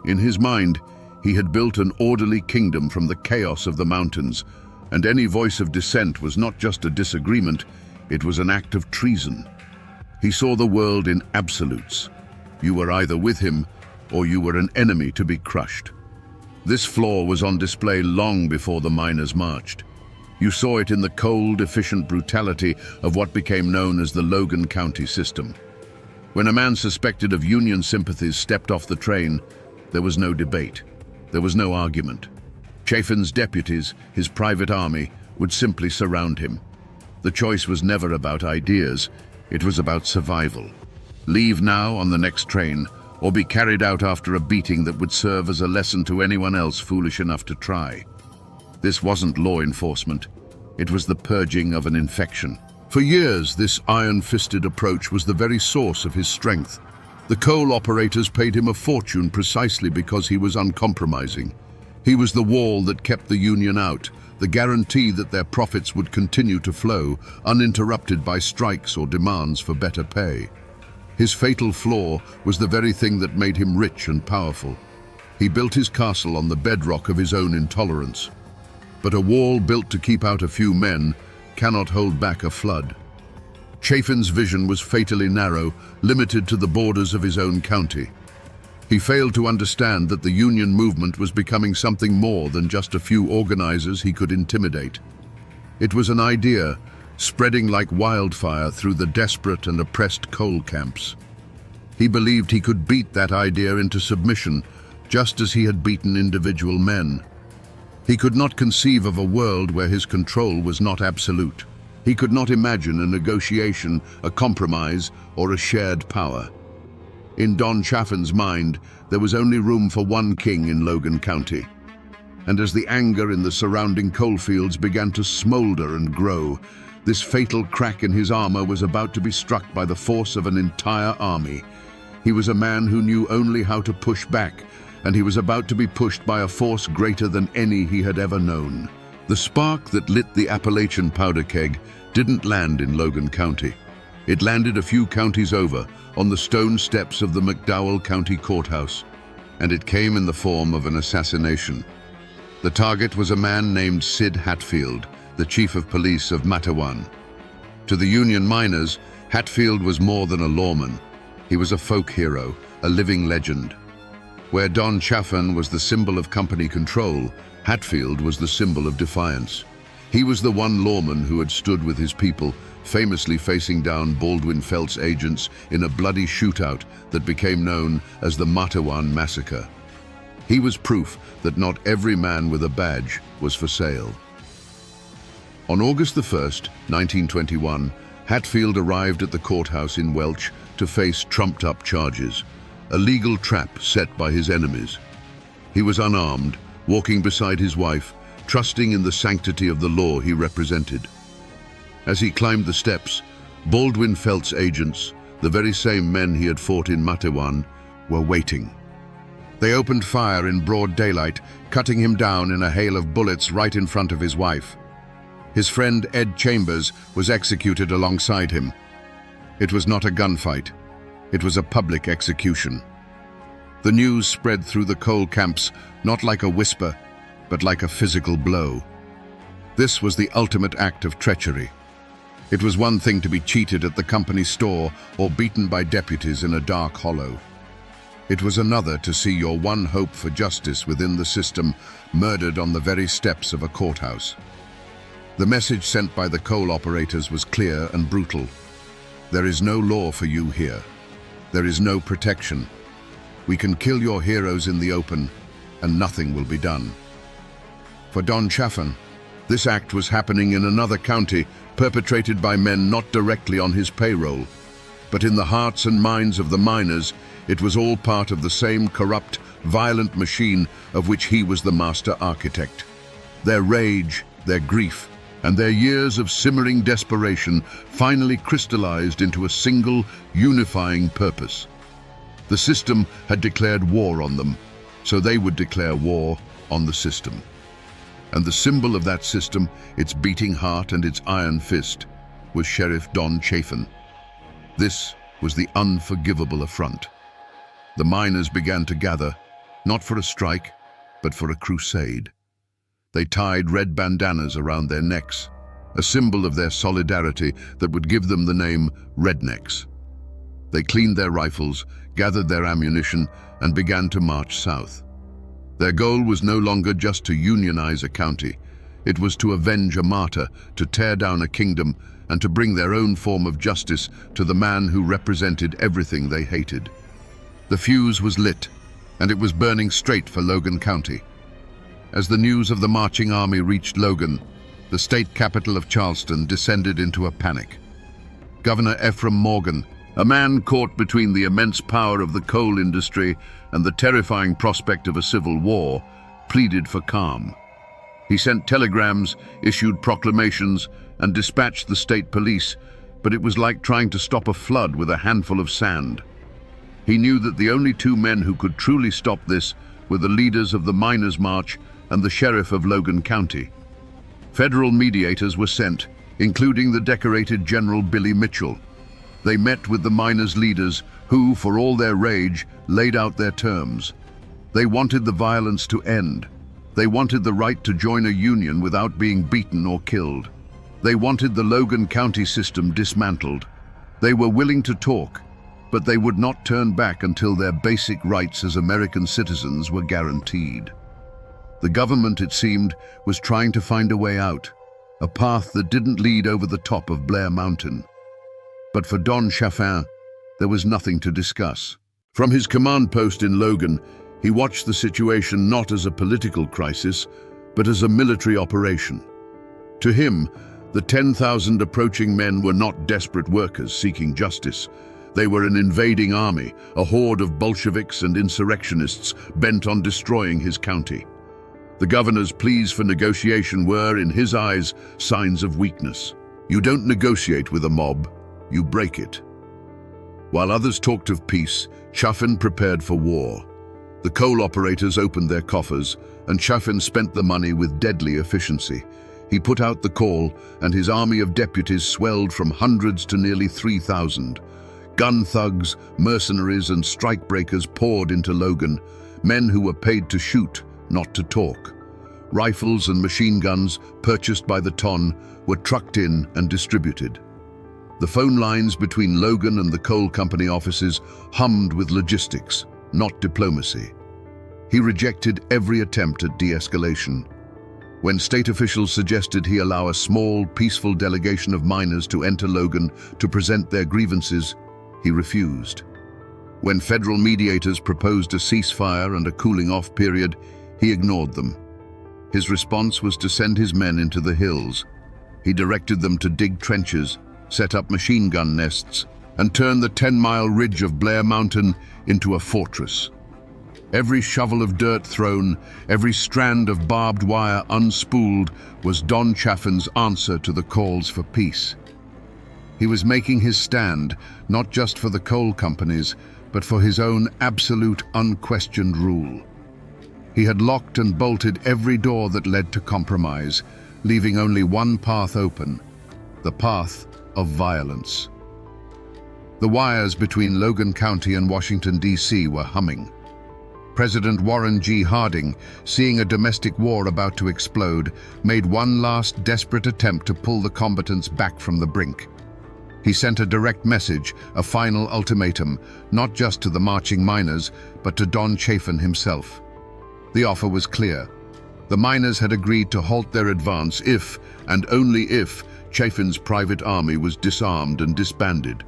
In his mind, he had built an orderly kingdom from the chaos of the mountains, and any voice of dissent was not just a disagreement, it was an act of treason. He saw the world in absolutes. You were either with him, or you were an enemy to be crushed. This flaw was on display long before the miners marched. You saw it in the cold, efficient brutality of what became known as the Logan County system. When a man suspected of Union sympathies stepped off the train, there was no debate. There was no argument. Chaffin's deputies, his private army, would simply surround him. The choice was never about ideas, it was about survival. Leave now on the next train, or be carried out after a beating that would serve as a lesson to anyone else foolish enough to try. This wasn't law enforcement. It was the purging of an infection. For years, this iron-fisted approach was the very source of his strength. The coal operators paid him a fortune precisely because he was uncompromising. He was the wall that kept the union out, the guarantee that their profits would continue to flow, uninterrupted by strikes or demands for better pay. His fatal flaw was the very thing that made him rich and powerful. He built his castle on the bedrock of his own intolerance. But a wall built to keep out a few men cannot hold back a flood. Chaffin's vision was fatally narrow, limited to the borders of his own county. He failed to understand that the union movement was becoming something more than just a few organizers he could intimidate. It was an idea, spreading like wildfire through the desperate and oppressed coal camps. He believed he could beat that idea into submission, just as he had beaten individual men. He could not conceive of a world where his control was not absolute. He could not imagine a negotiation, a compromise, or a shared power. In Don Chaffin's mind, there was only room for one king in Logan County. And as the anger in the surrounding coalfields began to smolder and grow, this fatal crack in his armor was about to be struck by the force of an entire army. He was a man who knew only how to push back, and he was about to be pushed by a force greater than any he had ever known. The spark that lit the Appalachian powder keg didn't land in Logan County. It landed a few counties over, on the stone steps of the McDowell County Courthouse, and it came in the form of an assassination. The target was a man named Sid Hatfield, the chief of police of Matawan. To the Union miners, Hatfield was more than a lawman. He was a folk hero, a living legend. Where Don Chaffin was the symbol of company control, Hatfield was the symbol of defiance. He was the one lawman who had stood with his people, famously facing down Baldwin Felts agents in a bloody shootout that became known as the Matewan Massacre. He was proof that not every man with a badge was for sale. On August the 1st, 1921, Hatfield arrived at the courthouse in Welch to face trumped-up charges, a legal trap set by his enemies. He was unarmed, walking beside his wife, trusting in the sanctity of the law he represented. As he climbed the steps, Baldwin Felts agents, the very same men he had fought in Matewan, were waiting. They opened fire in broad daylight, cutting him down in a hail of bullets right in front of his wife. His friend Ed Chambers was executed alongside him. It was not a gunfight. It was a public execution. The news spread through the coal camps, not like a whisper, but like a physical blow. This was the ultimate act of treachery. It was one thing to be cheated at the company store or beaten by deputies in a dark hollow. It was another to see your one hope for justice within the system murdered on the very steps of a courthouse. The message sent by the coal operators was clear and brutal. There is no law for you here. There is no protection. We can kill your heroes in the open, and nothing will be done. For Don Chaffin, this act was happening in another county, perpetrated by men not directly on his payroll. But in the hearts and minds of the miners, it was all part of the same corrupt, violent machine of which he was the master architect. Their rage, their grief, and their years of simmering desperation finally crystallized into a single, unifying purpose. The system had declared war on them, so they would declare war on the system. And the symbol of that system, its beating heart and its iron fist, was Sheriff Don Chaffin. This was the unforgivable affront. The miners began to gather, not for a strike, but for a crusade. They tied red bandanas around their necks, a symbol of their solidarity that would give them the name Rednecks. They cleaned their rifles, gathered their ammunition, and began to march south. Their goal was no longer just to unionize a county. It was to avenge a martyr, to tear down a kingdom, and to bring their own form of justice to the man who represented everything they hated. The fuse was lit, and it was burning straight for Logan County. As the news of the marching army reached Logan, the state capital of Charleston descended into a panic. Governor Ephraim Morgan, a man caught between the immense power of the coal industry and the terrifying prospect of a civil war, pleaded for calm. He sent telegrams, issued proclamations, and dispatched the state police, but it was like trying to stop a flood with a handful of sand. He knew that the only two men who could truly stop this were the leaders of the Miners' March and the sheriff of Logan County. Federal mediators were sent, including the decorated General Billy Mitchell. They met with the miners' leaders who, for all their rage, laid out their terms. They wanted the violence to end. They wanted the right to join a union without being beaten or killed. They wanted the Logan County system dismantled. They were willing to talk, but they would not turn back until their basic rights as American citizens were guaranteed. The government, it seemed, was trying to find a way out, a path that didn't lead over the top of Blair Mountain. But for Don Chaffin, there was nothing to discuss. From his command post in Logan, he watched the situation not as a political crisis, but as a military operation. To him, the 10,000 approaching men were not desperate workers seeking justice. They were an invading army, a horde of Bolsheviks and insurrectionists bent on destroying his county. The governor's pleas for negotiation were, in his eyes, signs of weakness. You don't negotiate with a mob, you break it. While others talked of peace, Chaffin prepared for war. The coal operators opened their coffers, and Chaffin spent the money with deadly efficiency. He put out the call, and his army of deputies swelled from hundreds to nearly 3,000. Gun thugs, mercenaries, and strikebreakers poured into Logan, men who were paid to shoot, not to talk. Rifles and machine guns, purchased by the ton, were trucked in and distributed. The phone lines between Logan and the coal company offices hummed with logistics, not diplomacy. He rejected every attempt at de-escalation. When state officials suggested he allow a small, peaceful delegation of miners to enter Logan to present their grievances, he refused. When federal mediators proposed a ceasefire and a cooling-off period, he ignored them. His response was to send his men into the hills. He directed them to dig trenches, set up machine gun nests, and turn the 10-mile ridge of Blair Mountain into a fortress. Every shovel of dirt thrown, every strand of barbed wire unspooled was Don Chaffin's answer to the calls for peace. He was making his stand, not just for the coal companies, but for his own absolute, unquestioned rule. He had locked and bolted every door that led to compromise, leaving only one path open, the path of violence. The wires between Logan County and Washington, D.C. were humming. President Warren G. Harding, seeing a domestic war about to explode, made one last desperate attempt to pull the combatants back from the brink. He sent a direct message, a final ultimatum, not just to the marching miners, but to Don Chaffin himself. The offer was clear. The miners had agreed to halt their advance if, and only if, Chaffin's private army was disarmed and disbanded.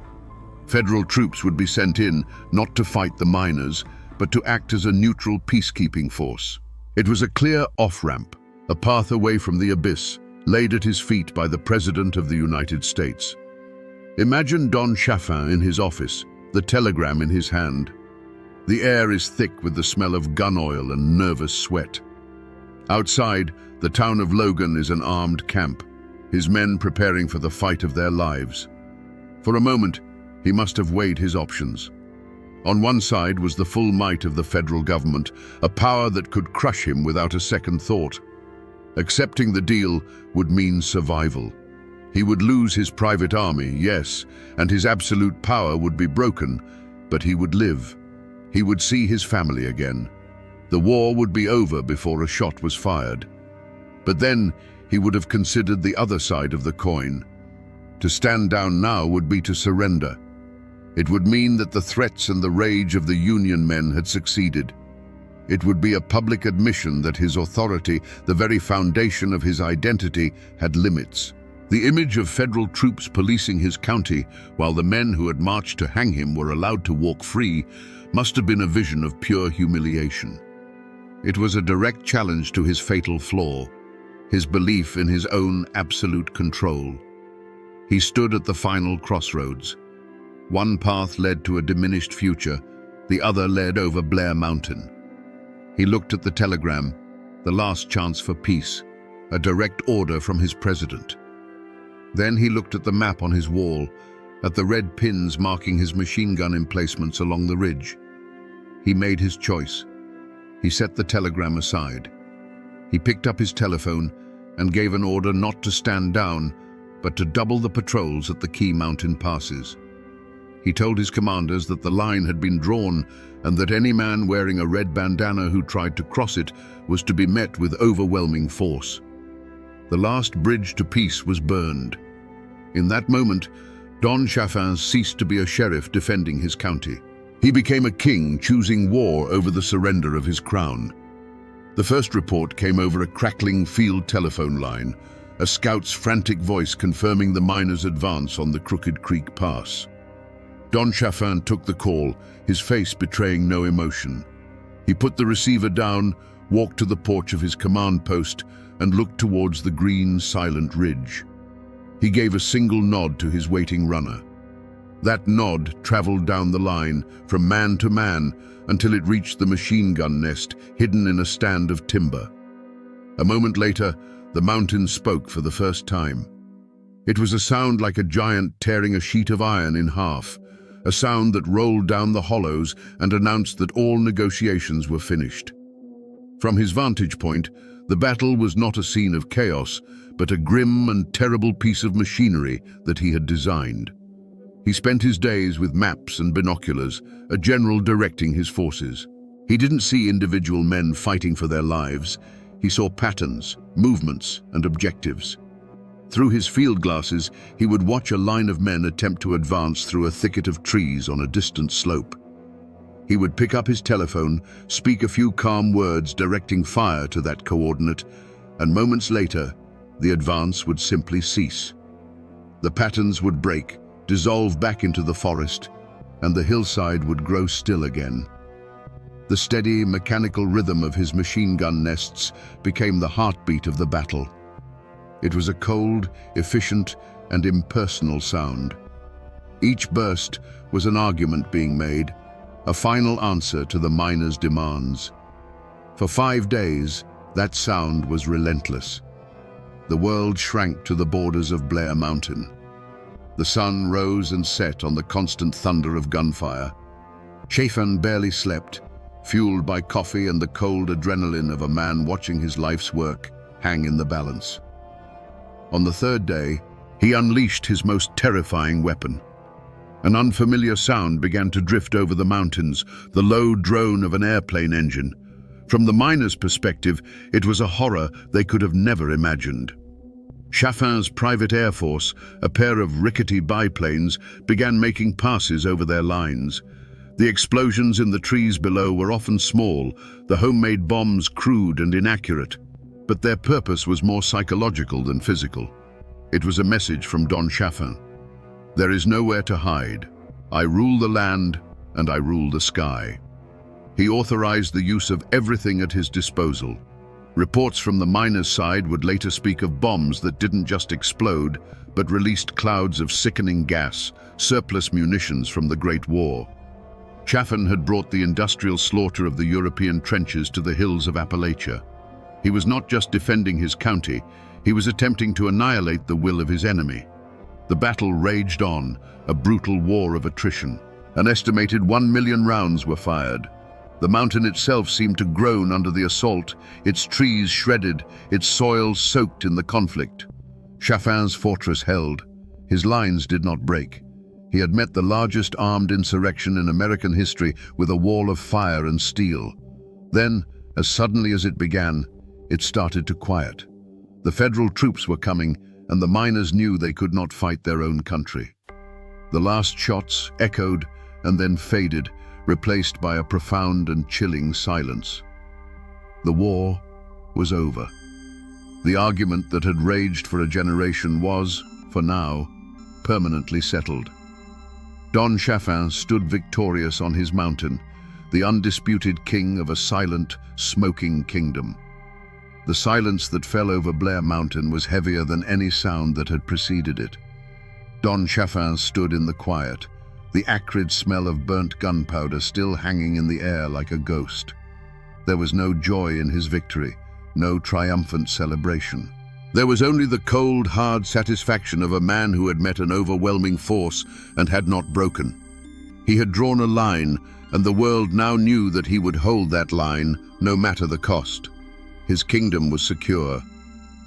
Federal troops would be sent in, not to fight the miners, but to act as a neutral peacekeeping force. It was a clear off-ramp, a path away from the abyss, laid at his feet by the President of the United States. Imagine Don Chaffin in his office, the telegram in his hand. The air is thick with the smell of gun oil and nervous sweat. Outside, the town of Logan is an armed camp, his men preparing for the fight of their lives. For a moment, he must have weighed his options. On one side was the full might of the federal government, a power that could crush him without a second thought. Accepting the deal would mean survival. He would lose his private army, yes, and his absolute power would be broken, but he would live. He would see his family again. The war would be over before a shot was fired. But then he would have considered the other side of the coin. To stand down now would be to surrender. It would mean that the threats and the rage of the Union men had succeeded. It would be a public admission that his authority, the very foundation of his identity, had limits. The image of federal troops policing his county while the men who had marched to hang him were allowed to walk free must have been a vision of pure humiliation. It was a direct challenge to his fatal flaw, his belief in his own absolute control. He stood at the final crossroads. One path led to a diminished future, the other led over Blair Mountain. He looked at the telegram, the last chance for peace, a direct order from his president. Then he looked at the map on his wall, at the red pins marking his machine gun emplacements along the ridge. He made his choice. He set the telegram aside. He picked up his telephone and gave an order not to stand down, but to double the patrols at the key mountain passes. He told his commanders that the line had been drawn and that any man wearing a red bandana who tried to cross it was to be met with overwhelming force. The last bridge to peace was burned. In that moment, Don Chaffin ceased to be a sheriff defending his county. He became a king choosing war over the surrender of his crown. The first report came over a crackling field telephone line, a scout's frantic voice confirming the miners' advance on the Crooked Creek Pass. Don Chaffin took the call, his face betraying no emotion. He put the receiver down, walked to the porch of his command post, and looked towards the green, silent ridge. He gave a single nod to his waiting runner. That nod traveled down the line, from man to man, until it reached the machine gun nest, hidden in a stand of timber. A moment later, the mountain spoke for the first time. It was a sound like a giant tearing a sheet of iron in half, a sound that rolled down the hollows and announced that all negotiations were finished. From his vantage point, the battle was not a scene of chaos, but a grim and terrible piece of machinery that he had designed. He spent his days with maps and binoculars, a general directing his forces. He didn't see individual men fighting for their lives. He saw patterns, movements, and objectives. Through his field glasses, he would watch a line of men attempt to advance through a thicket of trees on a distant slope. He would pick up his telephone, speak a few calm words directing fire to that coordinate, and moments later, the advance would simply cease. The patterns would break, dissolve back into the forest, and the hillside would grow still again. The steady, mechanical rhythm of his machine gun nests became the heartbeat of the battle. It was a cold, efficient, and impersonal sound. Each burst was an argument being made, a final answer to the miners' demands. For 5 days, that sound was relentless. The world shrank to the borders of Blair Mountain. The sun rose and set on the constant thunder of gunfire. Chafin barely slept, fueled by coffee and the cold adrenaline of a man watching his life's work hang in the balance. On the 3rd day, he unleashed his most terrifying weapon. An unfamiliar sound began to drift over the mountains, the low drone of an airplane engine. From the miners' perspective, it was a horror they could have never imagined. Chaffin's private air force, a pair of rickety biplanes, began making passes over their lines. The explosions in the trees below were often small, the homemade bombs crude and inaccurate, but their purpose was more psychological than physical. It was a message from Don Chaffin. There is nowhere to hide. I rule the land and I rule the sky. He authorized the use of everything at his disposal. Reports from the miners' side would later speak of bombs that didn't just explode, but released clouds of sickening gas, surplus munitions from the Great War. Chaffin had brought the industrial slaughter of the European trenches to the hills of Appalachia. He was not just defending his county, he was attempting to annihilate the will of his enemy. The battle raged on, a brutal war of attrition. An estimated 1 million rounds were fired. The mountain itself seemed to groan under the assault, its trees shredded, its soil soaked in the conflict. Chaffin's fortress held. His lines did not break. He had met the largest armed insurrection in American history with a wall of fire and steel. Then, as suddenly as it began, it started to quiet. The federal troops were coming, and the miners knew they could not fight their own country. The last shots echoed and then faded, replaced by a profound and chilling silence. The war was over. The argument that had raged for a generation was, for now, permanently settled. Don Chaffin stood victorious on his mountain, the undisputed king of a silent, smoking kingdom. The silence that fell over Blair Mountain was heavier than any sound that had preceded it. Don Chaffin stood in the quiet, the acrid smell of burnt gunpowder still hanging in the air like a ghost. There was no joy in his victory, no triumphant celebration. There was only the cold, hard satisfaction of a man who had met an overwhelming force and had not broken. He had drawn a line, and the world now knew that he would hold that line, no matter the cost. His kingdom was secure.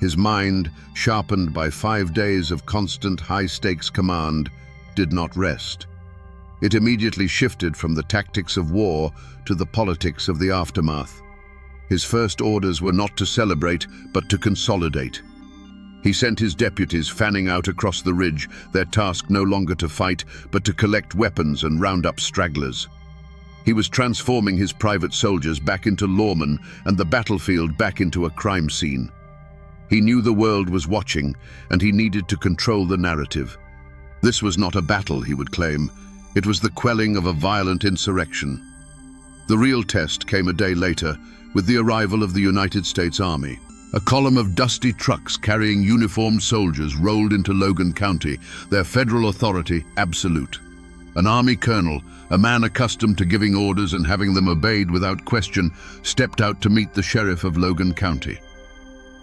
His mind, sharpened by 5 days of constant high-stakes command, did not rest. It immediately shifted from the tactics of war to the politics of the aftermath. His first orders were not to celebrate, but to consolidate. He sent his deputies fanning out across the ridge, their task no longer to fight, but to collect weapons and round up stragglers. He was transforming his private soldiers back into lawmen and the battlefield back into a crime scene. He knew the world was watching, and he needed to control the narrative. This was not a battle, he would claim. It was the quelling of a violent insurrection. The real test came a day later, with the arrival of the United States Army. A column of dusty trucks carrying uniformed soldiers rolled into Logan County, their federal authority absolute. An army colonel, a man accustomed to giving orders and having them obeyed without question, stepped out to meet the sheriff of Logan County.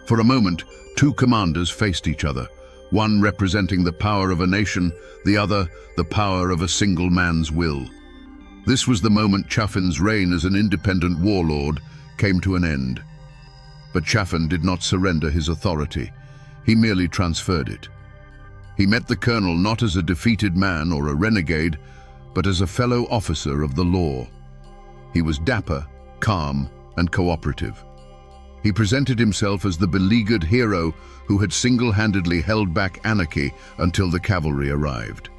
For a moment, two commanders faced each other, one representing the power of a nation, the other the power of a single man's will. This was the moment Chaffin's reign as an independent warlord came to an end. But Chaffin did not surrender his authority. He merely transferred it. He met the colonel not as a defeated man or a renegade, but as a fellow officer of the law. He was dapper, calm, and cooperative. He presented himself as the beleaguered hero who had single-handedly held back anarchy until the cavalry arrived.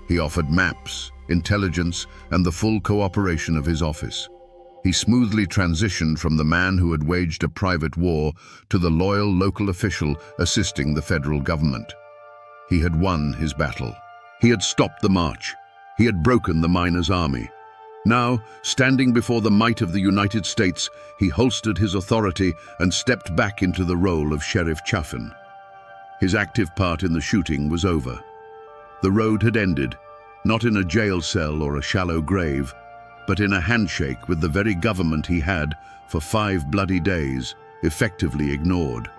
He offered maps, intelligence, and the full cooperation of his office. He smoothly transitioned from the man who had waged a private war to the loyal local official assisting the federal government. He had won his battle. He had stopped the march. He had broken the miners' army. Now, standing before the might of the United States, he holstered his authority and stepped back into the role of Sheriff Chaffin. His active part in the shooting was over. The road had ended, not in a jail cell or a shallow grave, but in a handshake with the very government he had, for 5 bloody days, effectively ignored.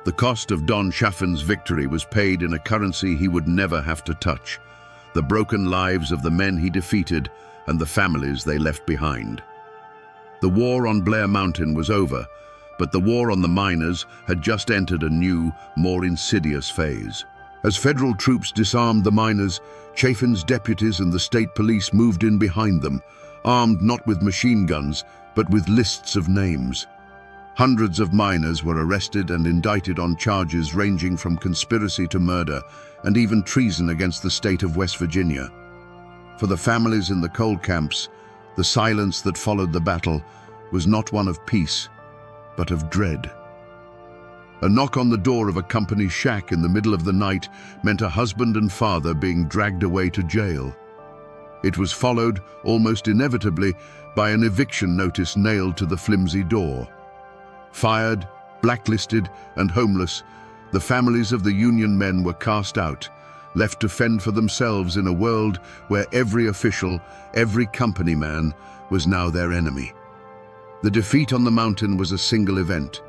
The cost of Don Chaffin's victory was paid in a currency he would never have to touch: the broken lives of the men he defeated and the families they left behind. The war on Blair Mountain was over, but the war on the miners had just entered a new, more insidious phase. As federal troops disarmed the miners, Chaffin's deputies and the state police moved in behind them, armed not with machine guns, but with lists of names. Hundreds of miners were arrested and indicted on charges ranging from conspiracy to murder and even treason against the state of West Virginia. For the families in the coal camps, the silence that followed the battle was not one of peace, but of dread. A knock on the door of a company shack in the middle of the night meant a husband and father being dragged away to jail. It was followed, almost inevitably, by an eviction notice nailed to the flimsy door. Fired, blacklisted, and homeless, the families of the Union men were cast out, left to fend for themselves in a world where every official, every company man, was now their enemy. The defeat on the mountain was a single event.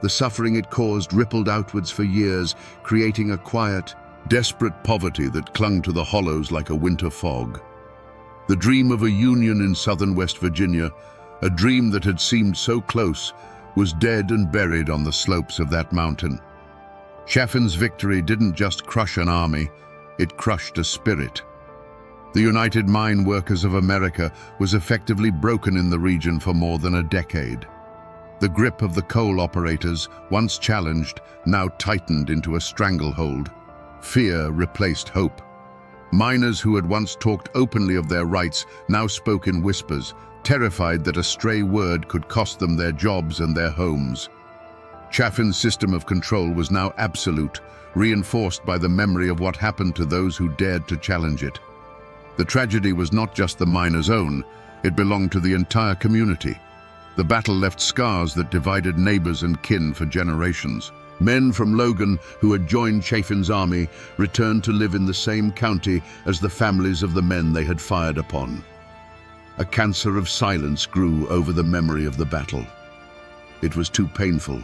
The suffering it caused rippled outwards for years, creating a quiet, desperate poverty that clung to the hollows like a winter fog. The dream of a union in southern West Virginia, a dream that had seemed so close, was dead and buried on the slopes of that mountain. Chaffin's victory didn't just crush an army, it crushed a spirit. The United Mine Workers of America was effectively broken in the region for more than a decade. The grip of the coal operators, once challenged, now tightened into a stranglehold. Fear replaced hope. Miners who had once talked openly of their rights now spoke in whispers, terrified that a stray word could cost them their jobs and their homes. Chaffin's system of control was now absolute, reinforced by the memory of what happened to those who dared to challenge it. The tragedy was not just the miners' own, it belonged to the entire community. The battle left scars that divided neighbors and kin for generations. Men from Logan who had joined Chaffin's army returned to live in the same county as the families of the men they had fired upon. A cancer of silence grew over the memory of the battle. It was too painful,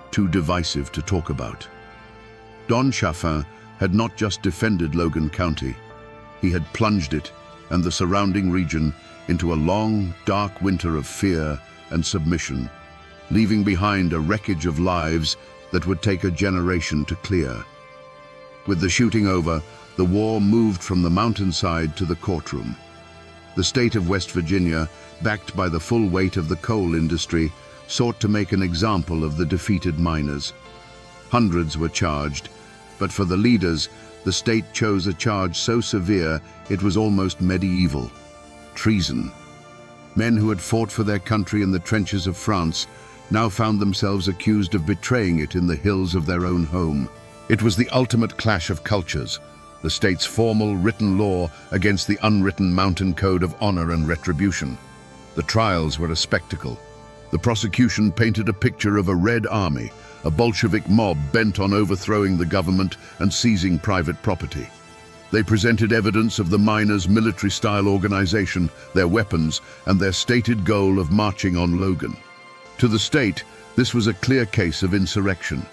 too divisive to talk about. Don Chaffin had not just defended Logan County, he had plunged it and the surrounding region into a long, dark winter of fear and submission, leaving behind a wreckage of lives that would take a generation to clear. With the shooting over, the war moved from the mountainside to the courtroom. The state of West Virginia, backed by the full weight of the coal industry, sought to make an example of the defeated miners. Hundreds were charged, but for the leaders, the state chose a charge so severe it was almost medieval: treason. Men who had fought for their country in the trenches of France now found themselves accused of betraying it in the hills of their own home. It was the ultimate clash of cultures, the state's formal written law against the unwritten mountain code of honor and retribution. The trials were a spectacle. The prosecution painted a picture of a Red Army, a Bolshevik mob bent on overthrowing the government and seizing private property. They presented evidence of the miners' military-style organization, their weapons, and their stated goal of marching on Logan. To the state, this was a clear case of insurrection.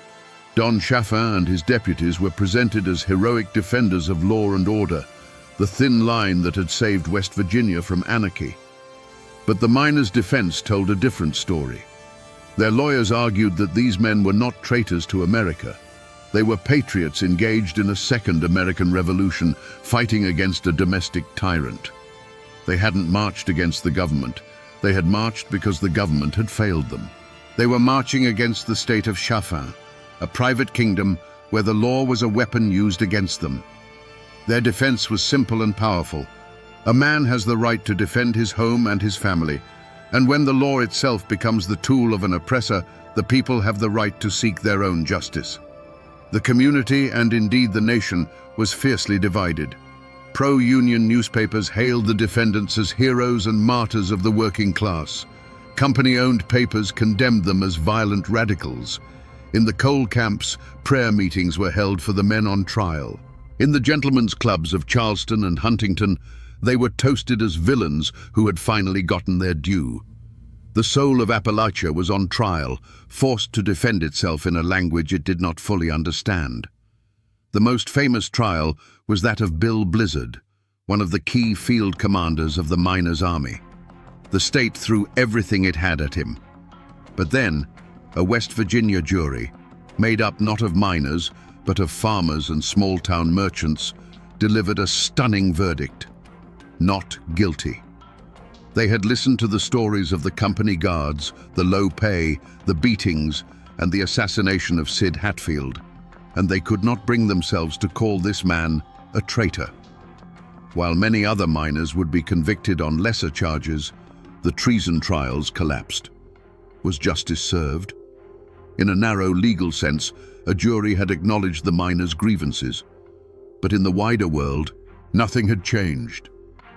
Don Chaffin and his deputies were presented as heroic defenders of law and order, the thin line that had saved West Virginia from anarchy. But the miners' defense told a different story. Their lawyers argued that these men were not traitors to America. They were patriots engaged in a second American Revolution, fighting against a domestic tyrant. They hadn't marched against the government. They had marched because the government had failed them. They were marching against the state of Chaffin, a private kingdom where the law was a weapon used against them. Their defense was simple and powerful. A man has the right to defend his home and his family, And when the law itself becomes the tool of an oppressor, the people have the right to seek their own justice. The community, and indeed the nation, was fiercely divided. Pro-union newspapers hailed the defendants as heroes and martyrs of the working class. Company-owned papers condemned them as violent radicals. In the coal camps, prayer meetings were held for the men on trial. In the gentlemen's clubs of Charleston and Huntington, they were toasted as villains who had finally gotten their due. The soul of Appalachia was on trial, forced to defend itself in a language it did not fully understand. The most famous trial was that of Bill Blizzard, one of the key field commanders of the miners' army. The state threw everything it had at him. But then, a West Virginia jury, made up not of miners, but of farmers and small-town merchants, delivered a stunning verdict: not guilty. They had listened to the stories of the company guards, the low pay, the beatings, and the assassination of Sid Hatfield, and they could not bring themselves to call this man a traitor. While many other miners would be convicted on lesser charges, the treason trials collapsed. Was justice served? In a narrow legal sense, a jury had acknowledged the miners' grievances. But in the wider world, nothing had changed.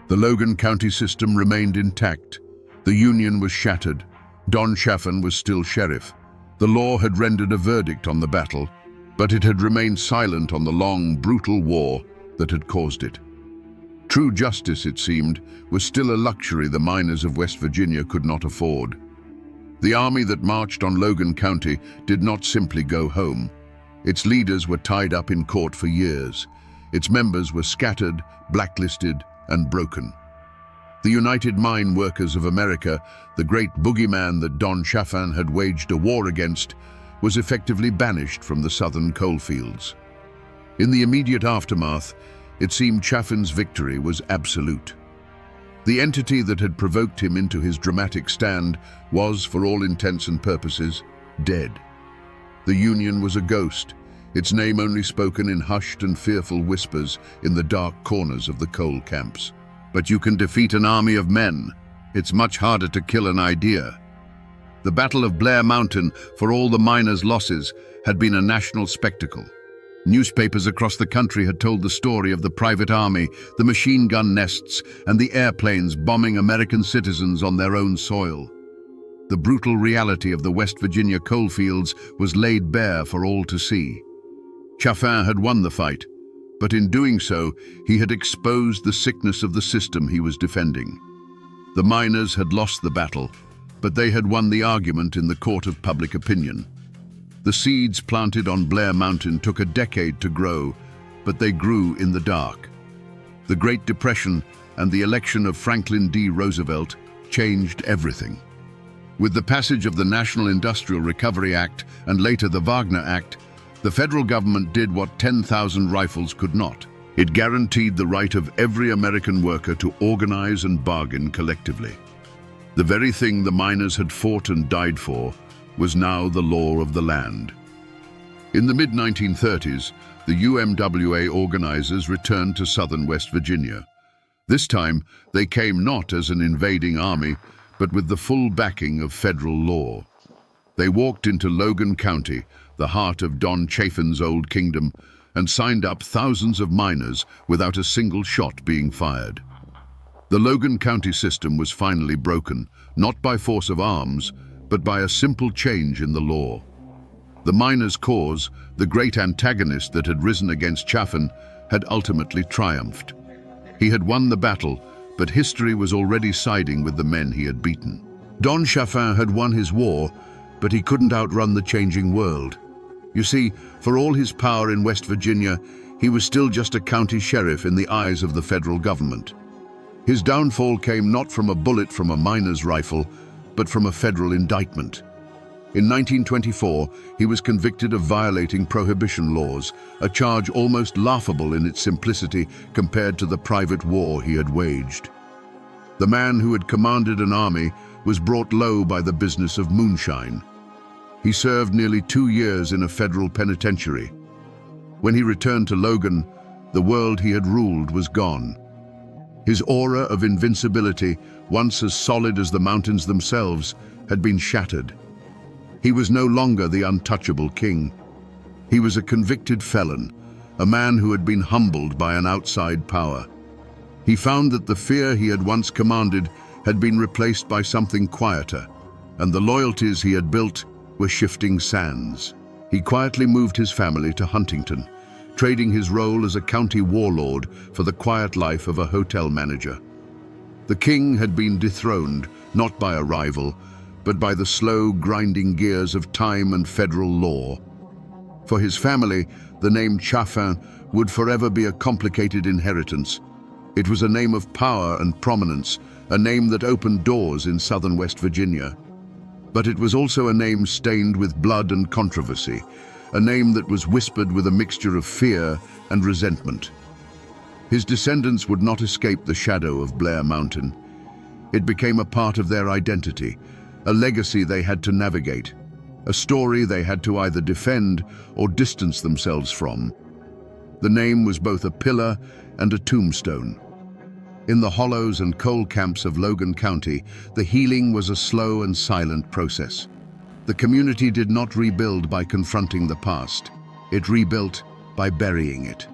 The Logan County system remained intact. The Union was shattered. Don Chaffin was still sheriff. The law had rendered a verdict on the battle, but it had remained silent on the long, brutal war that had caused it. True justice, it seemed, was still a luxury the miners of West Virginia could not afford. The army that marched on Logan County did not simply go home. Its leaders were tied up in court for years. Its members were scattered, blacklisted, and broken. The United Mine Workers of America, the great boogeyman that Don Chaffin had waged a war against, was effectively banished from the southern coalfields. In the immediate aftermath, it seemed Chaffin's victory was absolute. The entity that had provoked him into his dramatic stand was, for all intents and purposes, dead. The Union was a ghost, its name only spoken in hushed and fearful whispers in the dark corners of the coal camps. But you can defeat an army of men. It's much harder to kill an idea. The Battle of Blair Mountain, for all the miners' losses, had been a national spectacle. Newspapers across the country had told the story of the private army, the machine gun nests, and the airplanes bombing American citizens on their own soil. The brutal reality of the West Virginia coalfields was laid bare for all to see. Chaffin had won the fight, but in doing so, he had exposed the sickness of the system he was defending. The miners had lost the battle, but they had won the argument in the court of public opinion. The seeds planted on Blair Mountain took a decade to grow, but they grew in the dark. The Great Depression and the election of Franklin D. Roosevelt changed everything. With the passage of the National Industrial Recovery Act and later the Wagner Act, the federal government did what 10,000 rifles could not. It guaranteed the right of every American worker to organize and bargain collectively. The very thing the miners had fought and died for was now the law of the land. In the mid-1930s, the UMWA organizers returned to southern West Virginia. This time, they came not as an invading army, but with the full backing of federal law. They walked into Logan County, the heart of Don Chaffin's old kingdom, and signed up thousands of miners without a single shot being fired. The Logan County system was finally broken, not by force of arms, but by a simple change in the law. The miners' cause, the great antagonist that had risen against Chaffin, had ultimately triumphed. He had won the battle, but history was already siding with the men he had beaten. Don Chaffin had won his war, but he couldn't outrun the changing world. You see, for all his power in West Virginia, he was still just a county sheriff in the eyes of the federal government. His downfall came not from a bullet from a miner's rifle, but from a federal indictment. In 1924, he was convicted of violating prohibition laws, a charge almost laughable in its simplicity compared to the private war he had waged. The man who had commanded an army was brought low by the business of moonshine. He served nearly 2 years in a federal penitentiary. When he returned to Logan, the world he had ruled was gone. His aura of invincibility, once as solid as the mountains themselves, had been shattered. He was no longer the untouchable king. He was a convicted felon, a man who had been humbled by an outside power. He found that the fear he had once commanded had been replaced by something quieter, and the loyalties he had built were shifting sands. He quietly moved his family to Huntington, trading his role as a county warlord for the quiet life of a hotel manager. The king had been dethroned, not by a rival, but by the slow, grinding gears of time and federal law. For his family, the name Chaffin would forever be a complicated inheritance. It was a name of power and prominence, a name that opened doors in southern West Virginia. But it was also a name stained with blood and controversy, a name that was whispered with a mixture of fear and resentment. His descendants would not escape the shadow of Blair Mountain. It became a part of their identity, a legacy they had to navigate, a story they had to either defend or distance themselves from. The name was both a pillar and a tombstone. In the hollows and coal camps of Logan County, the healing was a slow and silent process. The community did not rebuild by confronting the past. It rebuilt by burying it.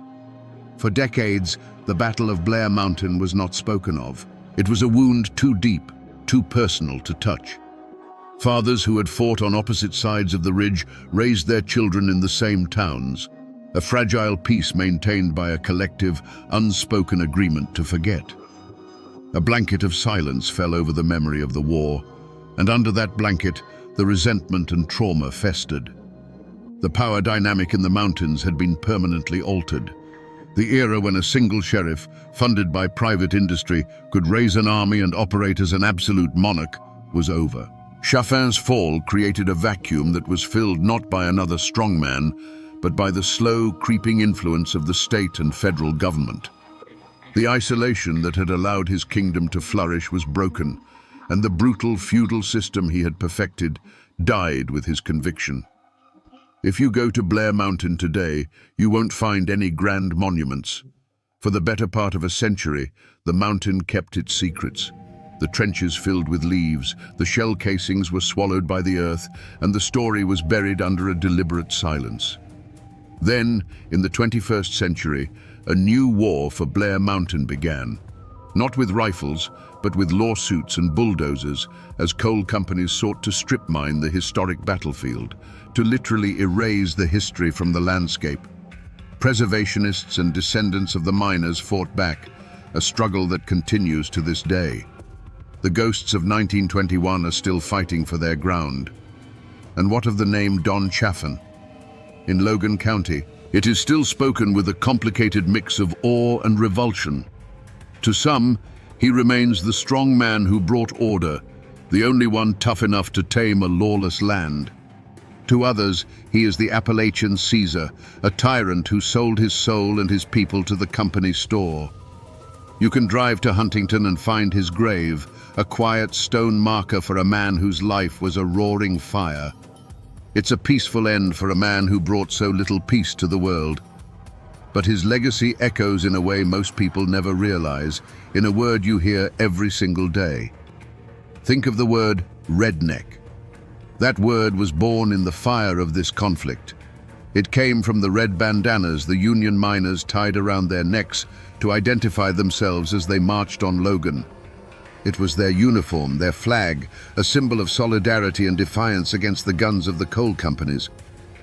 For decades, the Battle of Blair Mountain was not spoken of. It was a wound too deep, too personal to touch. Fathers who had fought on opposite sides of the ridge raised their children in the same towns, a fragile peace maintained by a collective, unspoken agreement to forget. A blanket of silence fell over the memory of the war, and under that blanket, the resentment and trauma festered. The power dynamic in the mountains had been permanently altered. The era when a single sheriff, funded by private industry, could raise an army and operate as an absolute monarch was over. Chaffin's fall created a vacuum that was filled not by another strongman, but by the slow, creeping influence of the state and federal government. The isolation that had allowed his kingdom to flourish was broken, and the brutal feudal system he had perfected died with his conviction. If you go to Blair Mountain today, you won't find any grand monuments. For the better part of a century, the mountain kept its secrets. The trenches filled with leaves, the shell casings were swallowed by the earth, and the story was buried under a deliberate silence. Then, in the 21st century, a new war for Blair Mountain began. Not with rifles, but with lawsuits and bulldozers, as coal companies sought to strip mine the historic battlefield, to literally erase the history from the landscape. Preservationists and descendants of the miners fought back, a struggle that continues to this day. The ghosts of 1921 are still fighting for their ground. And what of the name Don Chaffin? In Logan County, it is still spoken with a complicated mix of awe and revulsion. To some, he remains the strong man who brought order, the only one tough enough to tame a lawless land. To others, he is the Appalachian Caesar, a tyrant who sold his soul and his people to the company store. You can drive to Huntington and find his grave, a quiet stone marker for a man whose life was a roaring fire. It's a peaceful end for a man who brought so little peace to the world. But his legacy echoes in a way most people never realize, in a word you hear every single day. Think of the word redneck. That word was born in the fire of this conflict. It came from the red bandanas the Union miners tied around their necks to identify themselves as they marched on Logan. It was their uniform, their flag, a symbol of solidarity and defiance against the guns of the coal companies.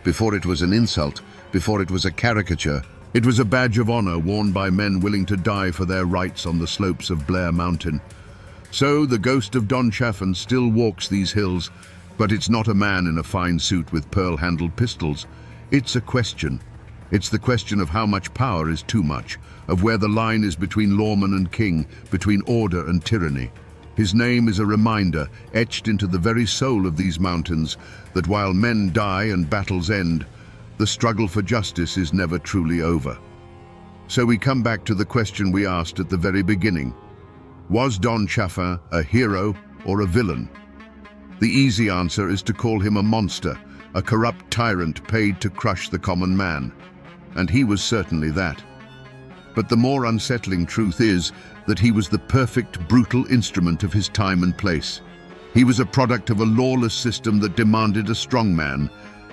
Before it was an insult, before it was a caricature, it was a badge of honor worn by men willing to die for their rights on the slopes of Blair Mountain. So the ghost of Don Chaffin still walks these hills, but it's not a man in a fine suit with pearl-handled pistols. It's a question. It's the question of how much power is too much, of where the line is between lawman and king, between order and tyranny. His name is a reminder, etched into the very soul of these mountains, that while men die and battles end, the struggle for justice is never truly over. So we come back to the question we asked at the very beginning. Was Don Chaffin a hero or a villain? The easy answer is to call him a monster, a corrupt tyrant paid to crush the common man. And he was certainly that. But the more unsettling truth is that he was the perfect, brutal instrument of his time and place. He was a product of a lawless system that demanded a strong man,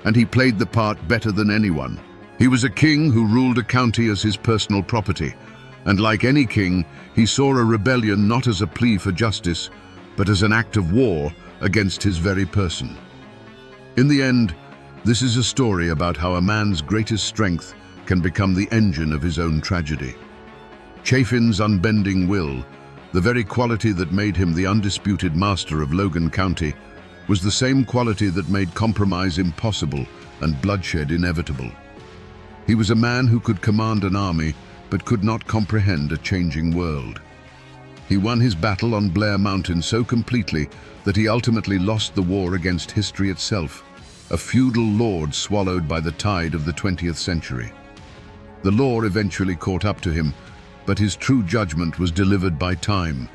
and he played the part better than anyone. He was a king who ruled a county as his personal property, and like any king, he saw a rebellion not as a plea for justice, but as an act of war against his very person. In the end, this is a story about how a man's greatest strength can become the engine of his own tragedy. Chaffin's unbending will, the very quality that made him the undisputed master of Logan County, was the same quality that made compromise impossible and bloodshed inevitable. He was a man who could command an army, but could not comprehend a changing world. He won his battle on Blair Mountain so completely that he ultimately lost the war against history itself, a feudal lord swallowed by the tide of the 20th century. The law eventually caught up to him, but his true judgment was delivered by time.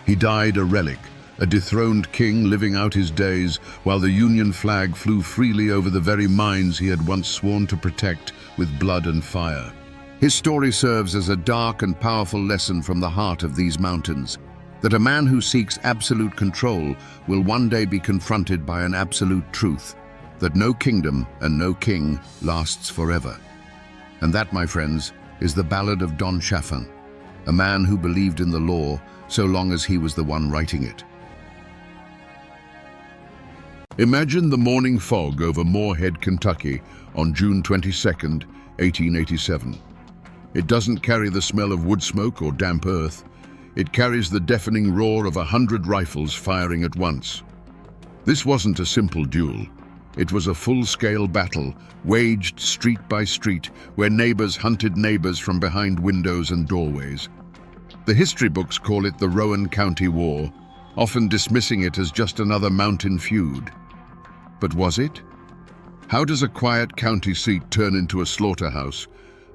He died a relic, a dethroned king living out his days while the Union flag flew freely over the very mines he had once sworn to protect with blood and fire. His story serves as a dark and powerful lesson from the heart of these mountains, that a man who seeks absolute control will one day be confronted by an absolute truth, that no kingdom and no king lasts forever. And that, my friends, is the ballad of Don Chaffin, a man who believed in the law so long as he was the one writing it. Imagine the morning fog over Moorhead, Kentucky on June 22nd, 1887. It doesn't carry the smell of wood smoke or damp earth. It carries the deafening roar of 100 rifles firing at once. This wasn't a simple duel. It was a full-scale battle, waged street by street, where neighbors hunted neighbors from behind windows and doorways. The history books call it the Rowan County War, often dismissing it as just another mountain feud. But was it? How does a quiet county seat turn into a slaughterhouse?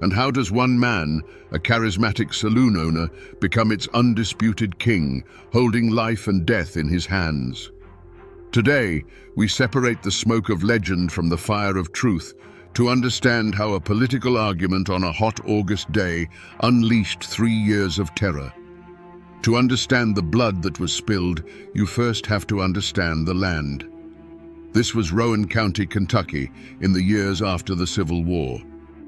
And how does one man, a charismatic saloon owner, become its undisputed king, holding life and death in his hands? Today, we separate the smoke of legend from the fire of truth to understand how a political argument on a hot August day unleashed 3 years of terror. To understand the blood that was spilled, you first have to understand the land. This was Rowan County, Kentucky, in the years after the Civil War.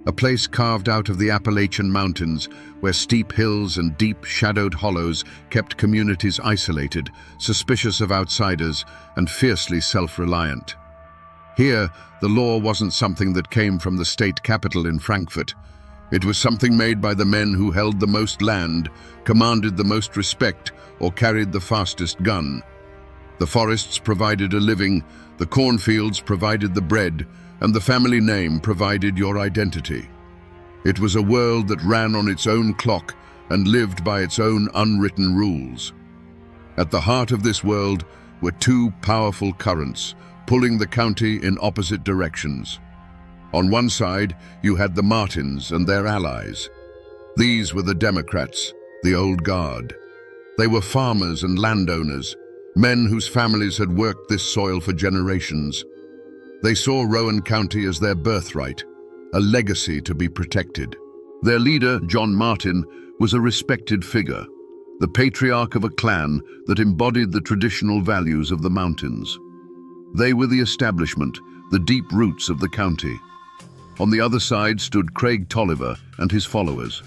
A place carved out of the Appalachian Mountains, where steep hills and deep, shadowed hollows kept communities isolated, suspicious of outsiders, and fiercely self-reliant. Here, the law wasn't something that came from the state capital in Frankfurt. It was something made by the men who held the most land, commanded the most respect, or carried the fastest gun. The forests provided a living, the cornfields provided the bread, and the family name provided your identity. It was a world that ran on its own clock and lived by its own unwritten rules. At the heart of this world were two powerful currents, pulling the county in opposite directions. On one side, you had the Martins and their allies. These were the Democrats, the old guard. They were farmers and landowners, men whose families had worked this soil for generations. They saw Rowan County as their birthright, a legacy to be protected. Their leader, John Martin, was a respected figure, the patriarch of a clan that embodied the traditional values of the mountains. They were the establishment, the deep roots of the county. On the other side stood Craig Tolliver and his followers.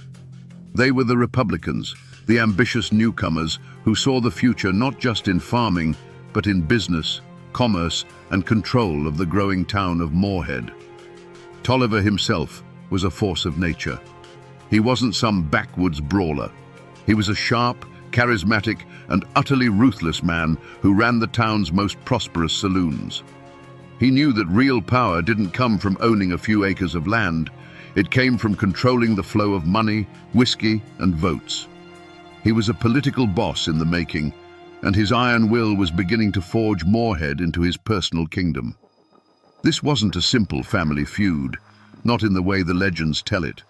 They were the Republicans, the ambitious newcomers who saw the future not just in farming, but in business, commerce, and control of the growing town of Moorhead. Tolliver himself was a force of nature. He wasn't some backwoods brawler. He was a sharp, charismatic, and utterly ruthless man who ran the town's most prosperous saloons. He knew that real power didn't come from owning a few acres of land. It came from controlling the flow of money, whiskey, and votes. He was a political boss in the making, and his iron will was beginning to forge Moorhead into his personal kingdom. This wasn't a simple family feud, not in the way the legends tell it.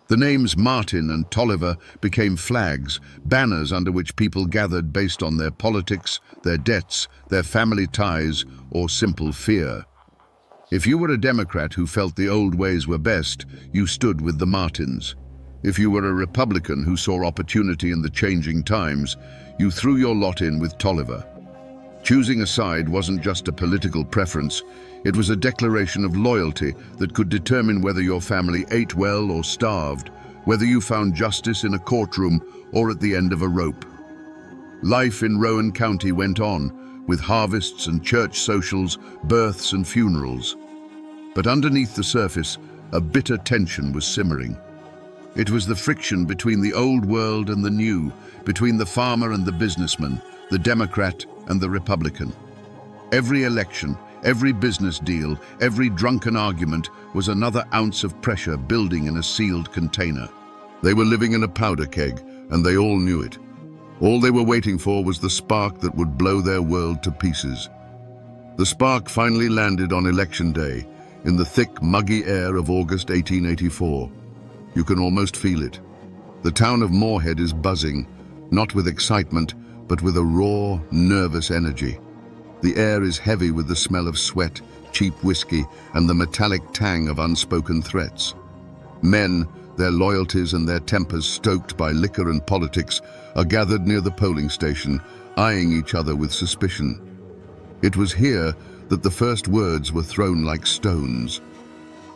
The names Martin and Tolliver became flags, banners under which people gathered based on their politics, their debts, their family ties, or simple fear. If you were a Democrat who felt the old ways were best, you stood with the Martins. If you were a Republican who saw opportunity in the changing times, you threw your lot in with Tolliver. Choosing a side wasn't just a political preference, it was a declaration of loyalty that could determine whether your family ate well or starved, whether you found justice in a courtroom or at the end of a rope. Life in Rowan County went on, with harvests and church socials, births and funerals. But underneath the surface, a bitter tension was simmering. It was the friction between the old world and the new, between the farmer and the businessman, the Democrat and the Republican. Every election, every business deal, every drunken argument was another ounce of pressure building in a sealed container. They were living in a powder keg, and they all knew it. All they were waiting for was the spark that would blow their world to pieces. The spark finally landed on Election Day, in the thick, muggy air of August 1884. You can almost feel it. The town of Moorhead is buzzing, not with excitement, but with a raw, nervous energy. The air is heavy with the smell of sweat, cheap whiskey, and the metallic tang of unspoken threats. Men, their loyalties and their tempers stoked by liquor and politics, are gathered near the polling station, eyeing each other with suspicion. It was here that the first words were thrown like stones.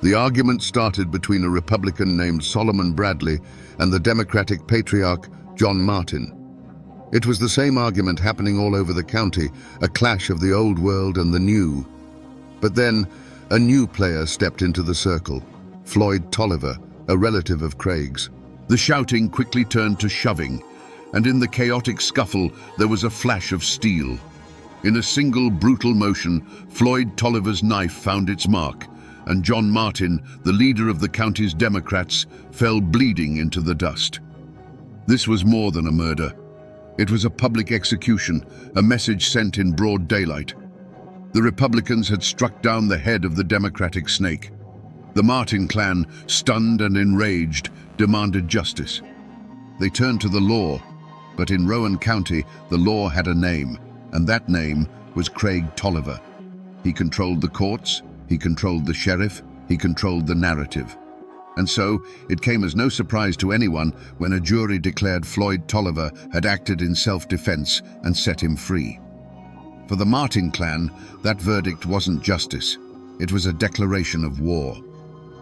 The argument started between a Republican named Solomon Bradley and the Democratic patriarch John Martin. It was the same argument happening all over the county, a clash of the old world and the new. But then, a new player stepped into the circle, Floyd Tolliver, a relative of Craig's. The shouting quickly turned to shoving, and in the chaotic scuffle there was a flash of steel. In a single brutal motion, Floyd Tolliver's knife found its mark, and John Martin, the leader of the county's Democrats, fell bleeding into the dust. This was more than a murder. It was a public execution, a message sent in broad daylight. The Republicans had struck down the head of the Democratic snake. The Martin clan, stunned and enraged, demanded justice. They turned to the law, but in Rowan County, the law had a name, and that name was Craig Tolliver. He controlled the courts, he controlled the sheriff, he controlled the narrative. And so, it came as no surprise to anyone when a jury declared Floyd Tolliver had acted in self-defense and set him free. For the Martin clan, that verdict wasn't justice. It was a declaration of war.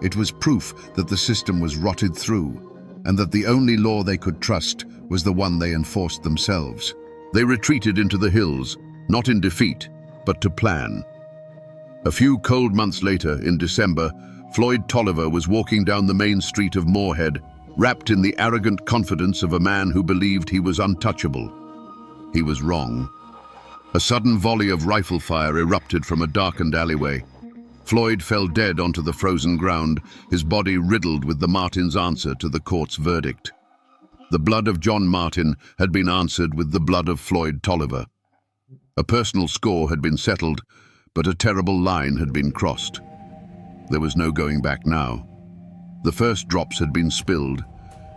It was proof that the system was rotted through, and that the only law they could trust was the one they enforced themselves. They retreated into the hills, not in defeat, but to plan. A few cold months later, in December, Floyd Tolliver was walking down the main street of Moorhead, wrapped in the arrogant confidence of a man who believed he was untouchable. He was wrong. A sudden volley of rifle fire erupted from a darkened alleyway. Floyd fell dead onto the frozen ground, his body riddled with the Martins' answer to the court's verdict. The blood of John Martin had been answered with the blood of Floyd Tolliver. A personal score had been settled, but a terrible line had been crossed. There was no going back now. The first drops had been spilled,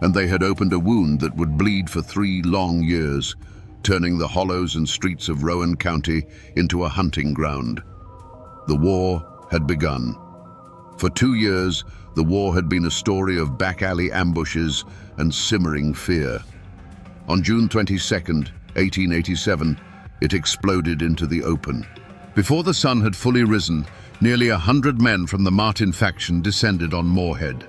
and they had opened a wound that would bleed for 3 long years, turning the hollows and streets of Rowan County into a hunting ground. The war had begun. For 2 years, the war had been a story of back-alley ambushes and simmering fear. On June 22nd, 1887, it exploded into the open. Before the sun had fully risen, nearly 100 men from the Martin faction descended on Moorhead.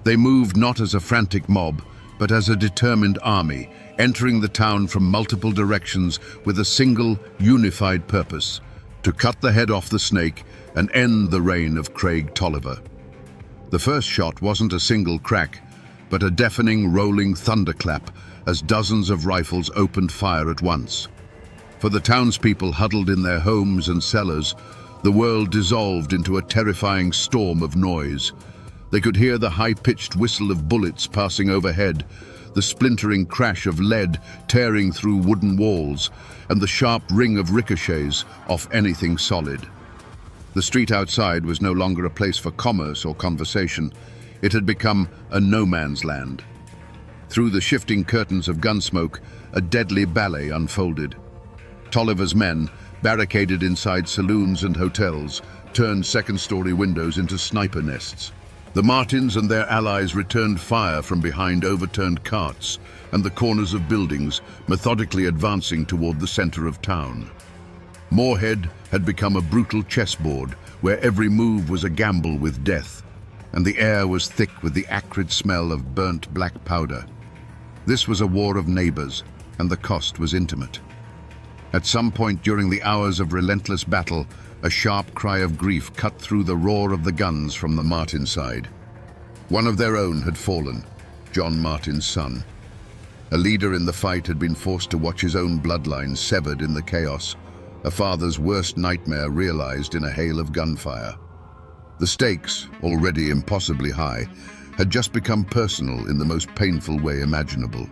They moved not as a frantic mob, but as a determined army, entering the town from multiple directions with a single, unified purpose: to cut the head off the snake and end the reign of Craig Tolliver. The first shot wasn't a single crack, but a deafening, rolling thunderclap as dozens of rifles opened fire at once. For the townspeople huddled in their homes and cellars, the world dissolved into a terrifying storm of noise. They could hear the high-pitched whistle of bullets passing overhead, the splintering crash of lead tearing through wooden walls, and the sharp ring of ricochets off anything solid. The street outside was no longer a place for commerce or conversation. It had become a no-man's land. Through the shifting curtains of gunsmoke, a deadly ballet unfolded. Tolliver's men, barricaded inside saloons and hotels, turned second-story windows into sniper nests. The Martins and their allies returned fire from behind overturned carts and the corners of buildings, methodically advancing toward the center of town. Moorhead had become a brutal chessboard where every move was a gamble with death, and the air was thick with the acrid smell of burnt black powder. This was a war of neighbors, and the cost was intimate. At some point during the hours of relentless battle, a sharp cry of grief cut through the roar of the guns from the Martin side. One of their own had fallen, John Martin's son. A leader in the fight had been forced to watch his own bloodline severed in the chaos, a father's worst nightmare realized in a hail of gunfire. The stakes, already impossibly high, had just become personal in the most painful way imaginable.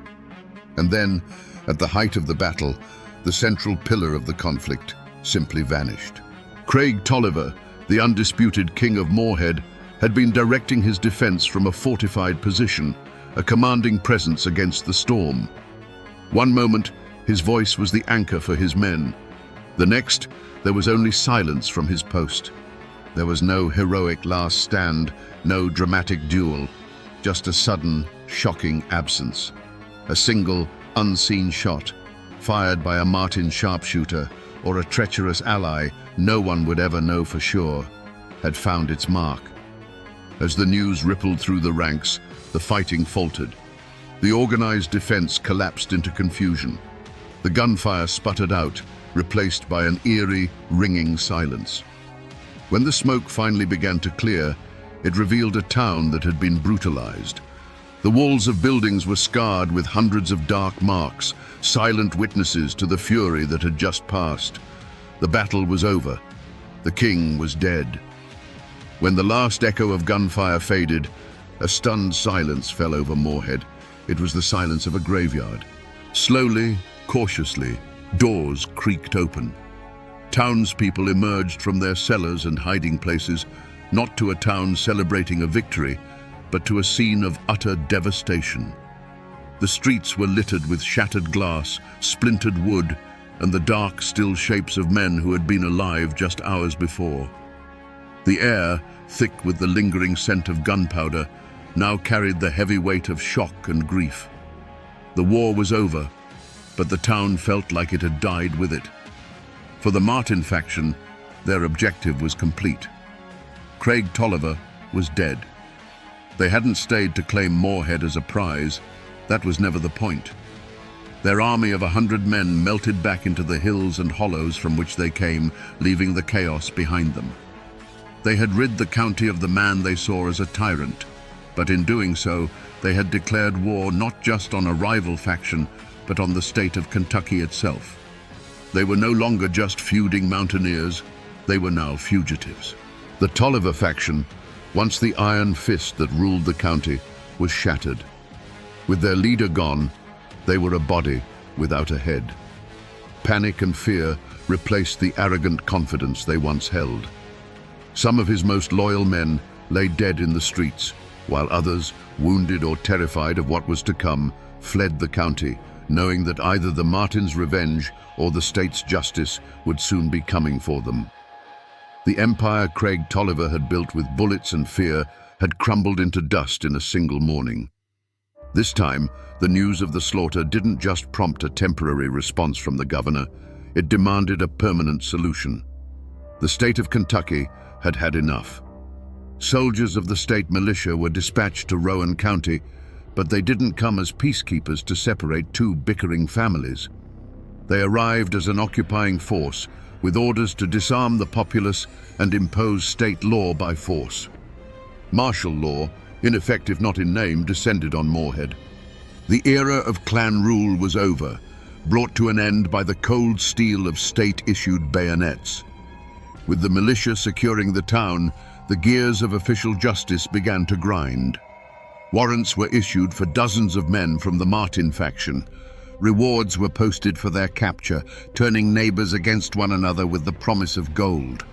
And then, at the height of the battle, the central pillar of the conflict simply vanished. Craig Tolliver, the undisputed king of Moorhead, had been directing his defense from a fortified position, a commanding presence against the storm. One moment, his voice was the anchor for his men. The next, there was only silence from his post. There was no heroic last stand, no dramatic duel, just a sudden, shocking absence. A single, unseen shot, fired by a Martin sharpshooter or a treacherous ally no one would ever know for sure, had found its mark. As the news rippled through the ranks, the fighting faltered. The organized defense collapsed into confusion. The gunfire sputtered out, replaced by an eerie, ringing silence. When the smoke finally began to clear, it revealed a town that had been brutalized. The walls of buildings were scarred with hundreds of dark marks, silent witnesses to the fury that had just passed. The battle was over. The king was dead. When the last echo of gunfire faded, a stunned silence fell over Moorhead. It was the silence of a graveyard. Slowly, cautiously, doors creaked open. Townspeople emerged from their cellars and hiding places, not to a town celebrating a victory, but to a scene of utter devastation. The streets were littered with shattered glass, splintered wood, and the dark, still shapes of men who had been alive just hours before. The air, thick with the lingering scent of gunpowder, now carried the heavy weight of shock and grief. The war was over, but the town felt like it had died with it. For the Martin faction, their objective was complete. Craig Tolliver was dead. They hadn't stayed to claim Moorhead as a prize. That was never the point. Their army of 100 men melted back into the hills and hollows from which they came, leaving the chaos behind them. They had rid the county of the man they saw as a tyrant, but in doing so, they had declared war not just on a rival faction, but on the state of Kentucky itself. They were no longer just feuding mountaineers, they were now fugitives. The Tolliver faction, once the iron fist that ruled the county, was shattered. With their leader gone, they were a body without a head. Panic and fear replaced the arrogant confidence they once held. Some of his most loyal men lay dead in the streets, while others, wounded or terrified of what was to come, fled the county, knowing that either the Martins' revenge or the state's justice would soon be coming for them. The empire Craig Tolliver had built with bullets and fear had crumbled into dust in a single morning. This time, the news of the slaughter didn't just prompt a temporary response from the governor, it demanded a permanent solution. The state of Kentucky had had enough. Soldiers of the state militia were dispatched to Rowan County, but they didn't come as peacekeepers to separate two bickering families. They arrived as an occupying force, with orders to disarm the populace and impose state law by force. Martial law, ineffective not in name, descended on Moorhead. The era of clan rule was over, brought to an end by the cold steel of state-issued bayonets. With the militia securing the town, the gears of official justice began to grind. Warrants were issued for dozens of men from the Martin faction. Rewards were posted for their capture, turning neighbors against one another with the promise of gold.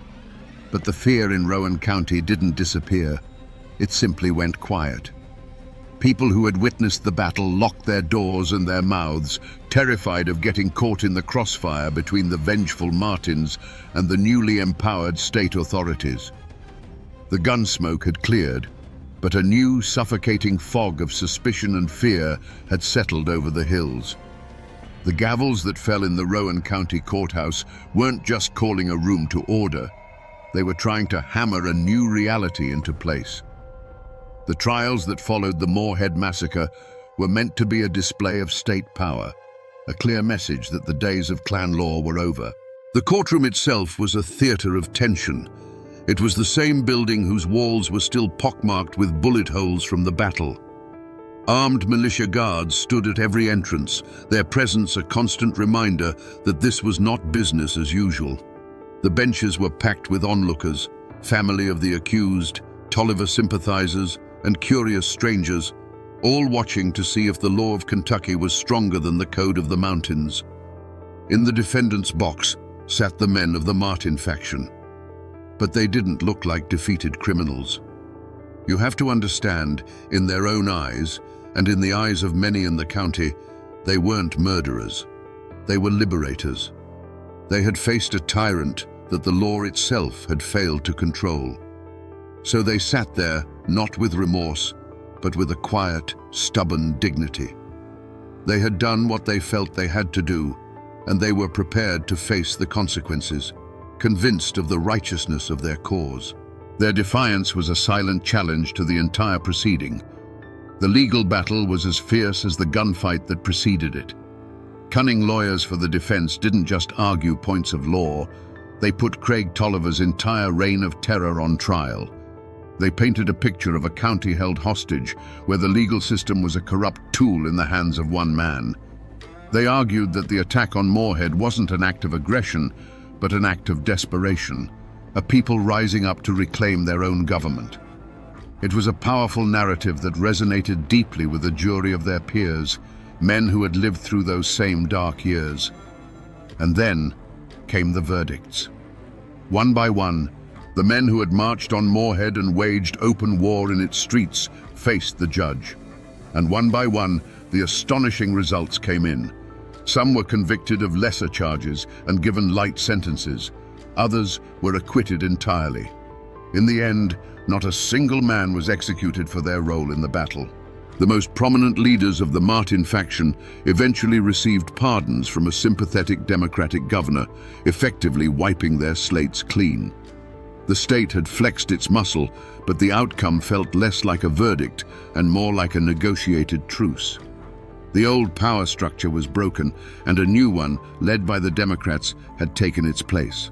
But the fear in Rowan County didn't disappear. It simply went quiet. People who had witnessed the battle locked their doors and their mouths, terrified of getting caught in the crossfire between the vengeful Martins and the newly empowered state authorities. The gun smoke had cleared, But a new, suffocating fog of suspicion and fear had settled over the hills. The gavels that fell in the Rowan County Courthouse weren't just calling a room to order. They were trying to hammer a new reality into place. The trials that followed the Moorhead massacre were meant to be a display of state power, a clear message that the days of clan law were over. The courtroom itself was a theater of tension. It was the same building whose walls were still pockmarked with bullet holes from the battle. Armed militia guards stood at every entrance, their presence a constant reminder that this was not business as usual. The benches were packed with onlookers, family of the accused, Tolliver sympathizers, and curious strangers, all watching to see if the law of Kentucky was stronger than the code of the mountains. In the defendant's box sat the men of the Martin faction. But they didn't look like defeated criminals. You have to understand, in their own eyes, and in the eyes of many in the county, they weren't murderers. They were liberators. They had faced a tyrant that the law itself had failed to control. So they sat there, not with remorse, but with a quiet, stubborn dignity. They had done what they felt they had to do, and they were prepared to face the consequences, convinced of the righteousness of their cause. Their defiance was a silent challenge to the entire proceeding. The legal battle was as fierce as the gunfight that preceded it. Cunning lawyers for the defense didn't just argue points of law, they put Craig Tolliver's entire reign of terror on trial. They painted a picture of a county held hostage where the legal system was a corrupt tool in the hands of one man. They argued that the attack on Moorhead wasn't an act of aggression, but an act of desperation, a people rising up to reclaim their own government. It was a powerful narrative that resonated deeply with a jury of their peers, men who had lived through those same dark years. And then came the verdicts. One by one, the men who had marched on Moorhead and waged open war in its streets faced the judge. And one by one, the astonishing results came in. Some were convicted of lesser charges and given light sentences. Others were acquitted entirely. In the end, not a single man was executed for their role in the battle. The most prominent leaders of the Martin faction eventually received pardons from a sympathetic Democratic governor, effectively wiping their slates clean. The state had flexed its muscle, but the outcome felt less like a verdict and more like a negotiated truce. The old power structure was broken, and a new one, led by the Democrats, had taken its place.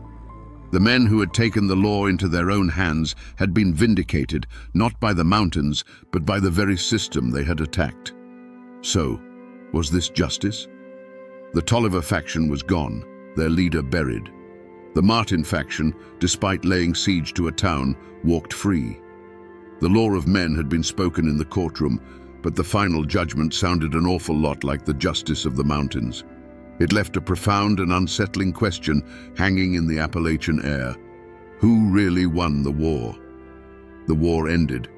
The men who had taken the law into their own hands had been vindicated, not by the mountains, but by the very system they had attacked. So, was this justice? The Tolliver faction was gone, their leader buried. The Martin faction, despite laying siege to a town, walked free. The law of men had been spoken in the courtroom, but the final judgment sounded an awful lot like the justice of the mountains. It left a profound and unsettling question hanging in the Appalachian air. Who really won the war? The war ended,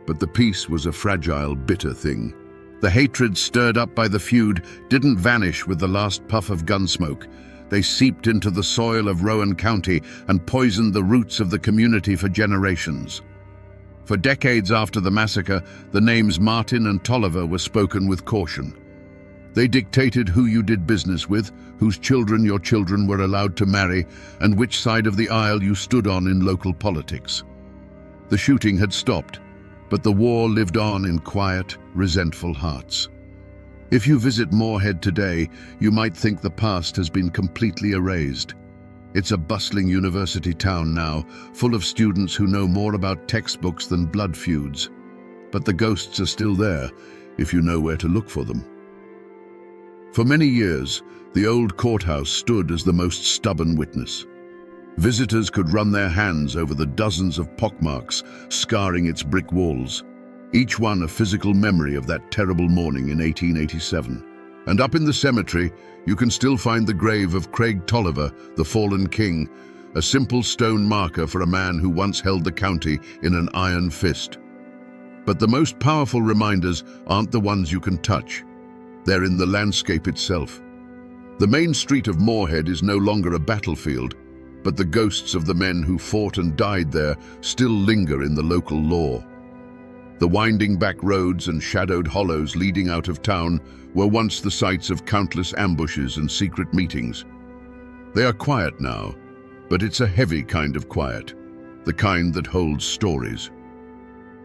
but the peace was a fragile, bitter thing. The hatred stirred up by the feud didn't vanish with the last puff of gunsmoke. They seeped into the soil of Rowan County and poisoned the roots of the community for generations. For decades after the massacre, the names Martin and Tolliver were spoken with caution. They dictated who you did business with, whose children your children were allowed to marry, and which side of the aisle you stood on in local politics. The shooting had stopped, but the war lived on in quiet, resentful hearts. If you visit Moorhead today, you might think the past has been completely erased. It's a bustling university town now, full of students who know more about textbooks than blood feuds. But the ghosts are still there, if you know where to look for them. For many years, the old courthouse stood as the most stubborn witness. Visitors could run their hands over the dozens of pockmarks scarring its brick walls, each one a physical memory of that terrible morning in 1887. And up in the cemetery, you can still find the grave of Craig Tolliver, the fallen king, a simple stone marker for a man who once held the county in an iron fist. But the most powerful reminders aren't the ones you can touch. They're in the landscape itself. The main street of Moorhead is no longer a battlefield, but the ghosts of the men who fought and died there still linger in the local lore. The winding back roads and shadowed hollows leading out of town were once the sites of countless ambushes and secret meetings. They are quiet now, but it's a heavy kind of quiet, the kind that holds stories.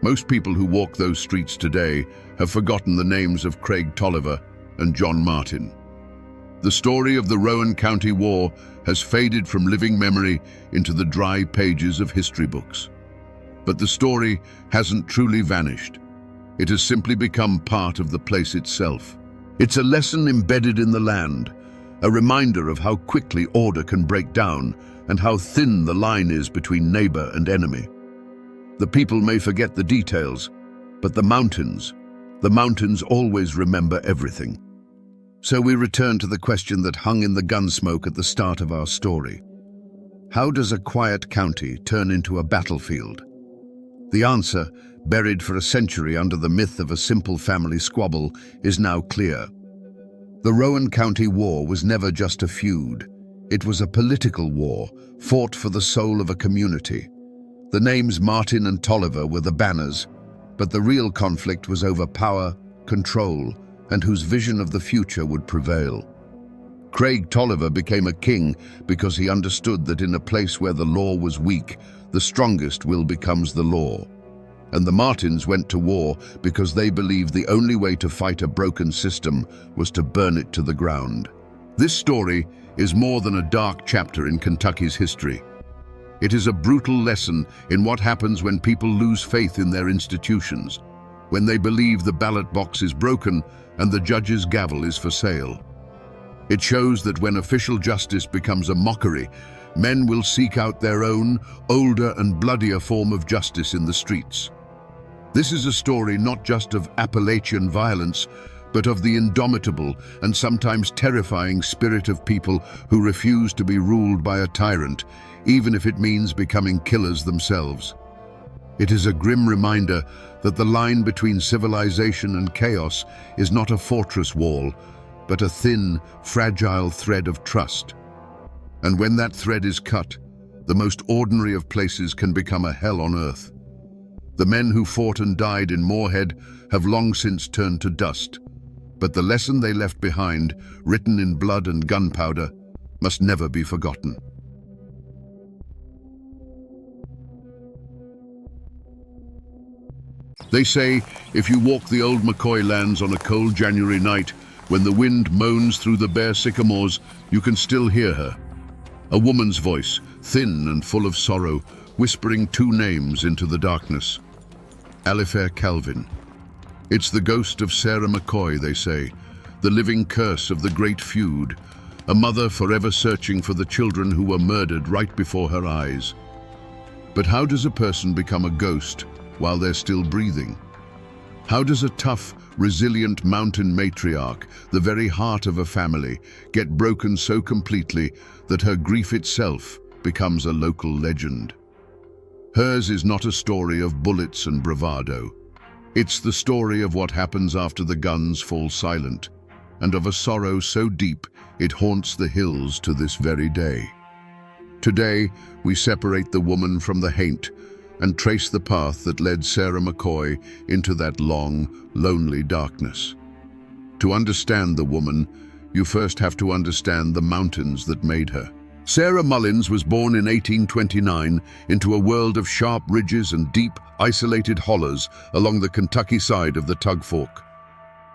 Most people who walk those streets today have forgotten the names of Craig Tolliver and John Martin. The story of the Rowan County War has faded from living memory into the dry pages of history books. But the story hasn't truly vanished. It has simply become part of the place itself. It's a lesson embedded in the land, a reminder of how quickly order can break down and how thin the line is between neighbor and enemy. The people may forget the details, but the mountains always remember everything. So we return to the question that hung in the gunsmoke at the start of our story. How does a quiet county turn into a battlefield? The answer, buried for a century under the myth of a simple family squabble, is now clear. The Rowan County War was never just a feud. It was a political war, fought for the soul of a community. The names Martin and Tolliver were the banners, but the real conflict was over power, control, and whose vision of the future would prevail. Craig Tolliver became a king because he understood that in a place where the law was weak, the strongest will becomes the law. And the Martins went to war because they believed the only way to fight a broken system was to burn it to the ground. This story is more than a dark chapter in Kentucky's history. It is a brutal lesson in what happens when people lose faith in their institutions, when they believe the ballot box is broken and the judge's gavel is for sale. It shows that when official justice becomes a mockery, men will seek out their own, older and bloodier form of justice in the streets. This is a story not just of Appalachian violence, but of the indomitable and sometimes terrifying spirit of people who refuse to be ruled by a tyrant, even if it means becoming killers themselves. It is a grim reminder that the line between civilization and chaos is not a fortress wall, but a thin, fragile thread of trust. And when that thread is cut, the most ordinary of places can become a hell on earth. The men who fought and died in Moorhead have long since turned to dust, but the lesson they left behind, written in blood and gunpowder, must never be forgotten. They say if you walk the old McCoy lands on a cold January night, when the wind moans through the bare sycamores, you can still hear her. A woman's voice, thin and full of sorrow, whispering two names into the darkness. Alifair Calvin. It's the ghost of Sarah McCoy, they say, the living curse of the great feud, a mother forever searching for the children who were murdered right before her eyes. But how does a person become a ghost while they're still breathing? How does a tough, resilient mountain matriarch, the very heart of a family, get broken so completely that her grief itself becomes a local legend? Hers is not a story of bullets and bravado. It's the story of what happens after the guns fall silent, and of a sorrow so deep it haunts the hills to this very day. Today, we separate the woman from the haint and trace the path that led Sarah McCoy into that long, lonely darkness. To understand the woman, you first have to understand the mountains that made her. Sarah Mullins was born in 1829 into a world of sharp ridges and deep, isolated hollows along the Kentucky side of the Tug Fork.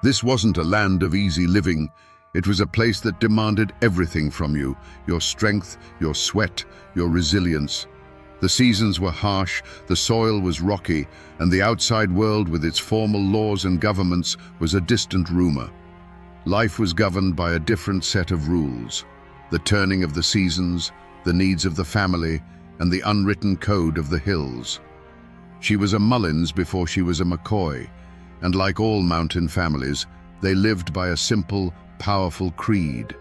This wasn't a land of easy living. It was a place that demanded everything from you: your strength, your sweat, your resilience. The seasons were harsh, the soil was rocky, and the outside world with its formal laws and governments was a distant rumor. Life was governed by a different set of rules: the turning of the seasons, the needs of the family, and the unwritten code of the hills. She was a Mullins before she was a McCoy, and like all mountain families, they lived by a simple, powerful creed: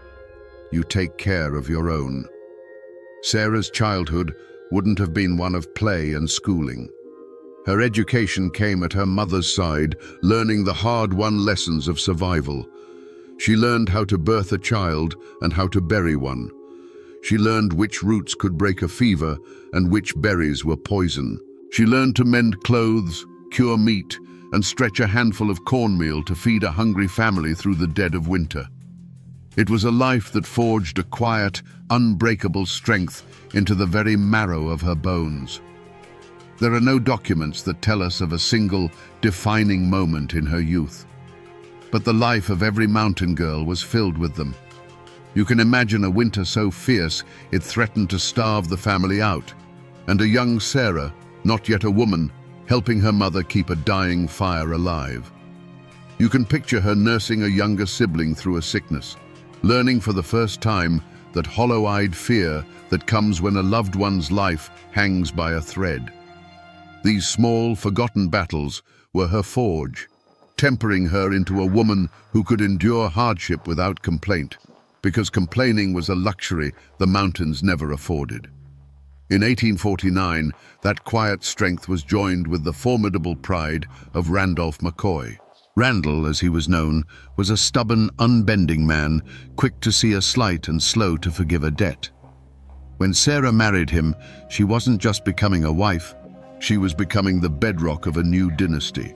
you take care of your own. Sarah's childhood wouldn't have been one of play and schooling. Her education came at her mother's side, learning the hard-won lessons of survival. She learned how to birth a child and how to bury one. She learned which roots could break a fever and which berries were poison. She learned to mend clothes, cure meat, and stretch a handful of cornmeal to feed a hungry family through the dead of winter. It was a life that forged a quiet, unbreakable strength into the very marrow of her bones. There are no documents that tell us of a single, defining moment in her youth. But the life of every mountain girl was filled with them. You can imagine a winter so fierce it threatened to starve the family out, and a young Sarah, not yet a woman, helping her mother keep a dying fire alive. You can picture her nursing a younger sibling through a sickness, learning for the first time that hollow-eyed fear that comes when a loved one's life hangs by a thread. These small, forgotten battles were her forge, tempering her into a woman who could endure hardship without complaint, because complaining was a luxury the mountains never afforded. In 1849, that quiet strength was joined with the formidable pride of Randolph McCoy. Randall, as he was known, was a stubborn, unbending man, quick to see a slight and slow to forgive a debt. When Sarah married him, she wasn't just becoming a wife, she was becoming the bedrock of a new dynasty.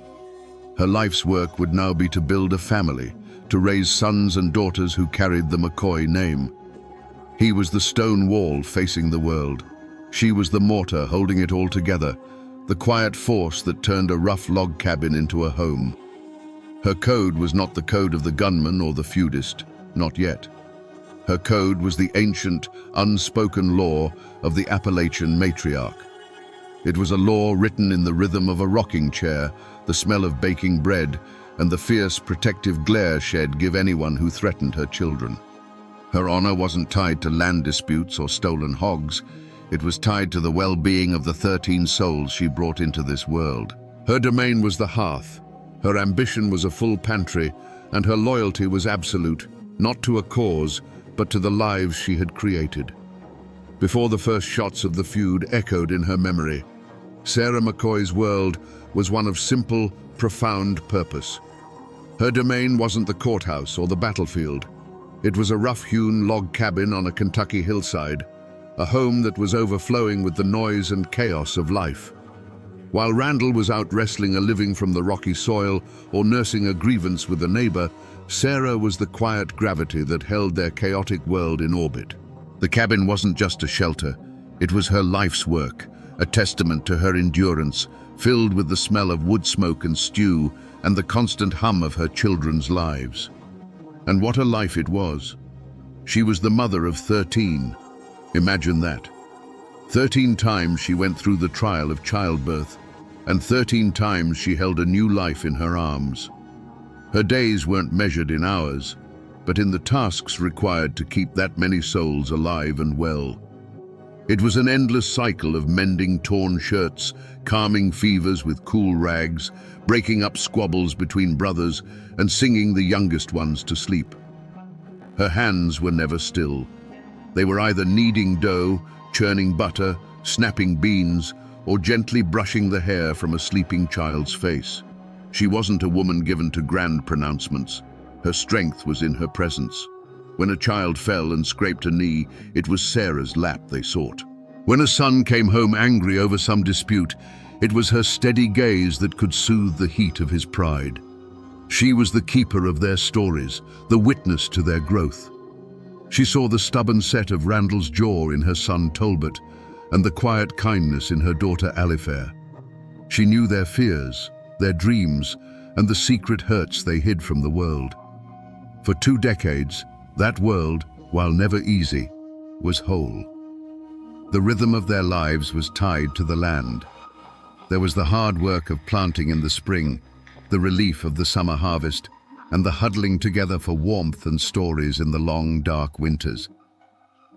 Her life's work would now be to build a family, to raise sons and daughters who carried the McCoy name. He was the stone wall facing the world. She was the mortar holding it all together, the quiet force that turned a rough log cabin into a home. Her code was not the code of the gunman or the feudist, not yet. Her code was the ancient, unspoken law of the Appalachian matriarch. It was a law written in the rhythm of a rocking chair, the smell of baking bread, and the fierce, protective glare she'd give anyone who threatened her children. Her honor wasn't tied to land disputes or stolen hogs. It was tied to the well-being of the 13 souls she brought into this world. Her domain was the hearth. Her ambition was a full pantry, and her loyalty was absolute, not to a cause, but to the lives she had created. Before the first shots of the feud echoed in her memory, Sarah McCoy's world was one of simple, profound purpose. Her domain wasn't the courthouse or the battlefield. It was a rough-hewn log cabin on a Kentucky hillside, a home that was overflowing with the noise and chaos of life. While Randall was out wrestling a living from the rocky soil or nursing a grievance with a neighbor, Sarah was the quiet gravity that held their chaotic world in orbit. The cabin wasn't just a shelter, it was her life's work, a testament to her endurance, filled with the smell of wood smoke and stew and the constant hum of her children's lives. And what a life it was. She was the mother of 13. Imagine that. 13 times she went through the trial of childbirth, and 13 times she held a new life in her arms. Her days weren't measured in hours, but in the tasks required to keep that many souls alive and well. It was an endless cycle of mending torn shirts, calming fevers with cool rags, breaking up squabbles between brothers, and singing the youngest ones to sleep. Her hands were never still. They were either kneading dough, churning butter, snapping beans, or gently brushing the hair from a sleeping child's face. She wasn't a woman given to grand pronouncements. Her strength was in her presence. When a child fell and scraped a knee, it was Sarah's lap they sought. When a son came home angry over some dispute, it was her steady gaze that could soothe the heat of his pride. She was the keeper of their stories, the witness to their growth. She saw the stubborn set of Randall's jaw in her son Tolbert, and the quiet kindness in her daughter Alifair. She knew their fears, their dreams, and the secret hurts they hid from the world. For 2 decades, that world, while never easy, was whole. The rhythm of their lives was tied to the land. There was the hard work of planting in the spring, the relief of the summer harvest, and the huddling together for warmth and stories in the long, dark winters.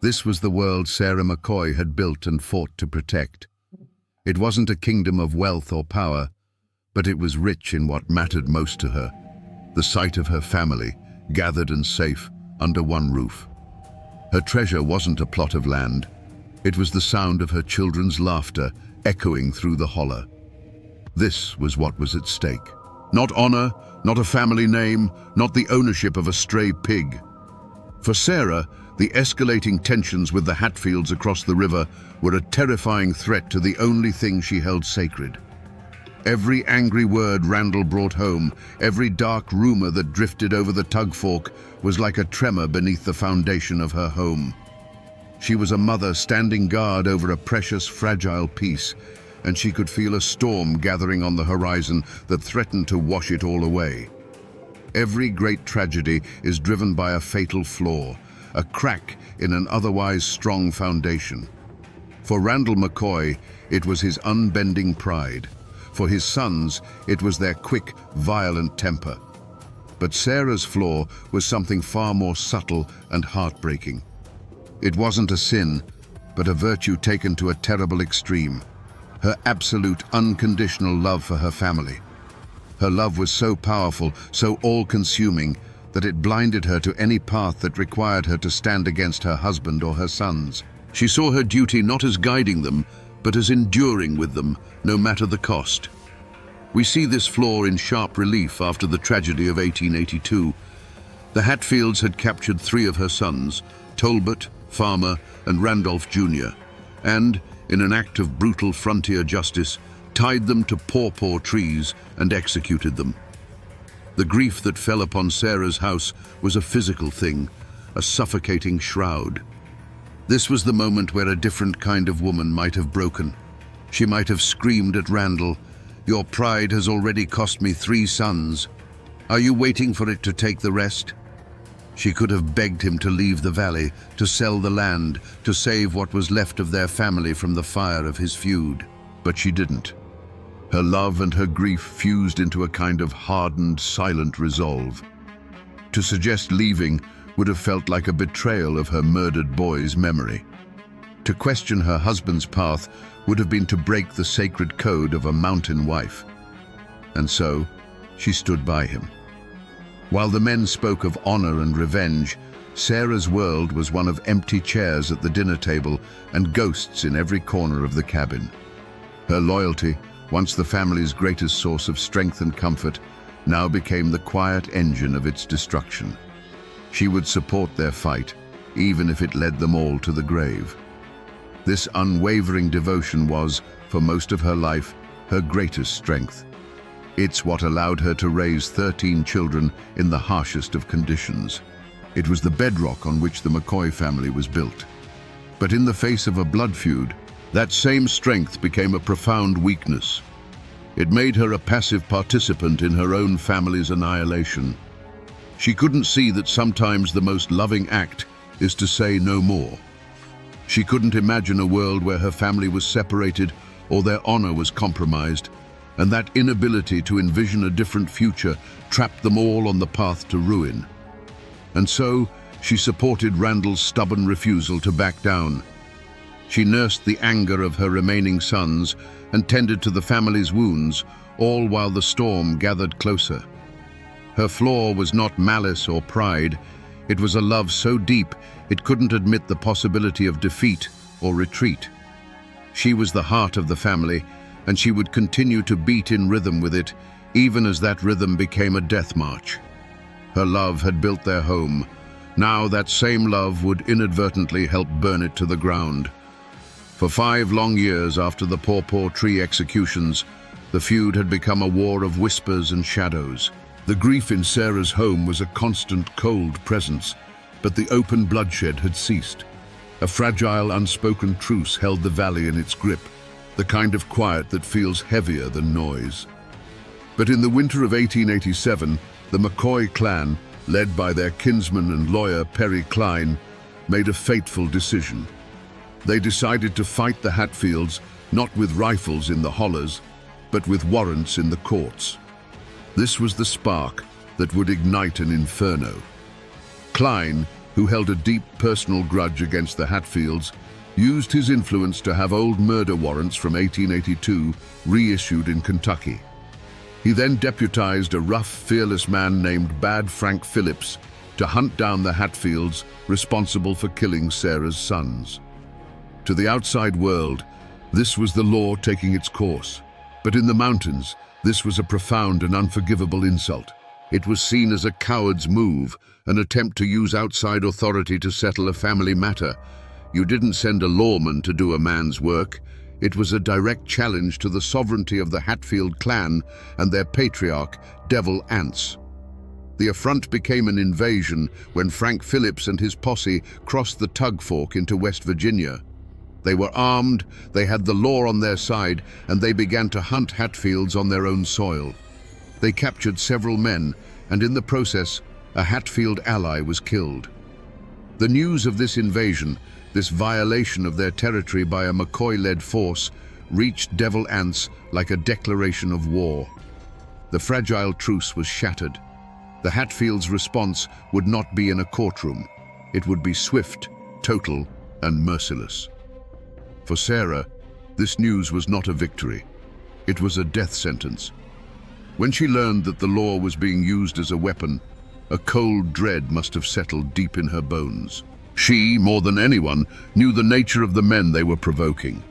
This was the world Sarah McCoy had built and fought to protect. It wasn't a kingdom of wealth or power, but it was rich in what mattered most to her, the sight of her family, gathered and safe, under one roof. Her treasure wasn't a plot of land. It was the sound of her children's laughter echoing through the hollow. This was what was at stake. Not honor, not a family name, not the ownership of a stray pig. For Sarah, the escalating tensions with the Hatfields across the river were a terrifying threat to the only thing she held sacred. Every angry word Randall brought home, every dark rumor that drifted over the tug fork, was like a tremor beneath the foundation of her home. She was a mother standing guard over a precious, fragile peace, and she could feel a storm gathering on the horizon that threatened to wash it all away. Every great tragedy is driven by a fatal flaw, a crack in an otherwise strong foundation. For Randall McCoy, it was his unbending pride. For his sons, it was their quick, violent temper. But Sarah's flaw was something far more subtle and heartbreaking. It wasn't a sin, but a virtue taken to a terrible extreme. Her absolute, unconditional love for her family. Her love was so powerful, so all-consuming, that it blinded her to any path that required her to stand against her husband or her sons. She saw her duty not as guiding them, but as enduring with them, no matter the cost. We see this flaw in sharp relief after the tragedy of 1882. The Hatfields had captured 3 of her sons, Talbot, Farmer, and Randolph Jr., and, in an act of brutal frontier justice, tied them to pawpaw trees and executed them. The grief that fell upon Sarah's house was a physical thing, a suffocating shroud. This was the moment where a different kind of woman might have broken. She might have screamed at Randall, "Your pride has already cost me 3 sons. Are you waiting for it to take the rest?" She could have begged him to leave the valley, to sell the land, to save what was left of their family from the fire of his feud. But she didn't. Her love and her grief fused into a kind of hardened, silent resolve. To suggest leaving would have felt like a betrayal of her murdered boy's memory. To question her husband's path would have been to break the sacred code of a mountain wife. And so, she stood by him. While the men spoke of honor and revenge, Sarah's world was one of empty chairs at the dinner table and ghosts in every corner of the cabin. Her loyalty, once the family's greatest source of strength and comfort, now became the quiet engine of its destruction. She would support their fight, even if it led them all to the grave. This unwavering devotion was, for most of her life, her greatest strength. It's what allowed her to raise 13 children in the harshest of conditions. It was the bedrock on which the McCoy family was built. But in the face of a blood feud, that same strength became a profound weakness. It made her a passive participant in her own family's annihilation. She couldn't see that sometimes the most loving act is to say no more. She couldn't imagine a world where her family was separated or their honor was compromised, and that inability to envision a different future trapped them all on the path to ruin. And so, she supported Randall's stubborn refusal to back down. She nursed the anger of her remaining sons and tended to the family's wounds, all while the storm gathered closer. Her flaw was not malice or pride. It was a love so deep it couldn't admit the possibility of defeat or retreat. She was the heart of the family, and she would continue to beat in rhythm with it, even as that rhythm became a death march. Her love had built their home. Now that same love would inadvertently help burn it to the ground. For 5 long years after the pawpaw tree executions, the feud had become a war of whispers and shadows. The grief in Sarah's home was a constant, cold presence, but the open bloodshed had ceased. A fragile, unspoken truce held the valley in its grip, the kind of quiet that feels heavier than noise. But in the winter of 1887, the McCoy clan, led by their kinsman and lawyer Perry Cline, made a fateful decision. They decided to fight the Hatfields not with rifles in the hollers, but with warrants in the courts. This was the spark that would ignite an inferno. Cline, who held a deep personal grudge against the Hatfields, used his influence to have old murder warrants from 1882 reissued in Kentucky. He then deputized a rough, fearless man named Bad Frank Phillips to hunt down the Hatfields responsible for killing Sarah's sons. To the outside world, this was the law taking its course. But in the mountains, this was a profound and unforgivable insult. It was seen as a coward's move, an attempt to use outside authority to settle a family matter. You didn't send a lawman to do a man's work. It was a direct challenge to the sovereignty of the Hatfield clan and their patriarch, Devil Anse. The affront became an invasion when Frank Phillips and his posse crossed the Tug Fork into West Virginia. They were armed, they had the law on their side, and they began to hunt Hatfields on their own soil. They captured several men, and in the process, a Hatfield ally was killed. The news of this invasion, this violation of their territory by a McCoy-led force, reached Devil Anse like a declaration of war. The fragile truce was shattered. The Hatfields' response would not be in a courtroom. It would be swift, total, and merciless. For Sarah, this news was not a victory. It was a death sentence. When she learned that the law was being used as a weapon, a cold dread must have settled deep in her bones. She, more than anyone, knew the nature of the men they were provoking.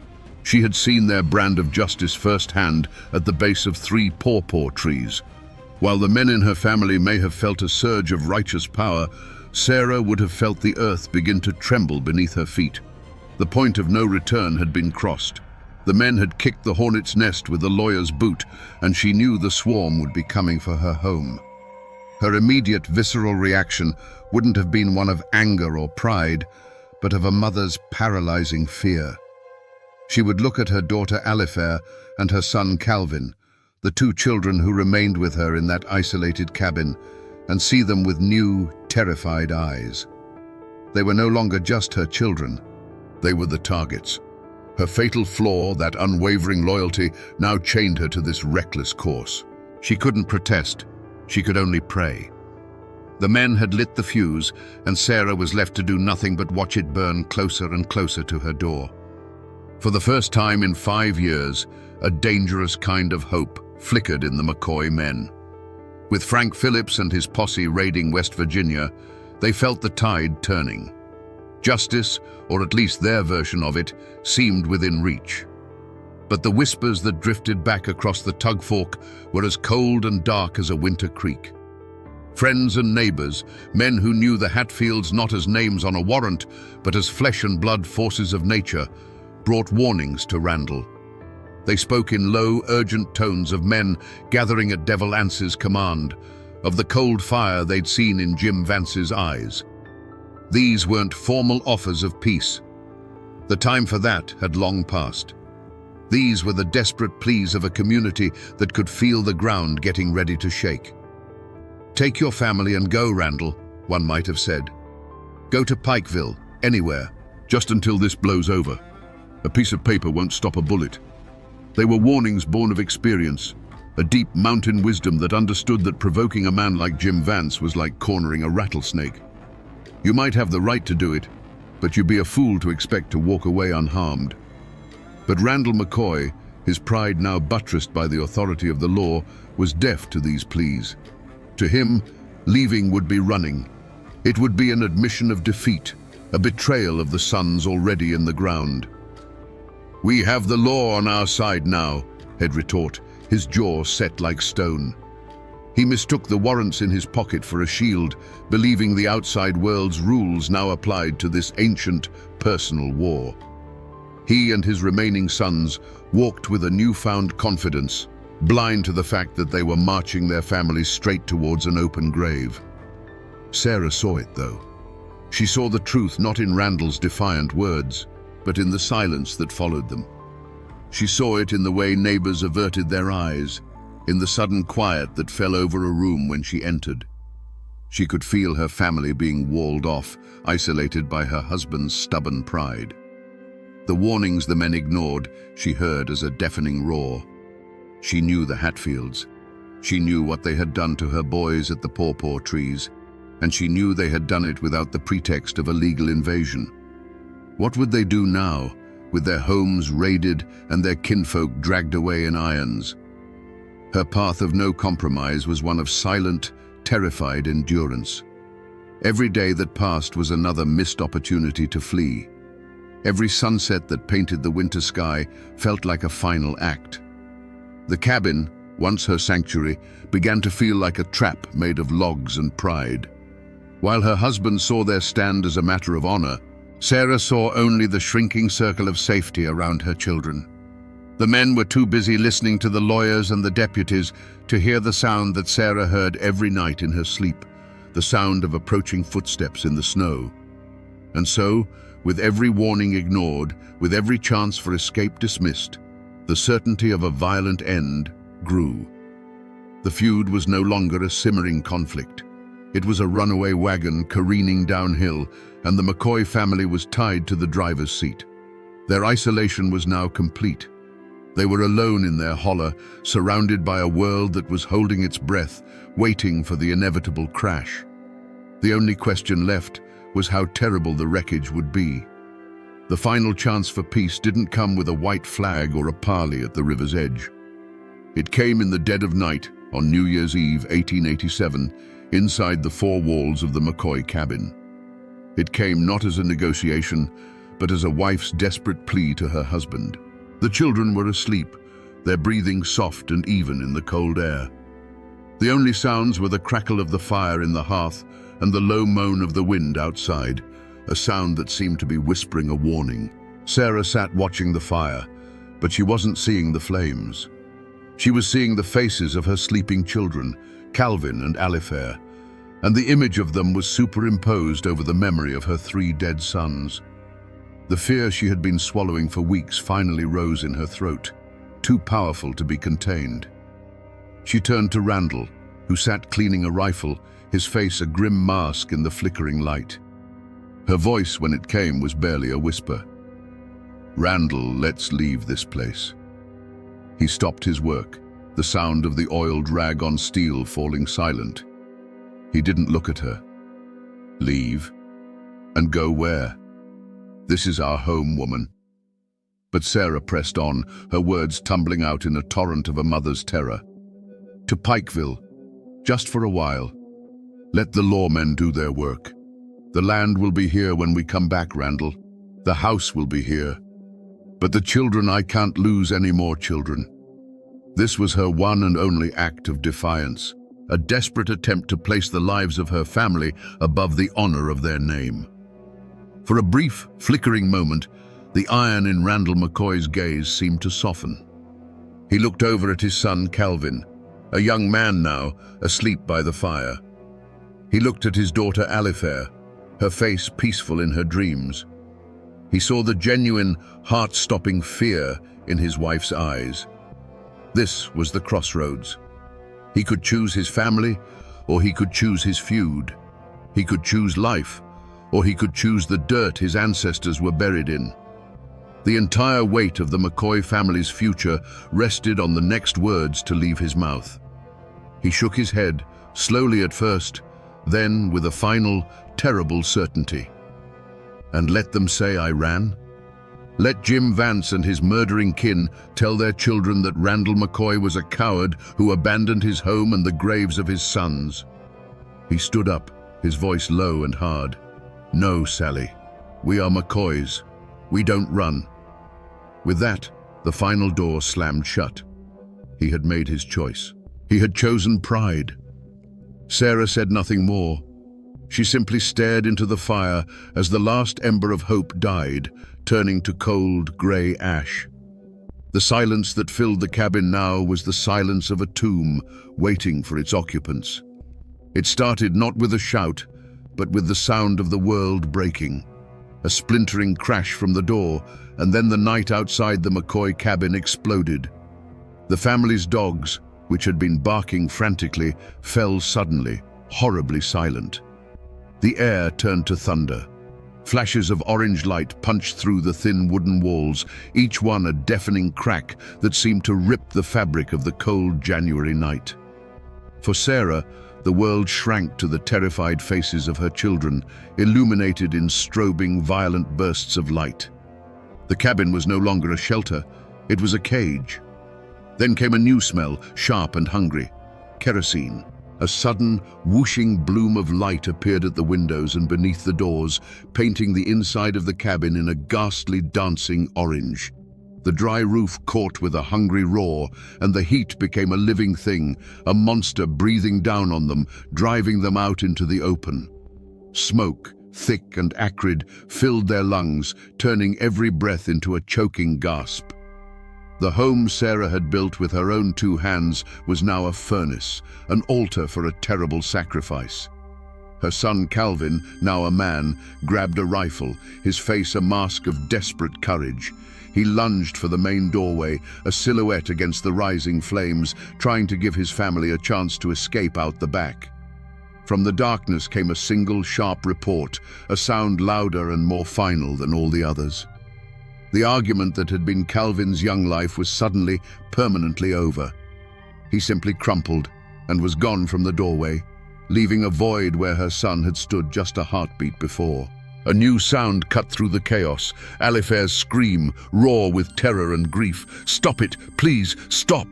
She had seen their brand of justice firsthand at the base of 3 pawpaw trees. While the men in her family may have felt a surge of righteous power, Sarah would have felt the earth begin to tremble beneath her feet. The point of no return had been crossed. The men had kicked the hornet's nest with the lawyer's boot, and she knew the swarm would be coming for her home. Her immediate visceral reaction wouldn't have been one of anger or pride, but of a mother's paralyzing fear. She would look at her daughter Alifair and her son Calvin, the 2 children who remained with her in that isolated cabin, and see them with new, terrified eyes. They were no longer just her children. They were the targets. Her fatal flaw, that unwavering loyalty, now chained her to this reckless course. She couldn't protest. She could only pray. The men had lit the fuse, and Sarah was left to do nothing but watch it burn closer and closer to her door. For the first time in 5 years, a dangerous kind of hope flickered in the McCoy men. With Frank Phillips and his posse raiding West Virginia, they felt the tide turning. Justice, or at least their version of it, seemed within reach. But the whispers that drifted back across the Tug Fork were as cold and dark as a winter creek. Friends and neighbors, men who knew the Hatfields not as names on a warrant, but as flesh and blood forces of nature, brought warnings to Randall. They spoke in low, urgent tones of men gathering at Devil Anse's command, of the cold fire they'd seen in Jim Vance's eyes. These weren't formal offers of peace. The time for that had long passed. These were the desperate pleas of a community that could feel the ground getting ready to shake. "Take your family and go, Randall," one might have said. "Go to Pikeville, anywhere, just until this blows over. A piece of paper won't stop a bullet." They were warnings born of experience, a deep mountain wisdom that understood that provoking a man like Jim Vance was like cornering a rattlesnake. You might have the right to do it, but you'd be a fool to expect to walk away unharmed. But Randall McCoy, his pride now buttressed by the authority of the law, was deaf to these pleas. To him, leaving would be running. It would be an admission of defeat, a betrayal of the sons already in the ground. "We have the law on our side now," he'd retort, his jaw set like stone. He mistook the warrants in his pocket for a shield, believing the outside world's rules now applied to this ancient, personal war. He and his remaining sons walked with a newfound confidence, blind to the fact that they were marching their families straight towards an open grave. Sarah saw it, though. She saw the truth not in Randall's defiant words, but in the silence that followed them. She saw it in the way neighbors averted their eyes, in the sudden quiet that fell over a room when she entered. She could feel her family being walled off, isolated by her husband's stubborn pride. The warnings the men ignored, she heard as a deafening roar. She knew the Hatfields. She knew what they had done to her boys at the pawpaw trees, and she knew they had done it without the pretext of a legal invasion. What would they do now, with their homes raided and their kinfolk dragged away in irons? Her path of no compromise was one of silent, terrified endurance. Every day that passed was another missed opportunity to flee. Every sunset that painted the winter sky felt like a final act. The cabin, once her sanctuary, began to feel like a trap made of logs and pride. While her husband saw their stand as a matter of honor, Sarah saw only the shrinking circle of safety around her children. The men were too busy listening to the lawyers and the deputies to hear the sound that Sarah heard every night in her sleep, the sound of approaching footsteps in the snow. And so, with every warning ignored, with every chance for escape dismissed, the certainty of a violent end grew. The feud was no longer a simmering conflict. It was a runaway wagon careening downhill, and the McCoy family was tied to the driver's seat. Their isolation was now complete. They were alone in their holler, surrounded by a world that was holding its breath, waiting for the inevitable crash. The only question left was how terrible the wreckage would be. The final chance for peace didn't come with a white flag or a parley at the river's edge. It came in the dead of night, on New Year's Eve, 1887, inside the four walls of the McCoy cabin. It came not as a negotiation, but as a wife's desperate plea to her husband. The children were asleep, their breathing soft and even in the cold air. The only sounds were the crackle of the fire in the hearth and the low moan of the wind outside, a sound that seemed to be whispering a warning. Sarah sat watching the fire, but she wasn't seeing the flames. She was seeing the faces of her sleeping children, Calvin and Alifair, and the image of them was superimposed over the memory of her 3 dead sons. The fear she had been swallowing for weeks finally rose in her throat, too powerful to be contained. She turned to Randall, who sat cleaning a rifle, his face a grim mask in the flickering light. Her voice, when it came, was barely a whisper. "Randall, let's leave this place." He stopped his work, the sound of the oiled rag on steel falling silent. He didn't look at her. "Leave? And go where? This is our home, woman." But Sarah pressed on, her words tumbling out in a torrent of a mother's terror. "To Pikeville, just for a while. Let the lawmen do their work. The land will be here when we come back, Randall. The house will be here. But the children, I can't lose any more children." This was her one and only act of defiance, a desperate attempt to place the lives of her family above the honor of their name. For a brief, flickering moment, the iron in Randall McCoy's gaze seemed to soften. He looked over at his son, Calvin, a young man now, asleep by the fire. He looked at his daughter, Alifair, her face peaceful in her dreams. He saw the genuine, heart-stopping fear in his wife's eyes. This was the crossroads. He could choose his family, or he could choose his feud. He could choose life, or he could choose the dirt his ancestors were buried in. The entire weight of the McCoy family's future rested on the next words to leave his mouth. He shook his head, slowly at first, then with a final, terrible certainty. "And let them say I ran? Let Jim Vance and his murdering kin tell their children that Randall McCoy was a coward who abandoned his home and the graves of his sons." He stood up, his voice low and hard. "No, Sally. We are McCoys. We don't run." With that, the final door slammed shut. He had made his choice. He had chosen pride. Sarah said nothing more. She simply stared into the fire as the last ember of hope died, turning to cold, grey ash. The silence that filled the cabin now was the silence of a tomb waiting for its occupants. It started not with a shout, but with the sound of the world breaking. A splintering crash from the door, and then the night outside the McCoy cabin exploded. The family's dogs, which had been barking frantically, fell suddenly, horribly silent. The air turned to thunder. Flashes of orange light punched through the thin wooden walls, each one a deafening crack that seemed to rip the fabric of the cold January night. For Sarah, the world shrank to the terrified faces of her children, illuminated in strobing, violent bursts of light. The cabin was no longer a shelter, it was a cage. Then came a new smell, sharp and hungry. Kerosene. A sudden, whooshing bloom of light appeared at the windows and beneath the doors, painting the inside of the cabin in a ghastly, dancing orange. The dry roof caught with a hungry roar, and the heat became a living thing, a monster breathing down on them, driving them out into the open. Smoke, thick and acrid, filled their lungs, turning every breath into a choking gasp. The home Sarah had built with her own 2 hands was now a furnace, an altar for a terrible sacrifice. Her son Calvin, now a man, grabbed a rifle, his face a mask of desperate courage. He lunged for the main doorway, a silhouette against the rising flames, trying to give his family a chance to escape out the back. From the darkness came a single sharp report, a sound louder and more final than all the others. The argument that had been Calvin's young life was suddenly, permanently over. He simply crumpled and was gone from the doorway, leaving a void where her son had stood just a heartbeat before. A new sound cut through the chaos, Alifair's scream, raw with terror and grief. "Stop it, please, stop!"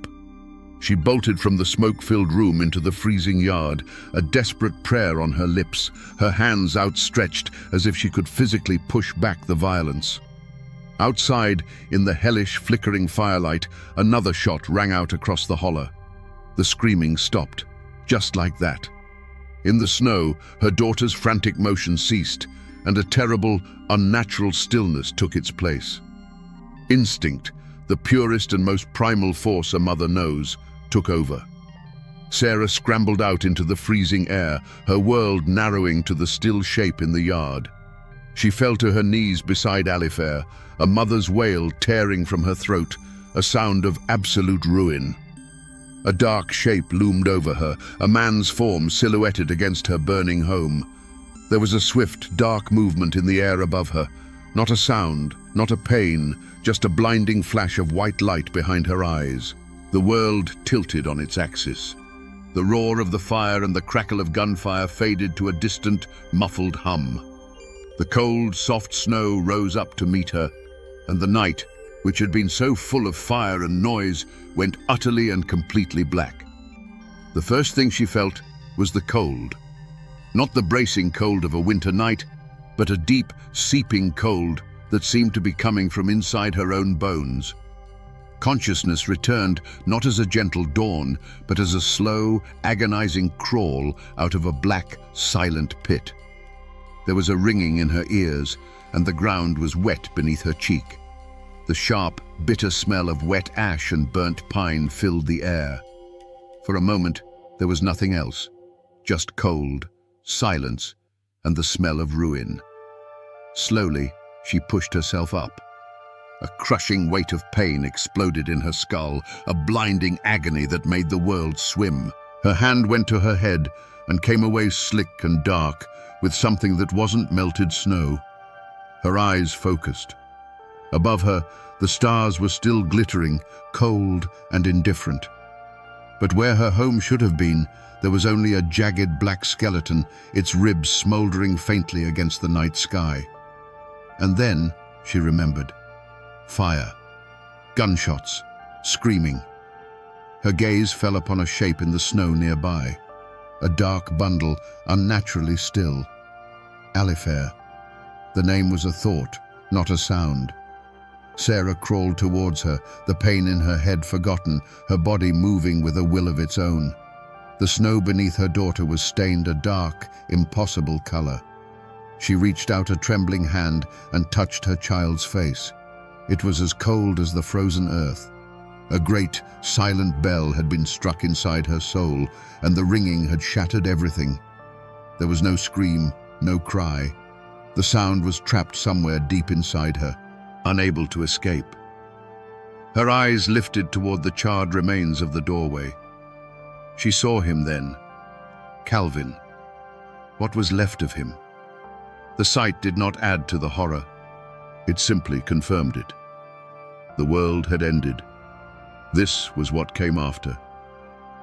She bolted from the smoke-filled room into the freezing yard, a desperate prayer on her lips, her hands outstretched as if she could physically push back the violence. Outside, in the hellish, flickering firelight, another shot rang out across the holler. The screaming stopped, just like that. In the snow, her daughter's frantic motion ceased, and a terrible, unnatural stillness took its place. Instinct, the purest and most primal force a mother knows, took over. Sarah scrambled out into the freezing air, her world narrowing to the still shape in the yard. She fell to her knees beside Alifair, a mother's wail tearing from her throat, a sound of absolute ruin. A dark shape loomed over her, a man's form silhouetted against her burning home. There was a swift, dark movement in the air above her. Not a sound, not a pain, just a blinding flash of white light behind her eyes. The world tilted on its axis. The roar of the fire and the crackle of gunfire faded to a distant, muffled hum. The cold, soft snow rose up to meet her, and the night, which had been so full of fire and noise, went utterly and completely black. The first thing she felt was the cold. Not the bracing cold of a winter night, but a deep, seeping cold that seemed to be coming from inside her own bones. Consciousness returned not as a gentle dawn, but as a slow, agonizing crawl out of a black, silent pit. There was a ringing in her ears, and the ground was wet beneath her cheek. The sharp, bitter smell of wet ash and burnt pine filled the air. For a moment, there was nothing else, just cold, silence, and the smell of ruin. Slowly, she pushed herself up. A crushing weight of pain exploded in her skull, a blinding agony that made the world swim. Her hand went to her head and came away slick and dark, with something that wasn't melted snow. Her eyes focused. Above her, the stars were still glittering, cold and indifferent. But where her home should have been, there was only a jagged black skeleton, its ribs smoldering faintly against the night sky. And then, she remembered, fire, gunshots, screaming. Her gaze fell upon a shape in the snow nearby, a dark bundle, unnaturally still. Alifair. The name was a thought, not a sound. Sarah crawled towards her, the pain in her head forgotten, her body moving with a will of its own. The snow beneath her daughter was stained a dark, impossible color. She reached out a trembling hand and touched her child's face. It was as cold as the frozen earth. A great, silent bell had been struck inside her soul, and the ringing had shattered everything. There was no scream, no cry. The sound was trapped somewhere deep inside her, unable to escape. Her eyes lifted toward the charred remains of the doorway. She saw him then. Calvin. What was left of him? The sight did not add to the horror. It simply confirmed it. The world had ended. This was what came after.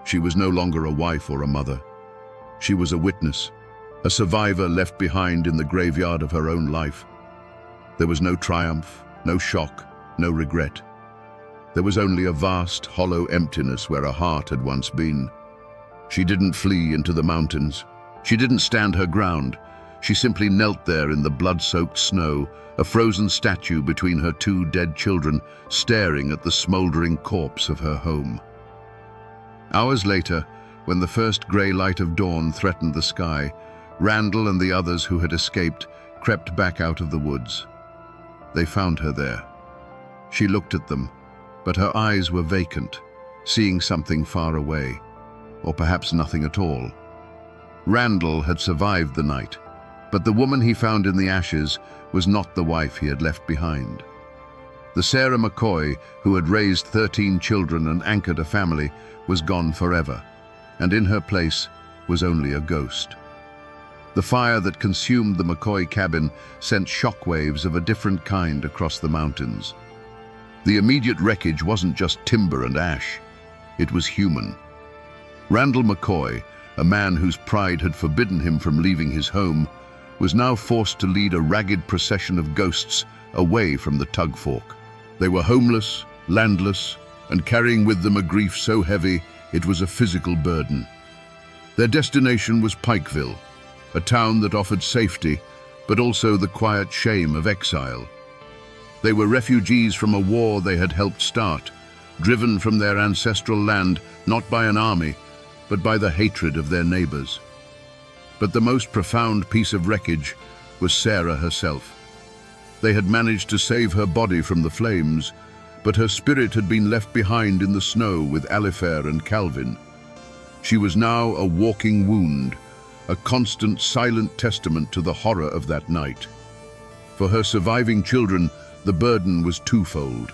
She was no longer a wife or a mother. She was a witness, a survivor left behind in the graveyard of her own life. There was no triumph, no shock, no regret. There was only a vast, hollow emptiness where a heart had once been. She didn't flee into the mountains. She didn't stand her ground. She simply knelt there in the blood-soaked snow, a frozen statue between her 2 dead children, staring at the smoldering corpse of her home. Hours later, when the first grey light of dawn threatened the sky, Randall and the others who had escaped crept back out of the woods. They found her there. She looked at them, but her eyes were vacant, seeing something far away, or perhaps nothing at all. Randall had survived the night, but the woman he found in the ashes was not the wife he had left behind. The Sarah McCoy, who had raised 13 children and anchored a family, was gone forever, and in her place was only a ghost. The fire that consumed the McCoy cabin sent shockwaves of a different kind across the mountains. The immediate wreckage wasn't just timber and ash, it was human. Randall McCoy, a man whose pride had forbidden him from leaving his home, was now forced to lead a ragged procession of ghosts away from the Tug Fork. They were homeless, landless, and carrying with them a grief so heavy it was a physical burden. Their destination was Pikeville, a town that offered safety, but also the quiet shame of exile. They were refugees from a war they had helped start, driven from their ancestral land not by an army, but by the hatred of their neighbors. But the most profound piece of wreckage was Sarah herself. They had managed to save her body from the flames, but her spirit had been left behind in the snow with Alifair and Calvin. She was now a walking wound, a constant, silent testament to the horror of that night. For her surviving children, the burden was twofold.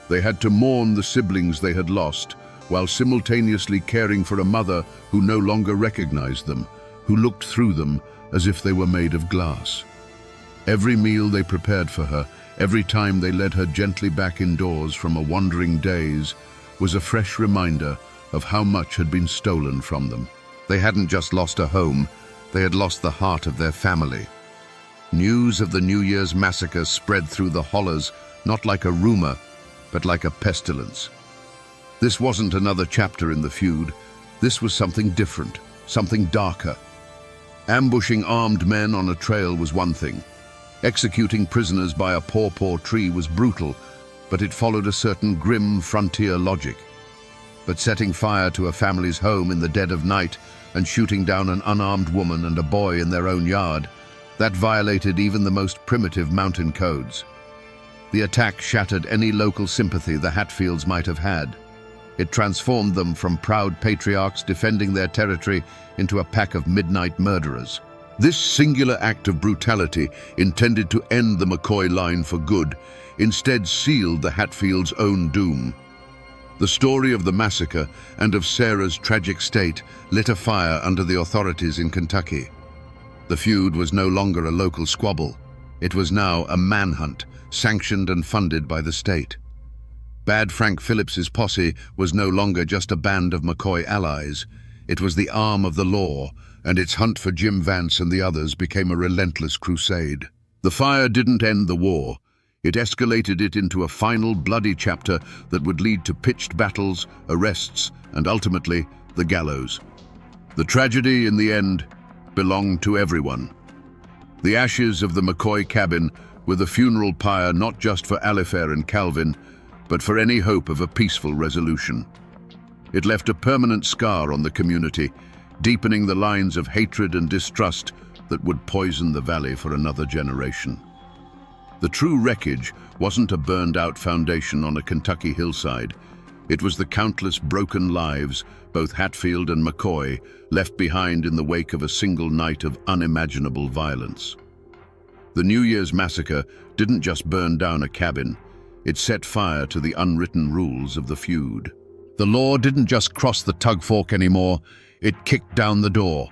They had to mourn the siblings they had lost, while simultaneously caring for a mother who no longer recognized them, who looked through them as if they were made of glass. Every meal they prepared for her, every time they led her gently back indoors from a wandering daze, was a fresh reminder of how much had been stolen from them. They hadn't just lost a home, they had lost the heart of their family. News of the New Year's massacre spread through the hollers, not like a rumor, but like a pestilence. This wasn't another chapter in the feud. This was something different, something darker. Ambushing armed men on a trail was one thing. Executing prisoners by a pawpaw tree was brutal, but it followed a certain grim frontier logic. But setting fire to a family's home in the dead of night and shooting down an unarmed woman and a boy in their own yard, that violated even the most primitive mountain codes. The attack shattered any local sympathy the Hatfields might have had. It transformed them from proud patriarchs defending their territory into a pack of midnight murderers. This singular act of brutality, intended to end the McCoy line for good, instead sealed the Hatfields' own doom. The story of the massacre and of Sarah's tragic state lit a fire under the authorities in Kentucky. The feud was no longer a local squabble. It was now a manhunt, sanctioned and funded by the state. Bad Frank Phillips's posse was no longer just a band of McCoy allies. It was the arm of the law, and its hunt for Jim Vance and the others became a relentless crusade. The fire didn't end the war. It escalated it into a final bloody chapter that would lead to pitched battles, arrests, and ultimately, the gallows. The tragedy, in the end, belonged to everyone. The ashes of the McCoy cabin were the funeral pyre not just for Alifair and Calvin, but for any hope of a peaceful resolution. It left a permanent scar on the community, deepening the lines of hatred and distrust that would poison the valley for another generation. The true wreckage wasn't a burned-out foundation on a Kentucky hillside. It was the countless broken lives, both Hatfield and McCoy, left behind in the wake of a single night of unimaginable violence. The New Year's massacre didn't just burn down a cabin, it set fire to the unwritten rules of the feud. The law didn't just cross the Tug Fork anymore, it kicked down the door.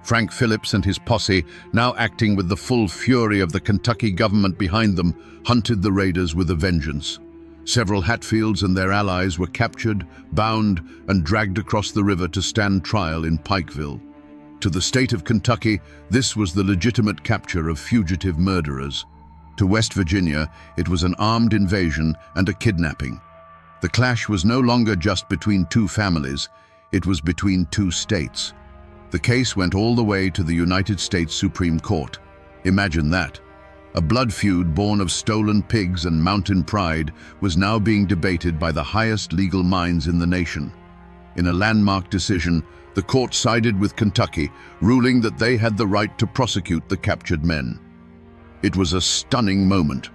Frank Phillips and his posse, now acting with the full fury of the Kentucky government behind them, hunted the raiders with a vengeance. Several Hatfields and their allies were captured, bound, and dragged across the river to stand trial in Pikeville. To the state of Kentucky, this was the legitimate capture of fugitive murderers. To West Virginia, it was an armed invasion and a kidnapping. The clash was no longer just between two families, it was between two states. The case went all the way to the United States Supreme Court. Imagine that. A blood feud born of stolen pigs and mountain pride was now being debated by the highest legal minds in the nation. In a landmark decision, the court sided with Kentucky, ruling that they had the right to prosecute the captured men. It was a stunning moment.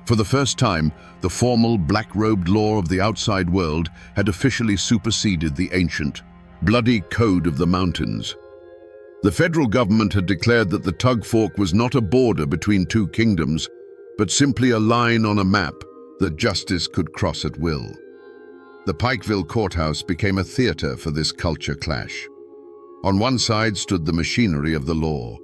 For the first time, the formal black-robed law of the outside world had officially superseded the ancient, bloody code of the mountains. The federal government had declared that the Tug Fork was not a border between two kingdoms, but simply a line on a map that justice could cross at will. The Pikeville courthouse became a theater for this culture clash. On one side stood the machinery of the law,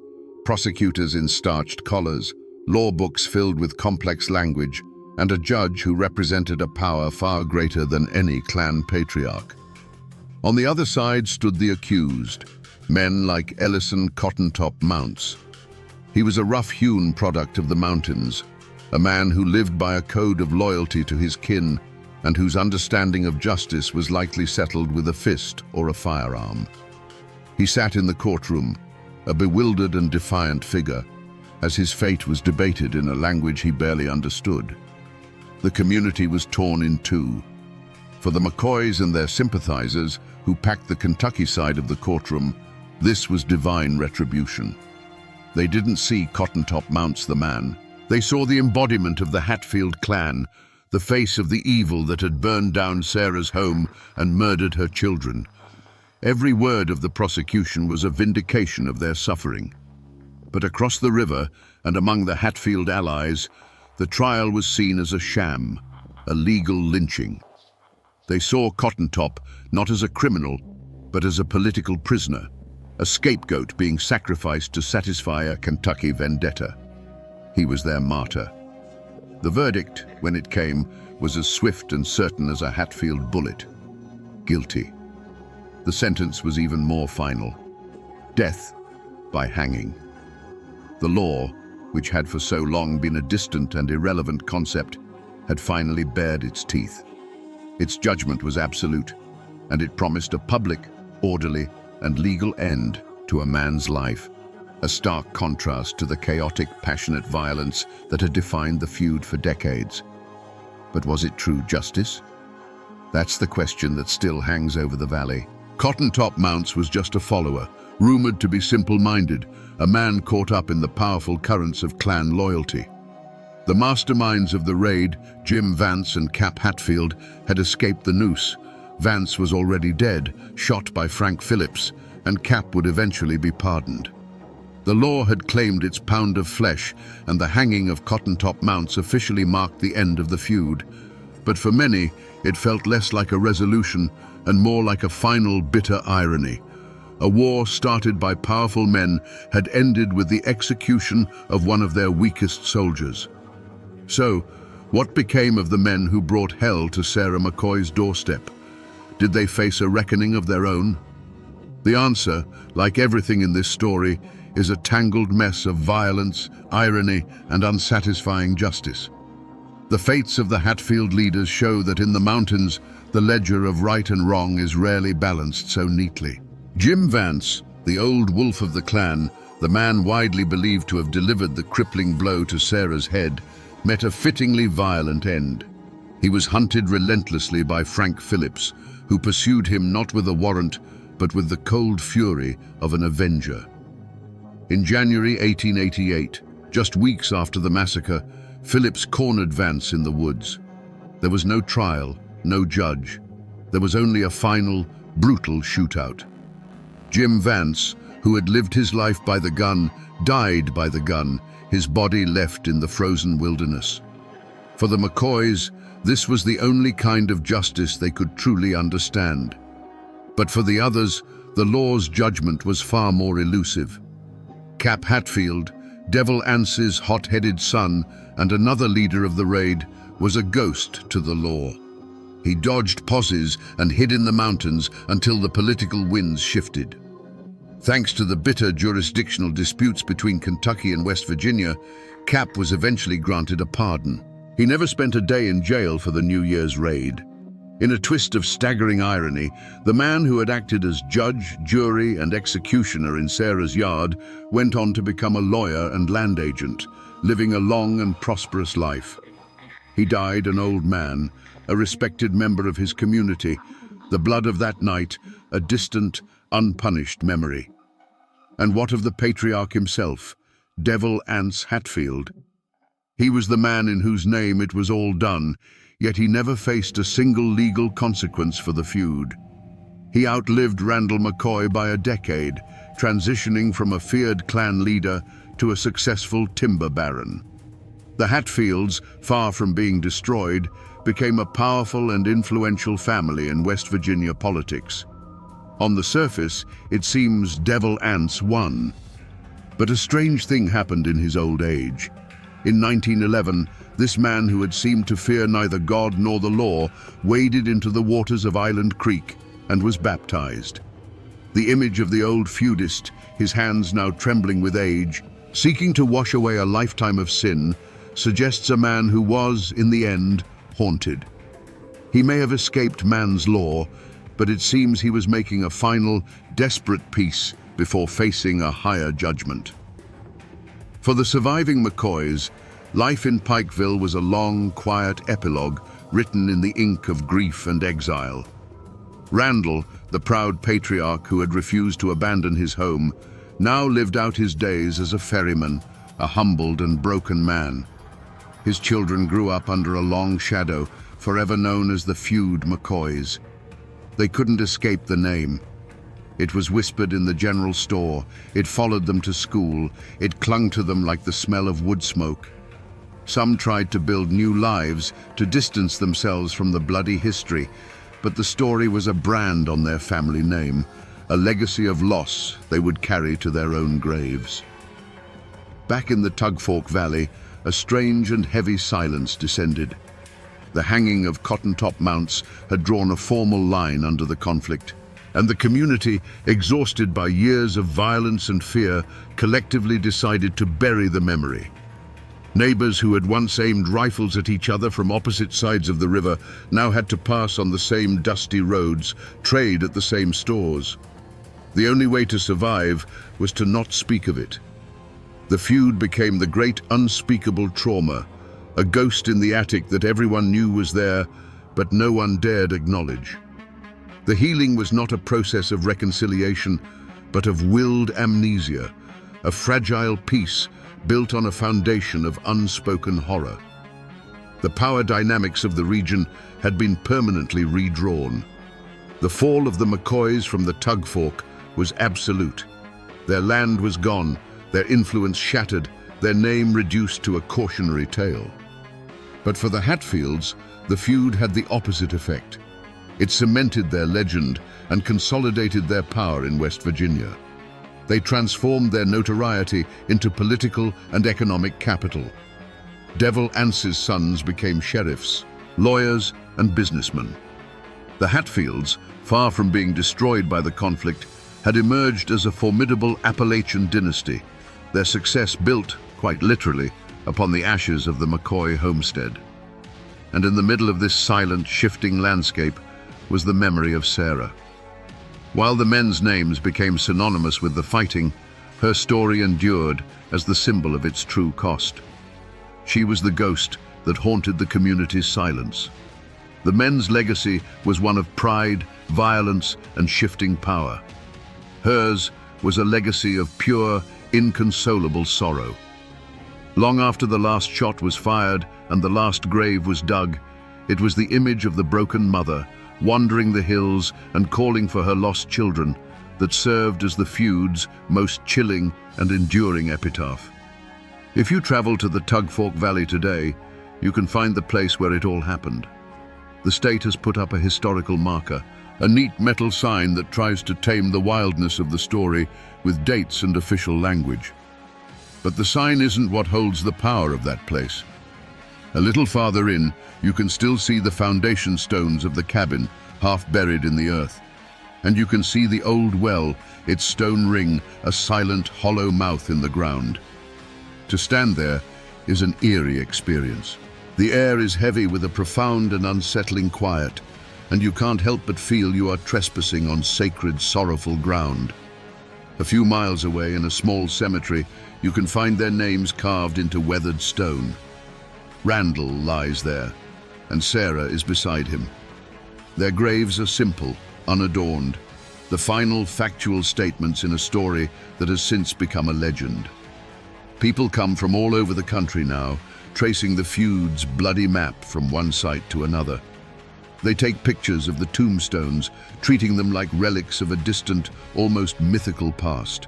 prosecutors in starched collars, law books filled with complex language, and a judge who represented a power far greater than any clan patriarch. On the other side stood the accused, men like Ellison Cottontop Mounts. He was a rough-hewn product of the mountains, a man who lived by a code of loyalty to his kin and whose understanding of justice was likely settled with a fist or a firearm. He sat in the courtroom, a bewildered and defiant figure, as his fate was debated in a language he barely understood. The community was torn in two. For the McCoys and their sympathizers, who packed the Kentucky side of the courtroom, this was divine retribution. They didn't see Cottontop Mounts the man. They saw the embodiment of the Hatfield clan, the face of the evil that had burned down Sarah's home and murdered her children. Every word of the prosecution was a vindication of their suffering. But across the river and among the Hatfield allies, the trial was seen as a sham, a legal lynching. They saw Cottontop not as a criminal, but as a political prisoner, a scapegoat being sacrificed to satisfy a Kentucky vendetta. He was their martyr. The verdict, when it came, was as swift and certain as a Hatfield bullet. Guilty. The sentence was even more final. Death by hanging. The law, which had for so long been a distant and irrelevant concept, had finally bared its teeth. Its judgment was absolute, and it promised a public, orderly, and legal end to a man's life, a stark contrast to the chaotic, passionate violence that had defined the feud for decades. But was it true justice? That's the question that still hangs over the valley. Cottontop Mounts was just a follower, rumored to be simple-minded, a man caught up in the powerful currents of clan loyalty. The masterminds of the raid, Jim Vance and Cap Hatfield, had escaped the noose. Vance was already dead, shot by Frank Phillips, and Cap would eventually be pardoned. The law had claimed its pound of flesh, and the hanging of Cottontop Mounts officially marked the end of the feud. But for many, it felt less like a resolution and more like a final bitter irony. A war started by powerful men had ended with the execution of one of their weakest soldiers. So, what became of the men who brought hell to Sarah McCoy's doorstep? Did they face a reckoning of their own? The answer, like everything in this story, is a tangled mess of violence, irony, and unsatisfying justice. The fates of the Hatfield leaders show that in the mountains, the ledger of right and wrong is rarely balanced so neatly. Jim Vance, the old wolf of the clan, the man widely believed to have delivered the crippling blow to Sarah's head, met a fittingly violent end. He was hunted relentlessly by Frank Phillips, who pursued him not with a warrant, but with the cold fury of an avenger. In January 1888, just weeks after the massacre, Phillips cornered Vance in the woods. There was no trial, no judge. There was only a final, brutal shootout. Jim Vance, who had lived his life by the gun, died by the gun, his body left in the frozen wilderness. For the McCoys, this was the only kind of justice they could truly understand. But for the others, the law's judgment was far more elusive. Cap Hatfield, Devil Anse's hot-headed son and another leader of the raid, was a ghost to the law. He dodged posses and hid in the mountains until the political winds shifted. Thanks to the bitter jurisdictional disputes between Kentucky and West Virginia, Cap was eventually granted a pardon. He never spent a day in jail for the New Year's raid. In a twist of staggering irony, the man who had acted as judge, jury, and executioner in Sarah's yard went on to become a lawyer and land agent, living a long and prosperous life. He died an old man, a respected member of his community, the blood of that night, a distant, unpunished memory. And what of the patriarch himself, Devil Anse Hatfield? He was the man in whose name it was all done, yet he never faced a single legal consequence for the feud. He outlived Randall McCoy by a decade, transitioning from a feared clan leader to a successful timber baron. The Hatfields, far from being destroyed, became a powerful and influential family in West Virginia politics. On the surface, it seems Devil Anse won. But a strange thing happened in his old age. In 1911, this man who had seemed to fear neither God nor the law waded into the waters of Island Creek and was baptized. The image of the old feudist, his hands now trembling with age, seeking to wash away a lifetime of sin, suggests a man who was, in the end, haunted. He may have escaped man's law, but it seems he was making a final, desperate peace before facing a higher judgment. For the surviving McCoys, life in Pikeville was a long, quiet epilogue written in the ink of grief and exile. Randall, the proud patriarch who had refused to abandon his home, now lived out his days as a ferryman, a humbled and broken man. His children grew up under a long shadow, forever known as the feud McCoys. They couldn't escape the name. It was whispered in the general store, it followed them to school, it clung to them like the smell of wood smoke. Some tried to build new lives, to distance themselves from the bloody history, but the story was a brand on their family name, a legacy of loss they would carry to their own graves. Back in the Tugfork Valley, a strange and heavy silence descended. The hanging of cotton-top mounts had drawn a formal line under the conflict, and the community, exhausted by years of violence and fear, collectively decided to bury the memory. Neighbors who had once aimed rifles at each other from opposite sides of the river now had to pass on the same dusty roads, trade at the same stores. The only way to survive was to not speak of it. The feud became the great unspeakable trauma, a ghost in the attic that everyone knew was there, but no one dared acknowledge. The healing was not a process of reconciliation, but of willed amnesia, a fragile peace built on a foundation of unspoken horror. The power dynamics of the region had been permanently redrawn. The fall of the McCoys from the Tugfork was absolute. Their land was gone, their influence shattered, their name reduced to a cautionary tale. But for the Hatfields, the feud had the opposite effect. It cemented their legend and consolidated their power in West Virginia. They transformed their notoriety into political and economic capital. Devil Anse's sons became sheriffs, lawyers, and businessmen. The Hatfields, far from being destroyed by the conflict, had emerged as a formidable Appalachian dynasty, their success built, quite literally, upon the ashes of the McCoy homestead. And in the middle of this silent, shifting landscape was the memory of Sarah. While the men's names became synonymous with the fighting, her story endured as the symbol of its true cost. She was the ghost that haunted the community's silence. The men's legacy was one of pride, violence, and shifting power. Hers was a legacy of pure, inconsolable sorrow. Long after the last shot was fired and the last grave was dug, it was the image of the broken mother, wandering the hills and calling for her lost children, that served as the feud's most chilling and enduring epitaph. If you travel to the Tugfork Valley today, you can find the place where it all happened. The state has put up a historical marker, a neat metal sign that tries to tame the wildness of the story with dates and official language. But the sign isn't what holds the power of that place. A little farther in, you can still see the foundation stones of the cabin, half buried in the earth. And you can see the old well, its stone ring, a silent, hollow mouth in the ground. To stand there is an eerie experience. The air is heavy with a profound and unsettling quiet, and you can't help but feel you are trespassing on sacred, sorrowful ground. A few miles away, in a small cemetery, you can find their names carved into weathered stone. Randall lies there, and Sarah is beside him. Their graves are simple, unadorned, the final factual statements in a story that has since become a legend. People come from all over the country now, tracing the feud's bloody map from one site to another. They take pictures of the tombstones, treating them like relics of a distant, almost mythical past.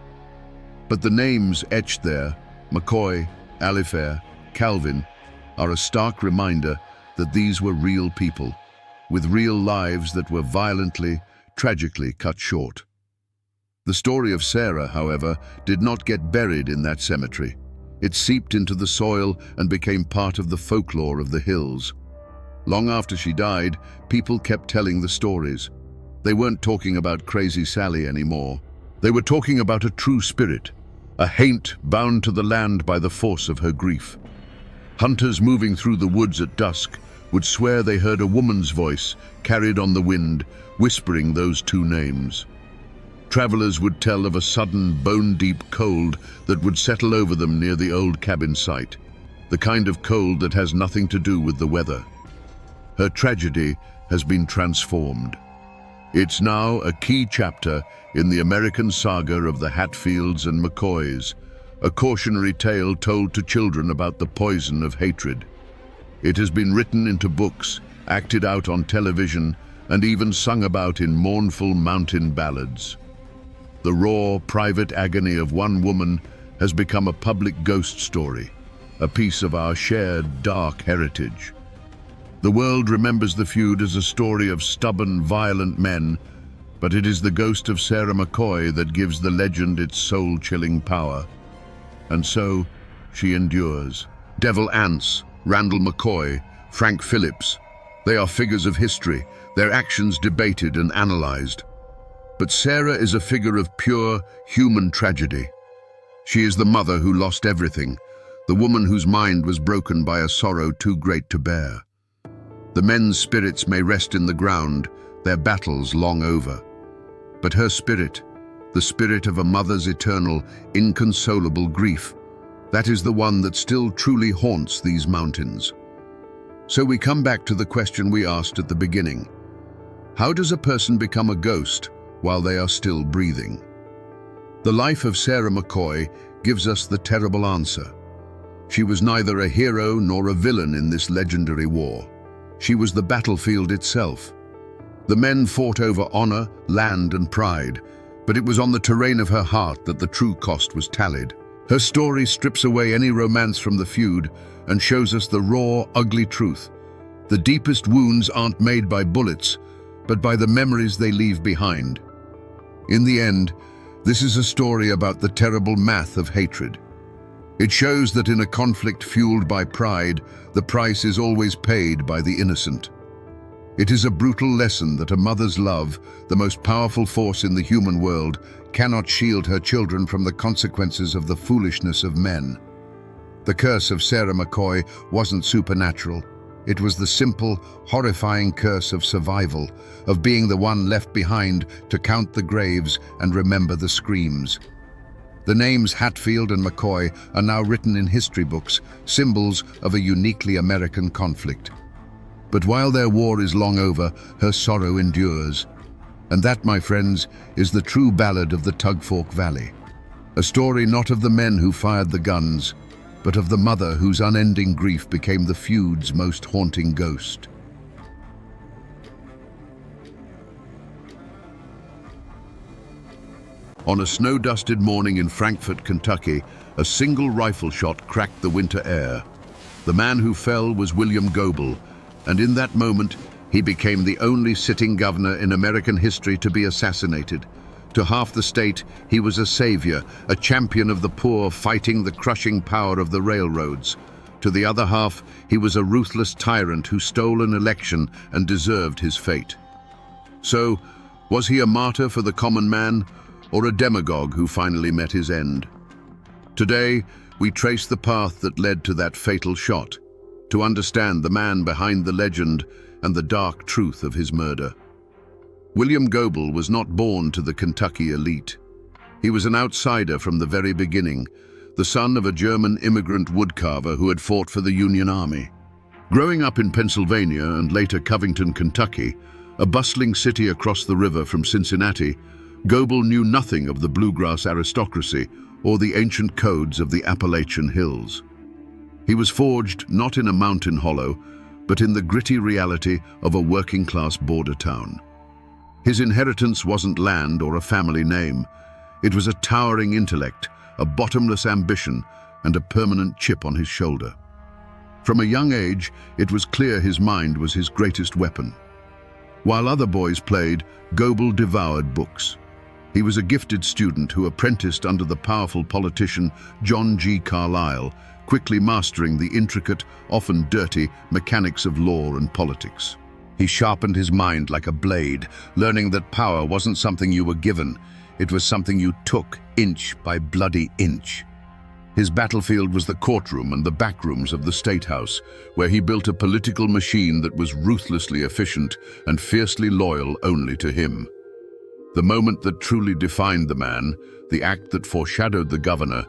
But the names etched there, McCoy, Alifair, Calvin, are a stark reminder that these were real people, with real lives that were violently, tragically cut short. The story of Sarah, however, did not get buried in that cemetery. It seeped into the soil and became part of the folklore of the hills. Long after she died, people kept telling the stories. They weren't talking about Crazy Sally anymore. They were talking about a true spirit, a haint bound to the land by the force of her grief. Hunters moving through the woods at dusk would swear they heard a woman's voice carried on the wind, whispering those two names. Travelers would tell of a sudden, bone-deep cold that would settle over them near the old cabin site, the kind of cold that has nothing to do with the weather. Her tragedy has been transformed. It's now a key chapter in the American saga of the Hatfields and McCoys, a cautionary tale told to children about the poison of hatred. It has been written into books, acted out on television, and even sung about in mournful mountain ballads. The raw, private agony of one woman has become a public ghost story, a piece of our shared dark heritage. The world remembers the feud as a story of stubborn, violent men, but it is the ghost of Sarah McCoy that gives the legend its soul-chilling power. And so, she endures. Devil Anse, Randall McCoy, Frank Phillips, they are figures of history, their actions debated and analyzed. But Sarah is a figure of pure, human tragedy. She is the mother who lost everything, the woman whose mind was broken by a sorrow too great to bear. The men's spirits may rest in the ground, their battles long over. But her spirit, the spirit of a mother's eternal, inconsolable grief, that is the one that still truly haunts these mountains. So we come back to the question we asked at the beginning. How does a person become a ghost while they are still breathing? The life of Sarah McCoy gives us the terrible answer. She was neither a hero nor a villain in this legendary war. She was the battlefield itself. The men fought over honor, land, and pride, but it was on the terrain of her heart that the true cost was tallied. Her story strips away any romance from the feud and shows us the raw, ugly truth. The deepest wounds aren't made by bullets, but by the memories they leave behind. In the end, this is a story about the terrible math of hatred. It shows that in a conflict fueled by pride, the price is always paid by the innocent. It is a brutal lesson that a mother's love, the most powerful force in the human world, cannot shield her children from the consequences of the foolishness of men. The curse of Sarah McCoy wasn't supernatural. It was the simple, horrifying curse of survival, of being the one left behind to count the graves and remember the screams. The names Hatfield and McCoy are now written in history books, symbols of a uniquely American conflict. But while their war is long over, her sorrow endures. And that, my friends, is the true ballad of the Tugfork Valley. A story not of the men who fired the guns, but of the mother whose unending grief became the feud's most haunting ghost. On a snow-dusted morning in Frankfort, Kentucky, a single rifle shot cracked the winter air. The man who fell was William Goebel, and in that moment, he became the only sitting governor in American history to be assassinated. To half the state, he was a savior, a champion of the poor fighting the crushing power of the railroads. To the other half, he was a ruthless tyrant who stole an election and deserved his fate. So, was he a martyr for the common man, or a demagogue who finally met his end? Today, we trace the path that led to that fatal shot, to understand the man behind the legend and the dark truth of his murder. William Goebel was not born to the Kentucky elite. He was an outsider from the very beginning, the son of a German immigrant woodcarver who had fought for the Union Army. Growing up in Pennsylvania and later Covington, Kentucky, a bustling city across the river from Cincinnati, Goebel knew nothing of the bluegrass aristocracy or the ancient codes of the Appalachian hills. He was forged not in a mountain hollow, but in the gritty reality of a working-class border town. His inheritance wasn't land or a family name. It was a towering intellect, a bottomless ambition, and a permanent chip on his shoulder. From a young age, it was clear his mind was his greatest weapon. While other boys played, Goebel devoured books. He was a gifted student who apprenticed under the powerful politician John G. Carlyle, quickly mastering the intricate, often dirty, mechanics of law and politics. He sharpened his mind like a blade, learning that power wasn't something you were given, it was something you took inch by bloody inch. His battlefield was the courtroom and the backrooms of the State House, where he built a political machine that was ruthlessly efficient and fiercely loyal only to him. The moment that truly defined the man, the act that foreshadowed the governor,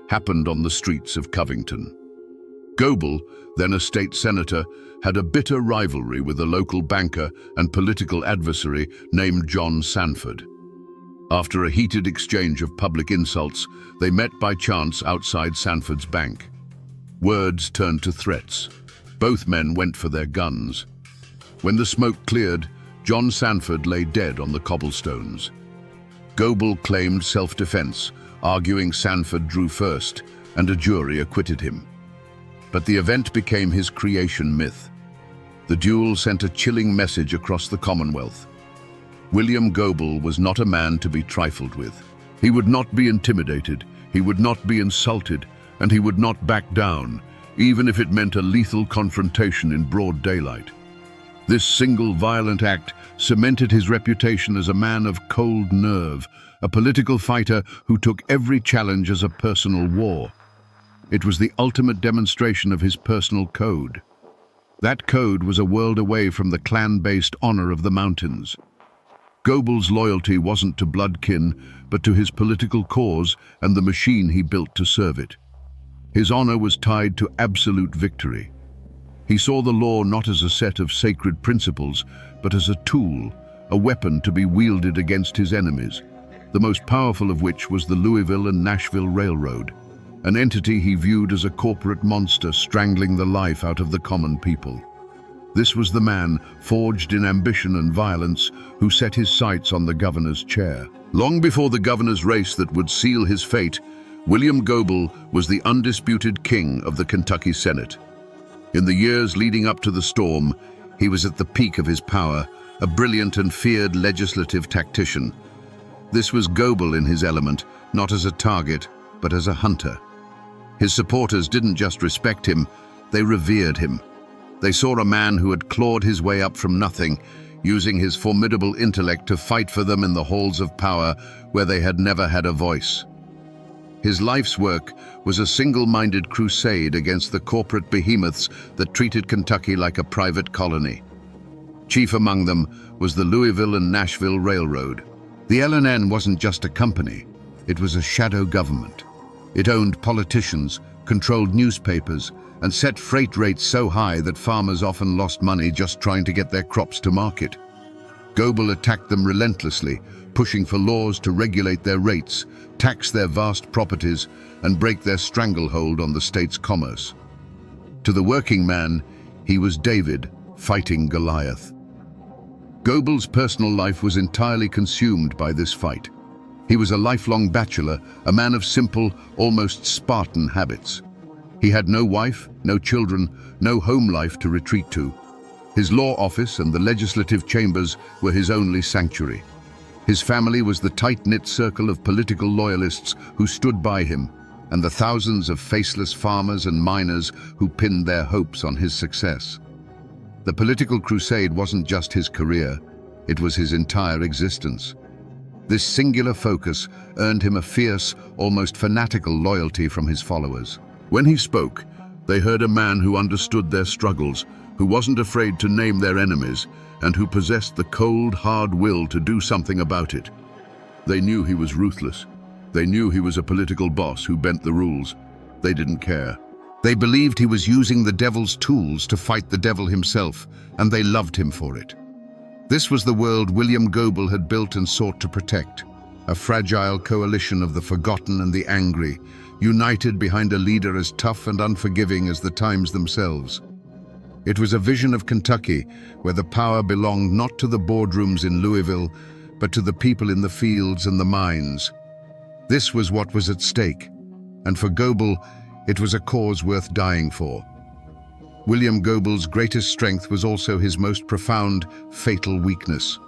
happened on the streets of Covington. Goebel, then a state senator, had a bitter rivalry with a local banker and political adversary named John Sanford. After a heated exchange of public insults, they met by chance outside Sanford's bank. Words turned to threats. Both men went for their guns. When the smoke cleared, John Sanford lay dead on the cobblestones. Goebel claimed self-defense, arguing Sanford drew first, and a jury acquitted him. But the event became his creation myth. The duel sent a chilling message across the Commonwealth. William Goebel was not a man to be trifled with. He would not be intimidated, he would not be insulted, and he would not back down, even if it meant a lethal confrontation in broad daylight. This single violent act cemented his reputation as a man of cold nerve, a political fighter who took every challenge as a personal war. It was the ultimate demonstration of his personal code. That code was a world away from the clan-based honor of the mountains. Goebel's loyalty wasn't to bloodkin, but to his political cause and the machine he built to serve it. His honor was tied to absolute victory. He saw the law not as a set of sacred principles, but as a tool, a weapon to be wielded against his enemies, the most powerful of which was the Louisville and Nashville Railroad, an entity he viewed as a corporate monster strangling the life out of the common people. This was the man, forged in ambition and violence, who set his sights on the governor's chair. Long before the governor's race that would seal his fate, William Goebel was the undisputed king of the Kentucky Senate. In the years leading up to the storm, he was at the peak of his power, a brilliant and feared legislative tactician. This was Goebel in his element, not as a target, but as a hunter. His supporters didn't just respect him, they revered him. They saw a man who had clawed his way up from nothing, using his formidable intellect to fight for them in the halls of power where they had never had a voice. His life's work was a single-minded crusade against the corporate behemoths that treated Kentucky like a private colony. Chief among them was the Louisville and Nashville Railroad. The L&N wasn't just a company, it was a shadow government. It owned politicians, controlled newspapers, and set freight rates so high that farmers often lost money just trying to get their crops to market. Goebel attacked them relentlessly, pushing for laws to regulate their rates, tax their vast properties, and break their stranglehold on the state's commerce. To the working man, he was David, fighting Goliath. Goebel's personal life was entirely consumed by this fight. He was a lifelong bachelor, a man of simple, almost Spartan habits. He had no wife, no children, no home life to retreat to. His law office and the legislative chambers were his only sanctuary. His family was the tight-knit circle of political loyalists who stood by him, and the thousands of faceless farmers and miners who pinned their hopes on his success. The political crusade wasn't just his career, it was his entire existence. This singular focus earned him a fierce, almost fanatical loyalty from his followers. When he spoke, they heard a man who understood their struggles, who wasn't afraid to name their enemies, and who possessed the cold, hard will to do something about it. They knew he was ruthless. They knew he was a political boss who bent the rules. They didn't care. They believed he was using the devil's tools to fight the devil himself, and they loved him for it. This was the world William Goebel had built and sought to protect. a fragile coalition of the forgotten and the angry, united behind a leader as tough and unforgiving as the times themselves. It was a vision of Kentucky where the power belonged not to the boardrooms in Louisville, but to the people in the fields and the mines. This was what was at stake, and for Goebel, it was a cause worth dying for. William Goebel's greatest strength was also his most profound, fatal weakness,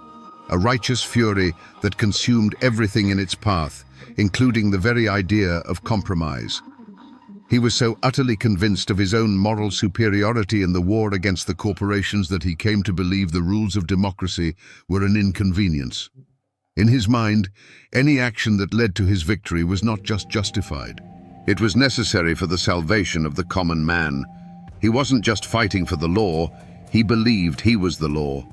a righteous fury that consumed everything in its path, including the very idea of compromise. He was so utterly convinced of his own moral superiority in the war against the corporations that he came to believe the rules of democracy were an inconvenience. In his mind, any action that led to his victory was not just justified. It was necessary for the salvation of the common man. He wasn't just fighting for the law, he believed he was the law.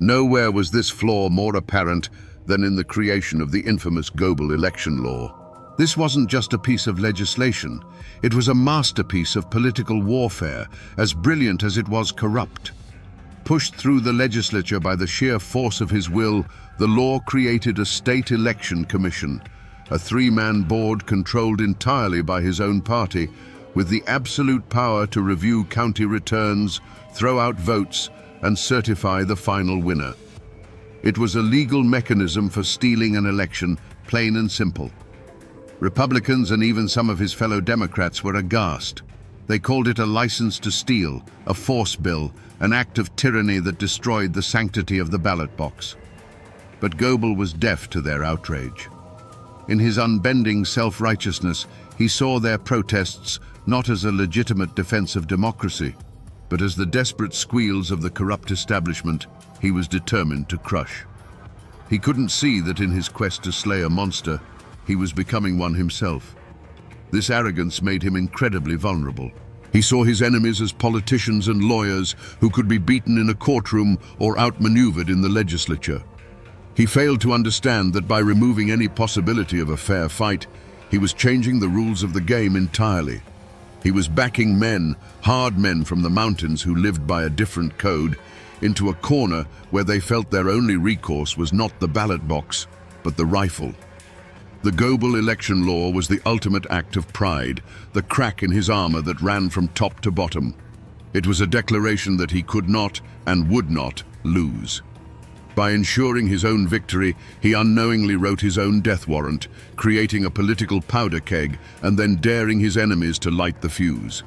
Nowhere was this flaw more apparent than in the creation of the infamous Goebel election law. This wasn't just a piece of legislation, it was a masterpiece of political warfare, as brilliant as it was corrupt. Pushed through the legislature by the sheer force of his will, the law created a state election commission, a three-man board controlled entirely by his own party, with the absolute power to review county returns, throw out votes, and certify the final winner. It was a legal mechanism for stealing an election, plain and simple. Republicans and even some of his fellow Democrats were aghast. They called it a license to steal, a force bill, an act of tyranny that destroyed the sanctity of the ballot box. But Goebel was deaf to their outrage. In his unbending self-righteousness, he saw their protests not as a legitimate defense of democracy, but as the desperate squeals of the corrupt establishment he was determined to crush. He couldn't see that in his quest to slay a monster, he was becoming one himself. This arrogance made him incredibly vulnerable. He saw his enemies as politicians and lawyers who could be beaten in a courtroom or outmaneuvered in the legislature. He failed to understand that by removing any possibility of a fair fight, he was changing the rules of the game entirely. He was backing men, hard men from the mountains who lived by a different code, into a corner where they felt their only recourse was not the ballot box, but the rifle. The Goebel election law was the ultimate act of pride, the crack in his armor that ran from top to bottom. It was a declaration that he could not and would not lose. By ensuring his own victory, he unknowingly wrote his own death warrant, creating a political powder keg and then daring his enemies to light the fuse.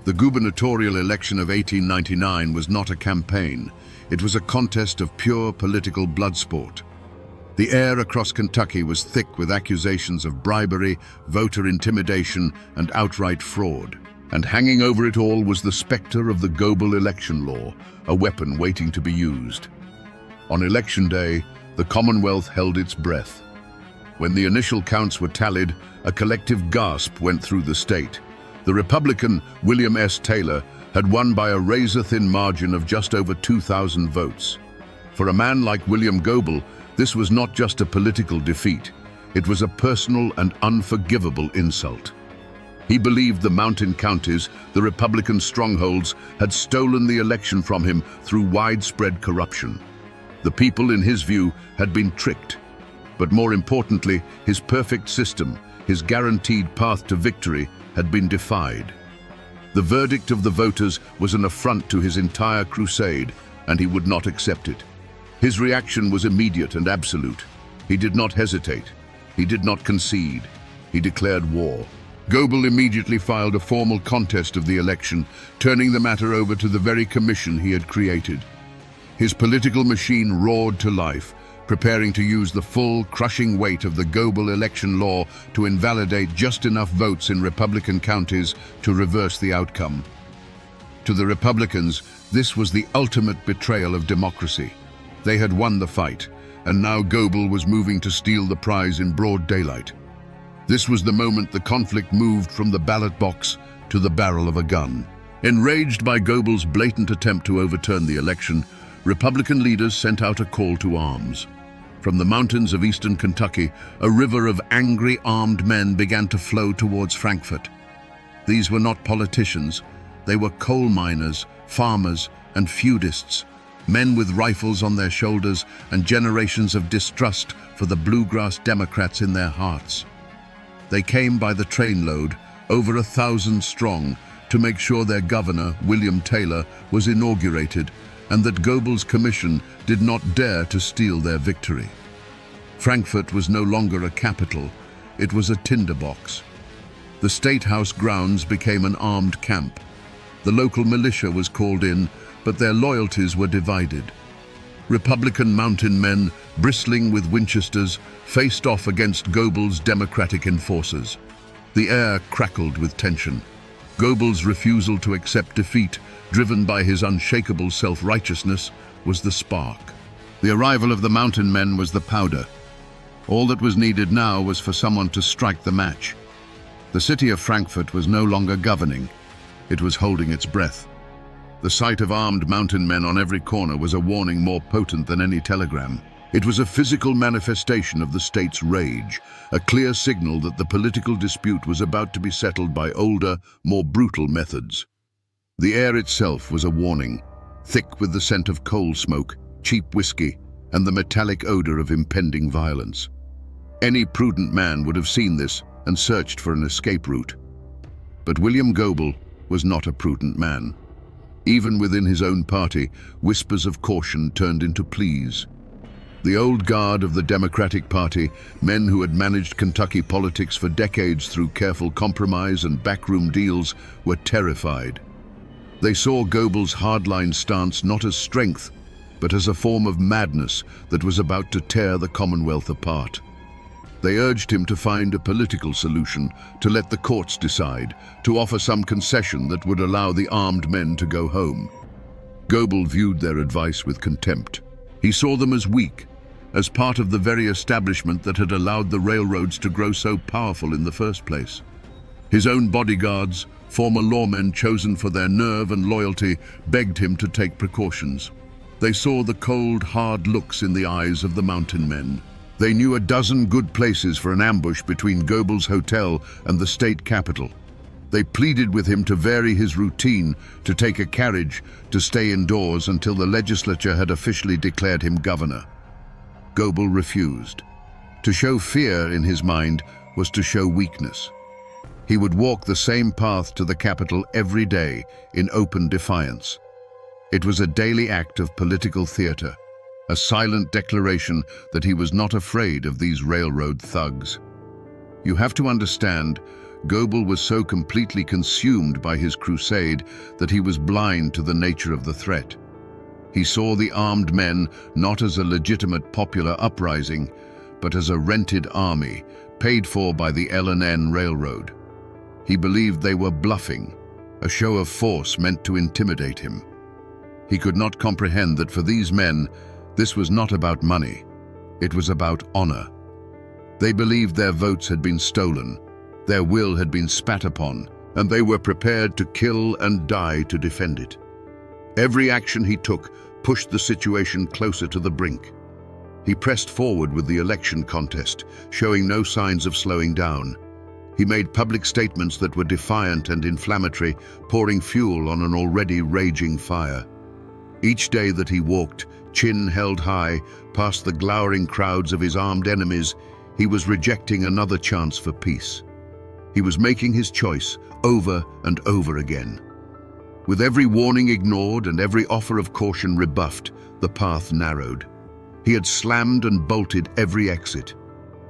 The gubernatorial election of 1899 was not a campaign. It was a contest of pure political bloodsport. The air across Kentucky was thick with accusations of bribery, voter intimidation, and outright fraud. And hanging over it all was the specter of the Goebel election law, a weapon waiting to be used. On election day, the Commonwealth held its breath. When the initial counts were tallied, a collective gasp went through the state. The Republican, William S. Taylor, had won by a razor-thin margin of just over 2,000 votes. For a man like William Goebel, this was not just a political defeat, it was a personal and unforgivable insult. He believed the mountain counties, the Republican strongholds, had stolen the election from him through widespread corruption. The people, in his view, had been tricked. But more importantly, his perfect system, his guaranteed path to victory, had been defied. The verdict of the voters was an affront to his entire crusade, and he would not accept it. His reaction was immediate and absolute. He did not hesitate. He did not concede. He declared war. Goebel immediately filed a formal contest of the election, turning the matter over to the very commission he had created. His political machine roared to life, preparing to use the full, crushing weight of the Goebel election law to invalidate just enough votes in Republican counties to reverse the outcome. To the Republicans, this was the ultimate betrayal of democracy. They had won the fight, and now Goebel was moving to steal the prize in broad daylight. This was the moment the conflict moved from the ballot box to the barrel of a gun. Enraged by Goebel's blatant attempt to overturn the election, Republican leaders sent out a call to arms. From the mountains of eastern Kentucky, a river of angry armed men began to flow towards Frankfort. These were not politicians, they were coal miners, farmers, and feudists, Men with rifles on their shoulders and generations of distrust for the bluegrass Democrats in their hearts. They came by the trainload, over 1,000 strong, to make sure their governor, William Taylor, was inaugurated and that Goebel's commission did not dare to steal their victory. Frankfort was no longer a capital, it was a tinderbox. The State House grounds became an armed camp. The local militia was called in, but their loyalties were divided. Republican mountain men, bristling with Winchesters, faced off against Goebel's Democratic enforcers. The air crackled with tension. Goebel's refusal to accept defeat, driven by his unshakable self-righteousness, was the spark. The arrival of the mountain men was the powder. All that was needed now was for someone to strike the match. The city of Frankfort was no longer governing. It was holding its breath. The sight of armed mountain men on every corner was a warning more potent than any telegram. It was a physical manifestation of the state's rage, a clear signal that the political dispute was about to be settled by older, more brutal methods. The air itself was a warning, thick with the scent of coal smoke, cheap whiskey, and the metallic odor of impending violence. Any prudent man would have seen this and searched for an escape route. But William Goebel was not a prudent man. Even within his own party, whispers of caution turned into pleas. The old guard of the Democratic Party, men who had managed Kentucky politics for decades through careful compromise and backroom deals, were terrified. They saw Goebel's hardline stance not as strength, but as a form of madness that was about to tear the Commonwealth apart. They urged him to find a political solution, to let the courts decide, to offer some concession that would allow the armed men to go home. Goebel viewed their advice with contempt. He saw them as weak, as part of the very establishment that had allowed the railroads to grow so powerful in the first place. His own bodyguards, former lawmen chosen for their nerve and loyalty, begged him to take precautions. They saw the cold, hard looks in the eyes of the mountain men. They knew a dozen good places for an ambush between Goebel's hotel and the state capitol. They pleaded with him to vary his routine, to take a carriage, to stay indoors until the legislature had officially declared him governor. Goebel refused. To show fear in his mind was to show weakness. He would walk the same path to the Capitol every day in open defiance. It was a daily act of political theater, a silent declaration that he was not afraid of these railroad thugs. You have to understand, Goebel was so completely consumed by his crusade that he was blind to the nature of the threat. He saw the armed men not as a legitimate popular uprising, but as a rented army, paid for by the L&N Railroad. He believed they were bluffing, a show of force meant to intimidate him. He could not comprehend that for these men, this was not about money, it was about honor. They believed their votes had been stolen, their will had been spat upon, and they were prepared to kill and die to defend it. Every action he took pushed the situation closer to the brink. He pressed forward with the election contest, showing no signs of slowing down. He made public statements that were defiant and inflammatory, pouring fuel on an already raging fire. Each day that he walked, chin held high, past the glowering crowds of his armed enemies, he was rejecting another chance for peace. He was making his choice over and over again. With every warning ignored and every offer of caution rebuffed, the path narrowed. He had slammed and bolted every exit.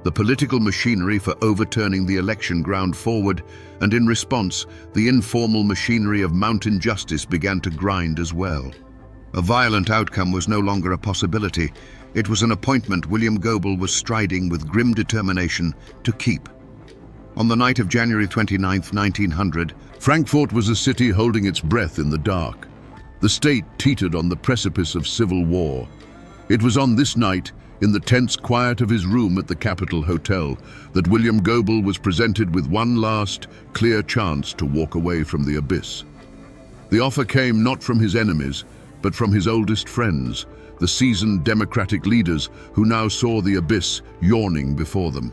The political machinery for overturning the election ground forward, and in response, the informal machinery of mountain justice began to grind as well. A violent outcome was no longer a possibility. It was an appointment William Goebel was striding with grim determination to keep. On the night of January 29, 1900, Frankfort was a city holding its breath in the dark. The state teetered on the precipice of civil war. It was on this night, in the tense quiet of his room at the Capitol Hotel, that William Goebel was presented with one last, clear chance to walk away from the abyss. The offer came not from his enemies, but from his oldest friends, the seasoned Democratic leaders who now saw the abyss yawning before them.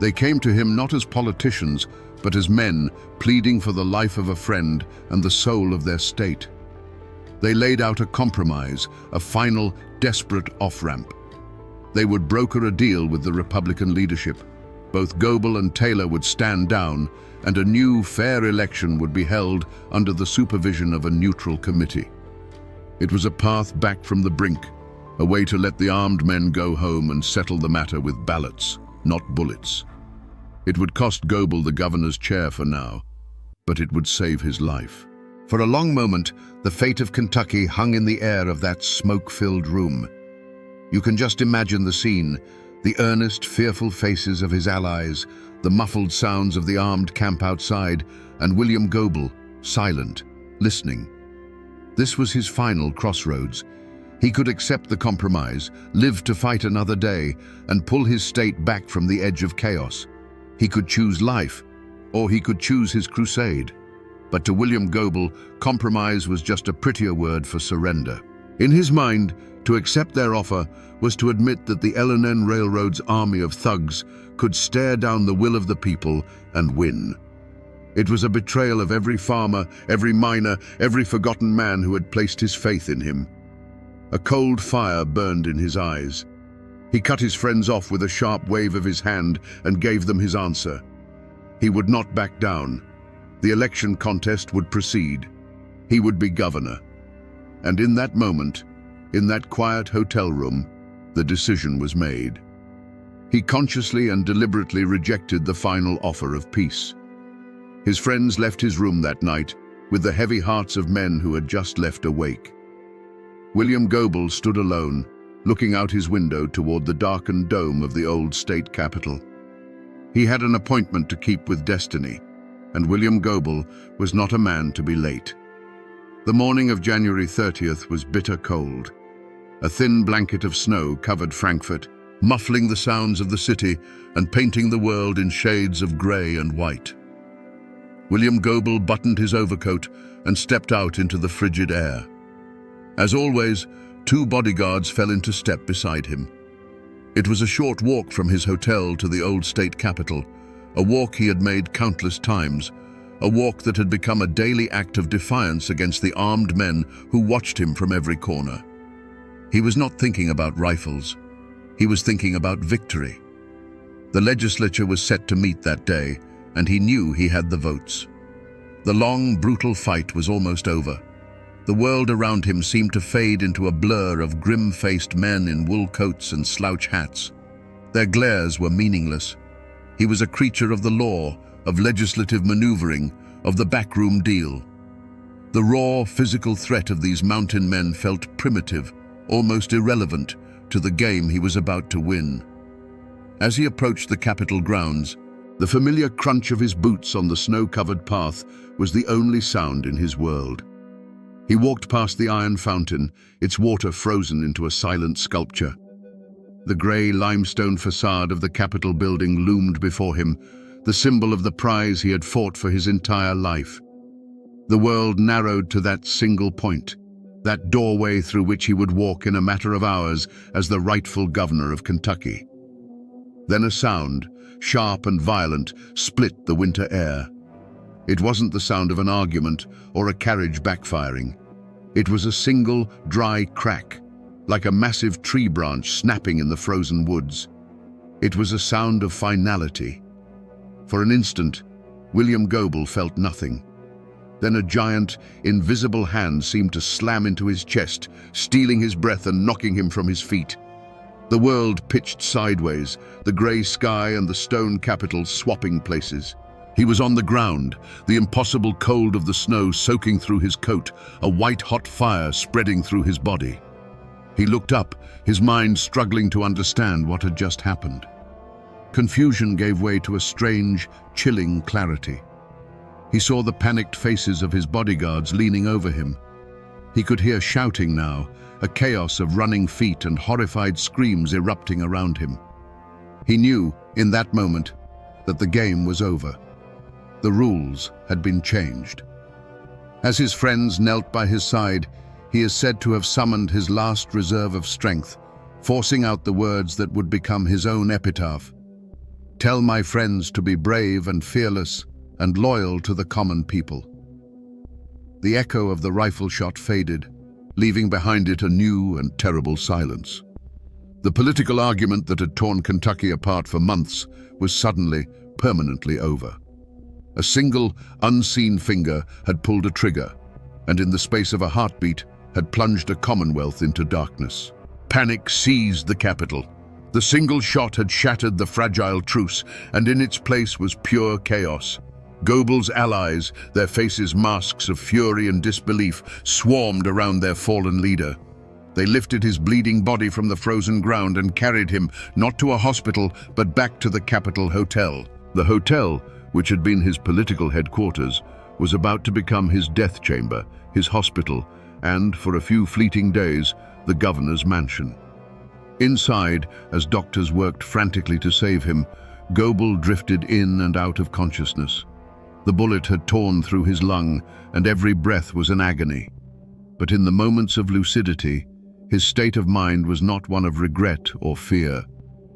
They came to him not as politicians, but as men pleading for the life of a friend and the soul of their state. They laid out a compromise, a final, desperate off-ramp. They would broker a deal with the Republican leadership. Both Goebel and Taylor would stand down, and a new, fair election would be held under the supervision of a neutral committee. It was a path back from the brink, a way to let the armed men go home and settle the matter with ballots, not bullets. It would cost Goebel the governor's chair for now, but it would save his life. For a long moment, the fate of Kentucky hung in the air of that smoke-filled room. You can just imagine the scene, the earnest, fearful faces of his allies, the muffled sounds of the armed camp outside, and William Goebel, silent, listening. This was his final crossroads. He could accept the compromise, live to fight another day, and pull his state back from the edge of chaos. He could choose life, or he could choose his crusade. But to William Goebel, compromise was just a prettier word for surrender. In his mind, to accept their offer was to admit that the L&N Railroad's army of thugs could stare down the will of the people and win. It was a betrayal of every farmer, every miner, every forgotten man who had placed his faith in him. A cold fire burned in his eyes. He cut his friends off with a sharp wave of his hand and gave them his answer. He would not back down. The election contest would proceed. He would be governor. And in that moment, in that quiet hotel room, the decision was made. He consciously and deliberately rejected the final offer of peace. His friends left his room that night with the heavy hearts of men who had just left awake. William Goebel stood alone, looking out his window toward the darkened dome of the old state capitol. He had an appointment to keep with destiny, and William Goebel was not a man to be late. The morning of January 30th was bitter cold. A thin blanket of snow covered Frankfurt, muffling the sounds of the city and painting the world in shades of grey and white. William Goebel buttoned his overcoat and stepped out into the frigid air. As always, 2 bodyguards fell into step beside him. It was a short walk from his hotel to the old state capitol, a walk he had made countless times, a walk that had become a daily act of defiance against the armed men who watched him from every corner. He was not thinking about rifles. He was thinking about victory. The legislature was set to meet that day, and he knew he had the votes. The long, brutal fight was almost over. The world around him seemed to fade into a blur of grim-faced men in wool coats and slouch hats. Their glares were meaningless. He was a creature of the law, of legislative maneuvering, of the backroom deal. The raw, physical threat of these mountain men felt primitive, almost irrelevant, to the game he was about to win. As he approached the Capitol grounds, the familiar crunch of his boots on the snow-covered path was the only sound in his world. He walked past the iron fountain, its water frozen into a silent sculpture. The grey limestone facade of the Capitol building loomed before him, the symbol of the prize he had fought for his entire life. The world narrowed to that single point, that doorway through which he would walk in a matter of hours as the rightful governor of Kentucky. Then a sound, sharp and violent, split the winter air. It wasn't the sound of an argument or a carriage backfiring. It was a single, dry crack, like a massive tree branch snapping in the frozen woods. It was a sound of finality. For an instant, William Goebel felt nothing. Then a giant, invisible hand seemed to slam into his chest, stealing his breath and knocking him from his feet. The world pitched sideways, the grey sky and the stone capitol swapping places. He was on the ground, the impossible cold of the snow soaking through his coat, a white-hot fire spreading through his body. He looked up, his mind struggling to understand what had just happened. Confusion gave way to a strange, chilling clarity. He saw the panicked faces of his bodyguards leaning over him. He could hear shouting now, a chaos of running feet and horrified screams erupting around him. He knew, in that moment, that the game was over. The rules had been changed. As his friends knelt by his side, he is said to have summoned his last reserve of strength, forcing out the words that would become his own epitaph. "Tell my friends to be brave and fearless and loyal to the common people." The echo of the rifle shot faded, leaving behind it a new and terrible silence. The political argument that had torn Kentucky apart for months was suddenly, permanently over. A single, unseen finger had pulled a trigger, and in the space of a heartbeat had plunged a Commonwealth into darkness. Panic seized the capital. The single shot had shattered the fragile truce, and in its place was pure chaos. Goebbels' allies, their faces masks of fury and disbelief, swarmed around their fallen leader. They lifted his bleeding body from the frozen ground and carried him, not to a hospital, but back to the Capitol Hotel. The hotel, which had been his political headquarters, was about to become his death chamber, his hospital, and, for a few fleeting days, the governor's mansion. Inside, as doctors worked frantically to save him, Goebbels drifted in and out of consciousness. The bullet had torn through his lung, and every breath was an agony. But in the moments of lucidity, his state of mind was not one of regret or fear.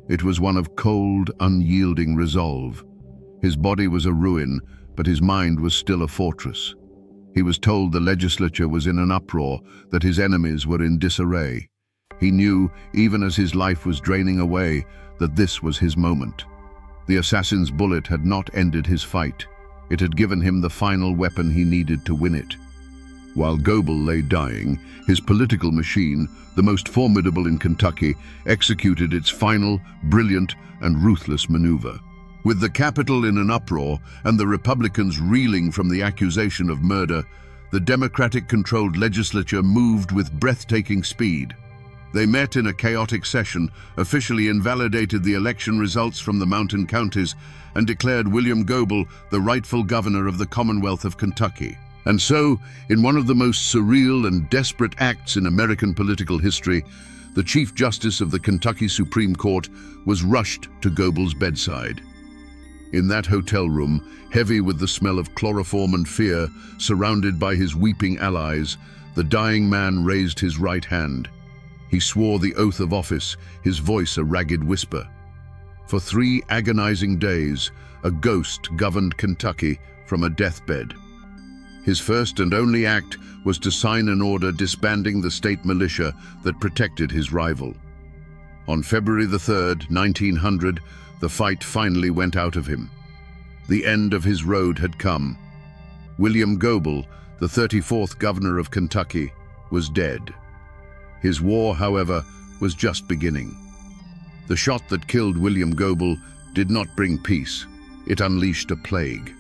It was one of cold, unyielding resolve. His body was a ruin, but his mind was still a fortress. He was told the legislature was in an uproar, that his enemies were in disarray. He knew, even as his life was draining away, that this was his moment. The assassin's bullet had not ended his fight. It had given him the final weapon he needed to win it. While Goebbels lay dying, his political machine, the most formidable in Kentucky, executed its final, brilliant, and ruthless maneuver. With the capital in an uproar and the Republicans reeling from the accusation of murder, the Democratic-controlled legislature moved with breathtaking speed. They met in a chaotic session, officially invalidated the election results from the mountain counties, and declared William Goebbels the rightful governor of the Commonwealth of Kentucky. And so, in one of the most surreal and desperate acts in American political history, the Chief Justice of the Kentucky Supreme Court was rushed to Goebbels' bedside. In that hotel room, heavy with the smell of chloroform and fear, surrounded by his weeping allies, the dying man raised his right hand. He swore the oath of office, his voice a ragged whisper. For 3 agonizing days, a ghost governed Kentucky from a deathbed. His first and only act was to sign an order disbanding the state militia that protected his rival. On February the 3rd, 1900, the fight finally went out of him. The end of his road had come. William Goebbels, the 34th governor of Kentucky, was dead. His war, however, was just beginning. The shot that killed William Goebbels did not bring peace. It unleashed a plague.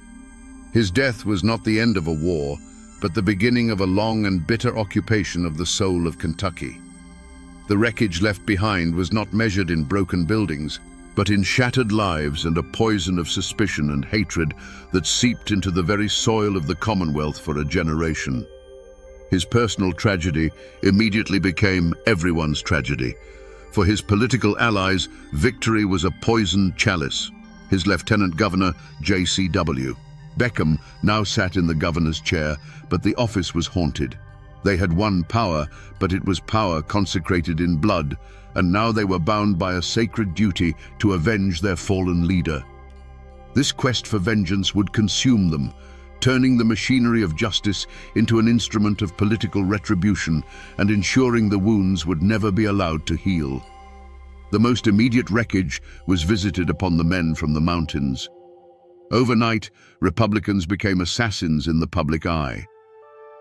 His death was not the end of a war, but the beginning of a long and bitter occupation of the soul of Kentucky. The wreckage left behind was not measured in broken buildings, but in shattered lives and a poison of suspicion and hatred that seeped into the very soil of the Commonwealth for a generation. His personal tragedy immediately became everyone's tragedy. For his political allies, victory was a poisoned chalice. His lieutenant governor, J.C.W. Beckham, now sat in the governor's chair, but the office was haunted. They had won power, but it was power consecrated in blood, and now they were bound by a sacred duty to avenge their fallen leader. This quest for vengeance would consume them, turning the machinery of justice into an instrument of political retribution and ensuring the wounds would never be allowed to heal. The most immediate wreckage was visited upon the men from the mountains. Overnight, Republicans became assassins in the public eye.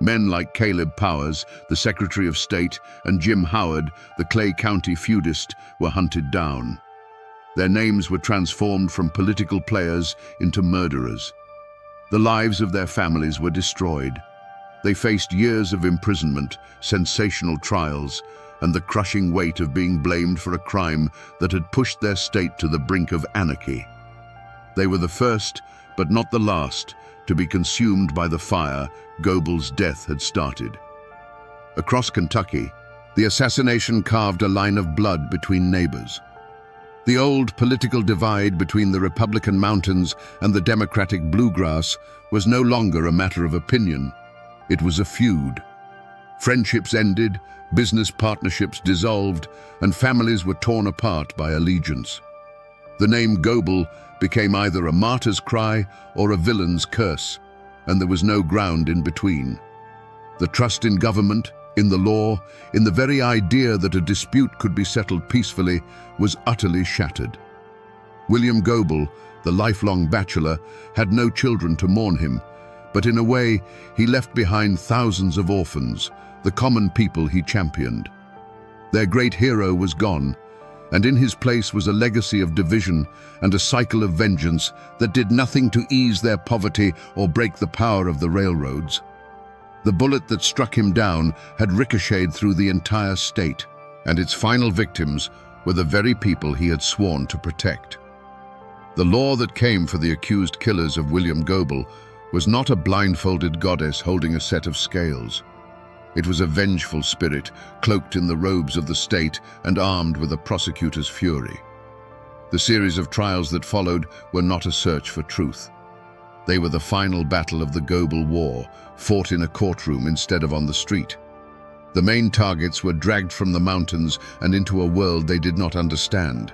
Men like Caleb Powers, the Secretary of State, and Jim Howard, the Clay County feudist, were hunted down. Their names were transformed from political players into murderers. The lives of their families were destroyed. They faced years of imprisonment, sensational trials, and the crushing weight of being blamed for a crime that had pushed their state to the brink of anarchy. They were the first, but not the last, to be consumed by the fire Goebbels' death had started. Across Kentucky, the assassination carved a line of blood between neighbors. The old political divide between the Republican mountains and the Democratic bluegrass was no longer a matter of opinion. It was a feud. Friendships ended, business partnerships dissolved, and families were torn apart by allegiance. The name Goebbels became either a martyr's cry or a villain's curse, and there was no ground in between. The trust in government, in the law, in the very idea that a dispute could be settled peacefully, was utterly shattered. William Goebel, the lifelong bachelor, had no children to mourn him, but in a way he left behind thousands of orphans, the common people he championed. Their great hero was gone, and in his place was a legacy of division and a cycle of vengeance that did nothing to ease their poverty or break the power of the railroads. The bullet that struck him down had ricocheted through the entire state, and its final victims were the very people he had sworn to protect. The law that came for the accused killers of William Goebel was not a blindfolded goddess holding a set of scales. It was a vengeful spirit, cloaked in the robes of the state and armed with a prosecutor's fury. The series of trials that followed were not a search for truth. They were the final battle of the Goebel War, fought in a courtroom instead of on the street. The main targets were dragged from the mountains and into a world they did not understand.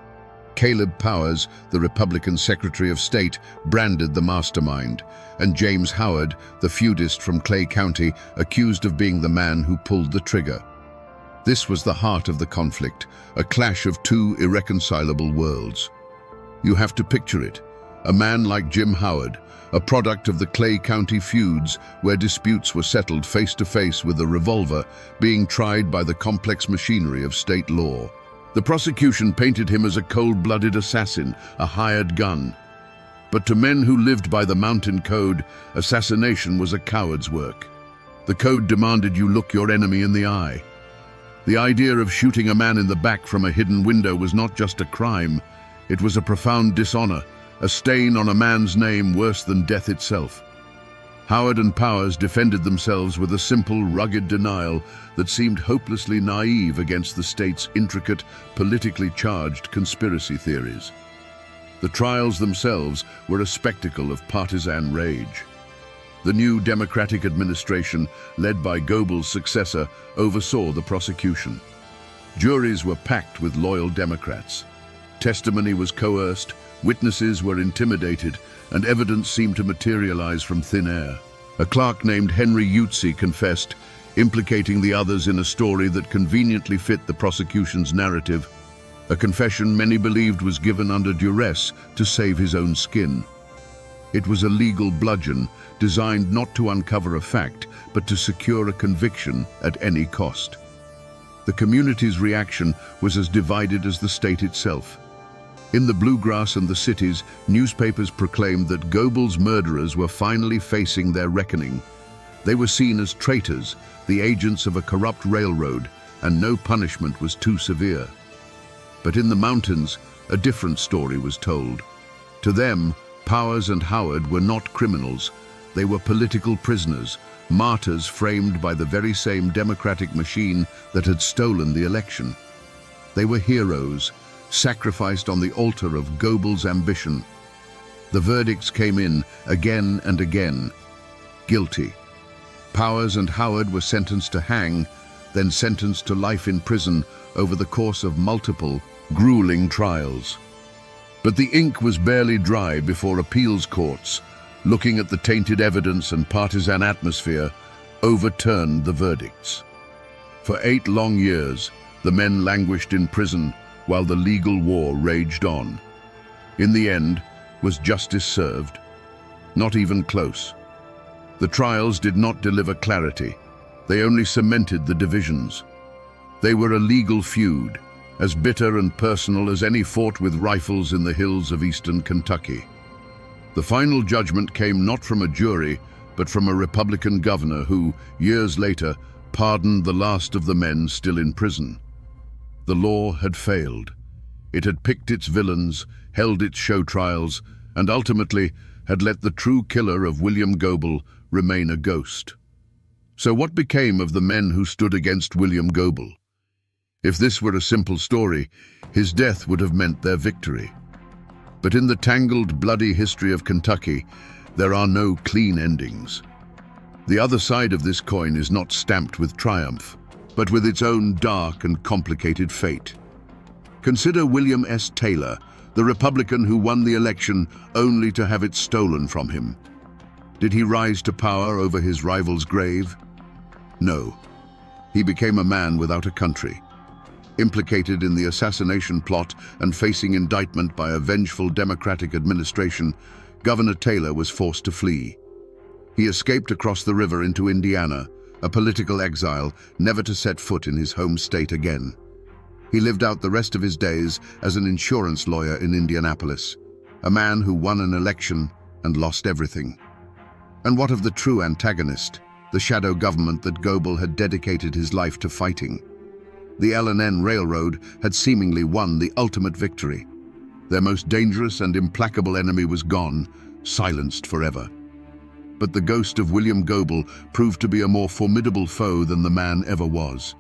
Caleb Powers, the Republican Secretary of State, branded the mastermind, and James Howard, the feudist from Clay County, accused of being the man who pulled the trigger. This was the heart of the conflict, a clash of two irreconcilable worlds. You have to picture it, a man like Jim Howard, a product of the Clay County feuds where disputes were settled face-to-face with a revolver, being tried by the complex machinery of state law. The prosecution painted him as a cold-blooded assassin, a hired gun. But to men who lived by the mountain code, assassination was a coward's work. The code demanded you look your enemy in the eye. The idea of shooting a man in the back from a hidden window was not just a crime, it was a profound dishonor, a stain on a man's name worse than death itself. Howard and Powers defended themselves with a simple, rugged denial that seemed hopelessly naive against the state's intricate, politically charged conspiracy theories. The trials themselves were a spectacle of partisan rage. The new Democratic administration, led by Goebel's successor, oversaw the prosecution. Juries were packed with loyal Democrats. Testimony was coerced, witnesses were intimidated, and evidence seemed to materialize from thin air. A clerk named Henry Utsi confessed, implicating the others in a story that conveniently fit the prosecution's narrative, a confession many believed was given under duress to save his own skin. It was a legal bludgeon designed not to uncover a fact, but to secure a conviction at any cost. The community's reaction was as divided as the state itself. In the bluegrass and the cities, newspapers proclaimed that Goebel's murderers were finally facing their reckoning. They were seen as traitors, the agents of a corrupt railroad, and no punishment was too severe. But in the mountains, a different story was told. To them, Powers and Howard were not criminals. They were political prisoners, martyrs framed by the very same democratic machine that had stolen the election. They were heroes, sacrificed on the altar of Goebel's ambition. The verdicts came in again and again. Guilty. Powers and Howard were sentenced to hang, then sentenced to life in prison over the course of multiple, grueling trials. But the ink was barely dry before appeals courts, looking at the tainted evidence and partisan atmosphere, overturned the verdicts. For 8 long years, the men languished in prison while the legal war raged on. In the end, was justice served? Not even close. The trials did not deliver clarity. They only cemented the divisions. They were a legal feud, as bitter and personal as any fought with rifles in the hills of eastern Kentucky. The final judgment came not from a jury, but from a Republican governor who, years later, pardoned the last of the men still in prison. The law had failed. It had picked its villains, held its show trials, and ultimately had let the true killer of William Goebel remain a ghost. So what became of the men who stood against William Goebel? If this were a simple story, his death would have meant their victory. But in the tangled, bloody history of Kentucky, there are no clean endings. The other side of this coin is not stamped with triumph, but with its own dark and complicated fate. Consider William S. Taylor, the Republican who won the election only to have it stolen from him. Did he rise to power over his rival's grave? No. He became a man without a country. Implicated in the assassination plot and facing indictment by a vengeful Democratic administration, Governor Taylor was forced to flee. He escaped across the river into Indiana, a political exile, never to set foot in his home state again. He lived out the rest of his days as an insurance lawyer in Indianapolis, a man who won an election and lost everything. And what of the true antagonist, the shadow government that Goebel had dedicated his life to fighting? The L&N Railroad had seemingly won the ultimate victory. Their most dangerous and implacable enemy was gone, silenced forever. But the ghost of William Goebel proved to be a more formidable foe than the man ever was.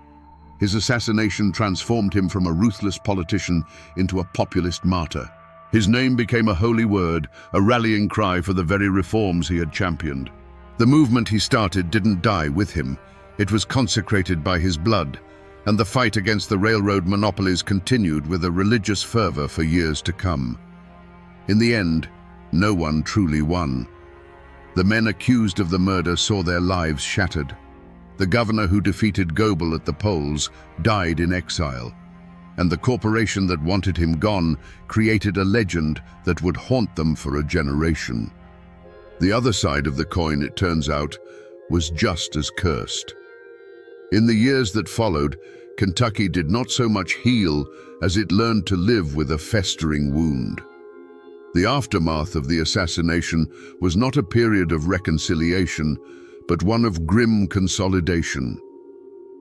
His assassination transformed him from a ruthless politician into a populist martyr. His name became a holy word, a rallying cry for the very reforms he had championed. The movement he started didn't die with him. It was consecrated by his blood, and the fight against the railroad monopolies continued with a religious fervor for years to come. In the end, no one truly won. The men accused of the murder saw their lives shattered. The governor who defeated Goebel at the polls died in exile, and the corporation that wanted him gone created a legend that would haunt them for a generation. The other side of the coin, it turns out, was just as cursed. In the years that followed, Kentucky did not so much heal as it learned to live with a festering wound. The aftermath of the assassination was not a period of reconciliation, but one of grim consolidation.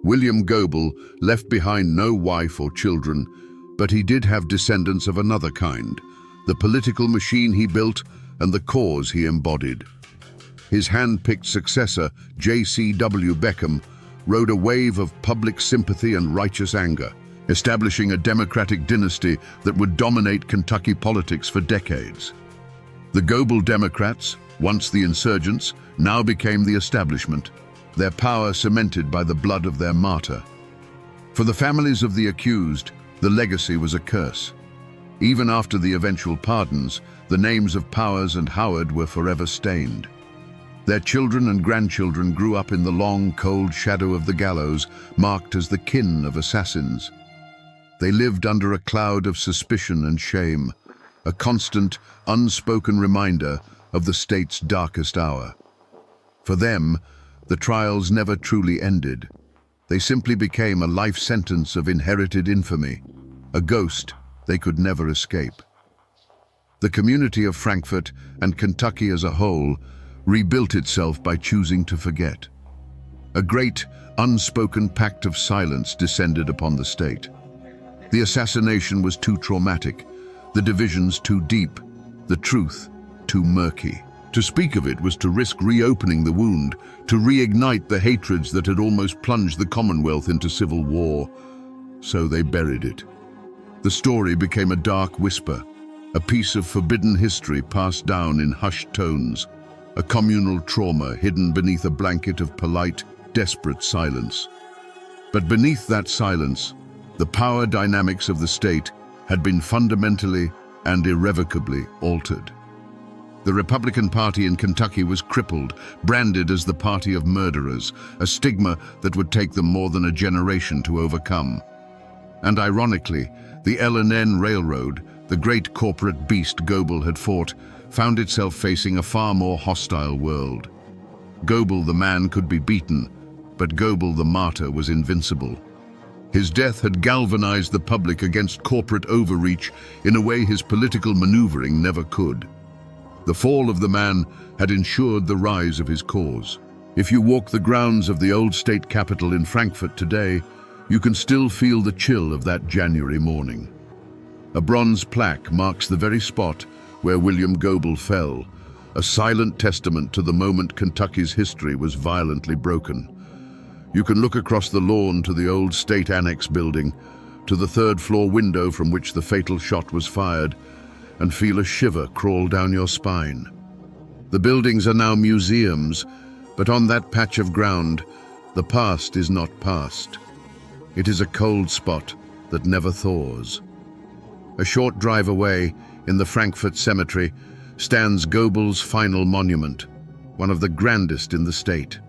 William Goebel left behind no wife or children, but he did have descendants of another kind, the political machine he built and the cause he embodied. His hand-picked successor, J.C.W. Beckham, rode a wave of public sympathy and righteous anger, establishing a Democratic dynasty that would dominate Kentucky politics for decades. The Goebel Democrats, once the insurgents, now became the establishment, their power cemented by the blood of their martyr. For the families of the accused, the legacy was a curse. Even after the eventual pardons, the names of Powers and Howard were forever stained. Their children and grandchildren grew up in the long, cold shadow of the gallows, marked as the kin of assassins. They lived under a cloud of suspicion and shame, a constant, unspoken reminder of the state's darkest hour. For them, the trials never truly ended. They simply became a life sentence of inherited infamy, a ghost they could never escape. The community of Frankfort and Kentucky as a whole rebuilt itself by choosing to forget. A great, unspoken pact of silence descended upon the state. The assassination was too traumatic, the divisions too deep, the truth too murky. To speak of it was to risk reopening the wound, to reignite the hatreds that had almost plunged the Commonwealth into civil war. So they buried it. The story became a dark whisper, a piece of forbidden history passed down in hushed tones, a communal trauma hidden beneath a blanket of polite, desperate silence. But beneath that silence, the power dynamics of the state had been fundamentally and irrevocably altered. The Republican Party in Kentucky was crippled, branded as the party of murderers, a stigma that would take them more than a generation to overcome. And ironically, the L&N Railroad, the great corporate beast Goebel had fought, found itself facing a far more hostile world. Goebel the man could be beaten, but Goebel the martyr was invincible. His death had galvanized the public against corporate overreach in a way his political maneuvering never could. The fall of the man had ensured the rise of his cause. If you walk the grounds of the old state capitol in Frankfort today, you can still feel the chill of that January morning. A bronze plaque marks the very spot where William Goebel fell, a silent testament to the moment Kentucky's history was violently broken. You can look across the lawn to the old state annex building, to the third-floor window from which the fatal shot was fired, and feel a shiver crawl down your spine. The buildings are now museums, but on that patch of ground, the past is not past. It is a cold spot that never thaws. A short drive away, in the Frankfort Cemetery, stands Goebel's final monument, one of the grandest in the state.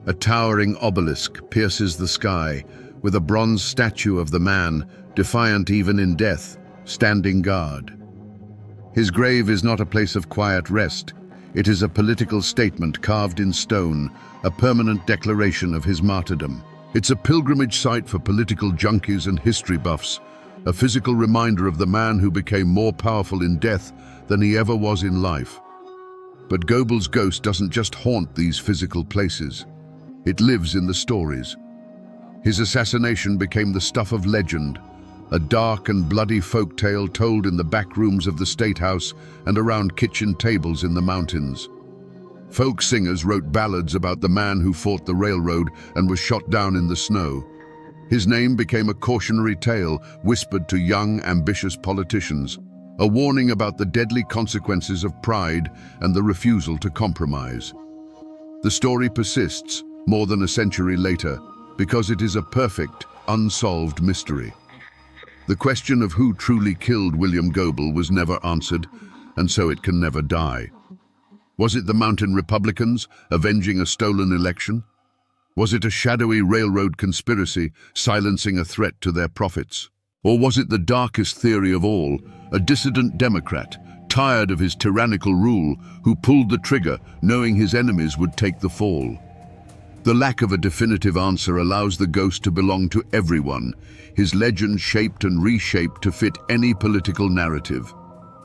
A towering obelisk pierces the sky, with a bronze statue of the man, defiant even in death, standing guard. His grave is not a place of quiet rest. It is a political statement carved in stone, a permanent declaration of his martyrdom. It's a pilgrimage site for political junkies and history buffs, a physical reminder of the man who became more powerful in death than he ever was in life. But Goebel's ghost doesn't just haunt these physical places. It lives in the stories. His assassination became the stuff of legend, a dark and bloody folk tale told in the back rooms of the State House and around kitchen tables in the mountains. Folk singers wrote ballads about the man who fought the railroad and was shot down in the snow. His name became a cautionary tale whispered to young, ambitious politicians, a warning about the deadly consequences of pride and the refusal to compromise. The story persists more than a century later because it is a perfect, unsolved mystery. The question of who truly killed William Goebel was never answered, and so it can never die. Was it the Mountain Republicans avenging a stolen election? Was it a shadowy railroad conspiracy silencing a threat to their profits? Or was it the darkest theory of all, a dissident Democrat, tired of his tyrannical rule, who pulled the trigger knowing his enemies would take the fall? The lack of a definitive answer allows the ghost to belong to everyone, his legend shaped and reshaped to fit any political narrative.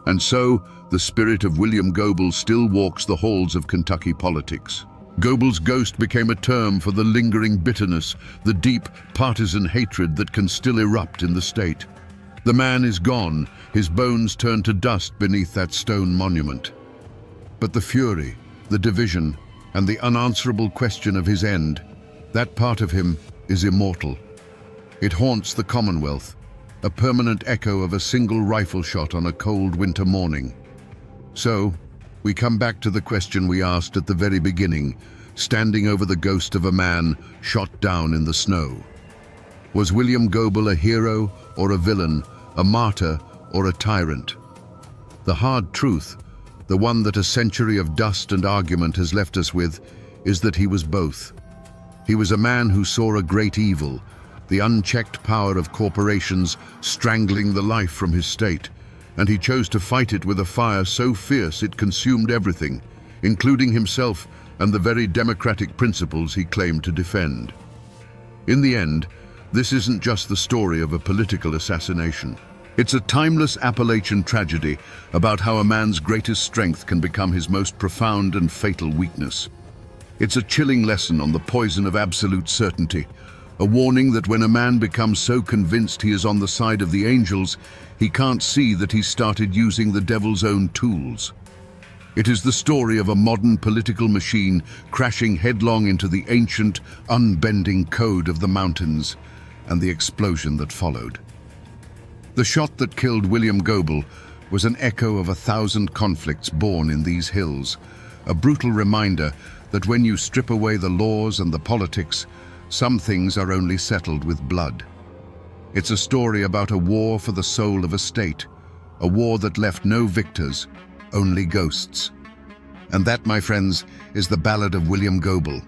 And so, the spirit of William Goebel still walks the halls of Kentucky politics. Goebel's ghost became a term for the lingering bitterness, the deep partisan hatred that can still erupt in the state. The man is gone, his bones turned to dust beneath that stone monument. But the fury, the division, and the unanswerable question of his end, that part of him is immortal. It haunts the Commonwealth, a permanent echo of a single rifle shot on a cold winter morning. So, we come back to the question we asked at the very beginning, standing over the ghost of a man shot down in the snow. Was William Goebel a hero or a villain, a martyr or a tyrant? The hard truth, the one that a century of dust and argument has left us with, is that he was both. He was a man who saw a great evil, the unchecked power of corporations strangling the life from his state, and he chose to fight it with a fire so fierce it consumed everything, including himself and the very democratic principles he claimed to defend. In the end, this isn't just the story of a political assassination. It's a timeless Appalachian tragedy about how a man's greatest strength can become his most profound and fatal weakness. It's a chilling lesson on the poison of absolute certainty, a warning that when a man becomes so convinced he is on the side of the angels, he can't see that he's started using the devil's own tools. It is the story of a modern political machine crashing headlong into the ancient, unbending code of the mountains and the explosion that followed. The shot that killed William Goebel was an echo of 1,000 conflicts born in these hills, a brutal reminder that when you strip away the laws and the politics, some things are only settled with blood. It's a story about a war for the soul of a state, a war that left no victors, only ghosts. And that, my friends, is the ballad of William Goebel,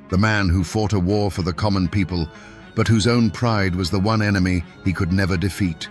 the man who fought a war for the common people, but whose own pride was the one enemy he could never defeat.